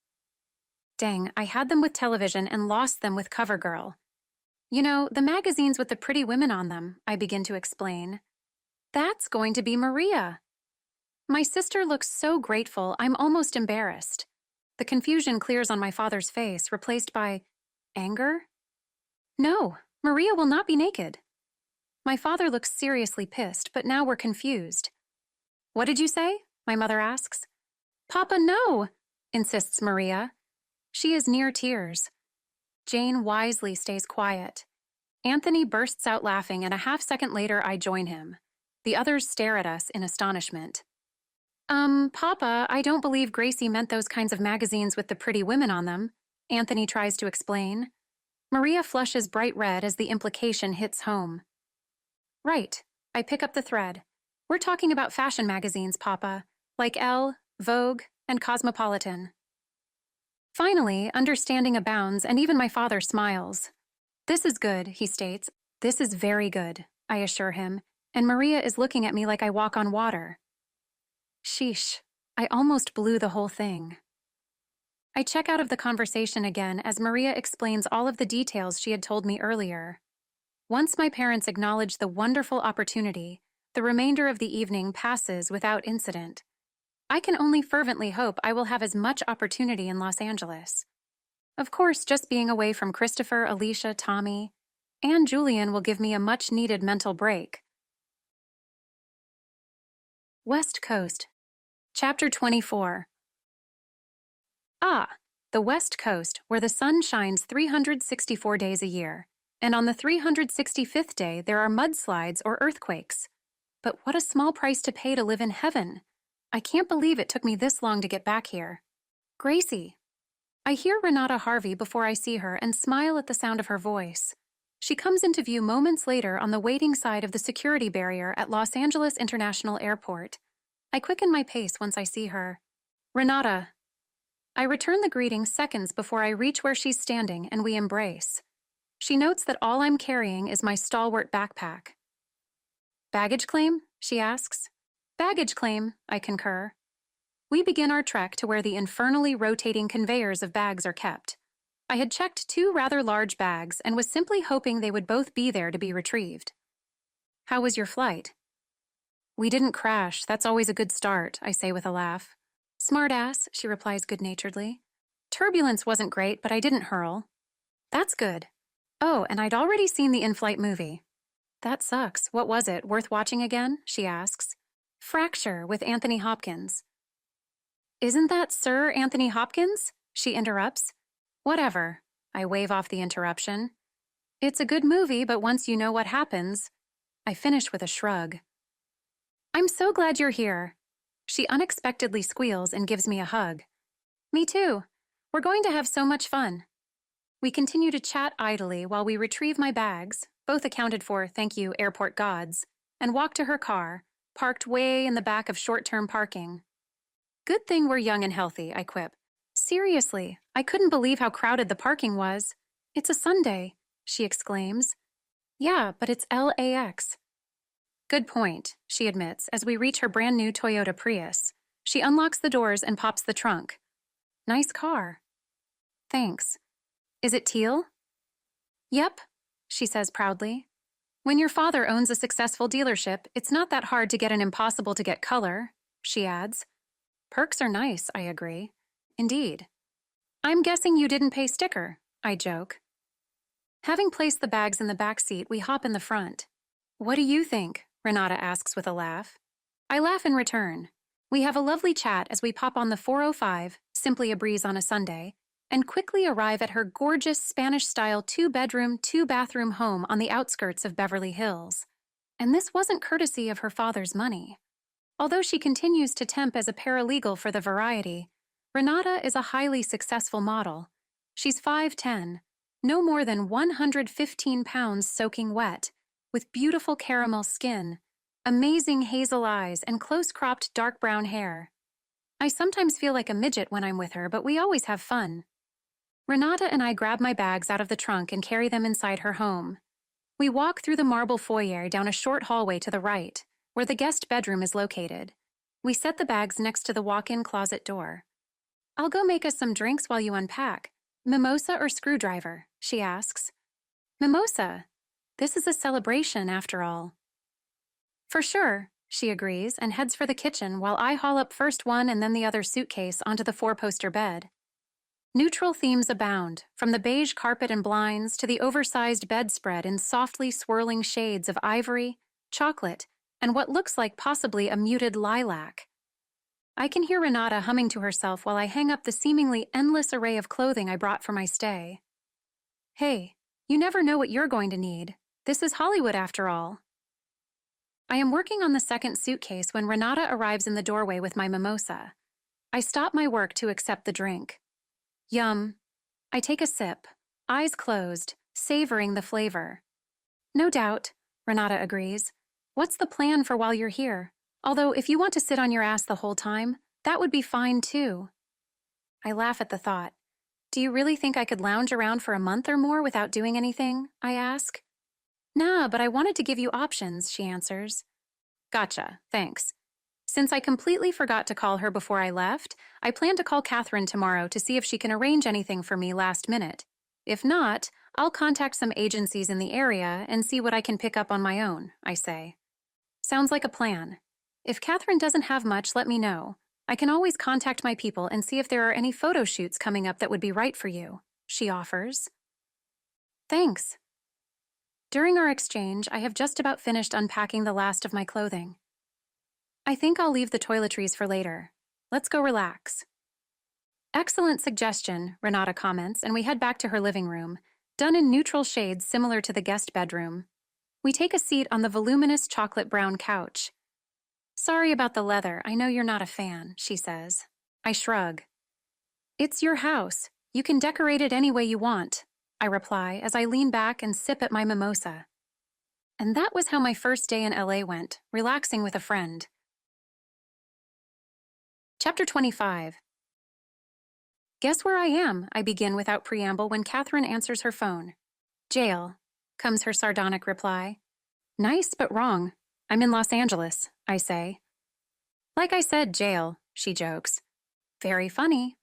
Dang, I had them with television and lost them with cover girl. You know, the magazines with the pretty women on them, I begin to explain. That's going to be Maria. My sister looks so grateful, I'm almost embarrassed. The confusion clears on my father's face, replaced by anger? No, Maria will not be naked. My father looks seriously pissed, but now we're confused. What did you say? My mother asks. Papa, no, insists Maria. She is near tears. Jane wisely stays quiet. Anthony bursts out laughing, and a half-second later I join him. The others stare at us in astonishment. Papa, I don't believe Gracie meant those kinds of magazines with the pretty women on them, Anthony tries to explain. Maria flushes bright red as the implication hits home. Right, I pick up the thread. We're talking about fashion magazines, Papa, like Elle, Vogue, and Cosmopolitan. Finally, understanding abounds, and even my father smiles. This is good, he states. This is very good, I assure him, and Maria is looking at me like I walk on water. Sheesh, I almost blew the whole thing. I check out of the conversation again as Maria explains all of the details she had told me earlier. Once my parents acknowledge the wonderful opportunity, the remainder of the evening passes without incident. I can only fervently hope I will have as much opportunity in Los Angeles. Of course, just being away from Christopher, Alicia, Tommy, and Julian will give me a much-needed mental break. West Coast. Chapter 24. The West Coast, where the sun shines 364 days a year, and on the 365th day there are mudslides or earthquakes. But what a small price to pay to live in heaven! I can't believe it took me this long to get back here. Gracie. I hear Renata Harvey before I see her and smile at the sound of her voice. She comes into view moments later on the waiting side of the security barrier at Los Angeles International Airport. I quicken my pace once I see her. Renata. I return the greeting seconds before I reach where she's standing and we embrace. She notes that all I'm carrying is my stalwart backpack. Baggage claim? She asks. Baggage claim, I concur. We begin our trek to where the infernally rotating conveyors of bags are kept. I had checked 2 rather large bags and was simply hoping they would both be there to be retrieved. How was your flight? We didn't crash, that's always a good start, I say with a laugh. Smart ass, she replies good-naturedly. Turbulence wasn't great, but I didn't hurl. That's good. Oh, and I'd already seen the in-flight movie. That sucks. What was it? Worth watching again? She asks. Fracture with Anthony Hopkins. Isn't that Sir Anthony Hopkins? She interrupts. Whatever. I wave off the interruption. It's a good movie, but once you know what happens, I finish with a shrug. I'm so glad you're here. She unexpectedly squeals and gives me a hug. Me too. We're going to have so much fun. We continue to chat idly while we retrieve my bags, both accounted for, thank you, airport gods, and walk to her car, parked way in the back of short-term parking. Good thing we're young and healthy, I quip. Seriously, I couldn't believe how crowded the parking was. It's a Sunday, she exclaims. Yeah, but it's LAX. Good point, she admits as we reach her brand new Toyota Prius. She unlocks the doors and pops the trunk. Nice car. Thanks. Is it teal? Yep, she says proudly. When your father owns a successful dealership, it's not that hard to get an impossible-to-get color, she adds. Perks are nice, I agree. Indeed. I'm guessing you didn't pay sticker, I joke. Having placed the bags in the back seat, we hop in the front. What do you think? Renata asks with a laugh. I laugh in return. We have a lovely chat as we pop on the 405, simply a breeze on a Sunday, and quickly arrive at her gorgeous Spanish-style 2-bedroom, 2-bathroom home on the outskirts of Beverly Hills. And this wasn't courtesy of her father's money. Although she continues to temp as a paralegal for the Variety, Renata is a highly successful model. She's 5'10", no more than 115 pounds soaking wet, with beautiful caramel skin, amazing hazel eyes, and close-cropped dark brown hair. I sometimes feel like a midget when I'm with her, but we always have fun. Renata and I grab my bags out of the trunk and carry them inside her home. We walk through the marble foyer down a short hallway to the right, where the guest bedroom is located. We set the bags next to the walk-in closet door. "I'll go make us some drinks while you unpack. Mimosa or screwdriver?" she asks. "Mimosa. This is a celebration, after all." "For sure," she agrees and heads for the kitchen while I haul up first one and then the other suitcase onto the four-poster bed. Neutral themes abound, from the beige carpet and blinds to the oversized bedspread in softly swirling shades of ivory, chocolate, and what looks like possibly a muted lilac. I can hear Renata humming to herself while I hang up the seemingly endless array of clothing I brought for my stay. "Hey, you never know what you're going to need. This is Hollywood after all." I am working on the second suitcase when Renata arrives in the doorway with my mimosa. I stop my work to accept the drink. Yum. I take a sip, eyes closed, savoring the flavor. "No doubt," Renata agrees. "What's the plan for while you're here? Although if you want to sit on your ass the whole time, that would be fine too." I laugh at the thought. "Do you really think I could lounge around for a month or more without doing anything?" I ask. "Nah, but I wanted to give you options," she answers. "Gotcha, thanks." Since I completely forgot to call her before I left, I plan to call Catherine tomorrow to see if she can arrange anything for me last minute. If not, I'll contact some agencies in the area and see what I can pick up on my own, I say. "Sounds like a plan. If Catherine doesn't have much, let me know. I can always contact my people and see if there are any photo shoots coming up that would be right for you," she offers. "Thanks." During our exchange, I have just about finished unpacking the last of my clothing. "I think I'll leave the toiletries for later. Let's go relax." "Excellent suggestion," Renata comments, and we head back to her living room, done in neutral shades similar to the guest bedroom. We take a seat on the voluminous chocolate brown couch. "Sorry about the leather. I know you're not a fan," she says. I shrug. "It's your house. You can decorate it any way you want," I reply as I lean back and sip at my mimosa. And that was how my first day in LA went, relaxing with a friend. Chapter 25. "Guess where I am?" I begin without preamble when Catherine answers her phone. "Jail," comes her sardonic reply. "Nice, but wrong. I'm in Los Angeles," I say. "Like I said, jail," she jokes. "Very funny."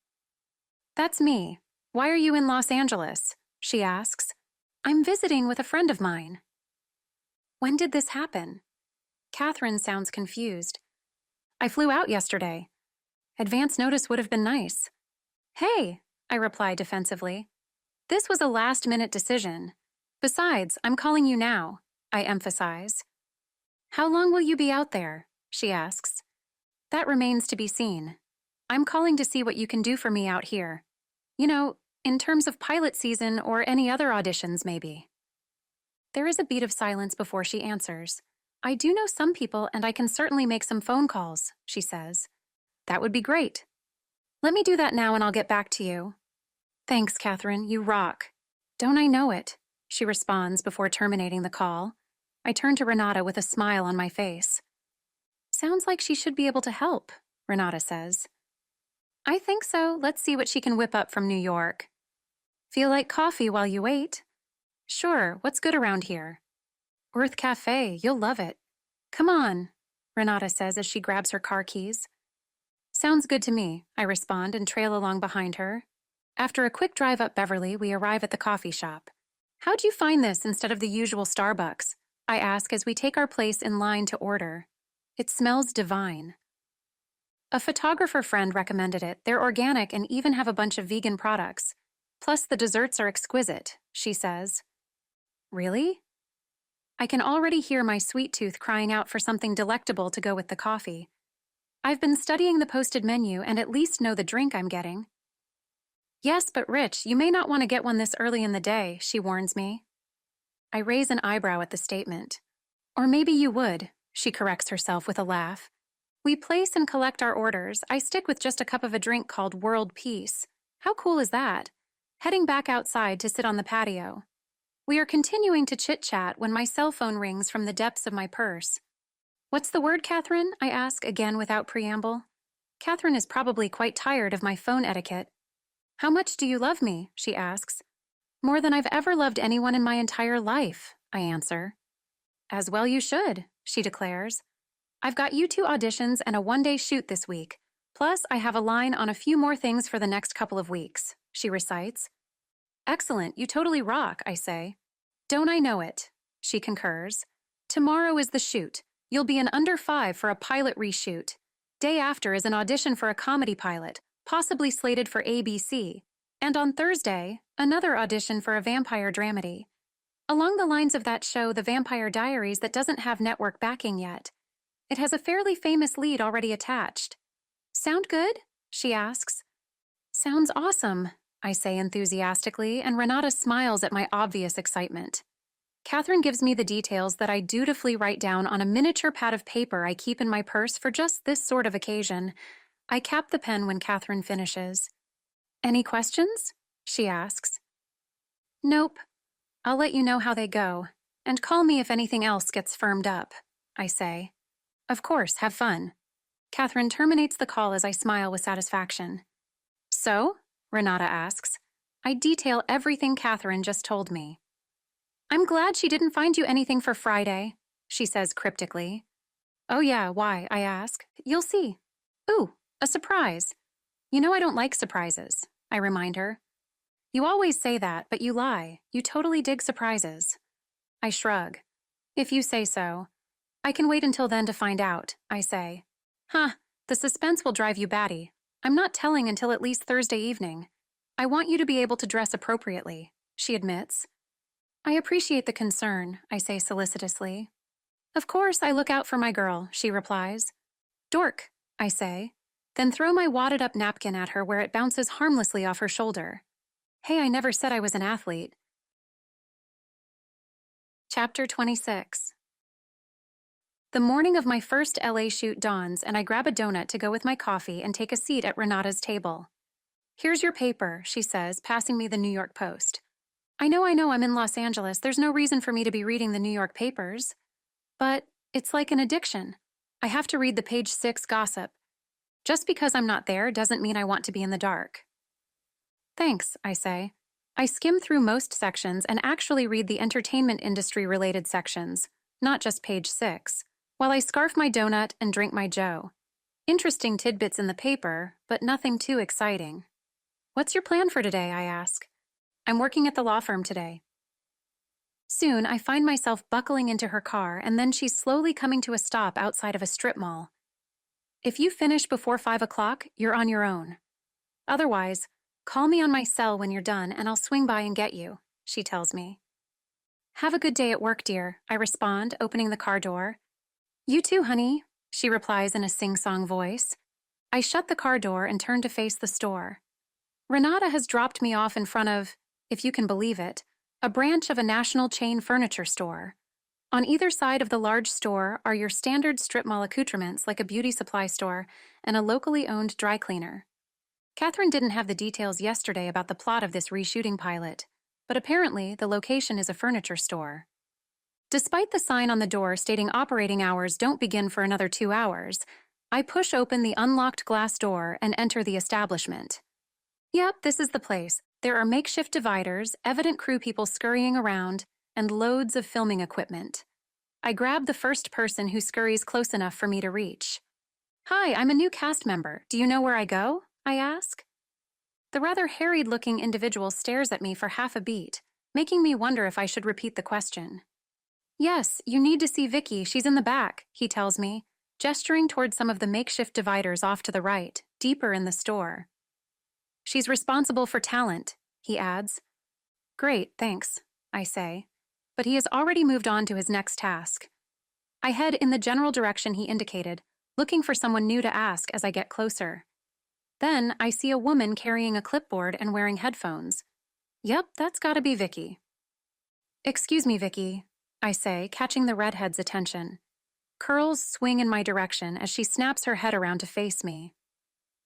"That's me. Why are you in Los Angeles?" she asks. "I'm visiting with a friend of mine." "When did this happen?" Catherine sounds confused. "I flew out yesterday. Advance notice would have been nice." "Hey," I reply defensively. "This was a last-minute decision. Besides, I'm calling you now," I emphasize. "How long will you be out there?" she asks. "That remains to be seen. I'm calling to see what you can do for me out here. You know, in terms of pilot season or any other auditions, maybe." There is a beat of silence before she answers. "I do know some people, and I can certainly make some phone calls," she says. "That would be great. Let me do that now and I'll get back to you." "Thanks, Catherine. You rock." "Don't I know it?" she responds before terminating the call. I turn to Renata with a smile on my face. "Sounds like she should be able to help," Renata says. "I think so. Let's see what she can whip up from New York." "Feel like coffee while you wait?" "Sure. What's good around here?" "Earth Cafe. You'll love it." "Come on," Renata says as she grabs her car keys. "Sounds good to me," I respond and trail along behind her. After a quick drive up Beverly, we arrive at the coffee shop. "How'd you find this instead of the usual Starbucks?" I ask as we take our place in line to order. "It smells divine." "A photographer friend recommended it. They're organic and even have a bunch of vegan products. Plus the desserts are exquisite," she says. "Really?" I can already hear my sweet tooth crying out for something delectable to go with the coffee. I've been studying the posted menu and at least know the drink I'm getting. "Yes, but Rich, you may not want to get one this early in the day," she warns me. I raise an eyebrow at the statement. "Or maybe you would," she corrects herself with a laugh. We place and collect our orders. I stick with just a cup of a drink called World Peace. How cool is that? Heading back outside to sit on the patio. We are continuing to chit-chat when my cell phone rings from the depths of my purse. "What's the word, Catherine?" I ask again without preamble. Catherine is probably quite tired of my phone etiquette. How much do you love me? She asks. More than I've ever loved anyone in my entire life, I answer. As well you should, she declares. I've got you 2 auditions and a one-day shoot this week. Plus, I have a line on a few more things for the next couple of weeks, she recites. Excellent, you totally rock, I say. Don't I know it? She concurs. Tomorrow is the shoot. You'll be in under 5 for a pilot reshoot. Day after is an audition for a comedy pilot, possibly slated for ABC. And on Thursday, another audition for a vampire dramedy. Along the lines of that show, The Vampire Diaries, that doesn't have network backing yet. It has a fairly famous lead already attached. Sound good? She asks. Sounds awesome, I say enthusiastically, and Renata smiles at my obvious excitement. Catherine gives me the details that I dutifully write down on a miniature pad of paper I keep in my purse for just this sort of occasion. I cap the pen when Catherine finishes. Any questions? She asks. Nope. I'll let you know how they go, and call me if anything else gets firmed up, I say. Of course, have fun. Catherine terminates the call as I smile with satisfaction. So? Renata asks. I detail everything Catherine just told me. I'm glad she didn't find you anything for Friday, she says cryptically. Oh yeah, why? I ask. You'll see. Ooh, a surprise. You know I don't like surprises, I remind her. You always say that, but you lie. You totally dig surprises. I shrug. If you say so. I can wait until then to find out, I say. Huh, the suspense will drive you batty. I'm not telling until at least Thursday evening. I want you to be able to dress appropriately, she admits. I appreciate the concern, I say solicitously. Of course, I look out for my girl, she replies. Dork, I say, then throw my wadded-up napkin at her where it bounces harmlessly off her shoulder. Hey, I never said I was an athlete. Chapter 26. The morning of my first LA shoot dawns, and I grab a donut to go with my coffee and take a seat at Renata's table. Here's your paper, she says, passing me the New York Post. I know, I'm in Los Angeles. There's no reason for me to be reading the New York papers. But it's like an addiction. I have to read the page 6 gossip. Just because I'm not there doesn't mean I want to be in the dark. Thanks, I say. I skim through most sections and actually read the entertainment industry-related sections, not just page 6, while I scarf my donut and drink my joe. Interesting tidbits in the paper, but nothing too exciting. What's your plan for today, I ask. I'm working at the law firm today. Soon, I find myself buckling into her car, and then she's slowly coming to a stop outside of a strip mall. If you finish before 5 o'clock, you're on your own. Otherwise, call me on my cell when you're done, and I'll swing by and get you, she tells me. Have a good day at work, dear, I respond, opening the car door. You too, honey, she replies in a sing-song voice. I shut the car door and turn to face the store. Renata has dropped me off in front of, if you can believe it, a branch of a national chain furniture store. On either side of the large store are your standard strip mall accoutrements like a beauty supply store and a locally owned dry cleaner. Catherine didn't have the details yesterday about the plot of this reshooting pilot, but apparently the location is a furniture store. Despite the sign on the door stating operating hours don't begin for another 2 hours, I push open the unlocked glass door and enter the establishment. Yep, this is the place. There are makeshift dividers, evident crew people scurrying around, and loads of filming equipment. I grab the first person who scurries close enough for me to reach. Hi, I'm a new cast member. Do you know where I go? I ask. The rather harried-looking individual stares at me for half a beat, making me wonder if I should repeat the question. Yes, you need to see Vicky. She's in the back, he tells me, gesturing toward some of the makeshift dividers off to the right, deeper in the store. She's responsible for talent, he adds. Great, thanks, I say, but he has already moved on to his next task. I head in the general direction he indicated, looking for someone new to ask as I get closer. Then I see a woman carrying a clipboard and wearing headphones. Yep, that's gotta be Vicky. Excuse me, Vicky, I say, catching the redhead's attention. Curls swing in my direction as she snaps her head around to face me.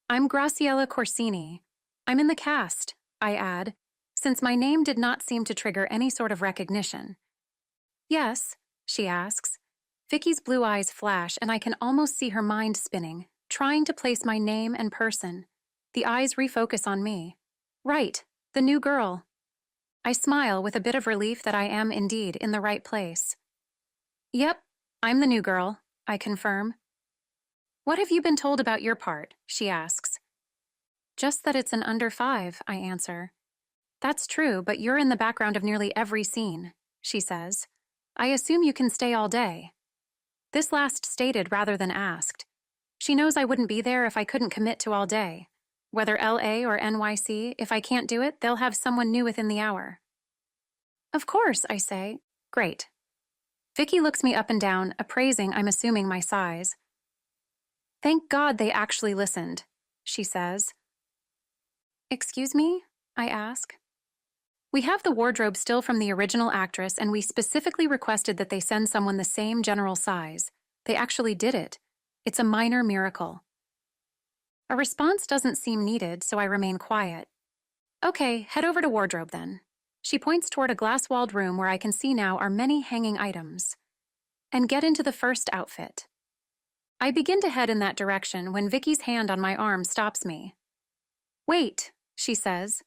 I'm Graciella Corsini. I'm in the cast, I add, since my name did not seem to trigger any sort of recognition. Yes, she asks. Vicky's blue eyes flash, and I can almost see her mind spinning, trying to place my name and person. The eyes refocus on me. Right, the new girl. I smile with a bit of relief that I am indeed in the right place. Yep, I'm the new girl, I confirm. What have you been told about your part? She asks. Just that it's an under 5, I answer. That's true, but you're in the background of nearly every scene, she says. I assume you can stay all day. This last stated rather than asked. She knows I wouldn't be there if I couldn't commit to all day. Whether LA or NYC, if I can't do it, they'll have someone new within the hour. Of course, I say. Great. Vicky looks me up and down, appraising, I'm assuming, my size. Thank God they actually listened, she says. Excuse me? I ask. We have the wardrobe still from the original actress, and we specifically requested that they send someone the same general size. They actually did it. It's a minor miracle. A response doesn't seem needed, so I remain quiet. Okay, head over to wardrobe then. She points toward a glass-walled room where I can see now are many hanging items. And get into the first outfit. I begin to head in that direction when Vicky's hand on my arm stops me. Wait, she says.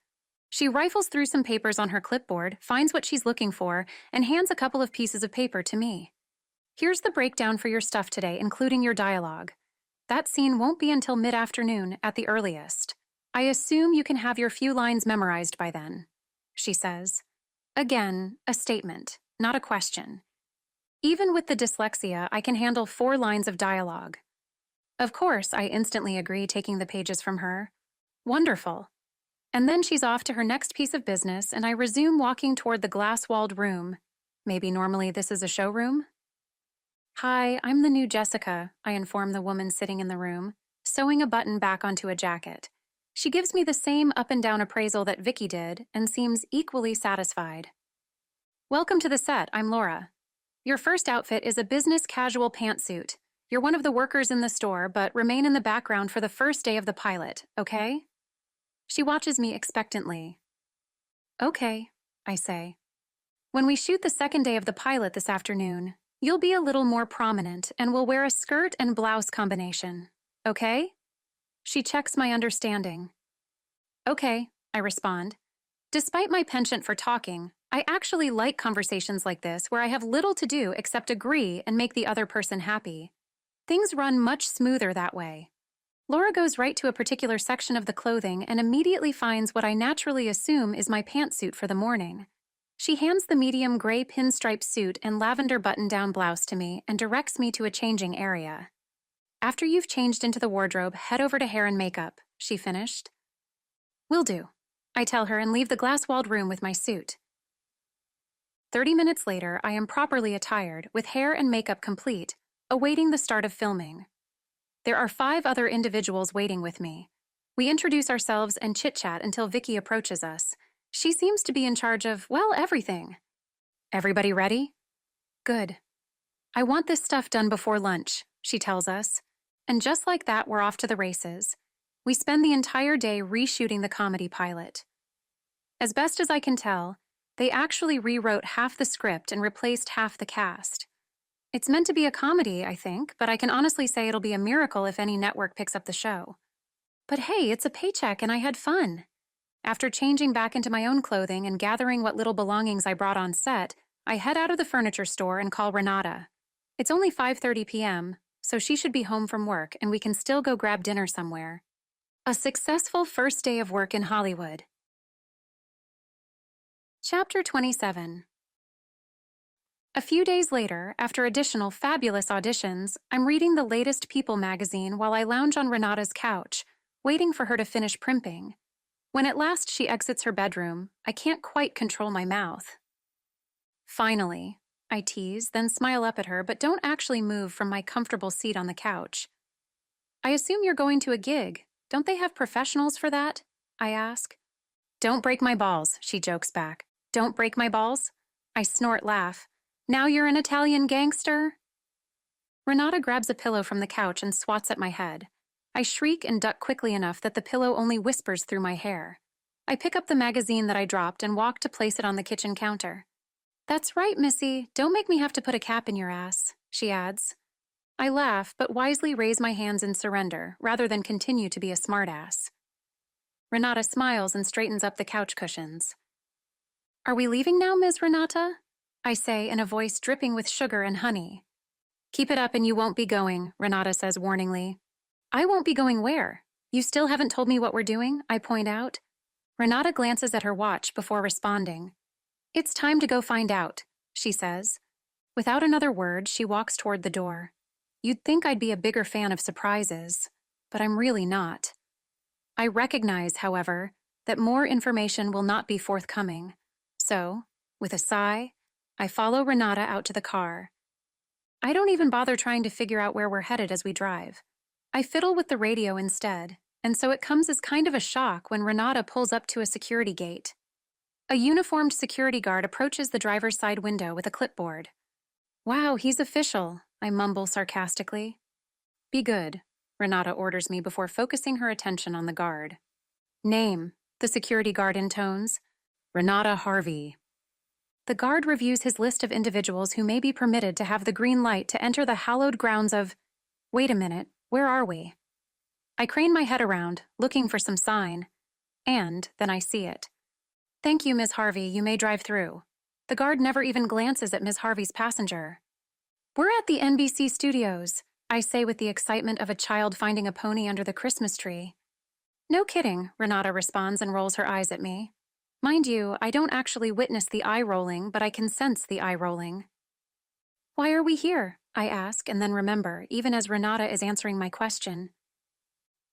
She rifles through some papers on her clipboard, finds what she's looking for, and hands a couple of pieces of paper to me. Here's the breakdown for your stuff today, including your dialogue. That scene won't be until mid-afternoon at the earliest. I assume you can have your few lines memorized by then, she says. Again, a statement, not a question. Even with the dyslexia, I can handle 4 lines of dialogue. Of course, I instantly agree, taking the pages from her. Wonderful. And then she's off to her next piece of business, and I resume walking toward the glass-walled room. Maybe normally this is a showroom? Hi, I'm the new Jessica, I inform the woman sitting in the room, sewing a button back onto a jacket. She gives me the same up-and-down appraisal that Vicky did and seems equally satisfied. Welcome to the set, I'm Laura. Your first outfit is a business casual pantsuit. You're one of the workers in the store, but remain in the background for the first day of the pilot, okay? She watches me expectantly. Okay, I say. When we shoot the second day of the pilot this afternoon, you'll be a little more prominent and will wear a skirt and blouse combination, okay? She checks my understanding. Okay, I respond. Despite my penchant for talking, I actually like conversations like this where I have little to do except agree and make the other person happy. Things run much smoother that way. Laura goes right to a particular section of the clothing and immediately finds what I naturally assume is my pantsuit for the morning. She hands the medium gray pinstripe suit and lavender button-down blouse to me and directs me to a changing area. After you've changed into the wardrobe, head over to hair and makeup, she finished. Will do, I tell her and leave the glass-walled room with my suit. 30 minutes later, I am properly attired, with hair and makeup complete, awaiting the start of filming. There are 5 other individuals waiting with me. We introduce ourselves and chit-chat until Vicky approaches us. She seems to be in charge of, well, everything. Everybody ready? Good. I want this stuff done before lunch, she tells us. And just like that, we're off to the races. We spend the entire day reshooting the comedy pilot. As best as I can tell, they actually rewrote half the script and replaced half the cast. It's meant to be a comedy, I think, but I can honestly say it'll be a miracle if any network picks up the show. But hey, it's a paycheck and I had fun. After changing back into my own clothing and gathering what little belongings I brought on set, I head out of the furniture store and call Renata. It's only 5:30 p.m., so she should be home from work and we can still go grab dinner somewhere. A successful first day of work in Hollywood. Chapter 27. A few days later, after additional fabulous auditions, I'm reading the latest People magazine while I lounge on Renata's couch, waiting for her to finish primping. When at last she exits her bedroom, I can't quite control my mouth. Finally, I tease, then smile up at her, but don't actually move from my comfortable seat on the couch. I assume you're going to a gig. Don't they have professionals for that? I ask. Don't break my balls, she jokes back. Don't break my balls? I snort laugh. Now you're an Italian gangster? Renata grabs a pillow from the couch and swats at my head. I shriek and duck quickly enough that the pillow only whispers through my hair. I pick up the magazine that I dropped and walk to place it on the kitchen counter. That's right, Missy. Don't make me have to put a cap in your ass, she adds. I laugh, but wisely raise my hands in surrender, rather than continue to be a smartass. Renata smiles and straightens up the couch cushions. Are we leaving now, Ms. Renata? I say in a voice dripping with sugar and honey. Keep it up and you won't be going, Renata says warningly. I won't be going where? You still haven't told me what we're doing, I point out. Renata glances at her watch before responding. It's time to go find out, she says. Without another word, she walks toward the door. You'd think I'd be a bigger fan of surprises, but I'm really not. I recognize, however, that more information will not be forthcoming. So, with a sigh, I follow Renata out to the car. I don't even bother trying to figure out where we're headed as we drive. I fiddle with the radio instead, and so it comes as kind of a shock when Renata pulls up to a security gate. A uniformed security guard approaches the driver's side window with a clipboard. Wow, he's official, I mumble sarcastically. Be good, Renata orders me before focusing her attention on the guard. Name, the security guard intones. Renata Harvey. The guard reviews his list of individuals who may be permitted to have the green light to enter the hallowed grounds of… Wait a minute, where are we? I crane my head around, looking for some sign. And then I see it. Thank you, Miss Harvey, you may drive through. The guard never even glances at Miss Harvey's passenger. We're at the NBC studios, I say with the excitement of a child finding a pony under the Christmas tree. No kidding, Renata responds and rolls her eyes at me. Mind you, I don't actually witness the eye rolling, but I can sense the eye rolling. Why are we here? I ask, and then remember, even as Renata is answering my question.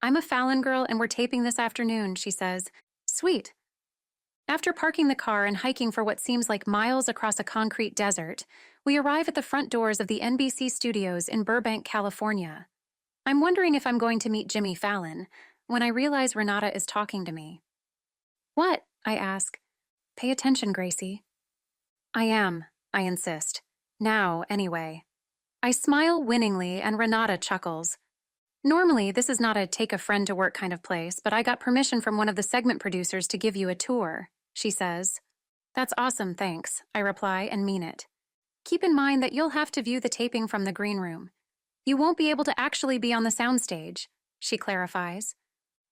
I'm a Fallon girl and we're taping this afternoon, she says. Sweet. After parking the car and hiking for what seems like miles across a concrete desert, we arrive at the front doors of the NBC studios in Burbank, California. I'm wondering if I'm going to meet Jimmy Fallon, when I realize Renata is talking to me. What? I ask. Pay attention, Gracie. I am, I insist. Now, anyway. I smile winningly and Renata chuckles. Normally, this is not a take-a-friend-to-work kind of place, but I got permission from one of the segment producers to give you a tour, she says. That's awesome, thanks, I reply and mean it. Keep in mind that you'll have to view the taping from the green room. You won't be able to actually be on the soundstage, she clarifies.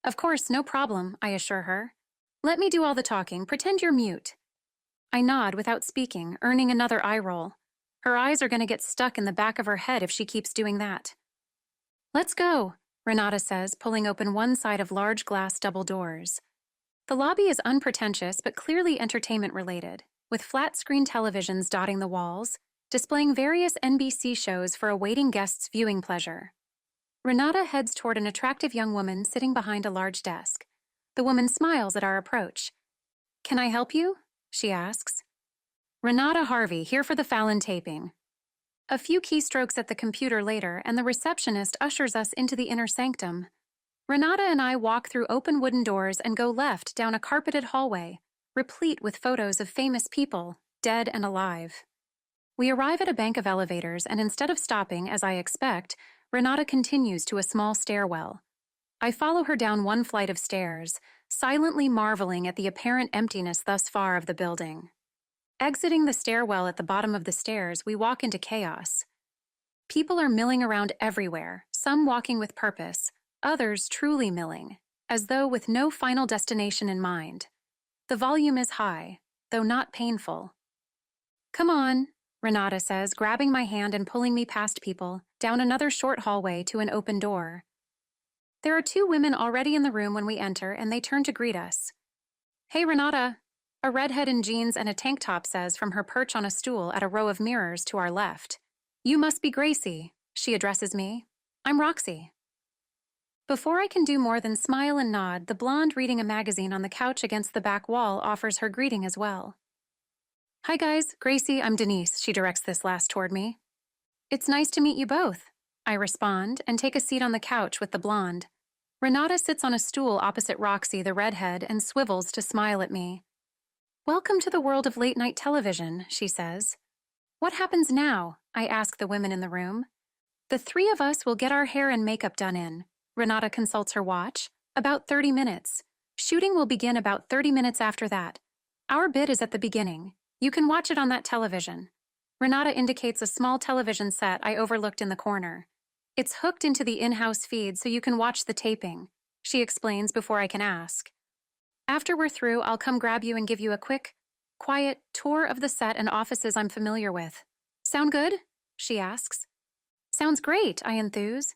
Of course, no problem, I assure her. Let me do all the talking, pretend you're mute. I nod without speaking, earning another eye roll. Her eyes are going to get stuck in the back of her head if she keeps doing that. Let's go, Renata says, pulling open one side of large glass double doors. The lobby is unpretentious but clearly entertainment-related, with flat-screen televisions dotting the walls, displaying various NBC shows for awaiting guests' viewing pleasure. Renata heads toward an attractive young woman sitting behind a large desk. The woman smiles at our approach. Can I help you? She asks. Renata Harvey, here for the Fallon taping. A few keystrokes at the computer later, and the receptionist ushers us into the inner sanctum. Renata and I walk through open wooden doors and go left down a carpeted hallway, replete with photos of famous people, dead and alive. We arrive at a bank of elevators, and instead of stopping, as I expect, Renata continues to a small stairwell. I follow her down one flight of stairs, silently marveling at the apparent emptiness thus far of the building. Exiting the stairwell at the bottom of the stairs, we walk into chaos. People are milling around everywhere, some walking with purpose, others truly milling, as though with no final destination in mind. The volume is high, though not painful. Come on, Renata says, grabbing my hand and pulling me past people, down another short hallway to an open door. There are two women already in the room when we enter, and they turn to greet us. Hey, Renata, a redhead in jeans and a tank top says from her perch on a stool at a row of mirrors to our left. You must be Gracie, she addresses me. I'm Roxy. Before I can do more than smile and nod, the blonde reading a magazine on the couch against the back wall offers her greeting as well. Hi guys, Gracie, I'm Denise, she directs this last toward me. It's nice to meet you both, I respond and take a seat on the couch with the blonde. Renata sits on a stool opposite Roxy, the redhead, and swivels to smile at me. Welcome to the world of late-night television, she says. What happens now? I ask the women in the room. The three of us will get our hair and makeup done in. Renata consults her watch. About 30 minutes. Shooting will begin about 30 minutes after that. Our bit is at the beginning. You can watch it on that television. Renata indicates a small television set I overlooked in the corner. It's hooked into the in-house feed so you can watch the taping, she explains before I can ask. After we're through, I'll come grab you and give you a quick, quiet tour of the set and offices I'm familiar with. Sound good? She asks. Sounds great, I enthuse.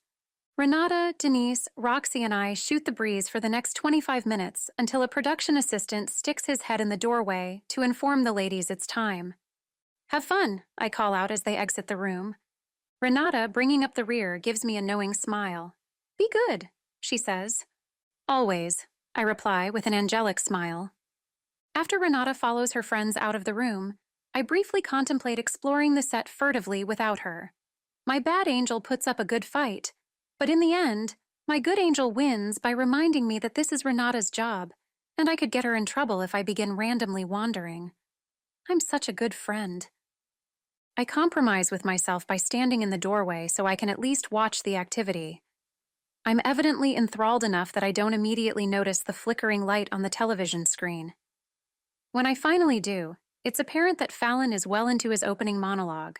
Renata, Denise, Roxy, and I shoot the breeze for the next 25 minutes until a production assistant sticks his head in the doorway to inform the ladies it's time. Have fun, I call out as they exit the room. Renata, bringing up the rear, gives me a knowing smile. Be good, she says. Always, I reply with an angelic smile. After Renata follows her friends out of the room, I briefly contemplate exploring the set furtively without her. My bad angel puts up a good fight, but in the end, my good angel wins by reminding me that this is Renata's job, and I could get her in trouble if I begin randomly wandering. I'm such a good friend. I compromise with myself by standing in the doorway so I can at least watch the activity. I'm evidently enthralled enough that I don't immediately notice the flickering light on the television screen. When I finally do, it's apparent that Fallon is well into his opening monologue.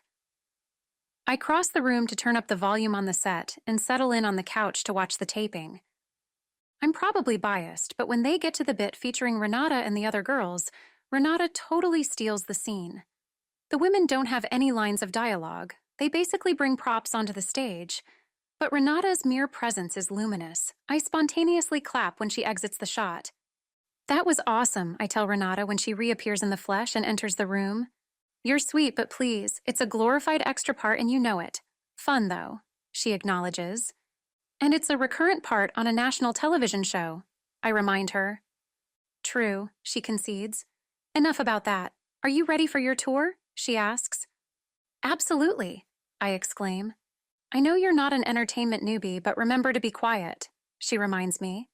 I cross the room to turn up the volume on the set and settle in on the couch to watch the taping. I'm probably biased, but when they get to the bit featuring Renata and the other girls, Renata totally steals the scene. The women don't have any lines of dialogue. They basically bring props onto the stage. But Renata's mere presence is luminous. I spontaneously clap when she exits the shot. That was awesome, I tell Renata when she reappears in the flesh and enters the room. You're sweet, but please, it's a glorified extra part and you know it. Fun, though, she acknowledges. And it's a recurrent part on a national television show, I remind her. True, she concedes. Enough about that. Are you ready for your tour? She asks. Absolutely, I exclaim. I know you're not an entertainment newbie, but remember to be quiet, she reminds me.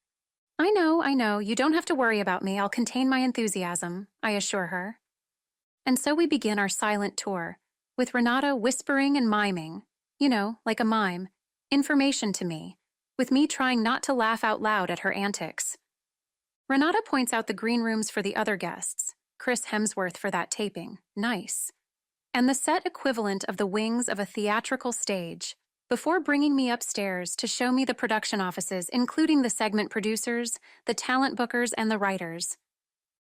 I know, you don't have to worry about me. I'll contain my enthusiasm, I assure her. And so we begin our silent tour, with Renata whispering and miming, like a mime, information to me, with me trying not to laugh out loud at her antics. Renata points out the green rooms for the other guests, Chris Hemsworth for that taping, nice, and the set equivalent of the wings of a theatrical stage, before bringing me upstairs to show me the production offices, including the segment producers, the talent bookers, and the writers.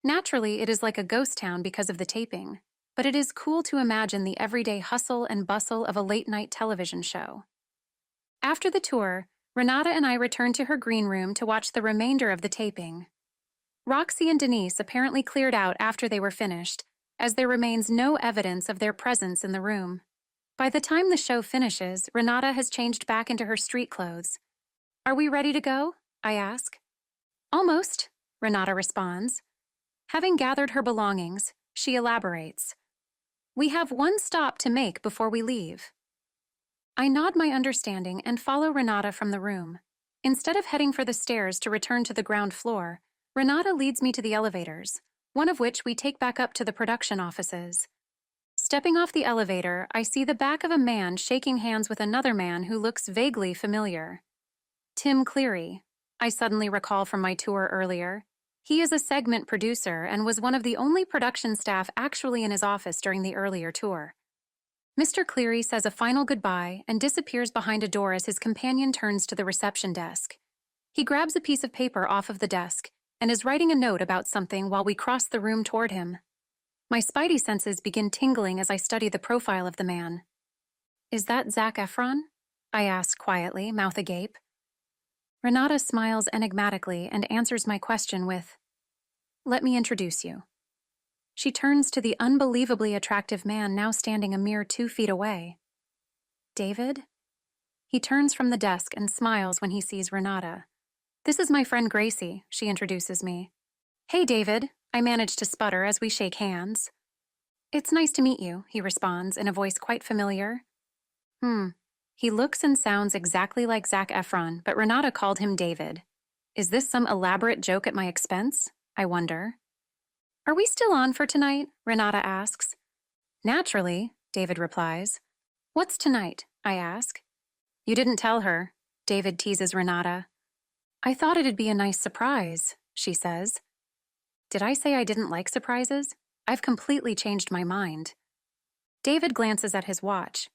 Naturally, it is like a ghost town because of the taping, but it is cool to imagine the everyday hustle and bustle of a late-night television show. After the tour, Renata and I return to her green room to watch the remainder of the taping. Roxy and Denise apparently cleared out after they were finished, as there remains no evidence of their presence in the room. By the time the show finishes, Renata has changed back into her street clothes. Are we ready to go? I ask. Almost, Renata responds. Having gathered her belongings, she elaborates. We have one stop to make before we leave. I nod my understanding and follow Renata from the room. Instead of heading for the stairs to return to the ground floor, Renata leads me to the elevators, one of which we take back up to the production offices. Stepping off the elevator, I see the back of a man shaking hands with another man who looks vaguely familiar. Tim Cleary, I suddenly recall from my tour earlier. He is a segment producer and was one of the only production staff actually in his office during the earlier tour. Mr. Cleary says a final goodbye and disappears behind a door as his companion turns to the reception desk. He grabs a piece of paper off of the desk and is writing a note about something while we cross the room toward him. My spidey senses begin tingling as I study the profile of the man. Is that Zac Efron? I ask quietly, mouth agape. Renata smiles enigmatically and answers my question with, "Let me introduce you." She turns to the unbelievably attractive man now standing a mere 2 feet away. David? He turns from the desk and smiles when he sees Renata. This is my friend Gracie, she introduces me. Hey, David, I manage to sputter as we shake hands. It's nice to meet you, he responds in a voice quite familiar. He looks and sounds exactly like Zac Efron, but Renata called him David. Is this some elaborate joke at my expense? I wonder. Are we still on for tonight? Renata asks. Naturally, David replies. What's tonight? I ask. You didn't tell her, David teases Renata. I thought it'd be a nice surprise, she says. Did I say I didn't like surprises? I've completely changed my mind. David glances at his watch.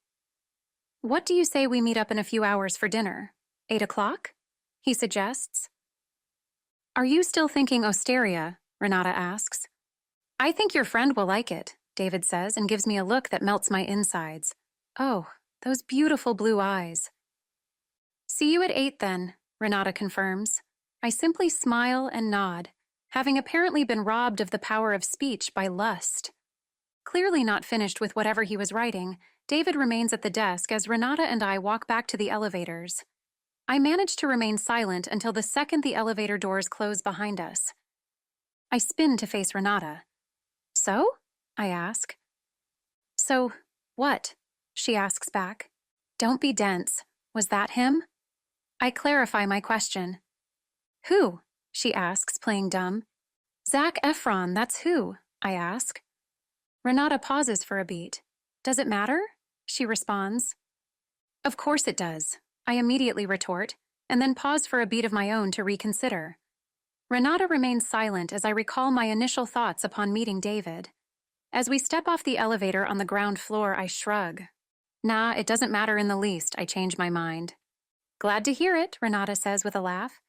What do you say we meet up in a few hours for dinner? 8 o'clock? He suggests. Are you still thinking Osteria? Renata asks. I think your friend will like it, David says and gives me a look that melts my insides. Oh, those beautiful blue eyes. See you at 8 then, Renata confirms. I simply smile and nod, having apparently been robbed of the power of speech by lust. Clearly not finished with whatever he was writing, David remains at the desk as Renata and I walk back to the elevators. I manage to remain silent until the second the elevator doors close behind us. I spin to face Renata. So? I ask. So, what? She asks back. Don't be dense. Was that him? I clarify my question. Who? She asks, playing dumb. Zac Efron, that's who, I ask. Renata pauses for a beat. Does it matter? She responds. Of course it does, I immediately retort, and then pause for a beat of my own to reconsider. Renata remains silent as I recall my initial thoughts upon meeting David. As we step off the elevator on the ground floor, I shrug. Nah, it doesn't matter in the least, I change my mind. Glad to hear it, Renata says with a laugh.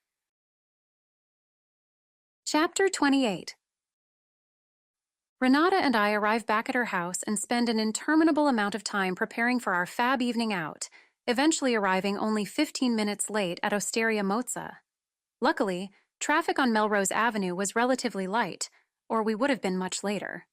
Chapter 28. Renata and I arrive back at her house and spend an interminable amount of time preparing for our fab evening out, eventually arriving only 15 minutes late at Osteria Mozza. Luckily, traffic on Melrose Avenue was relatively light, or we would have been much later.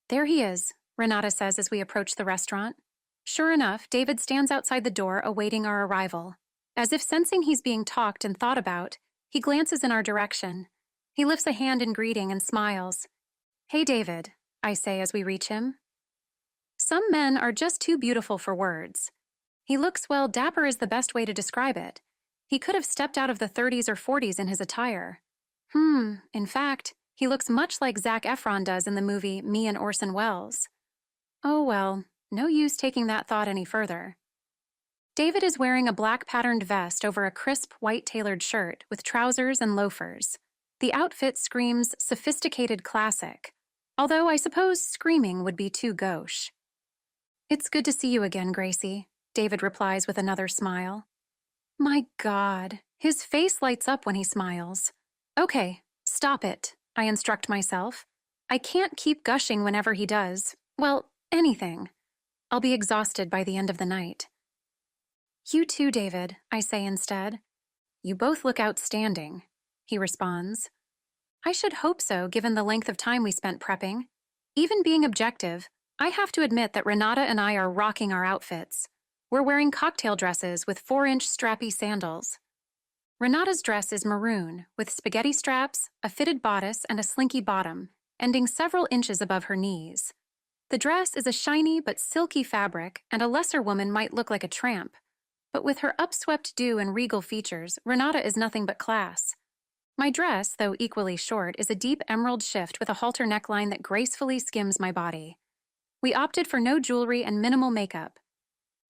There he is, Renata says as we approach the restaurant. Sure enough, David stands outside the door awaiting our arrival. As if sensing he's being talked and thought about, he glances in our direction. He lifts a hand in greeting and smiles. Hey, David, I say as we reach him. Some men are just too beautiful for words. He looks, well, dapper is the best way to describe it. He could have stepped out of the 30s or 40s in his attire. In fact, he looks much like Zac Efron does in the movie Me and Orson Welles. Oh well, no use taking that thought any further. David is wearing a black patterned vest over a crisp white tailored shirt with trousers and loafers. The outfit screams sophisticated classic, although I suppose screaming would be too gauche. It's good to see you again, Gracie, David replies with another smile. My God, his face lights up when he smiles. Okay, stop it, I instruct myself. I can't keep gushing whenever he does. Well, anything. I'll be exhausted by the end of the night. You too, David, I say instead. You both look outstanding, he responds. I should hope so, given the length of time we spent prepping. Even being objective, I have to admit that Renata and I are rocking our outfits. We're wearing cocktail dresses with 4-inch strappy sandals. Renata's dress is maroon, with spaghetti straps, a fitted bodice, and a slinky bottom, ending several inches above her knees. The dress is a shiny but silky fabric, and a lesser woman might look like a tramp. But with her upswept do and regal features, Renata is nothing but class. My dress, though equally short, is a deep emerald shift with a halter neckline that gracefully skims my body. We opted for no jewelry and minimal makeup.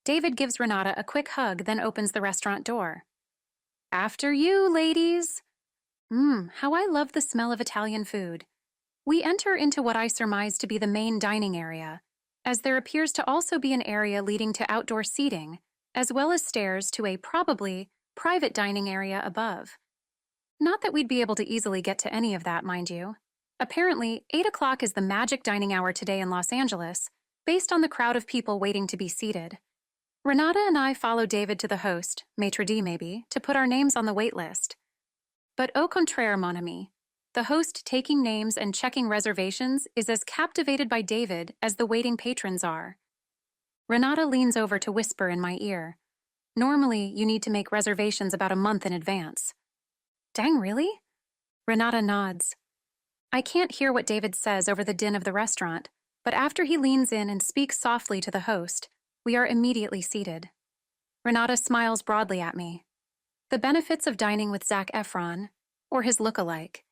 David gives Renata a quick hug, then opens the restaurant door. After you, ladies! How I love the smell of Italian food. We enter into what I surmise to be the main dining area, as there appears to also be an area leading to outdoor seating, as well as stairs to a probably private dining area above. Not that we'd be able to easily get to any of that, mind you. Apparently, 8 o'clock is the magic dining hour today in Los Angeles, based on the crowd of people waiting to be seated. Renata and I follow David to the host, maitre d' maybe, to put our names on the wait list. But au contraire, mon ami, the host taking names and checking reservations is as captivated by David as the waiting patrons are. Renata leans over to whisper in my ear. Normally, you need to make reservations about a month in advance. Dang, really? Renata nods. I can't hear what David says over the din of the restaurant, but after he leans in and speaks softly to the host, we are immediately seated. Renata smiles broadly at me. The benefits of dining with Zac Efron, or his look-alike.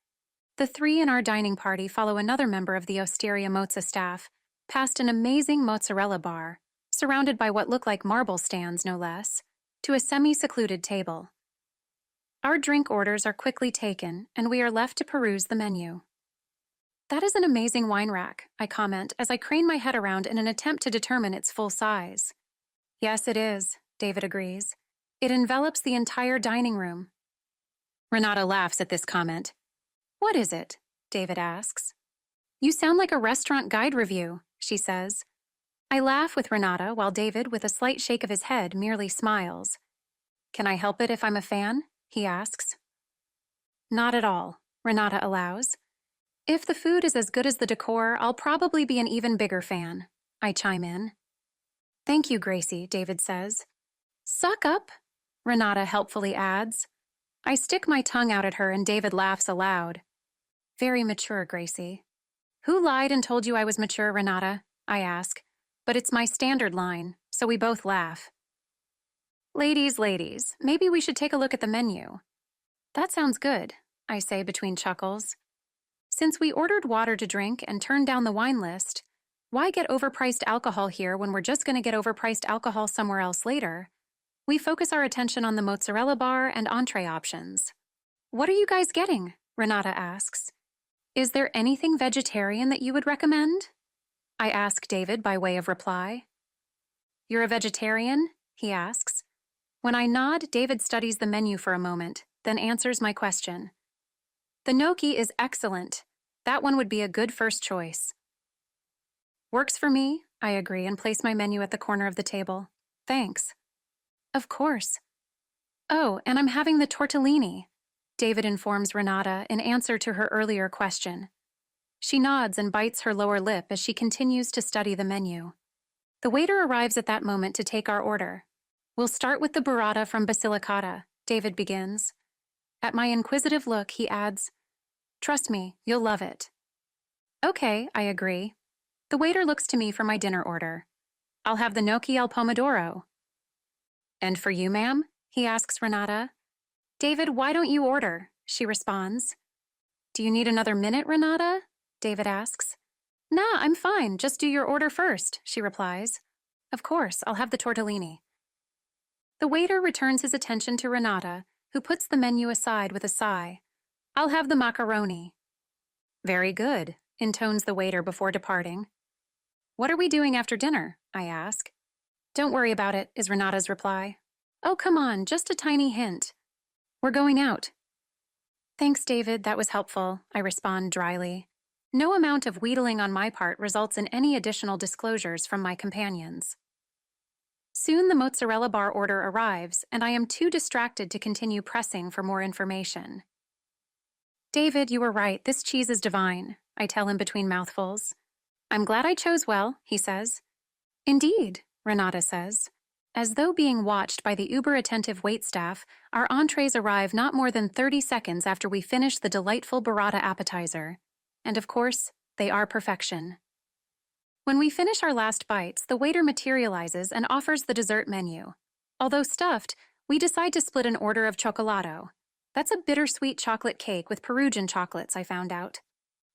The three in our dining party follow another member of the Osteria Mozza staff, past an amazing mozzarella bar, surrounded by what look like marble stands, no less, to a semi-secluded table. Our drink orders are quickly taken, and we are left to peruse the menu. That is an amazing wine rack, I comment as I crane my head around in an attempt to determine its full size. Yes, it is, David agrees. It envelops the entire dining room. Renata laughs at this comment. What is it? David asks. You sound like a restaurant guide review, she says. I laugh with Renata while David, with a slight shake of his head, merely smiles. Can I help it if I'm a fan? He asks. Not at all, Renata allows. If the food is as good as the decor, I'll probably be an even bigger fan, I chime in. Thank you, Gracie, David says. Suck up, Renata helpfully adds. I stick my tongue out at her and David laughs aloud. Very mature, Gracie. Who lied and told you I was mature, Renata? I ask. But it's my standard line, so we both laugh. Ladies, maybe we should take a look at the menu. That sounds good, I say between chuckles. Since we ordered water to drink and turned down the wine list, why get overpriced alcohol here when we're just going to get overpriced alcohol somewhere else later? We focus our attention on the mozzarella bar and entree options. What are you guys getting? Renata asks. Is there anything vegetarian that you would recommend? I ask David by way of reply. You're a vegetarian? He asks. When I nod, David studies the menu for a moment, then answers my question. The gnocchi is excellent. That one would be a good first choice. Works for me, I agree and place my menu at the corner of the table. Thanks. Of course. Oh, and I'm having the tortellini, David informs Renata in answer to her earlier question. She nods and bites her lower lip as she continues to study the menu. The waiter arrives at that moment to take our order. We'll start with the burrata from Basilicata, David begins. At my inquisitive look, he adds, Trust me, you'll love it. Okay, I agree. The waiter looks to me for my dinner order. I'll have the gnocchi al pomodoro. And for you, ma'am? He asks Renata. David, why don't you order? She responds. Do you need another minute, Renata? David asks. Nah, I'm fine. Just do your order first, she replies. Of course, I'll have the tortellini. The waiter returns his attention to Renata, who puts the menu aside with a sigh. I'll have the macaroni. Very good, intones the waiter before departing. What are we doing after dinner? I ask. Don't worry about it, is Renata's reply. Oh, come on, just a tiny hint. We're going out. Thanks, David, that was helpful, I respond dryly. No amount of wheedling on my part results in any additional disclosures from my companions. Soon the mozzarella bar order arrives, and I am too distracted to continue pressing for more information. David, you were right, this cheese is divine, I tell him between mouthfuls. I'm glad I chose well, he says. Indeed, Renata says. As though being watched by the uber-attentive waitstaff, our entrees arrive not more than 30 seconds after we finish the delightful burrata appetizer. And of course, they are perfection. When we finish our last bites, the waiter materializes and offers the dessert menu. Although stuffed, we decide to split an order of cioccolato. That's a bittersweet chocolate cake with Peruvian chocolates, I found out.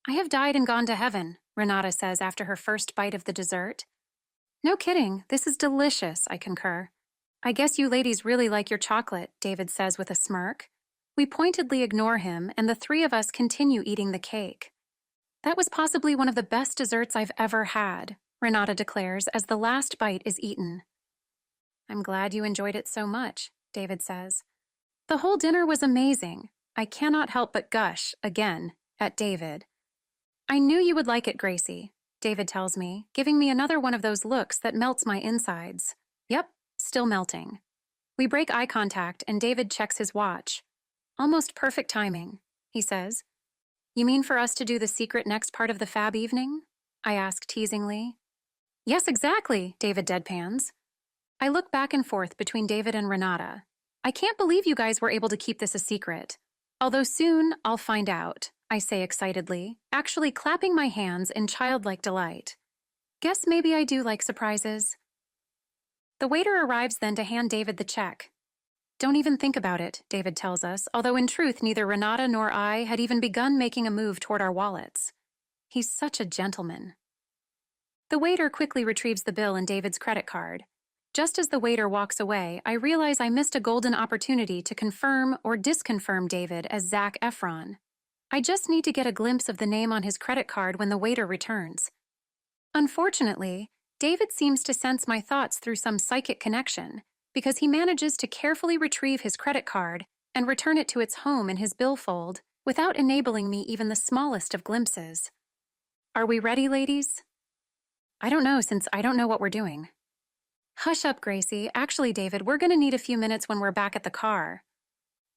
I have died and gone to heaven, Renata says after her first bite of the dessert. No kidding, this is delicious, I concur. I guess you ladies really like your chocolate, David says with a smirk. We pointedly ignore him, and the three of us continue eating the cake. That was possibly one of the best desserts I've ever had, Renata declares as the last bite is eaten. I'm glad you enjoyed it so much, David says. The whole dinner was amazing. I cannot help but gush, again, at David. I knew you would like it, Gracie, David tells me, giving me another one of those looks that melts my insides. Yep, still melting. We break eye contact and David checks his watch. Almost perfect timing, he says. You mean for us to do the secret next part of the fab evening? I ask teasingly. Yes, exactly, David deadpans. I look back and forth between David and Renata. I can't believe you guys were able to keep this a secret. Although soon I'll find out, I say excitedly, actually clapping my hands in childlike delight. Guess maybe I do like surprises. The waiter arrives then to hand David the check. Don't even think about it, David tells us, although in truth neither Renata nor I had even begun making a move toward our wallets. He's such a gentleman. The waiter quickly retrieves the bill and David's credit card. Just as the waiter walks away, I realize I missed a golden opportunity to confirm or disconfirm David as Zac Efron. I just need to get a glimpse of the name on his credit card when the waiter returns. Unfortunately, David seems to sense my thoughts through some psychic connection, because he manages to carefully retrieve his credit card and return it to its home in his billfold without enabling me even the smallest of glimpses. Are we ready, ladies? I don't know, since I don't know what we're doing. Hush up, Gracie. Actually, David, we're going to need a few minutes when we're back at the car.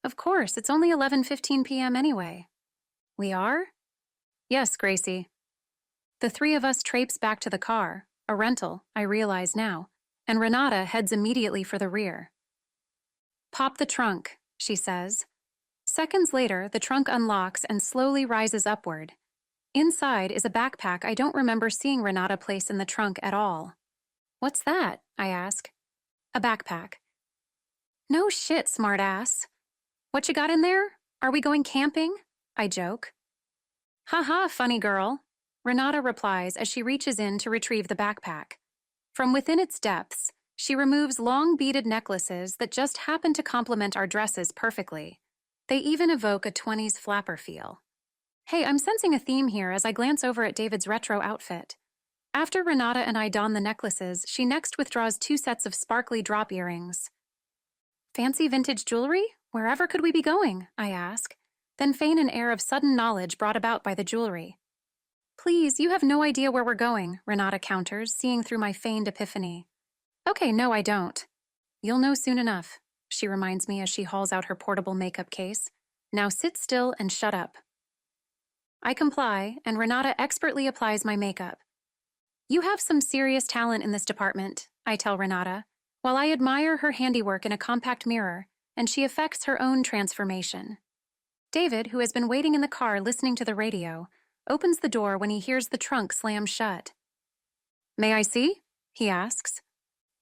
Of course, it's only 11:15 p.m. anyway. We are? Yes, Gracie. The three of us traipse back to the car, a rental, I realize now, and Renata heads immediately for the rear. Pop the trunk, she says. Seconds later, the trunk unlocks and slowly rises upward. Inside is a backpack I don't remember seeing Renata place in the trunk at all. What's that? I ask. A backpack. No shit, smartass. What you got in there? Are we going camping? I joke. Ha, funny girl. Renata replies as she reaches in to retrieve the backpack. From within its depths, she removes long beaded necklaces that just happen to complement our dresses perfectly. They even evoke a 20s flapper feel. Hey, I'm sensing a theme here as I glance over at David's retro outfit. After Renata and I don the necklaces, she next withdraws 2 sets of sparkly drop earrings. Fancy vintage jewelry? Wherever could we be going? I ask, then feign an air of sudden knowledge brought about by the jewelry. Please, you have no idea where we're going, Renata counters, seeing through my feigned epiphany. Okay, no, I don't. You'll know soon enough, she reminds me as she hauls out her portable makeup case. Now sit still and shut up. I comply, and Renata expertly applies my makeup. You have some serious talent in this department, I tell Renata, while I admire her handiwork in a compact mirror, and she effects her own transformation. David, who has been waiting in the car listening to the radio, opens the door when he hears the trunk slam shut. May I see? He asks.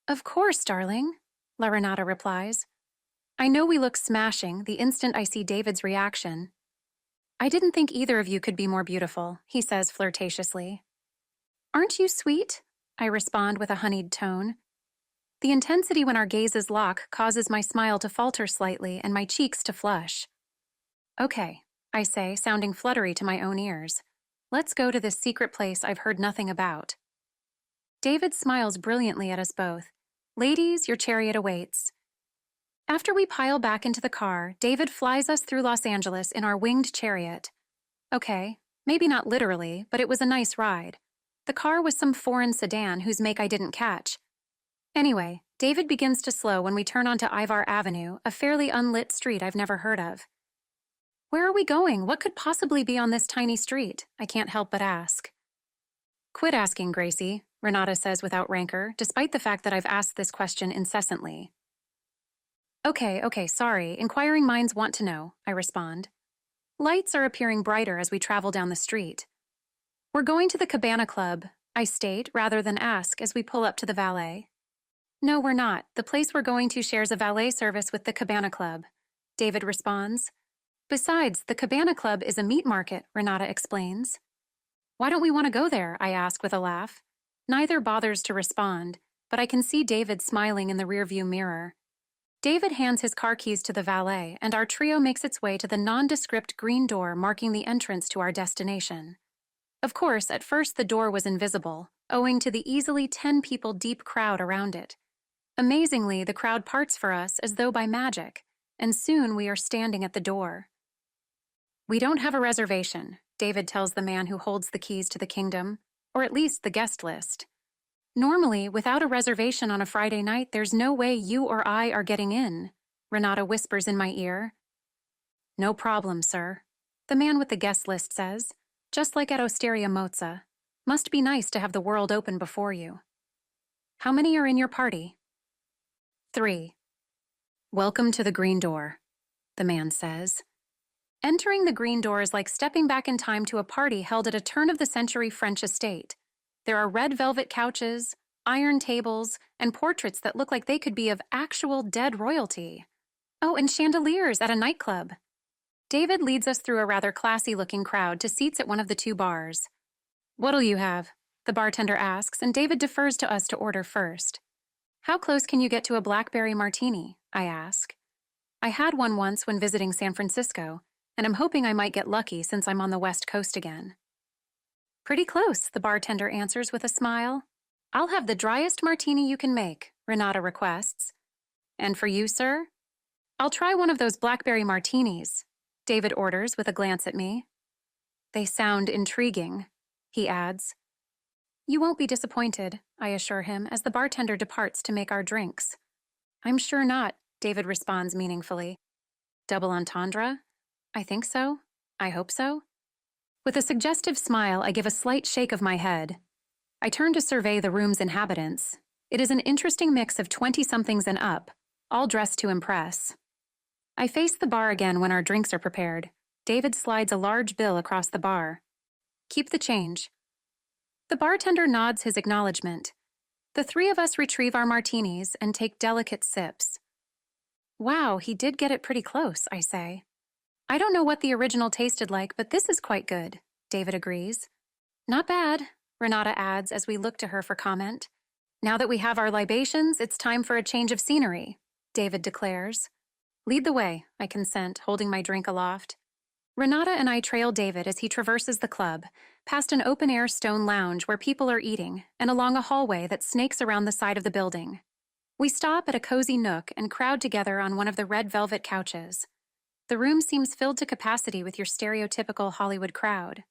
Of course, darling, La Renata replies. I know we look smashing the instant I see David's reaction. I didn't think either of you could be more beautiful, he says flirtatiously. Aren't you sweet? I respond with a honeyed tone. The intensity when our gazes lock causes my smile to falter slightly and my cheeks to flush. Okay, I say, sounding fluttery to my own ears. Let's go to this secret place I've heard nothing about. David smiles brilliantly at us both. Ladies, your chariot awaits. After we pile back into the car, David flies us through Los Angeles in our winged chariot. Okay, maybe not literally, but it was a nice ride. The car was some foreign sedan whose make I didn't catch. Anyway, David begins to slow when we turn onto Ivar Avenue, a fairly unlit street I've never heard of. Where are we going? What could possibly be on this tiny street? I can't help but ask. Quit asking, Gracie, Renata says without rancor, despite the fact that I've asked this question incessantly. Okay, sorry. Inquiring minds want to know, I respond. Lights are appearing brighter as we travel down the street. We're going to the Cabana Club, I state rather than ask as we pull up to the valet. No, we're not. The place we're going to shares a valet service with the Cabana Club, David responds. Besides, the Cabana Club is a meat market, Renata explains. Why don't we want to go there? I ask with a laugh. Neither bothers to respond, but I can see David smiling in the rearview mirror. David hands his car keys to the valet, and our trio makes its way to the nondescript green door marking the entrance to our destination. Of course, at first the door was invisible, owing to the easily 10 people deep crowd around it. Amazingly, the crowd parts for us as though by magic, and soon we are standing at the door. We don't have a reservation, David tells the man who holds the keys to the kingdom, or at least the guest list. Normally, without a reservation on a Friday night, there's no way you or I are getting in, Renata whispers in my ear. No problem, sir, the man with the guest list says, just like at Osteria Mozza. Must be nice to have the world open before you. How many are in your party? 3. Welcome to the green door, the man says. Entering the green door is like stepping back in time to a party held at a turn-of-the-century French estate. There are red velvet couches, iron tables, and portraits that look like they could be of actual dead royalty. Oh, and chandeliers at a nightclub. David leads us through a rather classy-looking crowd to seats at one of the 2 bars. What'll you have? The bartender asks, and David defers to us to order first. How close can you get to a blackberry martini? I ask. I had one once when visiting San Francisco, and I'm hoping I might get lucky since I'm on the West Coast again. Pretty close, the bartender answers with a smile. I'll have the driest martini you can make, Renata requests. And for you, sir? I'll try one of those blackberry martinis, David orders with a glance at me. They sound intriguing, he adds. You won't be disappointed, I assure him as the bartender departs to make our drinks. I'm sure not, David responds meaningfully. Double entendre? I think so. I hope so. With a suggestive smile, I give a slight shake of my head. I turn to survey the room's inhabitants. It is an interesting mix of 20-somethings and up, all dressed to impress. I face the bar again when our drinks are prepared. David slides a large bill across the bar. Keep the change. The bartender nods his acknowledgement. The three of us retrieve our martinis and take delicate sips. Wow, he did get it pretty close, I say. I don't know what the original tasted like, but this is quite good, David agrees. Not bad, Renata adds as we look to her for comment. Now that we have our libations, it's time for a change of scenery, David declares. Lead the way, I consent, holding my drink aloft. Renata and I trail David as he traverses the club, past an open-air stone lounge where people are eating, and along a hallway that snakes around the side of the building. We stop at a cozy nook and crowd together on one of the red velvet couches. The room seems filled to capacity with your stereotypical Hollywood crowd.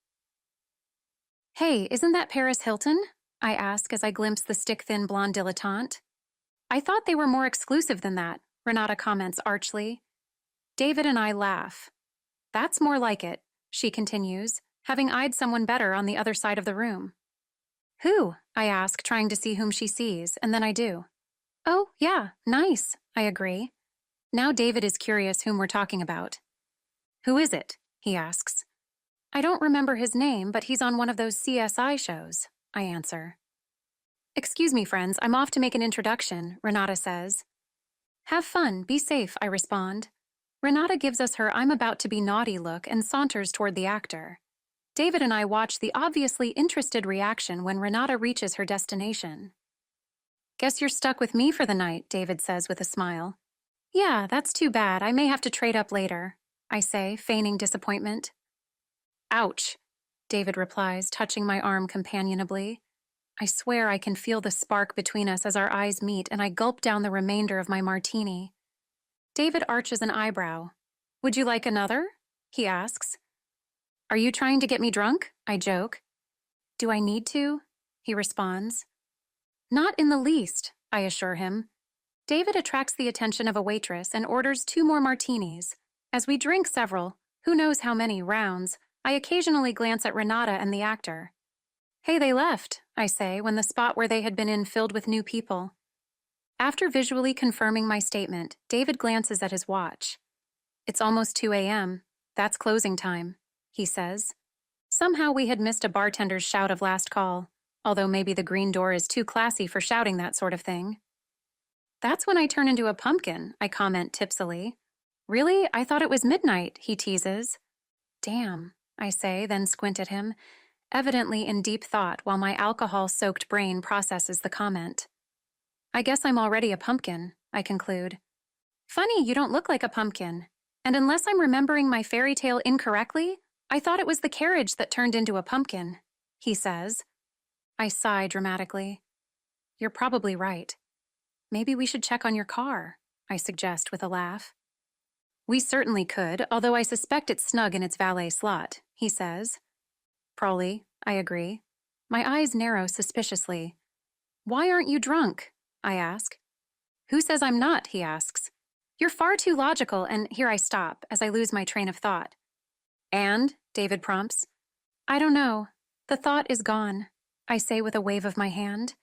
Hey, isn't that Paris Hilton? I ask as I glimpse the stick-thin blonde dilettante. I thought they were more exclusive than that, Renata comments archly. David and I laugh. That's more like it, she continues, having eyed someone better on the other side of the room. Who? I ask, trying to see whom she sees, and then I do. Oh, yeah, nice, I agree. Now David is curious whom we're talking about. Who is it? He asks. I don't remember his name, but he's on one of those CSI shows, I answer. Excuse me, friends, I'm off to make an introduction, Renata says. Have fun, be safe, I respond. Renata gives us her I'm about to be naughty look and saunters toward the actor. David and I watch the obviously interested reaction when Renata reaches her destination. Guess you're stuck with me for the night, David says with a smile. Yeah, that's too bad. I may have to trade up later, I say, feigning disappointment. Ouch, David replies, touching my arm companionably. I swear I can feel the spark between us as our eyes meet, and I gulp down the remainder of my martini. David arches an eyebrow. Would you like another? He asks. Are you trying to get me drunk? I joke. Do I need to? He responds. Not in the least, I assure him. David attracts the attention of a waitress and orders 2 more martinis. As we drink several, who knows how many, rounds, I occasionally glance at Renata and the actor. Hey, they left, I say, when the spot where they had been in filled with new people. After visually confirming my statement, David glances at his watch. It's almost 2 a.m. That's closing time, he says. Somehow we had missed a bartender's shout of last call, although maybe the green door is too classy for shouting that sort of thing. That's when I turn into a pumpkin, I comment tipsily. Really? I thought it was midnight, he teases. Damn, I say, then squint at him, evidently in deep thought while my alcohol-soaked brain processes the comment. I guess I'm already a pumpkin, I conclude. Funny, you don't look like a pumpkin. And unless I'm remembering my fairy tale incorrectly, I thought it was the carriage that turned into a pumpkin, he says. I sigh dramatically. You're probably right. Maybe we should check on your car, I suggest with a laugh. We certainly could, although I suspect it's snug in its valet slot, he says. Probably, I agree. My eyes narrow suspiciously. Why aren't you drunk? I ask. Who says I'm not? He asks. You're far too logical, and here I stop, as I lose my train of thought. And? David prompts. I don't know. The thought is gone, I say with a wave of my hand.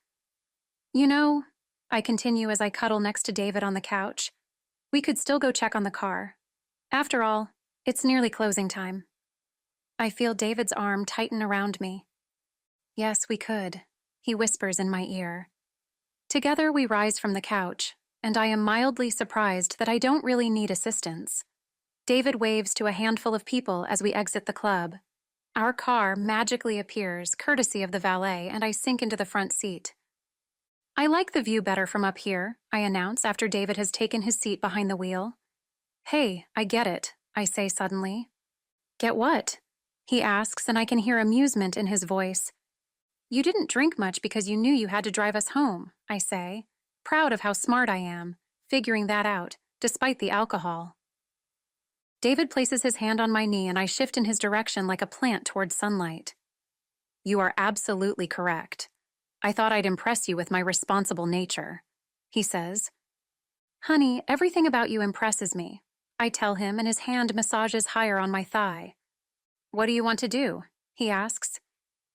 You know, I continue as I cuddle next to David on the couch, we could still go check on the car. After all, it's nearly closing time. I feel David's arm tighten around me. Yes, we could, he whispers in my ear. Together we rise from the couch, and I am mildly surprised that I don't really need assistance. David waves to a handful of people as we exit the club. Our car magically appears, courtesy of the valet, and I sink into the front seat. I like the view better from up here, I announce after David has taken his seat behind the wheel. Hey, I get it, I say suddenly. Get what? He asks, and I can hear amusement in his voice. You didn't drink much because you knew you had to drive us home, I say, proud of how smart I am, figuring that out, despite the alcohol. David places his hand on my knee and I shift in his direction like a plant towards sunlight. You are absolutely correct. I thought I'd impress you with my responsible nature, he says. Honey, everything about you impresses me, I tell him, and his hand massages higher on my thigh. What do you want to do? He asks.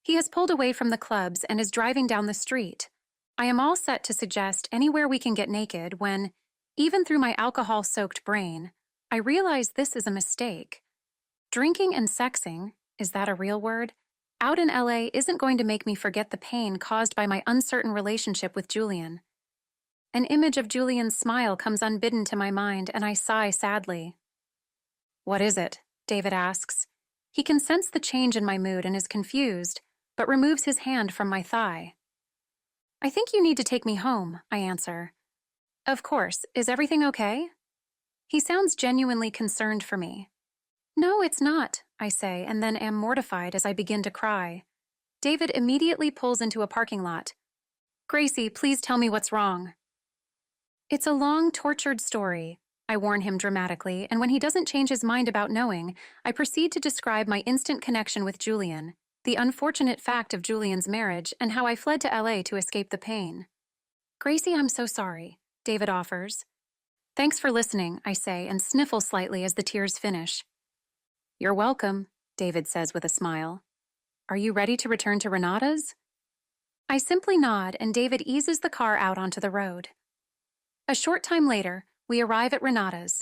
He has pulled away from the clubs and is driving down the street. I am all set to suggest anywhere we can get naked when, even through my alcohol-soaked brain, I realize this is a mistake. Drinking and sexing, is that a real word? Out in LA isn't going to make me forget the pain caused by my uncertain relationship with Julian. An image of Julian's smile comes unbidden to my mind, and I sigh sadly. What is it? David asks. He can sense the change in my mood and is confused, but removes his hand from my thigh. I think you need to take me home, I answer. Of course. Is everything okay? He sounds genuinely concerned for me. No, it's not, I say, and then am mortified as I begin to cry. David immediately pulls into a parking lot. Gracie, please tell me what's wrong. It's a long, tortured story, I warn him dramatically, and when he doesn't change his mind about knowing, I proceed to describe my instant connection with Julian, the unfortunate fact of Julian's marriage, and how I fled to LA to escape the pain. Gracie, I'm so sorry, David offers. Thanks for listening, I say, and sniffle slightly as the tears finish. You're welcome, David says with a smile. Are you ready to return to Renata's? I simply nod, and David eases the car out onto the road. A short time later, we arrive at Renata's.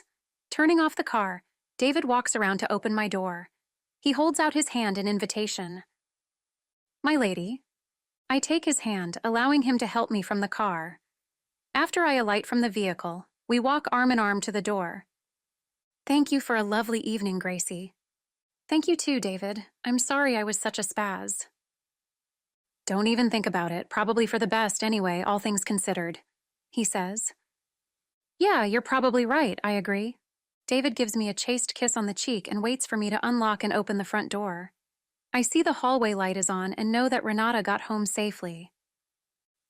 Turning off the car, David walks around to open my door. He holds out his hand in invitation. My lady. I take his hand, allowing him to help me from the car. After I alight from the vehicle, we walk arm in arm to the door. Thank you for a lovely evening, Gracie. Thank you too, David. I'm sorry I was such a spaz. Don't even think about it. Probably for the best anyway, all things considered, he says. Yeah, you're probably right, I agree. David gives me a chaste kiss on the cheek and waits for me to unlock and open the front door. I see the hallway light is on and know that Renata got home safely.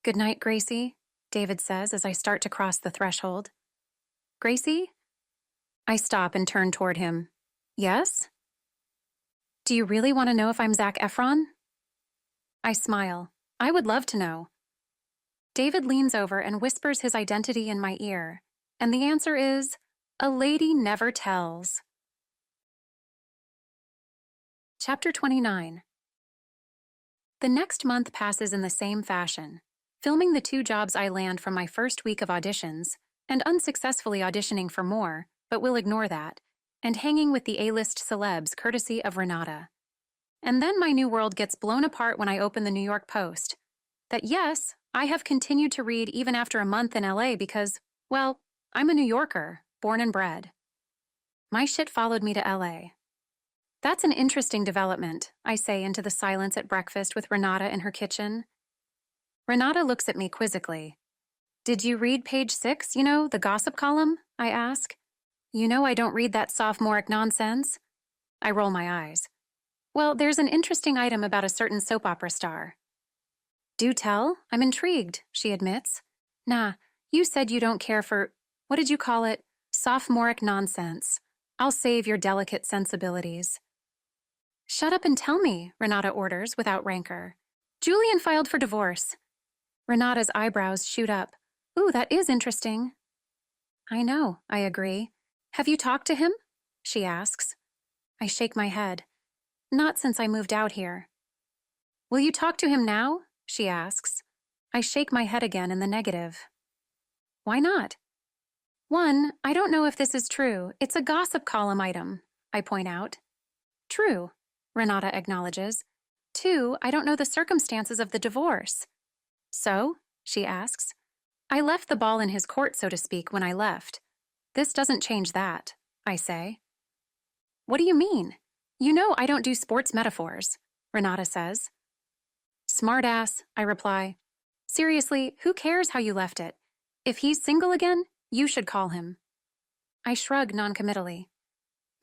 Good night, Gracie, David says as I start to cross the threshold. Gracie? I stop and turn toward him. Yes? Do you really want to know if I'm Zac Efron? I smile. I would love to know. David leans over and whispers his identity in my ear, and the answer is, a lady never tells. Chapter 29. The next month passes in the same fashion, filming the 2 jobs I land from my first week of auditions, and unsuccessfully auditioning for more, but we'll ignore that, and hanging with the A-list celebs courtesy of Renata. And then my new world gets blown apart when I open the New York Post. That yes, I have continued to read even after a month in LA because, well, I'm a New Yorker, born and bred. My shit followed me to LA. That's an interesting development, I say into the silence at breakfast with Renata in her kitchen. Renata looks at me quizzically. Did you read page 6, the gossip column? I ask. You know I don't read that sophomoric nonsense. I roll my eyes. Well, there's an interesting item about a certain soap opera star. Do tell. I'm intrigued, she admits. Nah, you said you don't care for, what did you call it? Sophomoric nonsense. I'll save your delicate sensibilities. Shut up and tell me, Renata orders without rancor. Julian filed for divorce. Renata's eyebrows shoot up. Ooh, that is interesting. I know, I agree. Have you talked to him? She asks. I shake my head. Not since I moved out here. Will you talk to him now? She asks. I shake my head again in the negative. Why not? 1, I don't know if this is true. It's a gossip column item, I point out. True, Renata acknowledges. 2, I don't know the circumstances of the divorce. So? She asks. I left the ball in his court, so to speak, when I left. This doesn't change that, I say. What do you mean? You know I don't do sports metaphors, Renata says. Smartass, I reply. Seriously, who cares how you left it? If he's single again, you should call him. I shrug noncommittally.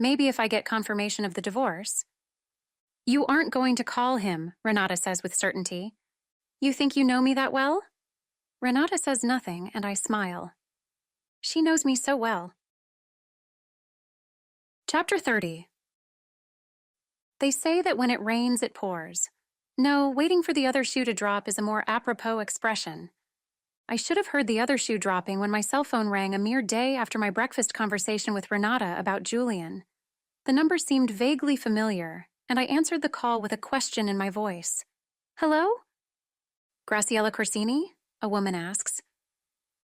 Maybe if I get confirmation of the divorce. You aren't going to call him, Renata says with certainty. You think you know me that well? Renata says nothing, and I smile. She knows me so well. Chapter 30. They say that when it rains, it pours. No, waiting for the other shoe to drop is a more apropos expression. I should have heard the other shoe dropping when my cell phone rang a mere day after my breakfast conversation with Renata about Julian. The number seemed vaguely familiar, and I answered the call with a question in my voice. Hello? Graciella Corsini? A woman asks.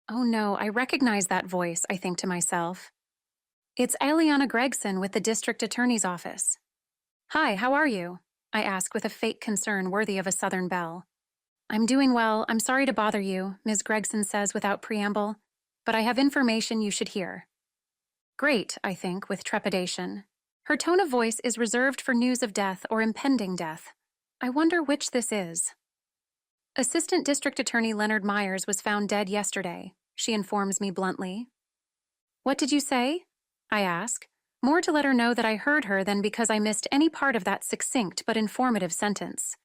Oh no, I recognize that voice, I think to myself. It's Alicia Gregson with the district attorney's office. Hi, how are you? I ask with a fake concern worthy of a Southern belle. I'm doing well. I'm sorry to bother you, Ms. Gregson says without preamble, but I have information you should hear. Great, I think, with trepidation. Her tone of voice is reserved for news of death or impending death. I wonder which this is. Assistant District Attorney Leonard Myers was found dead yesterday, she informs me bluntly. What did you say? I ask, more to let her know that I heard her than because I missed any part of that succinct but informative sentence.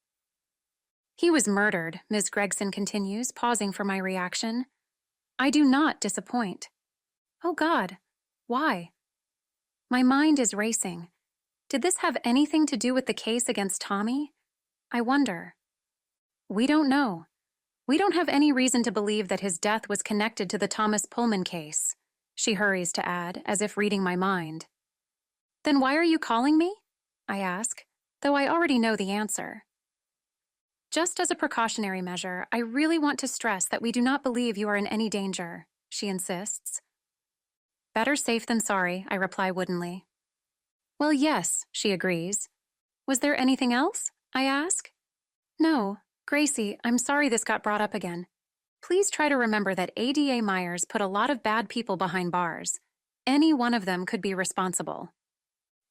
He was murdered, Ms. Gregson continues, pausing for my reaction. I do not disappoint. Oh God, why? My mind is racing. Did this have anything to do with the case against Tommy? I wonder. We don't know. We don't have any reason to believe that his death was connected to the Thomas Pullman case, she hurries to add, as if reading my mind. Then why are you calling me? I ask, though I already know the answer. Just as a precautionary measure, I really want to stress that we do not believe you are in any danger, she insists. Better safe than sorry, I reply woodenly. Well, yes, she agrees. Was there anything else? I ask. No, Gracie, I'm sorry this got brought up again. Please try to remember that ADA Myers put a lot of bad people behind bars. Any one of them could be responsible.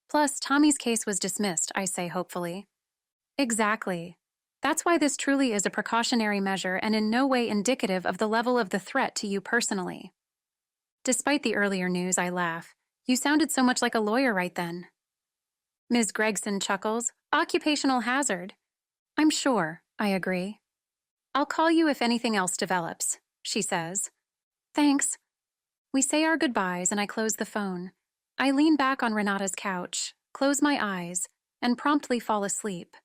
Plus, Tommy's case was dismissed, I say hopefully. Exactly. That's why this truly is a precautionary measure and in no way indicative of the level of the threat to you personally. Despite the earlier news, I laugh. You sounded so much like a lawyer right then. Ms. Gregson chuckles. Occupational hazard. I'm sure, I agree. I'll call you if anything else develops, she says. Thanks. We say our goodbyes and I close the phone. I lean back on Renata's couch, close my eyes, and promptly fall asleep.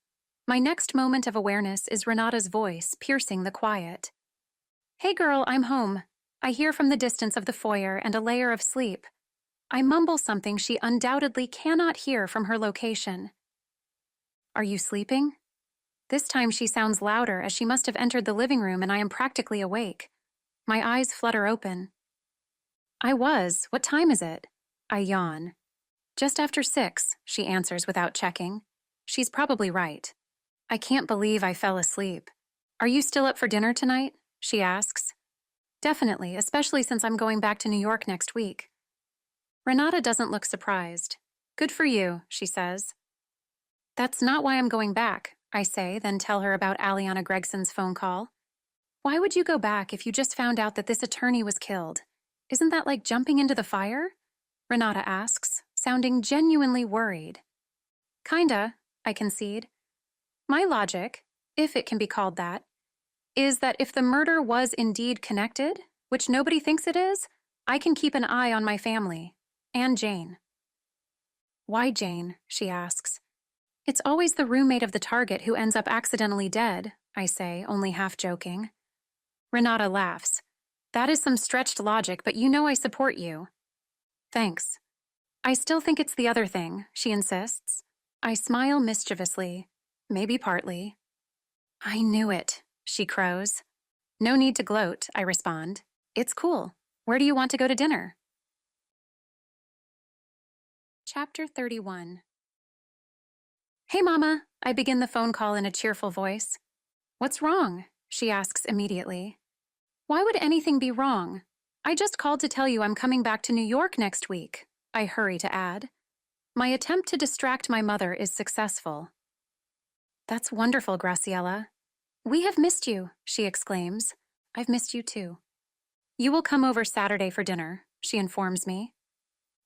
My next moment of awareness is Renata's voice piercing the quiet. Hey girl, I'm home. I hear from the distance of the foyer and a layer of sleep. I mumble something she undoubtedly cannot hear from her location. Are you sleeping? This time she sounds louder as she must have entered the living room and I am practically awake. My eyes flutter open. I was. What time is it? I yawn. Just after 6, she answers without checking. She's probably right. I can't believe I fell asleep. Are you still up for dinner tonight? She asks. Definitely, especially since I'm going back to New York next week. Renata doesn't look surprised. Good for you, she says. That's not why I'm going back, I say, then tell her about Alicia Gregson's phone call. Why would you go back if you just found out that this attorney was killed? Isn't that like jumping into the fire? Renata asks, sounding genuinely worried. Kinda, I concede. My logic, if it can be called that, is that if the murder was indeed connected, which nobody thinks it is, I can keep an eye on my family, and Jane. Why Jane? She asks. It's always the roommate of the target who ends up accidentally dead, I say, only half joking. Renata laughs. That is some stretched logic, but you know I support you. Thanks. I still think it's the other thing, she insists. I smile mischievously, maybe partly. I knew it, she crows. No need to gloat, I respond. It's cool. Where do you want to go to dinner? Chapter 31. Hey, Mama, I begin the phone call in a cheerful voice. What's wrong? She asks immediately. Why would anything be wrong? I just called to tell you I'm coming back to New York next week, I hurry to add. My attempt to distract my mother is successful. That's wonderful, Graciella. We have missed you, she exclaims. I've missed you too. You will come over Saturday for dinner, she informs me.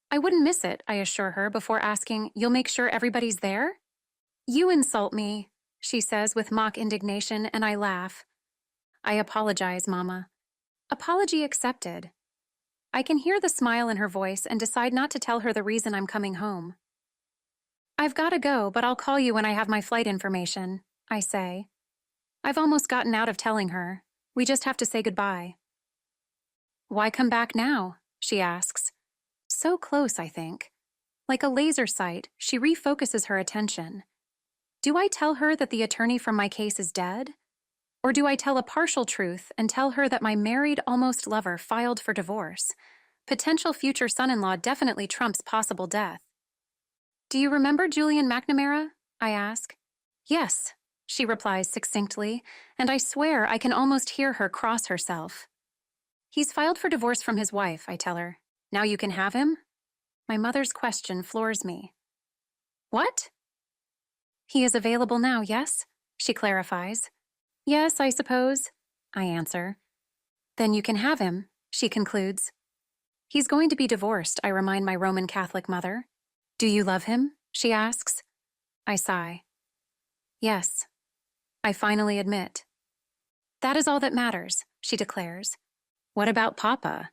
I wouldn't miss it, I assure her before asking, you'll make sure everybody's there? You insult me, she says with mock indignation, and I laugh. I apologize, Mama. Apology accepted. I can hear the smile in her voice and decide not to tell her the reason I'm coming home. I've got to go, but I'll call you when I have my flight information, I say. I've almost gotten out of telling her. We just have to say goodbye. Why come back now? She asks. So close, I think. Like a laser sight, she refocuses her attention. Do I tell her that the attorney from my case is dead? Or do I tell a partial truth and tell her that my married, almost lover filed for divorce? Potential future son-in-law definitely trumps possible death. Do you remember Julian McNamara? I ask. Yes, she replies succinctly, and I swear I can almost hear her cross herself. He's filed for divorce from his wife, I tell her. Now you can have him? My mother's question floors me. What? He is available now, yes? She clarifies. Yes, I suppose, I answer. Then you can have him, she concludes. He's going to be divorced, I remind my Roman Catholic mother. Do you love him? She asks. I sigh. Yes, I finally admit. That is all that matters, she declares. What about Papa?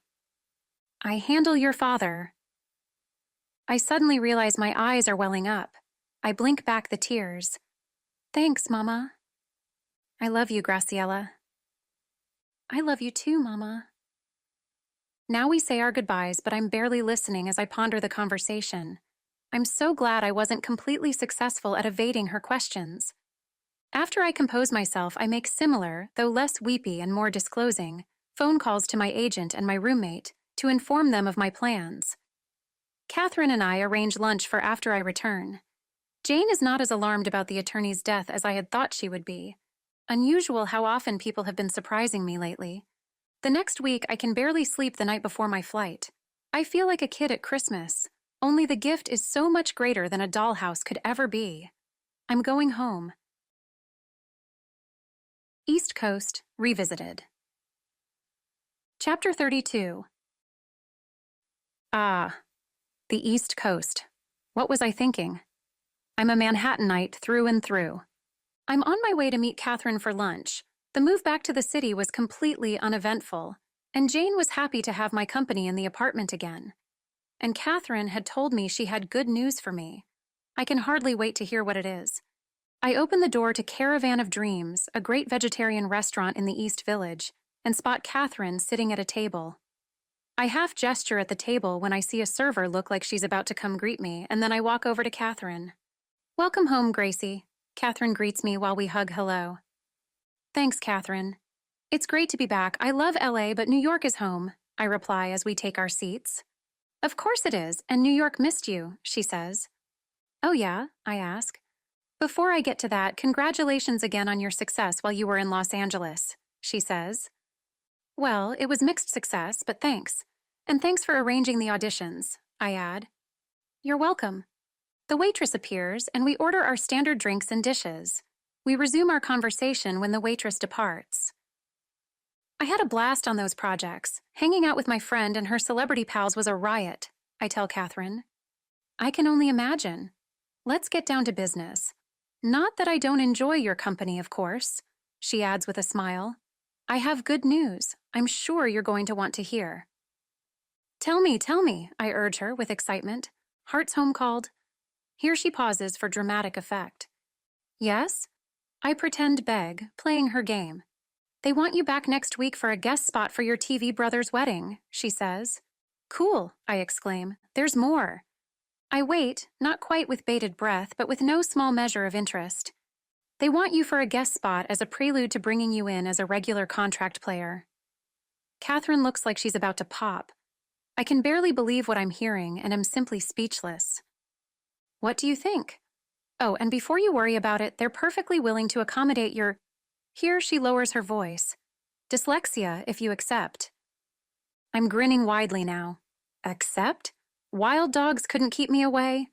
I handle your father. I suddenly realize my eyes are welling up. I blink back the tears. Thanks, Mama. I love you, Graciella. I love you too, Mama. Now we say our goodbyes, but I'm barely listening as I ponder the conversation. I'm so glad I wasn't completely successful at evading her questions. After I compose myself, I make similar, though less weepy and more disclosing, phone calls to my agent and my roommate to inform them of my plans. Catherine and I arrange lunch for after I return. Jane is not as alarmed about the attorney's death as I had thought she would be. Unusual how often people have been surprising me lately. The next week, I can barely sleep the night before my flight. I feel like a kid at Christmas, only the gift is so much greater than a dollhouse could ever be. I'm going home. East Coast Revisited. Chapter 32. Ah, the East Coast. What was I thinking? I'm a Manhattanite through and through. I'm on my way to meet Catherine for lunch. The move back to the city was completely uneventful, and Jane was happy to have my company in the apartment again. And Catherine had told me she had good news for me. I can hardly wait to hear what it is. I open the door to Caravan of Dreams, a great vegetarian restaurant in the East Village, and spot Catherine sitting at a table. I half gesture at the table when I see a server look like she's about to come greet me, and then I walk over to Catherine. Welcome home, Gracie. Catherine greets me while we hug hello. Thanks, Catherine. It's great to be back. I love LA, but New York is home, I reply as we take our seats. Of course it is, and New York missed you, she says. Oh yeah, I ask. Before I get to that, congratulations again on your success while you were in Los Angeles, she says. Well, it was mixed success, but thanks. And thanks for arranging the auditions, I add. You're welcome. The waitress appears, and we order our standard drinks and dishes. We resume our conversation when the waitress departs. I had a blast on those projects. Hanging out with my friend and her celebrity pals was a riot, I tell Catherine. I can only imagine. Let's get down to business. Not that I don't enjoy your company, of course, she adds with a smile. I have good news. I'm sure you're going to want to hear. Tell me, I urge her with excitement. Heart's home called. Here she pauses for dramatic effect. Yes? I pretend beg, playing her game. They want you back next week for a guest spot for your TV brother's wedding, she says. Cool, I exclaim. There's more. I wait, not quite with bated breath, but with no small measure of interest. They want you for a guest spot as a prelude to bringing you in as a regular contract player. Catherine looks like she's about to pop. I can barely believe what I'm hearing and am simply speechless. What do you think? Oh, and before you worry about it, they're perfectly willing to accommodate your... Here she lowers her voice. Dyslexia, if you accept. I'm grinning widely now. Accept? Wild dogs couldn't keep me away?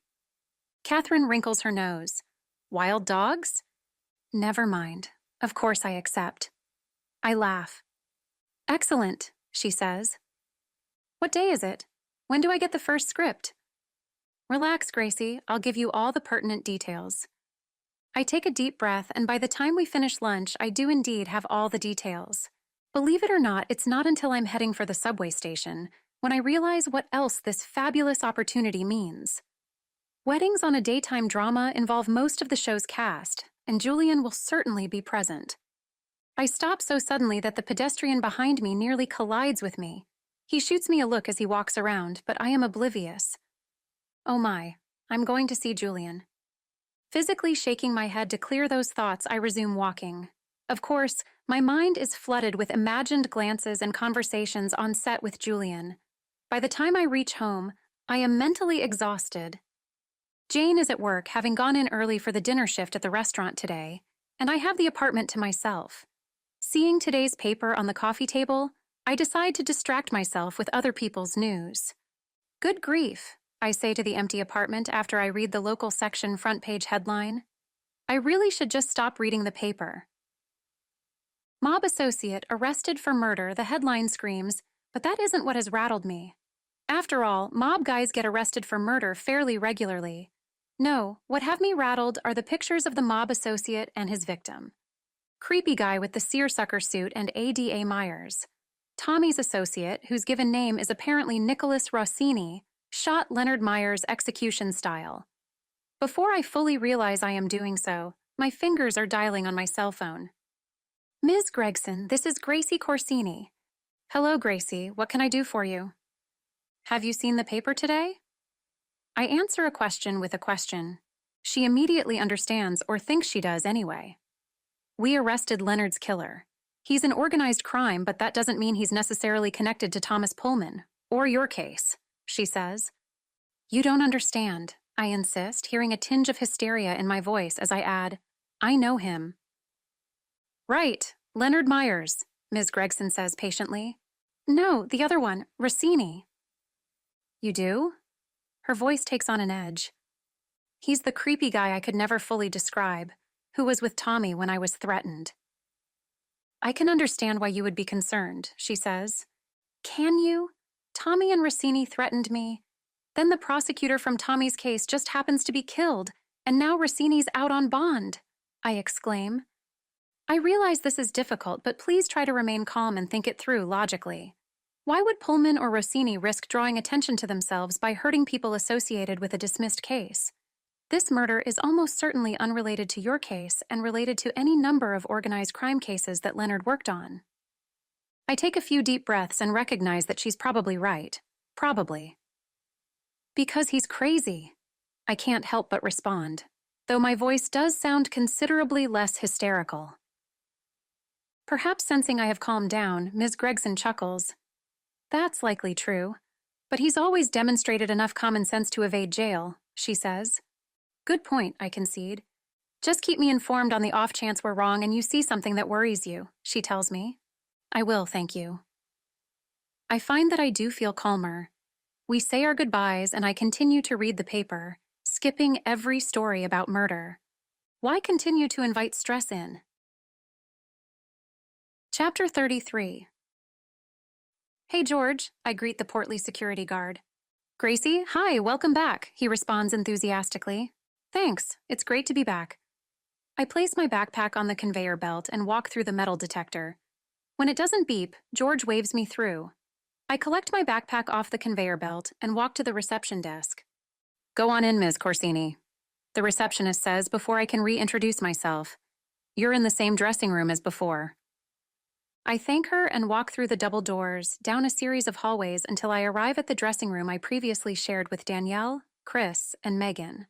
Catherine wrinkles her nose. Wild dogs? Never mind. Of course I accept. I laugh. Excellent, she says. What day is it? When do I get the first script? Relax, Gracie. I'll give you all the pertinent details. I take a deep breath, and by the time we finish lunch, I do indeed have all the details. Believe it or not, it's not until I'm heading for the subway station, when I realize what else this fabulous opportunity means. Weddings on a daytime drama involve most of the show's cast, and Julian will certainly be present. I stop so suddenly that the pedestrian behind me nearly collides with me. He shoots me a look as he walks around, but I am oblivious. Oh my, I'm going to see Julian. Physically shaking my head to clear those thoughts, I resume walking. Of course, my mind is flooded with imagined glances and conversations on set with Julian. By the time I reach home, I am mentally exhausted. Jane is at work, having gone in early for the dinner shift at the restaurant today, and I have the apartment to myself. Seeing today's paper on the coffee table, I decide to distract myself with other people's news. Good grief, I say to the empty apartment after I read the local section front page headline. I really should just stop reading the paper. Mob associate arrested for murder, the headline screams, but that isn't what has rattled me. After all, mob guys get arrested for murder fairly regularly. No, what have me rattled are the pictures of the mob associate and his victim. Creepy guy with the seersucker suit and ADA Myers. Tommy's associate, whose given name is apparently Nicholas Rossini, shot Leonard Myers execution style. Before I fully realize I am doing so, my fingers are dialing on my cell phone. Ms. Gregson, this is Gracie Corsini. Hello, Gracie. What can I do for you? Have you seen the paper today? I answer a question with a question. She immediately understands, or thinks she does anyway. We arrested Leonard's killer. He's an organized crime, but that doesn't mean he's necessarily connected to Thomas Pullman, or your case, she says. You don't understand, I insist, hearing a tinge of hysteria in my voice as I add, I know him. Right, Leonard Myers, Ms. Gregson says patiently. No, the other one, Rossini. You do? Her voice takes on an edge. He's the creepy guy I could never fully describe, who was with Tommy when I was threatened. I can understand why you would be concerned, she says. Can you? Tommy and Rossini threatened me. Then the prosecutor from Tommy's case just happens to be killed, and now Rossini's out on bond, I exclaim. I realize this is difficult, but please try to remain calm and think it through logically. Why would Pullman or Rossini risk drawing attention to themselves by hurting people associated with a dismissed case? This murder is almost certainly unrelated to your case and related to any number of organized crime cases that Leonard worked on. I take a few deep breaths and recognize that she's probably right. Probably. Because he's crazy. I can't help but respond, though my voice does sound considerably less hysterical. Perhaps sensing I have calmed down, Ms. Gregson chuckles. That's likely true, but he's always demonstrated enough common sense to evade jail, she says. Good point, I concede. Just keep me informed on the off chance we're wrong and you see something that worries you, she tells me. I will, thank you. I find that I do feel calmer. We say our goodbyes and I continue to read the paper, skipping every story about murder. Why continue to invite stress in? Chapter 33. Hey, George, I greet the portly security guard. Gracie, hi, welcome back, he responds enthusiastically. Thanks, it's great to be back. I place my backpack on the conveyor belt and walk through the metal detector. When it doesn't beep, George waves me through. I collect my backpack off the conveyor belt and walk to the reception desk. Go on in, Ms. Corsini, the receptionist says before I can reintroduce myself. You're in the same dressing room as before. I thank her and walk through the double doors, down a series of hallways until I arrive at the dressing room I previously shared with Danielle, Chris, and Megan.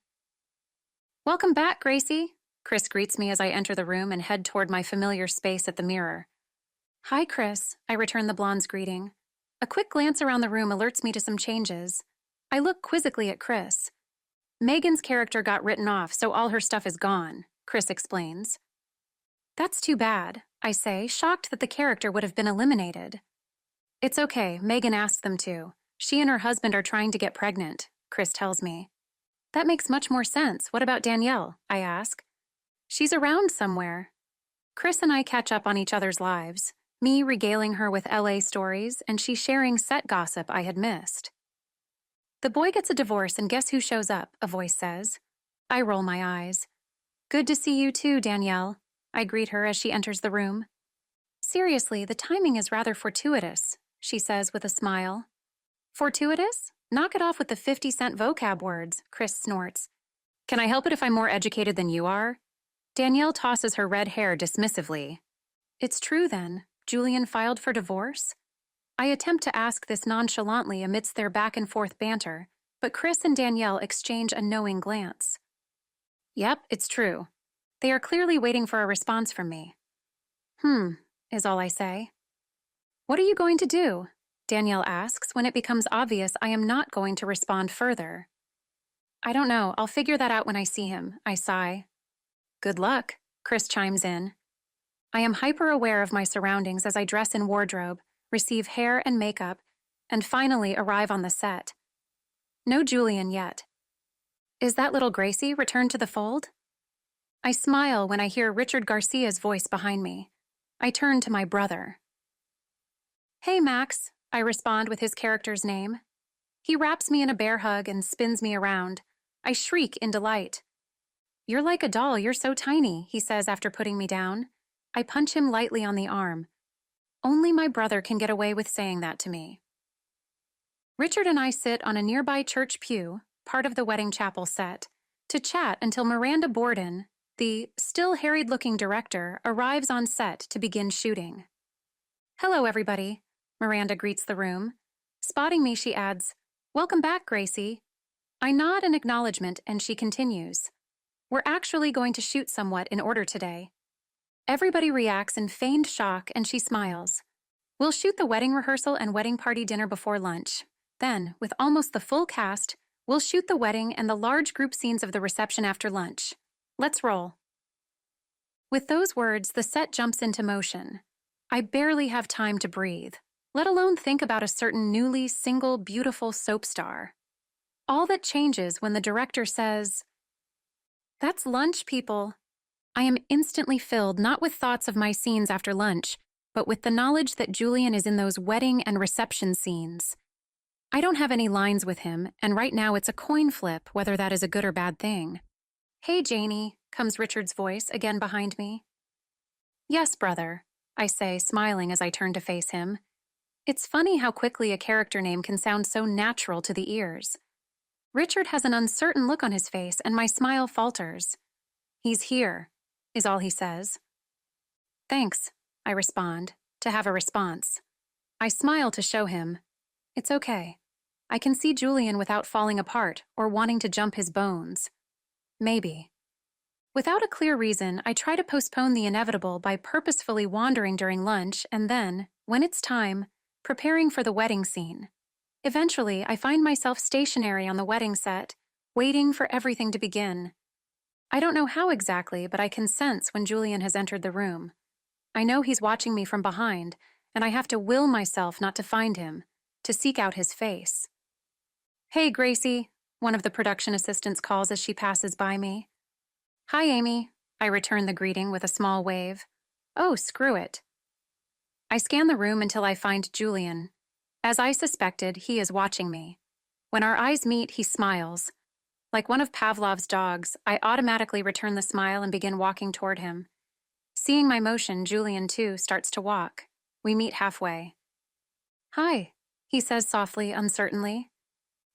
Welcome back, Gracie. Chris greets me as I enter the room and head toward my familiar space at the mirror. Hi, Chris, I return the blonde's greeting. A quick glance around the room alerts me to some changes. I look quizzically at Chris. Megan's character got written off, so all her stuff is gone, Chris explains. That's too bad, I say, shocked that the character would have been eliminated. It's okay, Megan asked them to. She and her husband are trying to get pregnant, Chris tells me. That makes much more sense. What about Danielle? I ask. She's around somewhere. Chris and I catch up on each other's lives, me regaling her with LA stories and she sharing set gossip I had missed. The boy gets a divorce and guess who shows up, a voice says. I roll my eyes. Good to see you too, Danielle. I greet her as she enters the room. Seriously, the timing is rather fortuitous, she says with a smile. Fortuitous? Knock it off with the 50-cent vocab words, Chris snorts. Can I help it if I'm more educated than you are? Danielle tosses her red hair dismissively. It's true then. Julian filed for divorce? I attempt to ask this nonchalantly amidst their back-and-forth banter, but Chris and Danielle exchange a knowing glance. Yep, it's true. They are clearly waiting for a response from me. Is all I say. What are you going to do? Danielle asks when it becomes obvious I am not going to respond further. I don't know, I'll figure that out when I see him, I sigh. Good luck, Chris chimes in. I am hyper-aware of my surroundings as I dress in wardrobe, receive hair and makeup, and finally arrive on the set. No Julian yet. Is that little Gracie returned to the fold? I smile when I hear Richard Garcia's voice behind me. I turn to my brother. Hey, Max, I respond with his character's name. He wraps me in a bear hug and spins me around. I shriek in delight. You're like a doll, you're so tiny, he says after putting me down. I punch him lightly on the arm. Only my brother can get away with saying that to me. Richard and I sit on a nearby church pew, part of the wedding chapel set, to chat until Miranda Borden, the still harried-looking director, arrives on set to begin shooting. Hello, everybody, Miranda greets the room. Spotting me, she adds, Welcome back, Gracie. I nod in acknowledgement and she continues. We're actually going to shoot somewhat in order today. Everybody reacts in feigned shock and she smiles. We'll shoot the wedding rehearsal and wedding party dinner before lunch. Then, with almost the full cast, we'll shoot the wedding and the large group scenes of the reception after lunch. Let's roll. With those words, the set jumps into motion. I barely have time to breathe, let alone think about a certain newly single, beautiful soap star. All that changes when the director says, That's lunch, people. I am instantly filled not with thoughts of my scenes after lunch, but with the knowledge that Julian is in those wedding and reception scenes. I don't have any lines with him, and right now it's a coin flip whether that is a good or bad thing. Hey, Janie, comes Richard's voice again behind me. Yes, brother, I say, smiling as I turn to face him. It's funny how quickly a character name can sound so natural to the ears. Richard has an uncertain look on his face, and my smile falters. He's here, is all he says. Thanks, I respond, to have a response. I smile to show him. It's okay. I can see Julian without falling apart or wanting to jump his bones. Maybe. Without a clear reason, I try to postpone the inevitable by purposefully wandering during lunch and then, when it's time, preparing for the wedding scene. Eventually, I find myself stationary on the wedding set, waiting for everything to begin. I don't know how exactly, but I can sense when Julian has entered the room. I know he's watching me from behind, and I have to will myself not to find him, to seek out his face. Hey, Gracie, one of the production assistants calls as she passes by me. Hi, Amy. I return the greeting with a small wave. Oh, screw it. I scan the room until I find Julian. As I suspected, he is watching me. When our eyes meet, he smiles. Like one of Pavlov's dogs, I automatically return the smile and begin walking toward him. Seeing my motion, Julian, too, starts to walk. We meet halfway. Hi, he says softly, uncertainly.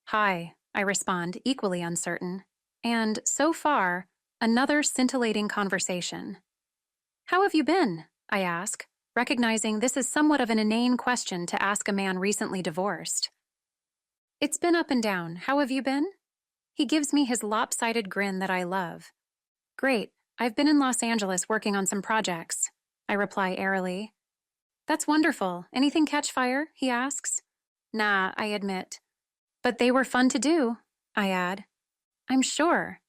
Hi, I respond, equally uncertain. And, so far, another scintillating conversation. How have you been? I ask, recognizing this is somewhat of an inane question to ask a man recently divorced. It's been up and down. How have you been? He gives me his lopsided grin that I love. Great. I've been in Los Angeles working on some projects, I reply airily. That's wonderful. Anything catch fire? He asks. Nah, I admit. But they were fun to do, I add. I'm sure.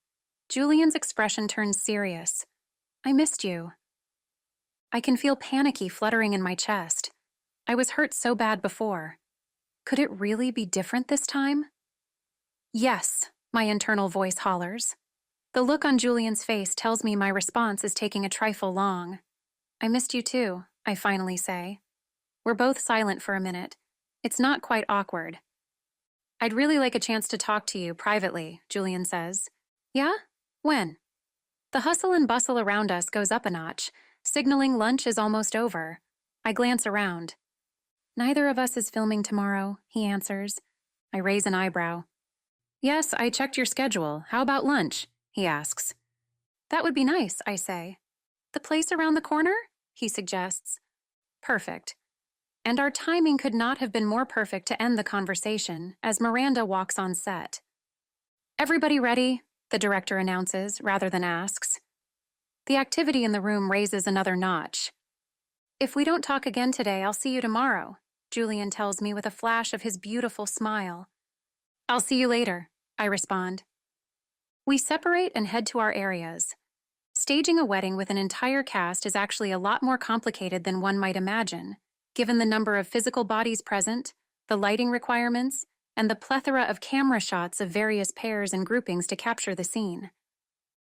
Julian's expression turns serious. I missed you. I can feel panicky fluttering in my chest. I was hurt so bad before. Could it really be different this time? Yes, my internal voice hollers. The look on Julian's face tells me my response is taking a trifle long. I missed you too, I finally say. We're both silent for a minute. It's not quite awkward. I'd really like a chance to talk to you privately, Julian says. Yeah? When? The hustle and bustle around us goes up a notch, signaling lunch is almost over. I glance around. Neither of us is filming tomorrow, he answers. I raise an eyebrow. Yes, I checked your schedule. How about lunch? He asks. That would be nice, I say. The place around the corner? He suggests. Perfect. And our timing could not have been more perfect to end the conversation as Miranda walks on set. Everybody ready? The director announces rather than asks. The activity in the room raises another notch. If we don't talk again today, I'll see you tomorrow, Julian tells me with a flash of his beautiful smile. I'll see you later, I respond. We separate and head to our areas. Staging a wedding with an entire cast is actually a lot more complicated than one might imagine, given the number of physical bodies present, the lighting requirements, and the plethora of camera shots of various pairs and groupings to capture the scene.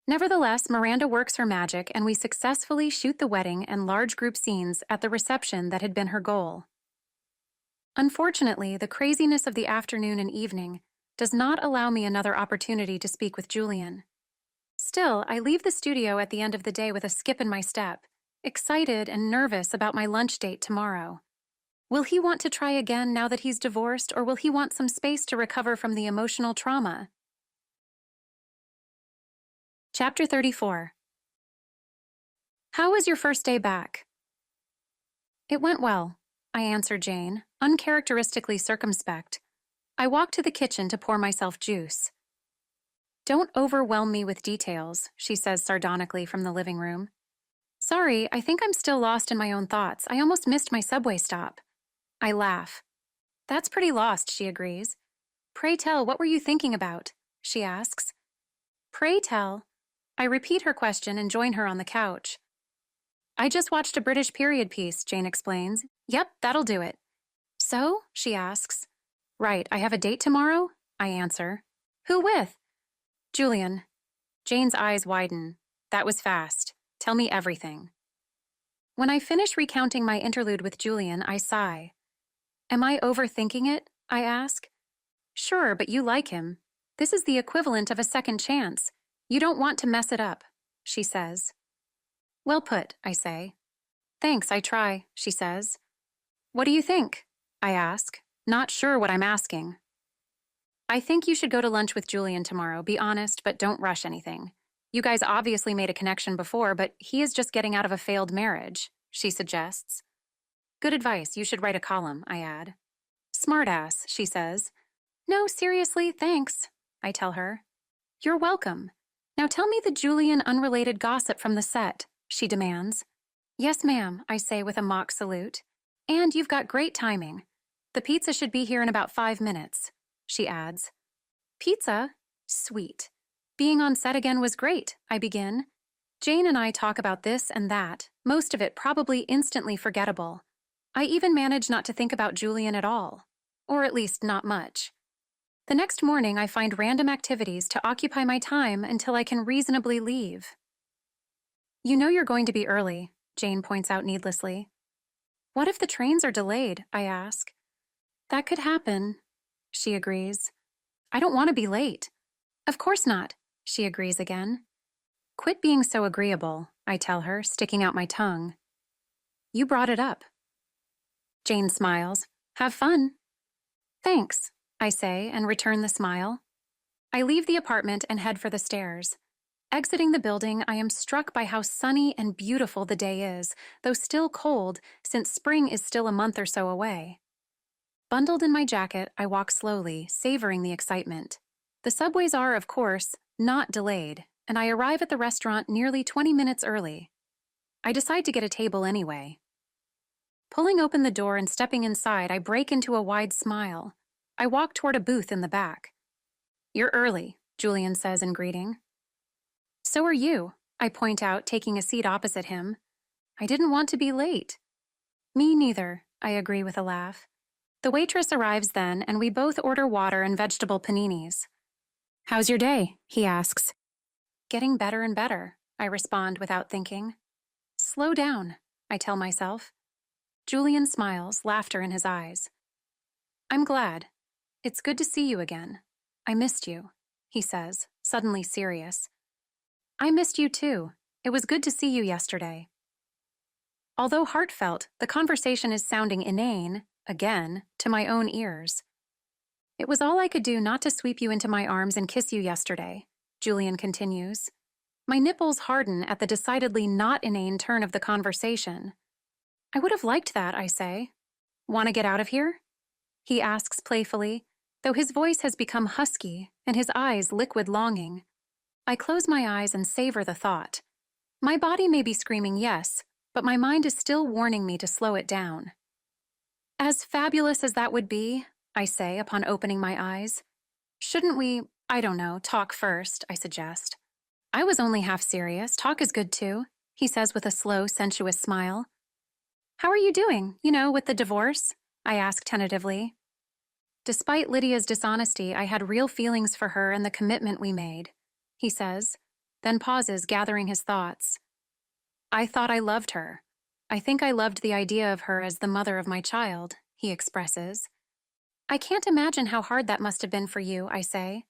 Nevertheless, Miranda works her magic and we successfully shoot the wedding and large group scenes at the reception that had been her goal. Unfortunately, the craziness of the afternoon and evening does not allow me another opportunity to speak with Julian. Still, I leave the studio at the end of the day with a skip in my step, excited and nervous about my lunch date tomorrow. Will he want to try again now that he's divorced, or will he want some space to recover from the emotional trauma? Chapter 34. How was your first day back? It went well, I answered Jane, uncharacteristically circumspect. I walked to the kitchen to pour myself juice. Don't overwhelm me with details, she says sardonically from the living room. Sorry, I think I'm still lost in my own thoughts. I almost missed my subway stop. I laugh. That's pretty lost, she agrees. Pray tell, what were you thinking about? She asks. Pray tell. I repeat her question and join her on the couch. I just watched a British period piece, Jane explains. Yep, that'll do it. So? She asks. Right, I have a date tomorrow? I answer. Who with? Julian. Jane's eyes widen. That was fast. Tell me everything. When I finish recounting my interlude with Julian, I sigh. Am I overthinking it? I ask. Sure, but you like him. This is the equivalent of a second chance. You don't want to mess it up, she says. Well put, I say. Thanks, I try, she says. What do you think? I ask, not sure what I'm asking. I think you should go to lunch with Julian tomorrow. Be honest, but don't rush anything. You guys obviously made a connection before, but he is just getting out of a failed marriage, she suggests. Good advice, you should write a column, I add. Smartass, she says. No, seriously, thanks, I tell her. You're welcome. Now tell me the Julian unrelated gossip from the set, she demands. Yes, ma'am, I say with a mock salute. And you've got great timing. The pizza should be here in about 5 minutes, she adds. Pizza? Sweet. Being on set again was great, I begin. Jane and I talk about this and that, most of it probably instantly forgettable. I even manage not to think about Julian at all, or at least not much. The next morning, I find random activities to occupy my time until I can reasonably leave. You know you're going to be early, Jane points out needlessly. What if the trains are delayed? I ask. That could happen, she agrees. I don't want to be late. Of course not, she agrees again. Quit being so agreeable, I tell her, sticking out my tongue. You brought it up. Jane smiles. Have fun. Thanks, I say, and return the smile. I leave the apartment and head for the stairs. Exiting the building, I am struck by how sunny and beautiful the day is, though still cold, since spring is still a month or so away. Bundled in my jacket, I walk slowly, savoring the excitement. The subways are, of course, not delayed, and I arrive at the restaurant nearly 20 minutes early. I decide to get a table anyway. Pulling open the door and stepping inside, I break into a wide smile. I walk toward a booth in the back. You're early, Julian says in greeting. So are you, I point out, taking a seat opposite him. I didn't want to be late. Me neither, I agree with a laugh. The waitress arrives then, and we both order water and vegetable paninis. How's your day? He asks. Getting better and better, I respond without thinking. Slow down, I tell myself. Julian smiles, laughter in his eyes. I'm glad. It's good to see you again. I missed you, he says, suddenly serious. I missed you too. It was good to see you yesterday. Although heartfelt, the conversation is sounding inane, again, to my own ears. It was all I could do not to sweep you into my arms and kiss you yesterday, Julian continues. My nipples harden at the decidedly not inane turn of the conversation. I would have liked that, I say. Want to get out of here? He asks playfully, though his voice has become husky and his eyes liquid longing. I close my eyes and savor the thought. My body may be screaming yes, but my mind is still warning me to slow it down. As fabulous as that would be, I say upon opening my eyes, shouldn't we, I don't know, talk first, I suggest. I was only half serious. Talk is good too, he says with a slow, sensuous smile. How are you doing, with the divorce? I ask tentatively. Despite Lydia's dishonesty, I had real feelings for her and the commitment we made, he says, then pauses, gathering his thoughts. I thought I loved her. I think I loved the idea of her as the mother of my child, he expresses. I can't imagine how hard that must have been for you, I say.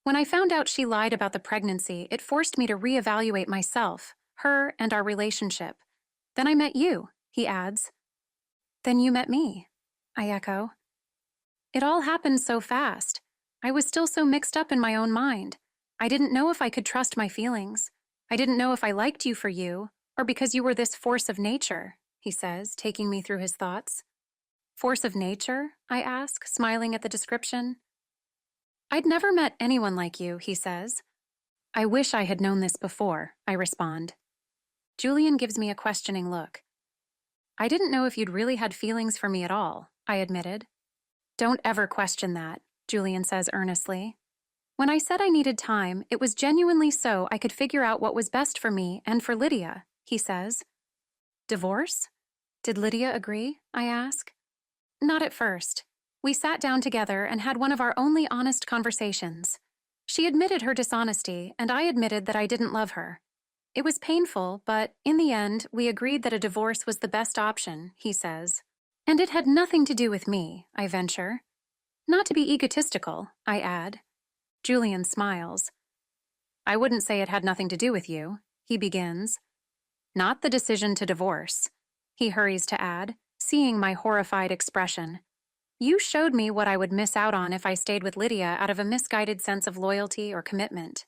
When I found out she lied about the pregnancy, it forced me to reevaluate myself, her, and our relationship. Then I met you, he adds. Then you met me, I echo. It all happened so fast. I was still so mixed up in my own mind. I didn't know if I could trust my feelings. I didn't know if I liked you for you, or because you were this force of nature, he says, taking me through his thoughts. Force of nature? I ask, smiling at the description. I'd never met anyone like you, he says. I wish I had known this before, I respond. Julian gives me a questioning look. I didn't know if you'd really had feelings for me at all, I admitted. Don't ever question that, Julian says earnestly. When I said I needed time, it was genuinely so I could figure out what was best for me and for Lydia, he says. Divorce? Did Lydia agree? I ask. Not at first. We sat down together and had one of our only honest conversations. She admitted her dishonesty, and I admitted that I didn't love her. It was painful, but in the end, we agreed that a divorce was the best option, he says. And it had nothing to do with me, I venture. Not to be egotistical, I add. Julian smiles. I wouldn't say it had nothing to do with you, he begins. Not the decision to divorce, he hurries to add, seeing my horrified expression. You showed me what I would miss out on if I stayed with Lydia out of a misguided sense of loyalty or commitment.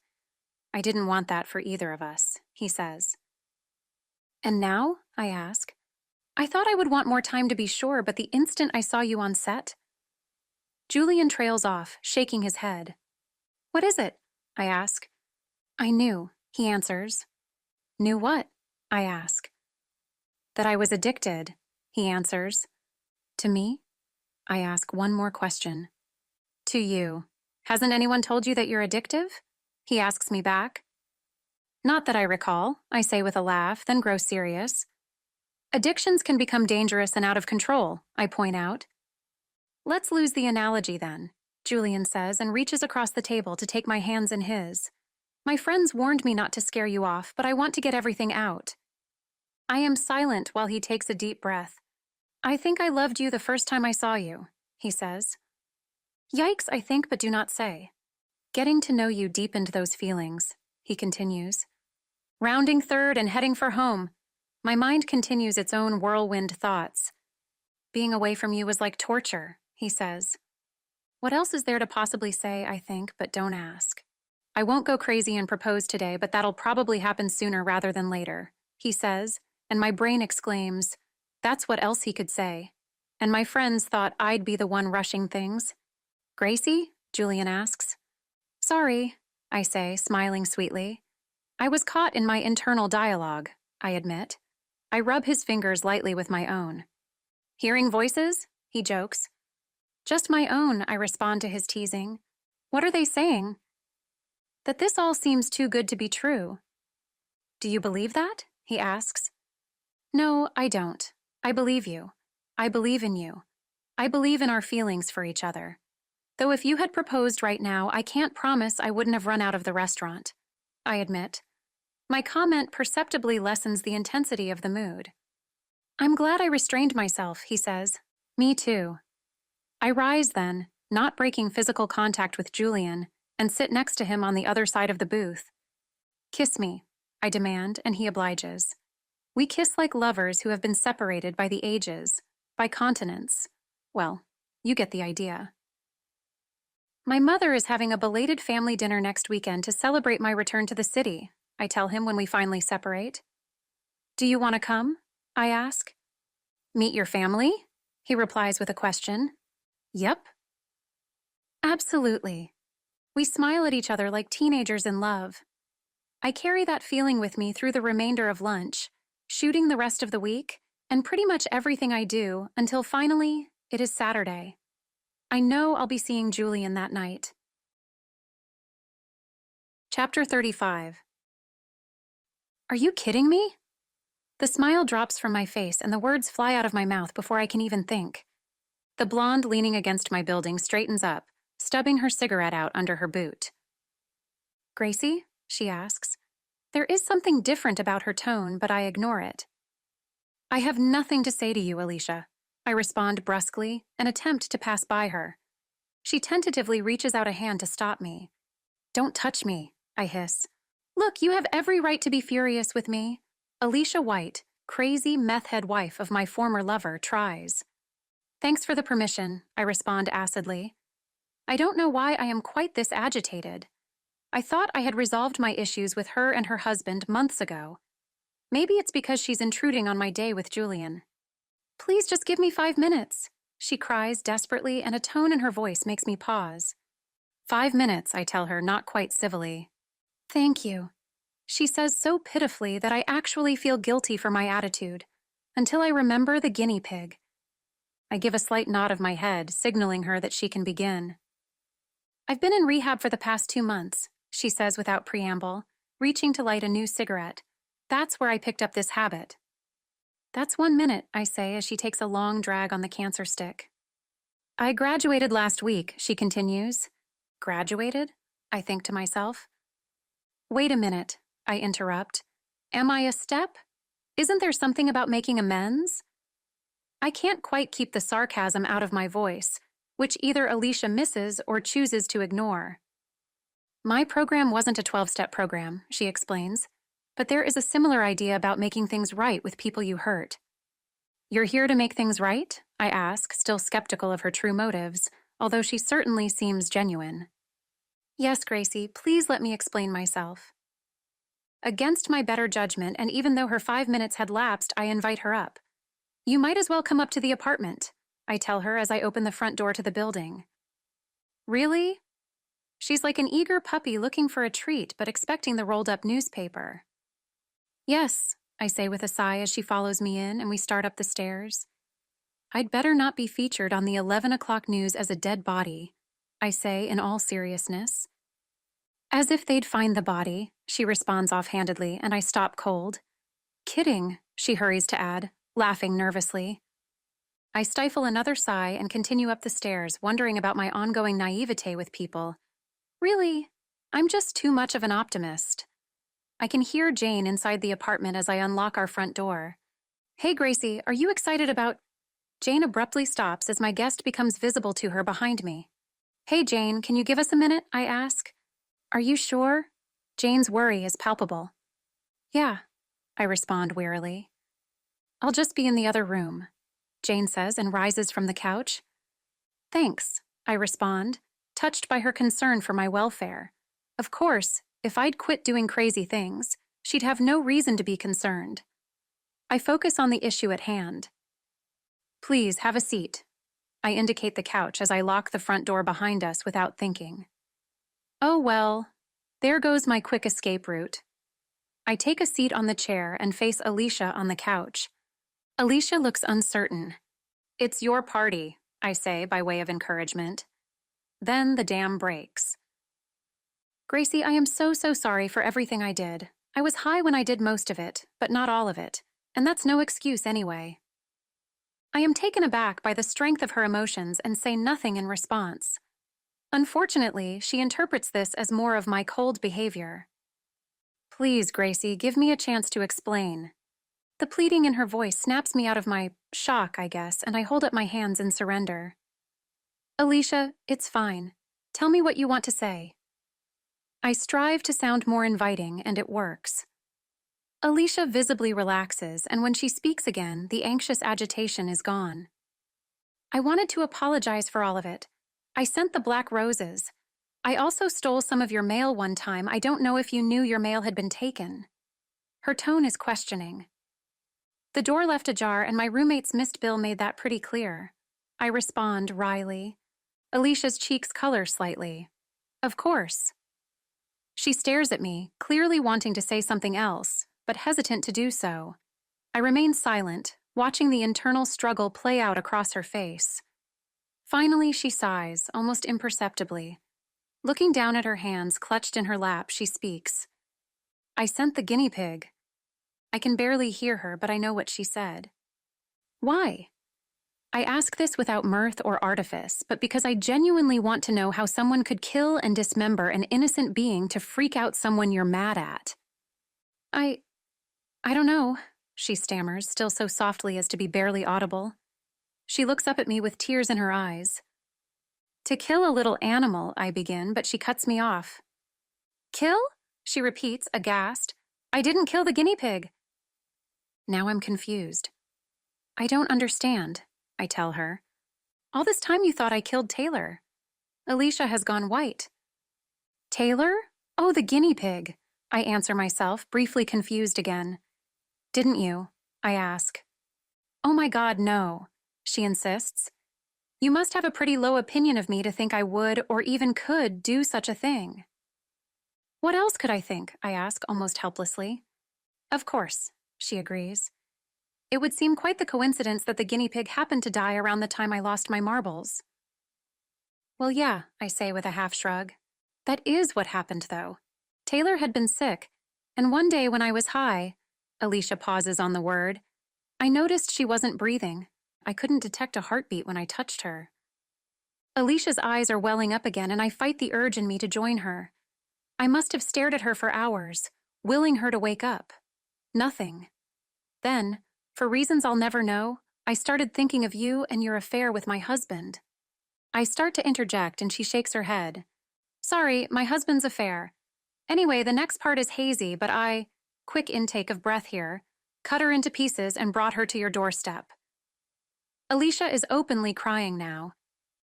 I didn't want that for either of us, he says. And now? I ask. I thought I would want more time to be sure, but the instant I saw you on set... Julian trails off, shaking his head. What is it? I ask. I knew, he answers. Knew what? I ask. That I was addicted, he answers. To me? I ask one more question. To you. Hasn't anyone told you that you're addictive? He asks me back. Not that I recall, I say with a laugh, then grow serious. Addictions can become dangerous and out of control, I point out. Let's lose the analogy then, Julian says and reaches across the table to take my hands in his. My friends warned me not to scare you off, but I want to get everything out. I am silent while he takes a deep breath. I think I loved you the first time I saw you, he says. Yikes, I think, but do not say. Getting to know you deepened those feelings, he continues. Rounding third and heading for home. My mind continues its own whirlwind thoughts. Being away from you was like torture, he says. What else is there to possibly say, I think, but don't ask. I won't go crazy and propose today, but that'll probably happen sooner rather than later, he says, and my brain exclaims, that's what else he could say. And my friends thought I'd be the one rushing things. Gracie? Julian asks. Sorry, I say, smiling sweetly. I was caught in my internal dialogue, I admit. I rub his fingers lightly with my own. Hearing voices? He jokes. Just my own, I respond to his teasing. What are they saying? That this all seems too good to be true. Do you believe that? He asks. No, I don't. I believe you. I believe in you. I believe in our feelings for each other. Though if you had proposed right now, I can't promise I wouldn't have run out of the restaurant. I admit. My comment perceptibly lessens the intensity of the mood. I'm glad I restrained myself, he says. Me too. I rise then, not breaking physical contact with Julian, and sit next to him on the other side of the booth. Kiss me, I demand, and he obliges. We kiss like lovers who have been separated by the ages, by continents. Well, you get the idea. My mother is having a belated family dinner next weekend to celebrate my return to the city, I tell him when we finally separate. Do you want to come? I ask. Meet your family? He replies with a question. Yep. Absolutely. We smile at each other like teenagers in love. I carry that feeling with me through the remainder of lunch, shooting the rest of the week, and pretty much everything I do until finally it is Saturday. I know I'll be seeing Julian that night. Chapter 35. Are you kidding me? The smile drops from my face and the words fly out of my mouth before I can even think. The blonde leaning against my building straightens up, stubbing her cigarette out under her boot. Gracie? She asks. There is something different about her tone, but I ignore it. I have nothing to say to you, Alicia. I respond brusquely, an attempt to pass by her. She tentatively reaches out a hand to stop me. Don't touch me, I hiss. Look, you have every right to be furious with me. Alicia White, crazy meth-head wife of my former lover, tries. Thanks for the permission, I respond acidly. I don't know why I am quite this agitated. I thought I had resolved my issues with her and her husband months ago. Maybe it's because she's intruding on my day with Julian. Please just give me 5 minutes, she cries desperately, and a tone in her voice makes me pause. 5 minutes, I tell her, not quite civilly. Thank you, she says so pitifully that I actually feel guilty for my attitude, until I remember the guinea pig. I give a slight nod of my head, signaling her that she can begin. I've been in rehab for the past 2 months, she says without preamble, reaching to light a new cigarette. That's where I picked up this habit. That's 1 minute, I say as she takes a long drag on the cancer stick. I graduated last week, she continues. Graduated? I think to myself. Wait a minute, I interrupt. Am I a step? Isn't there something about making amends? I can't quite keep the sarcasm out of my voice, which either Alicia misses or chooses to ignore. My program wasn't a 12-step program, she explains, but there is a similar idea about making things right with people you hurt. You're here to make things right? I ask, still skeptical of her true motives, although she certainly seems genuine. Yes, Gracie, please let me explain myself. Against my better judgment, and even though her 5 minutes had lapsed, I invite her up. You might as well come up to the apartment, I tell her as I open the front door to the building. Really? She's like an eager puppy looking for a treat but expecting the rolled-up newspaper. Yes, I say with a sigh as she follows me in and we start up the stairs. I'd better not be featured on the 11 o'clock news as a dead body, I say in all seriousness. As if they'd find the body, she responds offhandedly, and I stop cold. Kidding, she hurries to add, laughing nervously. I stifle another sigh and continue up the stairs, wondering about my ongoing naivete with people. Really, I'm just too much of an optimist. I can hear Jane inside the apartment as I unlock our front door. Hey, Gracie, are you excited about... Jane abruptly stops as my guest becomes visible to her behind me. Hey, Jane, can you give us a minute? I ask. Are you sure? Jane's worry is palpable. Yeah, I respond wearily. I'll just be in the other room, Jane says and rises from the couch. Thanks, I respond, touched by her concern for my welfare. Of course, if I'd quit doing crazy things, she'd have no reason to be concerned. I focus on the issue at hand. Please, have a seat. I indicate the couch as I lock the front door behind us without thinking. Oh well, there goes my quick escape route. I take a seat on the chair and face Alicia on the couch. Alicia looks uncertain. It's your party, I say by way of encouragement. Then the dam breaks. Gracie, I am so sorry for everything I did. I was high when I did most of it, but not all of it, and that's no excuse anyway. I am taken aback by the strength of her emotions and say nothing in response. Unfortunately, she interprets this as more of my cold behavior. Please, Gracie, give me a chance to explain. The pleading in her voice snaps me out of my shock, I guess, and I hold up my hands in surrender. Alicia, it's fine. Tell me what you want to say. I strive to sound more inviting, and it works. Alicia visibly relaxes, and when she speaks again, the anxious agitation is gone. I wanted to apologize for all of it. I sent the black roses. I also stole some of your mail one time. I don't know if you knew your mail had been taken. Her tone is questioning. The door left ajar and my roommate's missed bill made that pretty clear. I respond wryly. Alicia's cheeks color slightly. Of course. She stares at me, clearly wanting to say something else, but hesitant to do so. I remain silent, watching the internal struggle play out across her face. Finally, she sighs, almost imperceptibly. Looking down at her hands clutched in her lap, she speaks. I sent the guinea pig. I can barely hear her, but I know what she said. Why? I ask this without mirth or artifice, but because I genuinely want to know how someone could kill and dismember an innocent being to freak out someone you're mad at. I don't know, she stammers, still so softly as to be barely audible. She looks up at me with tears in her eyes. To kill a little animal, I begin, but she cuts me off. Kill? She repeats, aghast. I didn't kill the guinea pig. Now I'm confused. I don't understand, I tell her. All this time you thought I killed Taylor. Alicia has gone white. Taylor? Oh, the guinea pig, I answer myself, briefly confused again. Didn't you? I ask. Oh my God, no, she insists. You must have a pretty low opinion of me to think I would or even could do such a thing. What else could I think? I ask, almost helplessly. Of course, she agrees. It would seem quite the coincidence that the guinea pig happened to die around the time I lost my marbles. Well, yeah, I say with a half shrug. That is what happened, though. Taylor had been sick, and one day when I was high, Alicia pauses on the word, I noticed she wasn't breathing. I couldn't detect a heartbeat when I touched her. Alicia's eyes are welling up again, and I fight the urge in me to join her. I must have stared at her for hours, willing her to wake up. Nothing. Then, for reasons I'll never know, I started thinking of you and your affair with my husband. I start to interject and she shakes her head. Sorry, my husband's affair. Anyway, the next part is hazy, but I, quick intake of breath here, cut her into pieces and brought her to your doorstep. Alicia is openly crying now.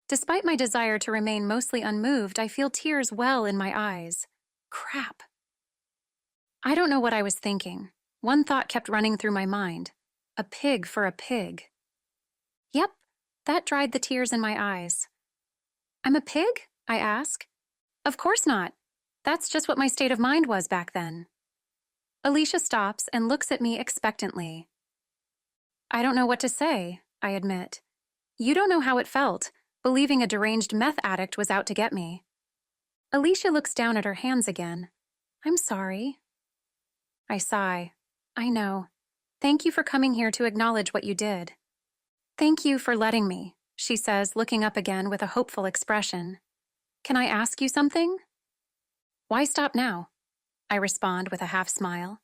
Despite my desire to remain mostly unmoved, I feel tears well in my eyes. Crap. I don't know what I was thinking. One thought kept running through my mind. A pig for a pig. Yep, that dried the tears in my eyes. I'm a pig? I ask. Of course not. That's just what my state of mind was back then. Alicia stops and looks at me expectantly. I don't know what to say, I admit. You don't know how it felt, believing a deranged meth addict was out to get me. Alicia looks down at her hands again. I'm sorry. I sigh. I know. Thank you for coming here to acknowledge what you did. Thank you for letting me, she says, looking up again with a hopeful expression. Can I ask you something? Why stop now? I respond with a half smile.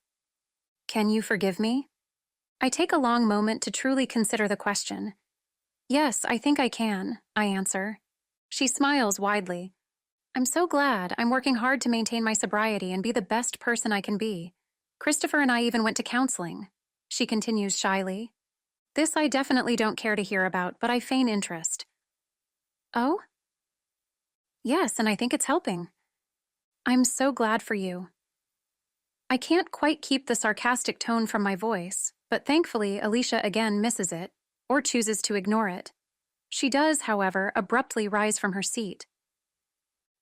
Can you forgive me? I take a long moment to truly consider the question. Yes, I think I can, I answer. She smiles widely. I'm so glad. I'm working hard to maintain my sobriety and be the best person I can be. Christopher and I even went to counseling. She continues shyly. This I definitely don't care to hear about, but I feign interest. Oh? Yes, and I think it's helping. I'm so glad for you. I can't quite keep the sarcastic tone from my voice, but thankfully Alicia again misses it, or chooses to ignore it. She does, however, abruptly rise from her seat.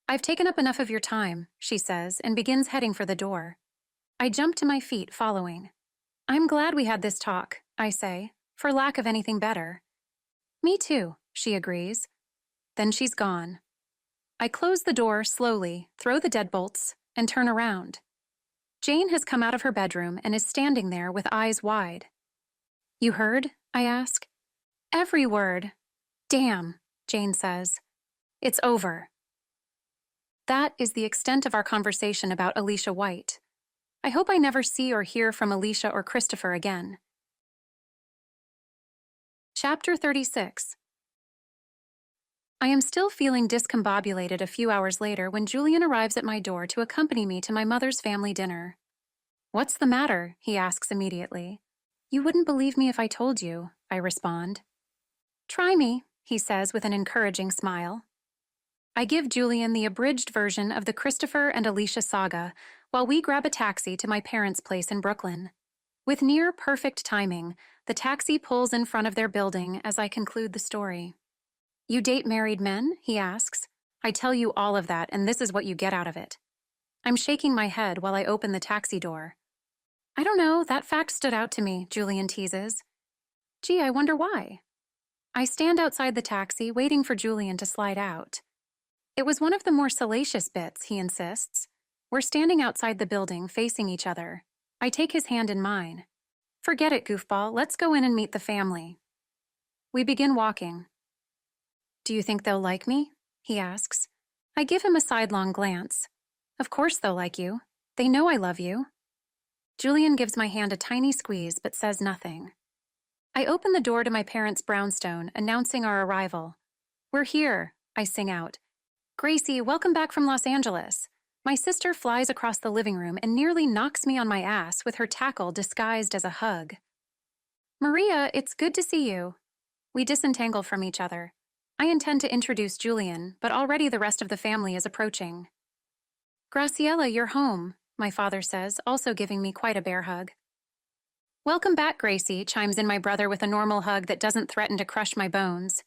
I've taken up enough of your time, she says, and begins heading for the door. I jump to my feet, following. I'm glad we had this talk, I say, for lack of anything better. Me too, she agrees. Then she's gone. I close the door slowly, throw the deadbolts, and turn around. Jane has come out of her bedroom and is standing there with eyes wide. You heard? I ask. Every word. Damn, Jane says. It's over. That is the extent of our conversation about Alicia White. I hope I never see or hear from Alicia or Christopher again. Chapter 36. I am still feeling discombobulated a few hours later when Julian arrives at my door to accompany me to my mother's family dinner. What's the matter? He asks immediately. You wouldn't believe me if I told you, I respond. Try me, he says with an encouraging smile. I give Julian the abridged version of the Christopher and Alicia saga while we grab a taxi to my parents' place in Brooklyn. With near-perfect timing, the taxi pulls in front of their building as I conclude the story. "You date married men?" he asks. I tell you all of that, and this is what you get out of it. I'm shaking my head while I open the taxi door. "I don't know, that fact stood out to me," Julian teases. "Gee, I wonder why." I stand outside the taxi, waiting for Julian to slide out. "It was one of the more salacious bits," he insists. We're standing outside the building, facing each other. I take his hand in mine. "Forget it, goofball. Let's go in and meet the family." We begin walking. "Do you think they'll like me?" he asks. I give him a sidelong glance. "Of course they'll like you. They know I love you." Julian gives my hand a tiny squeeze but says nothing. I open the door to my parents' brownstone, announcing our arrival. "We're here," I sing out. "Gracie, welcome back from Los Angeles." My sister flies across the living room and nearly knocks me on my ass with her tackle disguised as a hug. "Maria, it's good to see you." We disentangle from each other. I intend to introduce Julian, but already the rest of the family is approaching. "Graciella, you're home," my father says, also giving me quite a bear hug. "Welcome back, Gracie," chimes in my brother with a normal hug that doesn't threaten to crush my bones.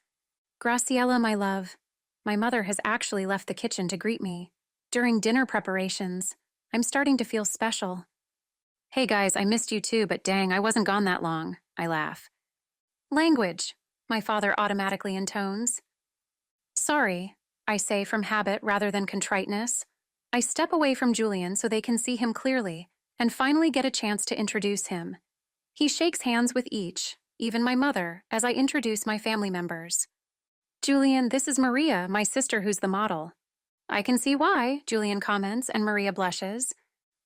"Graciella, my love." My mother has actually left the kitchen to greet me. During dinner preparations, I'm starting to feel special. "Hey guys, I missed you too, but dang, I wasn't gone that long," I laugh. "Language," my father automatically intones. "Sorry," I say from habit rather than contriteness. I step away from Julian so they can see him clearly, and finally get a chance to introduce him. He shakes hands with each, even my mother, as I introduce my family members. "Julian, this is Maria, my sister who's the model." "I can see why," Julian comments, and Maria blushes.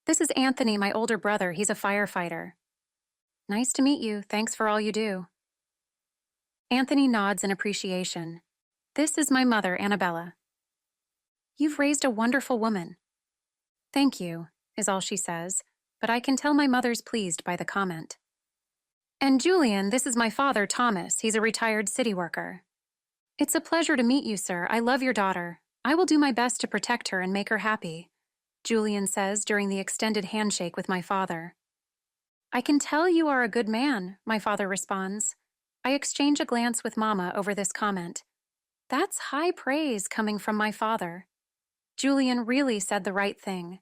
"This is Anthony, my older brother. He's a firefighter." "Nice to meet you. Thanks for all you do." Anthony nods in appreciation. "This is my mother, Annabella." "You've raised a wonderful woman." "Thank you," is all she says, but I can tell my mother's pleased by the comment. "And Julian, this is my father, Thomas. He's a retired city worker." "It's a pleasure to meet you, sir. I love your daughter. I will do my best to protect her and make her happy," Julian says during the extended handshake with my father. "I can tell you are a good man," my father responds. I exchange a glance with Mama over this comment. That's high praise coming from my father. Julian really said the right thing.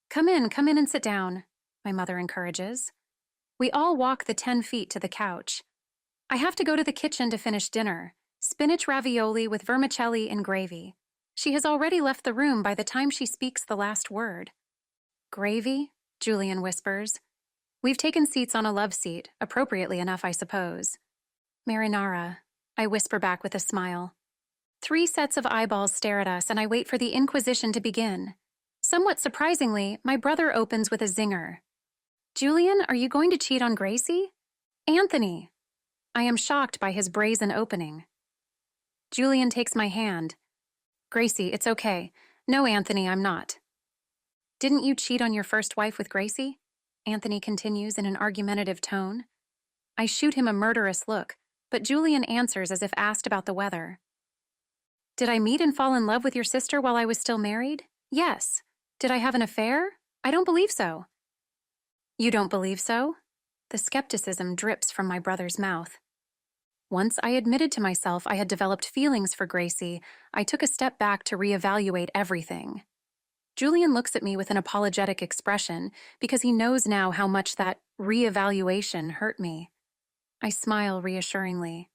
Come in and sit down," my mother encourages. We all walk the 10 feet to the couch. I have to go to the kitchen to finish dinner. Spinach ravioli with vermicelli and gravy. She has already left the room by the time she speaks the last word. "Gravy?" Julian whispers. We've taken seats on a love seat, appropriately enough, I suppose. "Marinara," I whisper back with a smile. 3 sets of eyeballs stare at us, and I wait for the inquisition to begin. Somewhat surprisingly, my brother opens with a zinger. "Julian, are you going to cheat on Gracie?" "Anthony!" I am shocked by his brazen opening. Julian takes my hand. "Gracie, it's okay. No, Anthony, I'm not." "Didn't you cheat on your first wife with Gracie?" Anthony continues in an argumentative tone. I shoot him a murderous look, but Julian answers as if asked about the weather. "Did I meet and fall in love with your sister while I was still married? Yes. Did I have an affair? I don't believe so." "You don't believe so?" The skepticism drips from my brother's mouth. Once I admitted to myself I had developed feelings for Gracie, I took a step back to reevaluate everything. Julian looks at me with an apologetic expression because he knows now how much that reevaluation hurt me. I smile reassuringly.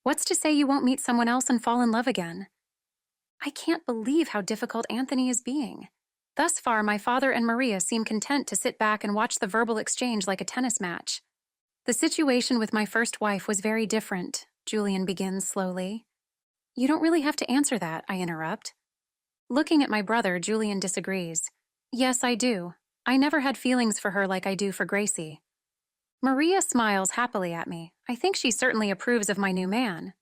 "What's to say you won't meet someone else and fall in love again?" I can't believe how difficult Anthony is being. Thus far, my father and Maria seem content to sit back and watch the verbal exchange like a tennis match. "The situation with my first wife was very different," Julian begins slowly. "You don't really have to answer that," I interrupt. Looking at my brother, Julian disagrees. "Yes, I do. I never had feelings for her like I do for Gracie." Maria smiles happily at me. I think she certainly approves of my new man.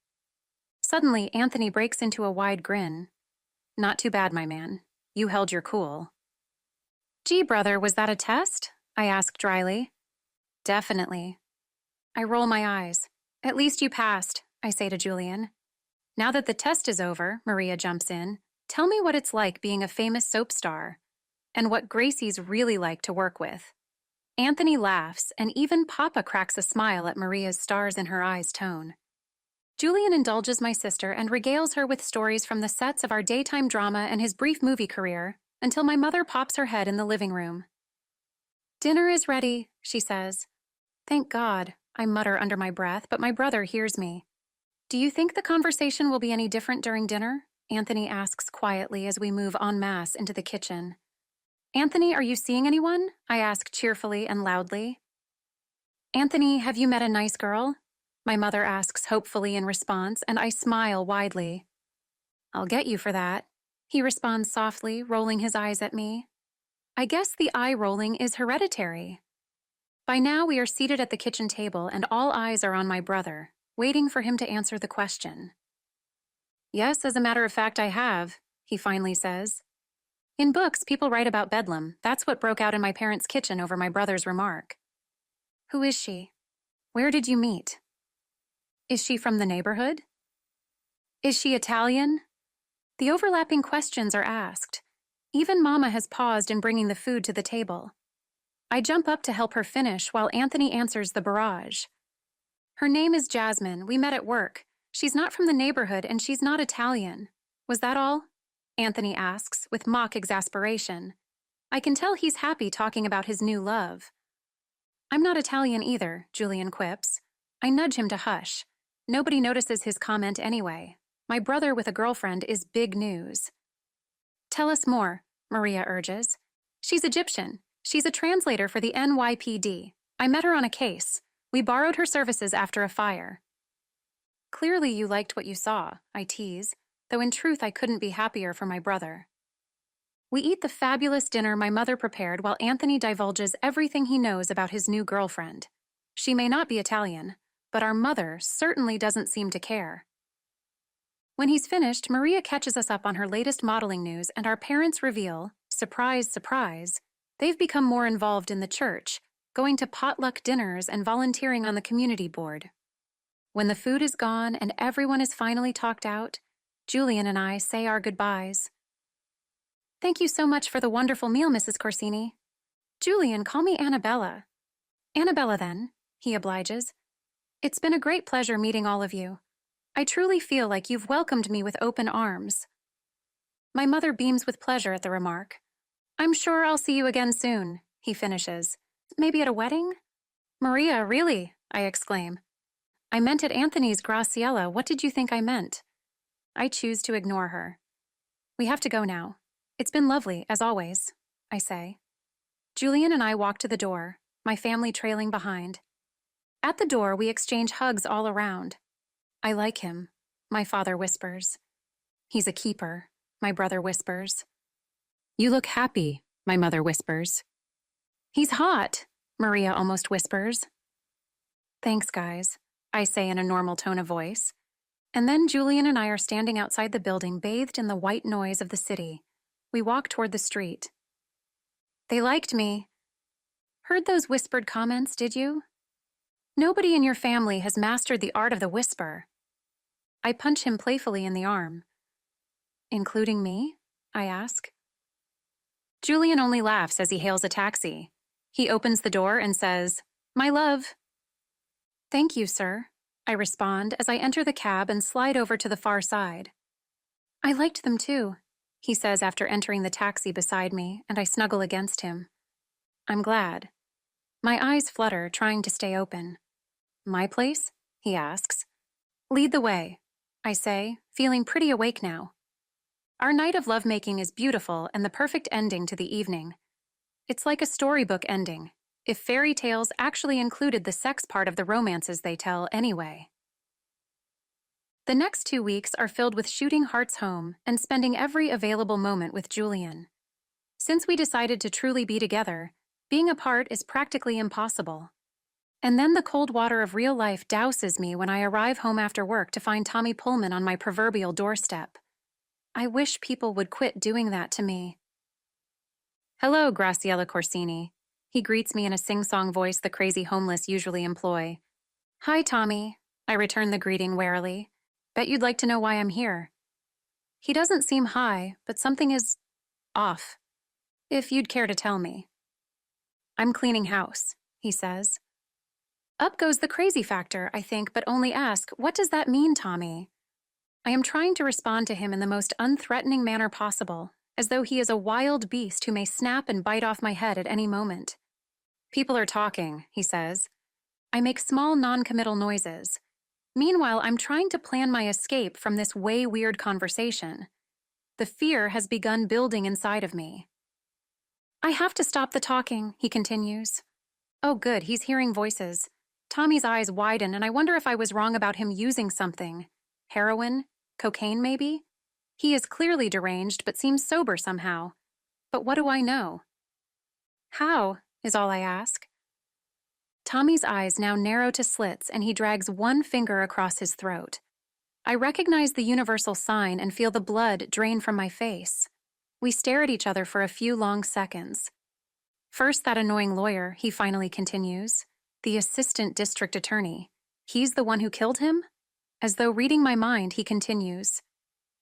Suddenly, Anthony breaks into a wide grin. "Not too bad, my man. You held your cool." "Gee, brother, was that a test?" I ask dryly. "Definitely." I roll my eyes. "At least you passed," I say to Julian. Now that the test is over, Maria jumps in, tell me what it's like being a famous soap star, and what Gracie's really like to work with. Anthony laughs, and even Papa cracks a smile at Maria's stars in her eyes tone. Julian indulges my sister and regales her with stories from the sets of our daytime drama and his brief movie career, until my mother pops her head in the living room. Dinner is ready, she says. Thank God, I mutter under my breath, but my brother hears me. Do you think the conversation will be any different during dinner? Anthony asks quietly as we move en masse into the kitchen. Anthony, are you seeing anyone? I ask cheerfully and loudly. Anthony, have you met a nice girl? My mother asks hopefully in response, and I smile widely. I'll get you for that, he responds softly, rolling his eyes at me. I guess the eye rolling is hereditary. By now we are seated at the kitchen table, and all eyes are on my brother, waiting for him to answer the question. Yes, as a matter of fact, I have, he finally says. In books, people write about Bedlam. That's what broke out in my parents' kitchen over my brother's remark. Who is she? Where did you meet? Is she from the neighborhood? Is she Italian? The overlapping questions are asked. Even Mama has paused in bringing the food to the table. I jump up to help her finish while Anthony answers the barrage. Her name is Jasmine. We met at work. She's not from the neighborhood and she's not Italian. Was that all? Anthony asks with mock exasperation. I can tell he's happy talking about his new love. I'm not Italian either, Julian quips. I nudge him to hush. Nobody notices his comment anyway. My brother with a girlfriend is big news. Tell us more, Maria urges. She's Egyptian. She's a translator for the NYPD. I met her on a case. We borrowed her services after a fire. Clearly you liked what you saw, I tease, though in truth I couldn't be happier for my brother. We eat the fabulous dinner my mother prepared while Anthony divulges everything he knows about his new girlfriend. She may not be Italian, but our mother certainly doesn't seem to care. When he's finished, Maria catches us up on her latest modeling news, and our parents reveal, surprise, surprise, they've become more involved in the church, going to potluck dinners and volunteering on the community board. When the food is gone and everyone is finally talked out, Julian and I say our goodbyes. Thank you so much for the wonderful meal, Mrs. Corsini. Julian, call me Annabella. Annabella, then, he obliges. It's been a great pleasure meeting all of you. I truly feel like you've welcomed me with open arms. My mother beams with pleasure at the remark. I'm sure I'll see you again soon, he finishes. Maybe at a wedding? Maria, really? I exclaim. I meant at Anthony's, Graciella. What did you think I meant? I choose to ignore her. We have to go now. It's been lovely, as always, I say. Julian and I walk to the door, my family trailing behind. At the door, we exchange hugs all around. I like him, my father whispers. He's a keeper, my brother whispers. You look happy, my mother whispers. He's hot, Maria almost whispers. Thanks, guys, I say in a normal tone of voice. And then Julian and I are standing outside the building, bathed in the white noise of the city. We walk toward the street. They liked me. Heard those whispered comments, did you? Nobody in your family has mastered the art of the whisper. I punch him playfully in the arm. Including me? I ask. Julian only laughs as he hails a taxi. He opens the door and says, "My love." Thank you, sir, I respond as I enter the cab and slide over to the far side. I liked them too, he says after entering the taxi beside me, and I snuggle against him. I'm glad. My eyes flutter, trying to stay open. My place? He asks. Lead the way, I say, feeling pretty awake now. Our night of lovemaking is beautiful and the perfect ending to the evening. It's like a storybook ending, if fairy tales actually included the sex part of the romances they tell anyway. The next 2 weeks are filled with shooting hearts home and spending every available moment with Julian. Since we decided to truly be together, being apart is practically impossible. And then the cold water of real life douses me when I arrive home after work to find Tommy Pullman on my proverbial doorstep. I wish people would quit doing that to me. Hello, Graciella Corsini. He greets me in a sing-song voice the crazy homeless usually employ. Hi, Tommy. I return the greeting warily. Bet you'd like to know why I'm here. He doesn't seem high, but something is off, if you'd care to tell me. I'm cleaning house, he says. Up goes the crazy factor, I think, but only ask, what does that mean, Tommy? I am trying to respond to him in the most unthreatening manner possible, as though he is a wild beast who may snap and bite off my head at any moment. People are talking, he says. I make small non-committal noises. Meanwhile, I'm trying to plan my escape from this way weird conversation. The fear has begun building inside of me. I have to stop the talking, he continues. Oh good, he's hearing voices. Tommy's eyes widen, and I wonder if I was wrong about him using something. Heroin? Cocaine, maybe? He is clearly deranged, but seems sober somehow. But what do I know? How, is all I ask. Tommy's eyes now narrow to slits, and he drags one finger across his throat. I recognize the universal sign and feel the blood drain from my face. We stare at each other for a few long seconds. First, that annoying lawyer, he finally continues. The assistant district attorney. He's the one who killed him? As though reading my mind, he continues.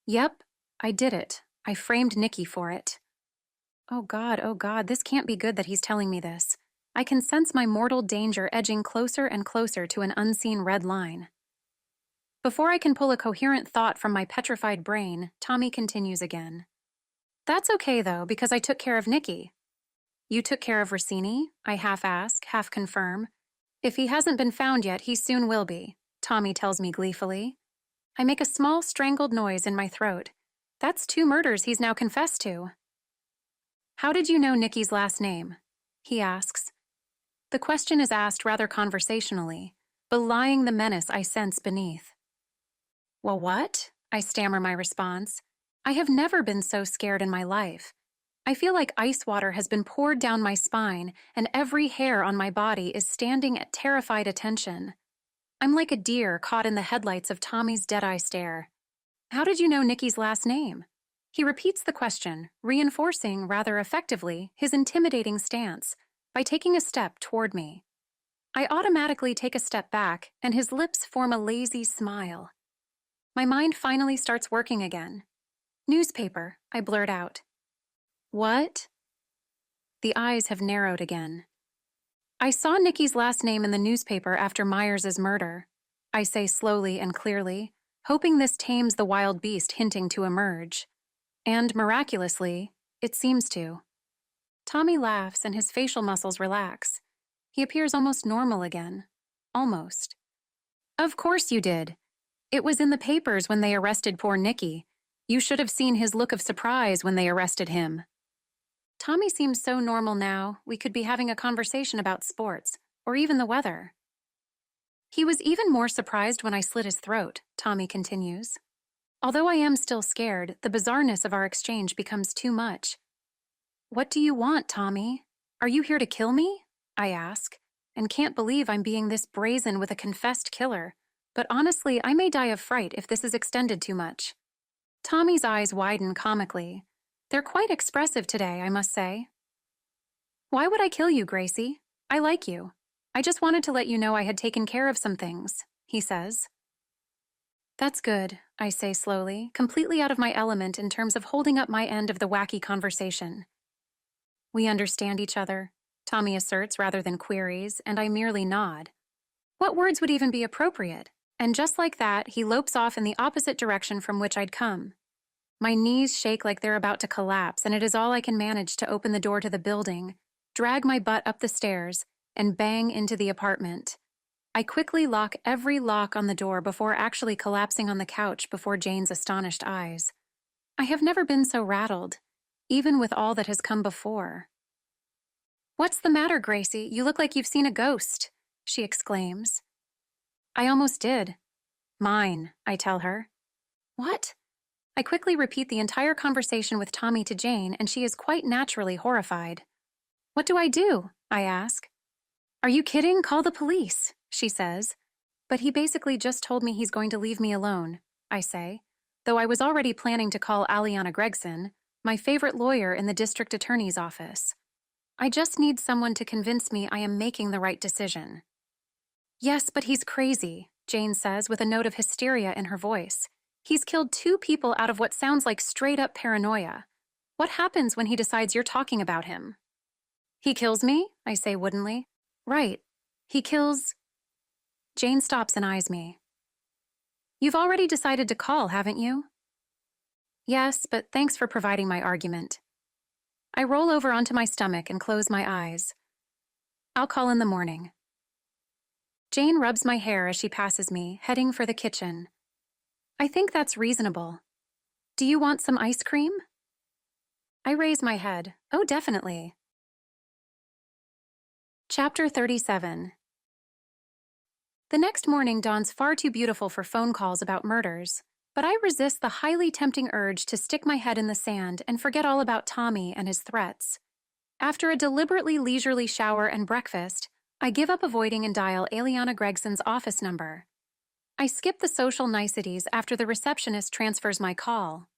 Yep, I did it. I framed Nikki for it. Oh God, this can't be good that he's telling me this. I can sense my mortal danger edging closer and closer to an unseen red line. Before I can pull a coherent thought from my petrified brain, Tommy continues again. That's okay, though, because I took care of Nikki. You took care of Rossini? I half ask, half confirm. If he hasn't been found yet, he soon will be, Tommy tells me gleefully. I make a small strangled noise in my throat. That's 2 murders he's now confessed to. How did you know Nikki's last name? He asks. The question is asked rather conversationally, belying the menace I sense beneath. Well, what? I stammer my response. I have never been so scared in my life. I feel like ice water has been poured down my spine, and every hair on my body is standing at terrified attention. I'm like a deer caught in the headlights of Tommy's dead-eye stare. How did you know Nikki's last name? He repeats the question, reinforcing, rather effectively, his intimidating stance, by taking a step toward me. I automatically take a step back, and his lips form a lazy smile. My mind finally starts working again. Newspaper, I blurt out. What? The eyes have narrowed again. I saw Nikki's last name in the newspaper after Myers's murder. I say slowly and clearly, hoping this tames the wild beast hinting to emerge. And miraculously, it seems to. Tommy laughs and his facial muscles relax. He appears almost normal again. Almost. Of course you did. It was in the papers when they arrested poor Nikki. You should have seen his look of surprise when they arrested him. Tommy seems so normal now, we could be having a conversation about sports, or even the weather. He was even more surprised when I slit his throat, Tommy continues. Although I am still scared, the bizarreness of our exchange becomes too much. What do you want, Tommy? Are you here to kill me? I ask, and can't believe I'm being this brazen with a confessed killer. But honestly, I may die of fright if this is extended too much. Tommy's eyes widen comically. They're quite expressive today, I must say. Why would I kill you, Gracie? I like you. I just wanted to let you know I had taken care of some things, he says. That's good, I say slowly, completely out of my element in terms of holding up my end of the wacky conversation. We understand each other, Tommy asserts rather than queries, and I merely nod. What words would even be appropriate? And just like that, he lopes off in the opposite direction from which I'd come. My knees shake like they're about to collapse, and it is all I can manage to open the door to the building, drag my butt up the stairs, and bang into the apartment. I quickly lock every lock on the door before actually collapsing on the couch before Jane's astonished eyes. I have never been so rattled, even with all that has come before. What's the matter, Gracie? You look like you've seen a ghost, she exclaims. I almost did. Mine, I tell her. What? I quickly repeat the entire conversation with Tommy to Jane, and she is quite naturally horrified. What do I do? I ask. Are you kidding? Call the police, she says. But he basically just told me he's going to leave me alone, I say, though I was already planning to call Alicia Gregson, my favorite lawyer in the district attorney's office. I just need someone to convince me I am making the right decision. Yes, but he's crazy, Jane says with a note of hysteria in her voice. He's killed 2 people out of what sounds like straight-up paranoia. What happens when he decides you're talking about him? He kills me, I say woodenly. Right. He kills... Jane stops and eyes me. You've already decided to call, haven't you? Yes, but thanks for providing my argument. I roll over onto my stomach and close my eyes. I'll call in the morning. Jane rubs my hair as she passes me, heading for the kitchen. I think that's reasonable. Do you want some ice cream? I raise my head. Oh, definitely. Chapter 37. The next morning dawns far too beautiful for phone calls about murders, but I resist the highly tempting urge to stick my head in the sand and forget all about Tommy and his threats. After a deliberately leisurely shower and breakfast, I give up avoiding and dial Alicia Gregson's office number. I skip the social niceties after the receptionist transfers my call.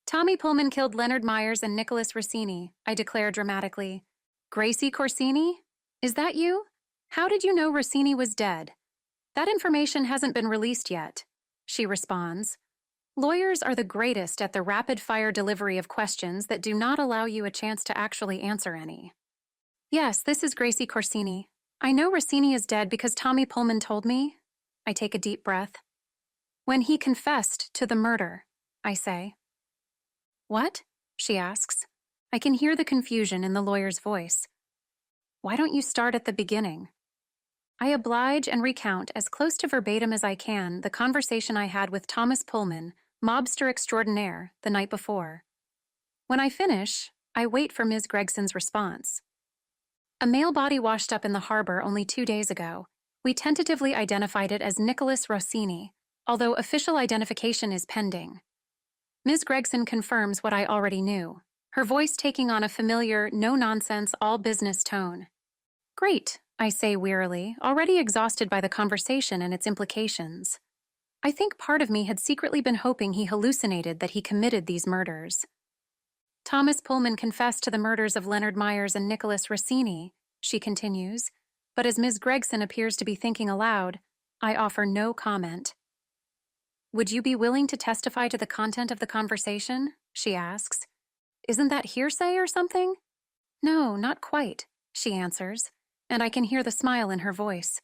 Tommy Pullman killed Leonard Myers and Nicholas Rossini, I declare dramatically. Gracie Corsini? Is that you? How did you know Rossini was dead? That information hasn't been released yet, she responds. Lawyers are the greatest at the rapid-fire delivery of questions that do not allow you a chance to actually answer any. Yes, this is Gracie Corsini. I know Rossini is dead because Tommy Pullman told me. I take a deep breath. When he confessed to the murder, I say. What? She asks. I can hear the confusion in the lawyer's voice. Why don't you start at the beginning? I oblige and recount as close to verbatim as I can the conversation I had with Thomas Pullman, mobster extraordinaire, the night before. When I finish, I wait for Ms. Gregson's response. A male body washed up in the harbor only 2 days ago. We tentatively identified it as Nicholas Rossini, although official identification is pending. Ms. Gregson confirms what I already knew, her voice taking on a familiar, no-nonsense, all-business tone. Great, I say wearily, already exhausted by the conversation and its implications. I think part of me had secretly been hoping he hallucinated that he committed these murders. Thomas Pullman confessed to the murders of Leonard Myers and Nicholas Rossini, she continues, but as Ms. Gregson appears to be thinking aloud, I offer no comment. Would you be willing to testify to the content of the conversation? She asks. Isn't that hearsay or something? No, not quite, she answers, and I can hear the smile in her voice.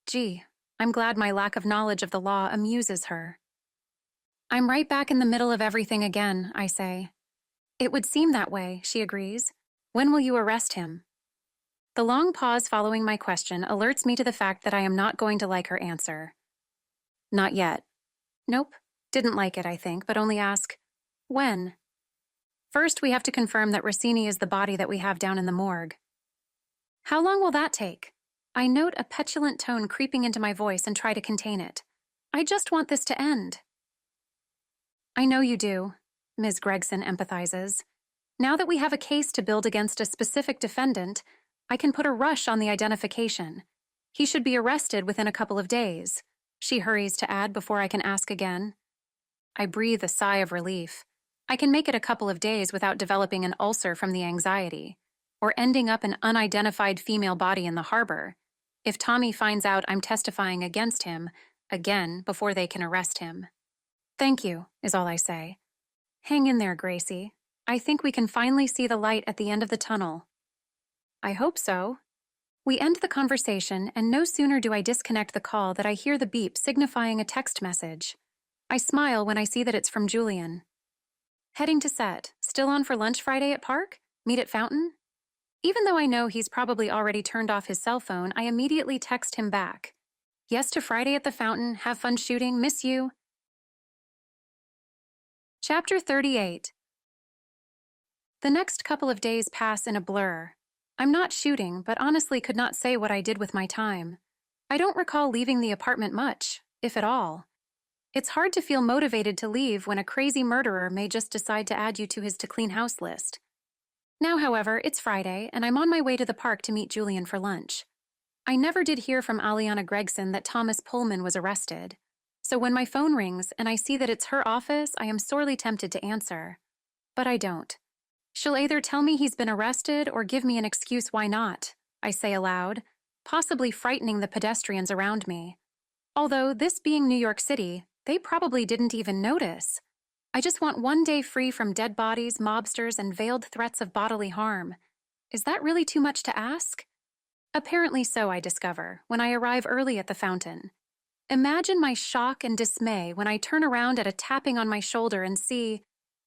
Gee, I'm glad my lack of knowledge of the law amuses her. I'm right back in the middle of everything again, I say. It would seem that way, she agrees. When will you arrest him? The long pause following my question alerts me to the fact that I am not going to like her answer. Not yet. Nope, didn't like it, I think, but only ask, when? First, we have to confirm that Rossini is the body that we have down in the morgue. How long will that take? I note a petulant tone creeping into my voice and try to contain it. I just want this to end. I know you do, Ms. Gregson empathizes. Now that we have a case to build against a specific defendant, I can put a rush on the identification. He should be arrested within a couple of days, she hurries to add before I can ask again. I breathe a sigh of relief. I can make it a couple of days without developing an ulcer from the anxiety, or ending up an unidentified female body in the harbor, if Tommy finds out I'm testifying against him, again, before they can arrest him. Thank you, is all I say. Hang in there, Gracie. I think we can finally see the light at the end of the tunnel. I hope so. We end the conversation, and no sooner do I disconnect the call that I hear the beep signifying a text message. I smile when I see that it's from Julian. Heading to set. Still on for lunch Friday at Park? Meet at Fountain? Even though I know he's probably already turned off his cell phone, I immediately text him back. Yes to Friday at the Fountain. Have fun shooting. Miss you. Chapter 38. The next couple of days pass in a blur. I'm not shooting, but honestly could not say what I did with my time. I don't recall leaving the apartment much, if at all. It's hard to feel motivated to leave when a crazy murderer may just decide to add you to his to-clean house list. Now, however, it's Friday, and I'm on my way to the park to meet Julian for lunch. I never did hear from Alicia Gregson that Thomas Pullman was arrested. So when my phone rings and I see that it's her office, I am sorely tempted to answer. But I don't. She'll either tell me he's been arrested or give me an excuse why not, I say aloud, possibly frightening the pedestrians around me. Although, this being New York City, they probably didn't even notice. I just want one day free from dead bodies, mobsters, and veiled threats of bodily harm. Is that really too much to ask? Apparently so, I discover, when I arrive early at the fountain. Imagine my shock and dismay when I turn around at a tapping on my shoulder and see,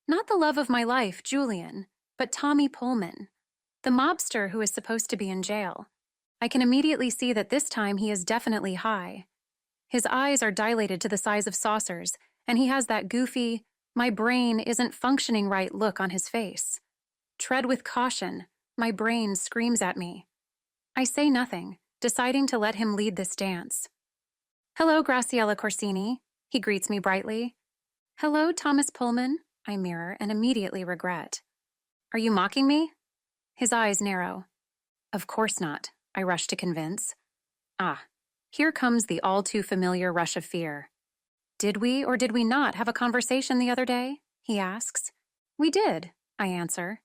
not the love of my life, Julian, but Tommy Pullman, the mobster who is supposed to be in jail. I can immediately see that this time he is definitely high. His eyes are dilated to the size of saucers, and he has that goofy, my brain isn't functioning right look on his face. Tread with caution, my brain screams at me. I say nothing, deciding to let him lead this dance. Hello, Graciella Corsini, he greets me brightly. Hello, Thomas Pullman, I mirror and immediately regret. Are you mocking me? His eyes narrow. Of course not, I rush to convince. Ah, here comes the all-too-familiar rush of fear. Did we or did we not have a conversation the other day? He asks. We did, I answer.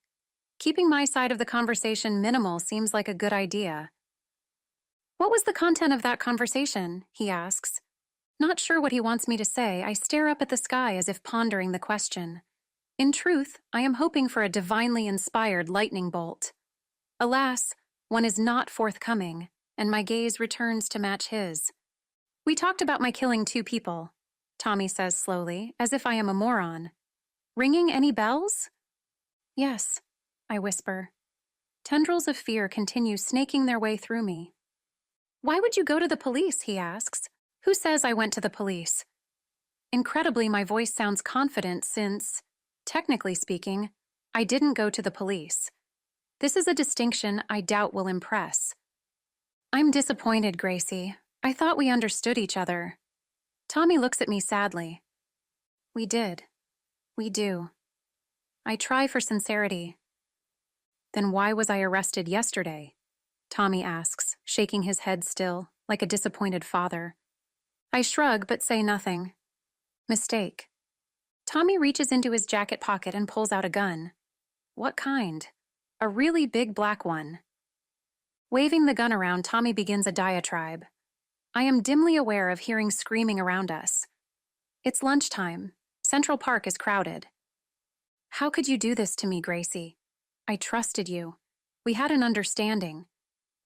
Keeping my side of the conversation minimal seems like a good idea. What was the content of that conversation? He asks. Not sure what he wants me to say, I stare up at the sky as if pondering the question. In truth, I am hoping for a divinely inspired lightning bolt. Alas, one is not forthcoming, and my gaze returns to match his. We talked about my killing 2 people, Tommy says slowly, as if I am a moron. Ringing any bells? Yes, I whisper. Tendrils of fear continue snaking their way through me. Why would you go to the police, he asks. Who says I went to the police? Incredibly, my voice sounds confident since, technically speaking, I didn't go to the police. This is a distinction I doubt will impress. I'm disappointed, Gracie. I thought we understood each other. Tommy looks at me sadly. We did. We do. I try for sincerity. Then why was I arrested yesterday? Tommy asks, shaking his head still, like a disappointed father. I shrug but say nothing. Mistake. Tommy reaches into his jacket pocket and pulls out a gun. What kind? A really big black one. Waving the gun around, Tommy begins a diatribe. I am dimly aware of hearing screaming around us. It's lunchtime. Central Park is crowded. How could you do this to me, Gracie? I trusted you. We had an understanding.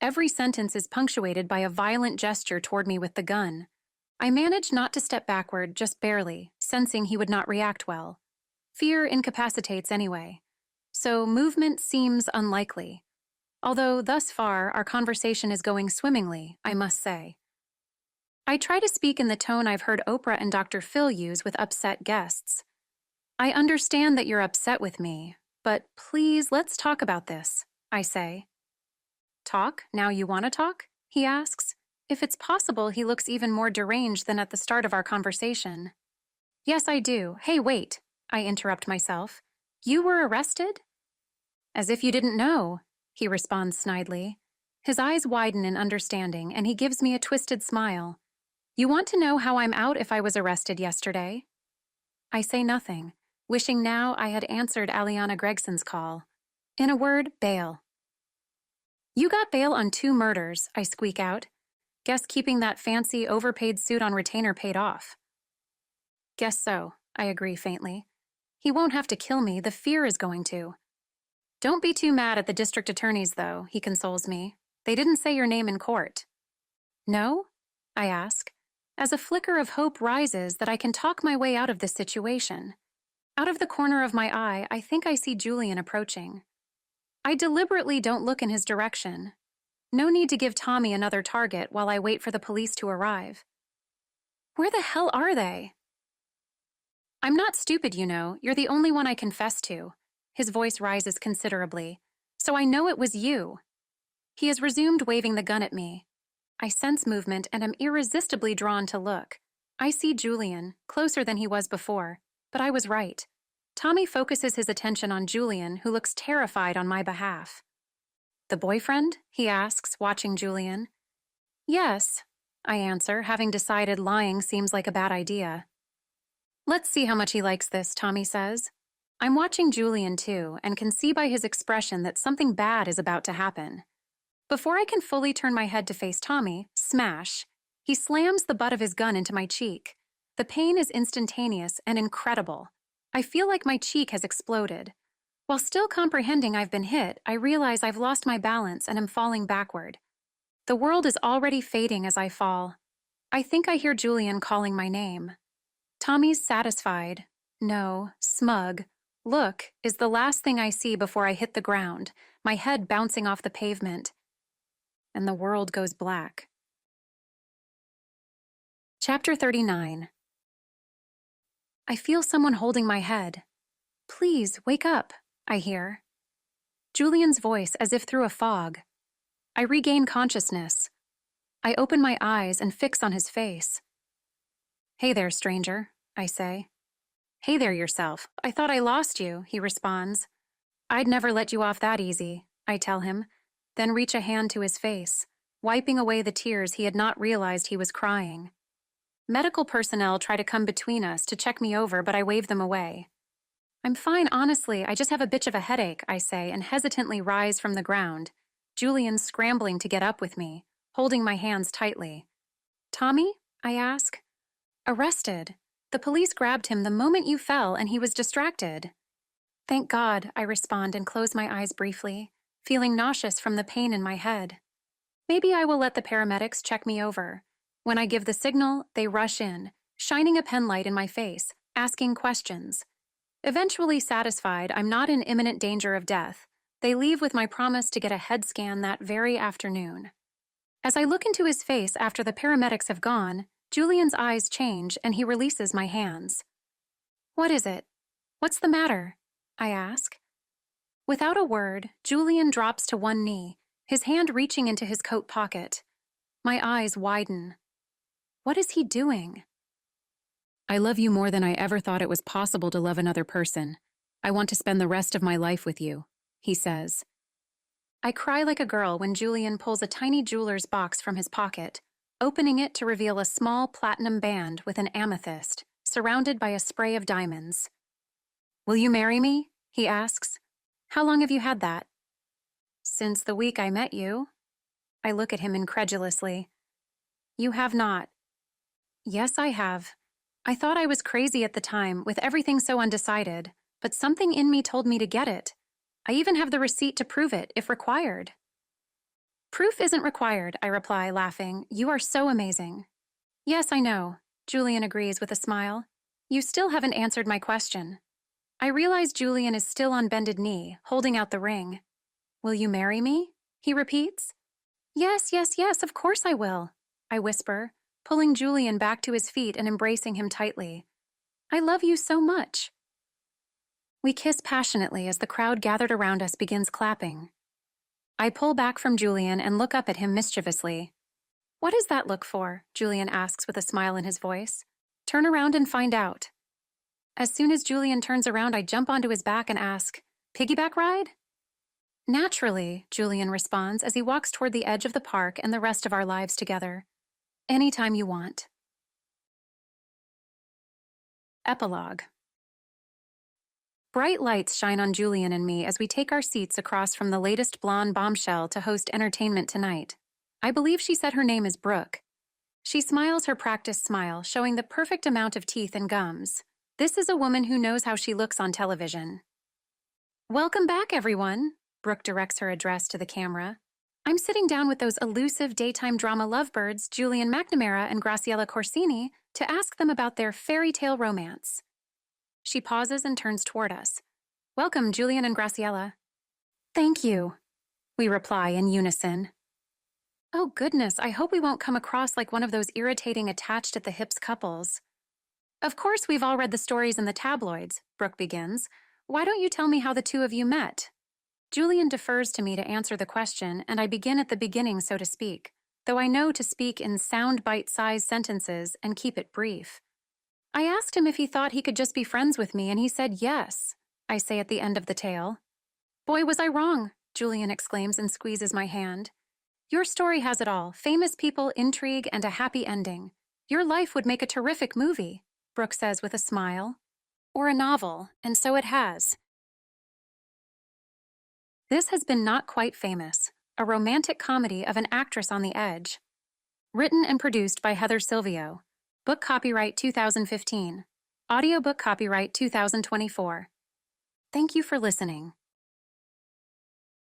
Every sentence is punctuated by a violent gesture toward me with the gun. I manage not to step backward, just barely, sensing he would not react well. Fear incapacitates anyway. So movement seems unlikely. Although, thus far, our conversation is going swimmingly, I must say. I try to speak in the tone I've heard Oprah and Dr. Phil use with upset guests. I understand that you're upset with me, but please, let's talk about this, I say. Talk? Now you want to talk? He asks. If it's possible, he looks even more deranged than at the start of our conversation. Yes, I do. Hey, wait, I interrupt myself. You were arrested? As if you didn't know, he responds snidely. His eyes widen in understanding, and he gives me a twisted smile. You want to know how I'm out if I was arrested yesterday? I say nothing, wishing now I had answered Aliana Gregson's call. In a word, bail. You got bail on 2 murders, I squeak out. Guess keeping that fancy, overpaid suit on retainer paid off. Guess so, I agree faintly. He won't have to kill me, the fear is going to. Don't be too mad at the district attorneys, though, he consoles me. They didn't say your name in court. No? I ask, as a flicker of hope rises that I can talk my way out of this situation. Out of the corner of my eye, I think I see Julian approaching. I deliberately don't look in his direction. No need to give Tommy another target while I wait for the police to arrive. Where the hell are they? I'm not stupid, you know. You're the only one I confess to. His voice rises considerably. So I know it was you. He has resumed waving the gun at me. I sense movement and am irresistibly drawn to look. I see Julian, closer than he was before, but I was right. Tommy focuses his attention on Julian, who looks terrified on my behalf. The boyfriend? He asks, watching Julian. Yes, I answer, having decided lying seems like a bad idea. Let's see how much he likes this, Tommy says. I'm watching Julian too, and can see by his expression that something bad is about to happen. Before I can fully turn my head to face Tommy, smash, He slams the butt of his gun into my cheek. The pain is instantaneous and incredible. I feel like my cheek has exploded. While still comprehending I've been hit, I realize I've lost my balance and am falling backward. The world is already fading as I fall. I think I hear Julian calling my name. Tommy's satisfied, no, smug, look is the last thing I see before I hit the ground, my head bouncing off the pavement. And the world goes black. Chapter 39. I feel someone holding my head. Please, wake up, I hear. Julian's voice as if through a fog. I regain consciousness. I open my eyes and fix on his face. Hey there, stranger, I say. Hey there yourself. I thought I lost you, he responds. I'd never let you off that easy, I tell him, then reach a hand to his face, wiping away the tears he had not realized he was crying. Medical personnel try to come between us to check me over, but I wave them away. I'm fine, honestly. I just have a bitch of a headache, I say, and hesitantly rise from the ground. Julian's scrambling to get up with me, holding my hands tightly. Tommy? I ask. Arrested. The police grabbed him the moment you fell, and he was distracted. Thank God, I respond and close my eyes briefly, feeling nauseous from the pain in my head. Maybe I will let the paramedics check me over. When I give the signal, they rush in, shining a penlight in my face, asking questions. Eventually satisfied I'm not in imminent danger of death, they leave with my promise to get a head scan that very afternoon. As I look into his face after the paramedics have gone, Julian's eyes change and he releases my hands. What is it? What's the matter? I ask. Without a word, Julian drops to one knee, his hand reaching into his coat pocket. My eyes widen. What is he doing? I love you more than I ever thought it was possible to love another person. I want to spend the rest of my life with you, he says. I cry like a girl when Julian pulls a tiny jeweler's box from his pocket, opening it to reveal a small platinum band with an amethyst, surrounded by a spray of diamonds. Will you marry me? He asks. How long have you had that? Since the week I met you. I look at him incredulously. You have not. Yes, I have. I thought I was crazy at the time, with everything so undecided, but something in me told me to get it. I even have the receipt to prove it, if required. Proof isn't required, I reply, laughing. You are so amazing. Yes, I know, Julian agrees with a smile. You still haven't answered my question. I realize Julian is still on bended knee, holding out the ring. Will you marry me? He repeats. Yes, yes, yes, of course I will, I whisper, pulling Julian back to his feet and embracing him tightly. I love you so much. We kiss passionately as the crowd gathered around us begins clapping. I pull back from Julian and look up at him mischievously. What is that look for? Julian asks with a smile in his voice. Turn around and find out. As soon as Julian turns around, I jump onto his back and ask, Piggyback ride? Naturally, Julian responds as he walks toward the edge of the park and the rest of our lives together. Anytime you want. Epilogue. Bright lights shine on Julian and me as we take our seats across from the latest blonde bombshell to host entertainment tonight. I believe she said her name is Brooke. She smiles her practiced smile, showing the perfect amount of teeth and gums. This is a woman who knows how she looks on television. Welcome back, everyone, Brooke directs her address to the camera. I'm sitting down with those elusive daytime drama lovebirds, Julian McNamara and Graciella Corsini, to ask them about their fairy tale romance. She pauses and turns toward us. Welcome, Julian and Graciella. Thank you, we reply in unison. Oh goodness, I hope we won't come across like one of those irritating attached-at-the-hips couples. Of course we've all read the stories in the tabloids, Brooke begins. Why don't you tell me how the two of you met? Julian defers to me to answer the question, and I begin at the beginning, so to speak, though I know to speak in sound bite-sized sentences and keep it brief. I asked him if he thought he could just be friends with me, and he said yes, I say at the end of the tale. Boy, was I wrong, Julian exclaims and squeezes my hand. Your story has it all, famous people, intrigue, and a happy ending. Your life would make a terrific movie, Brooke says with a smile. Or a novel, and so it has. This has been Not Quite Famous, a romantic comedy of an actress on the edge. Written and produced by Heather Silvio. Book copyright 2015. Audiobook copyright 2024. Thank you for listening.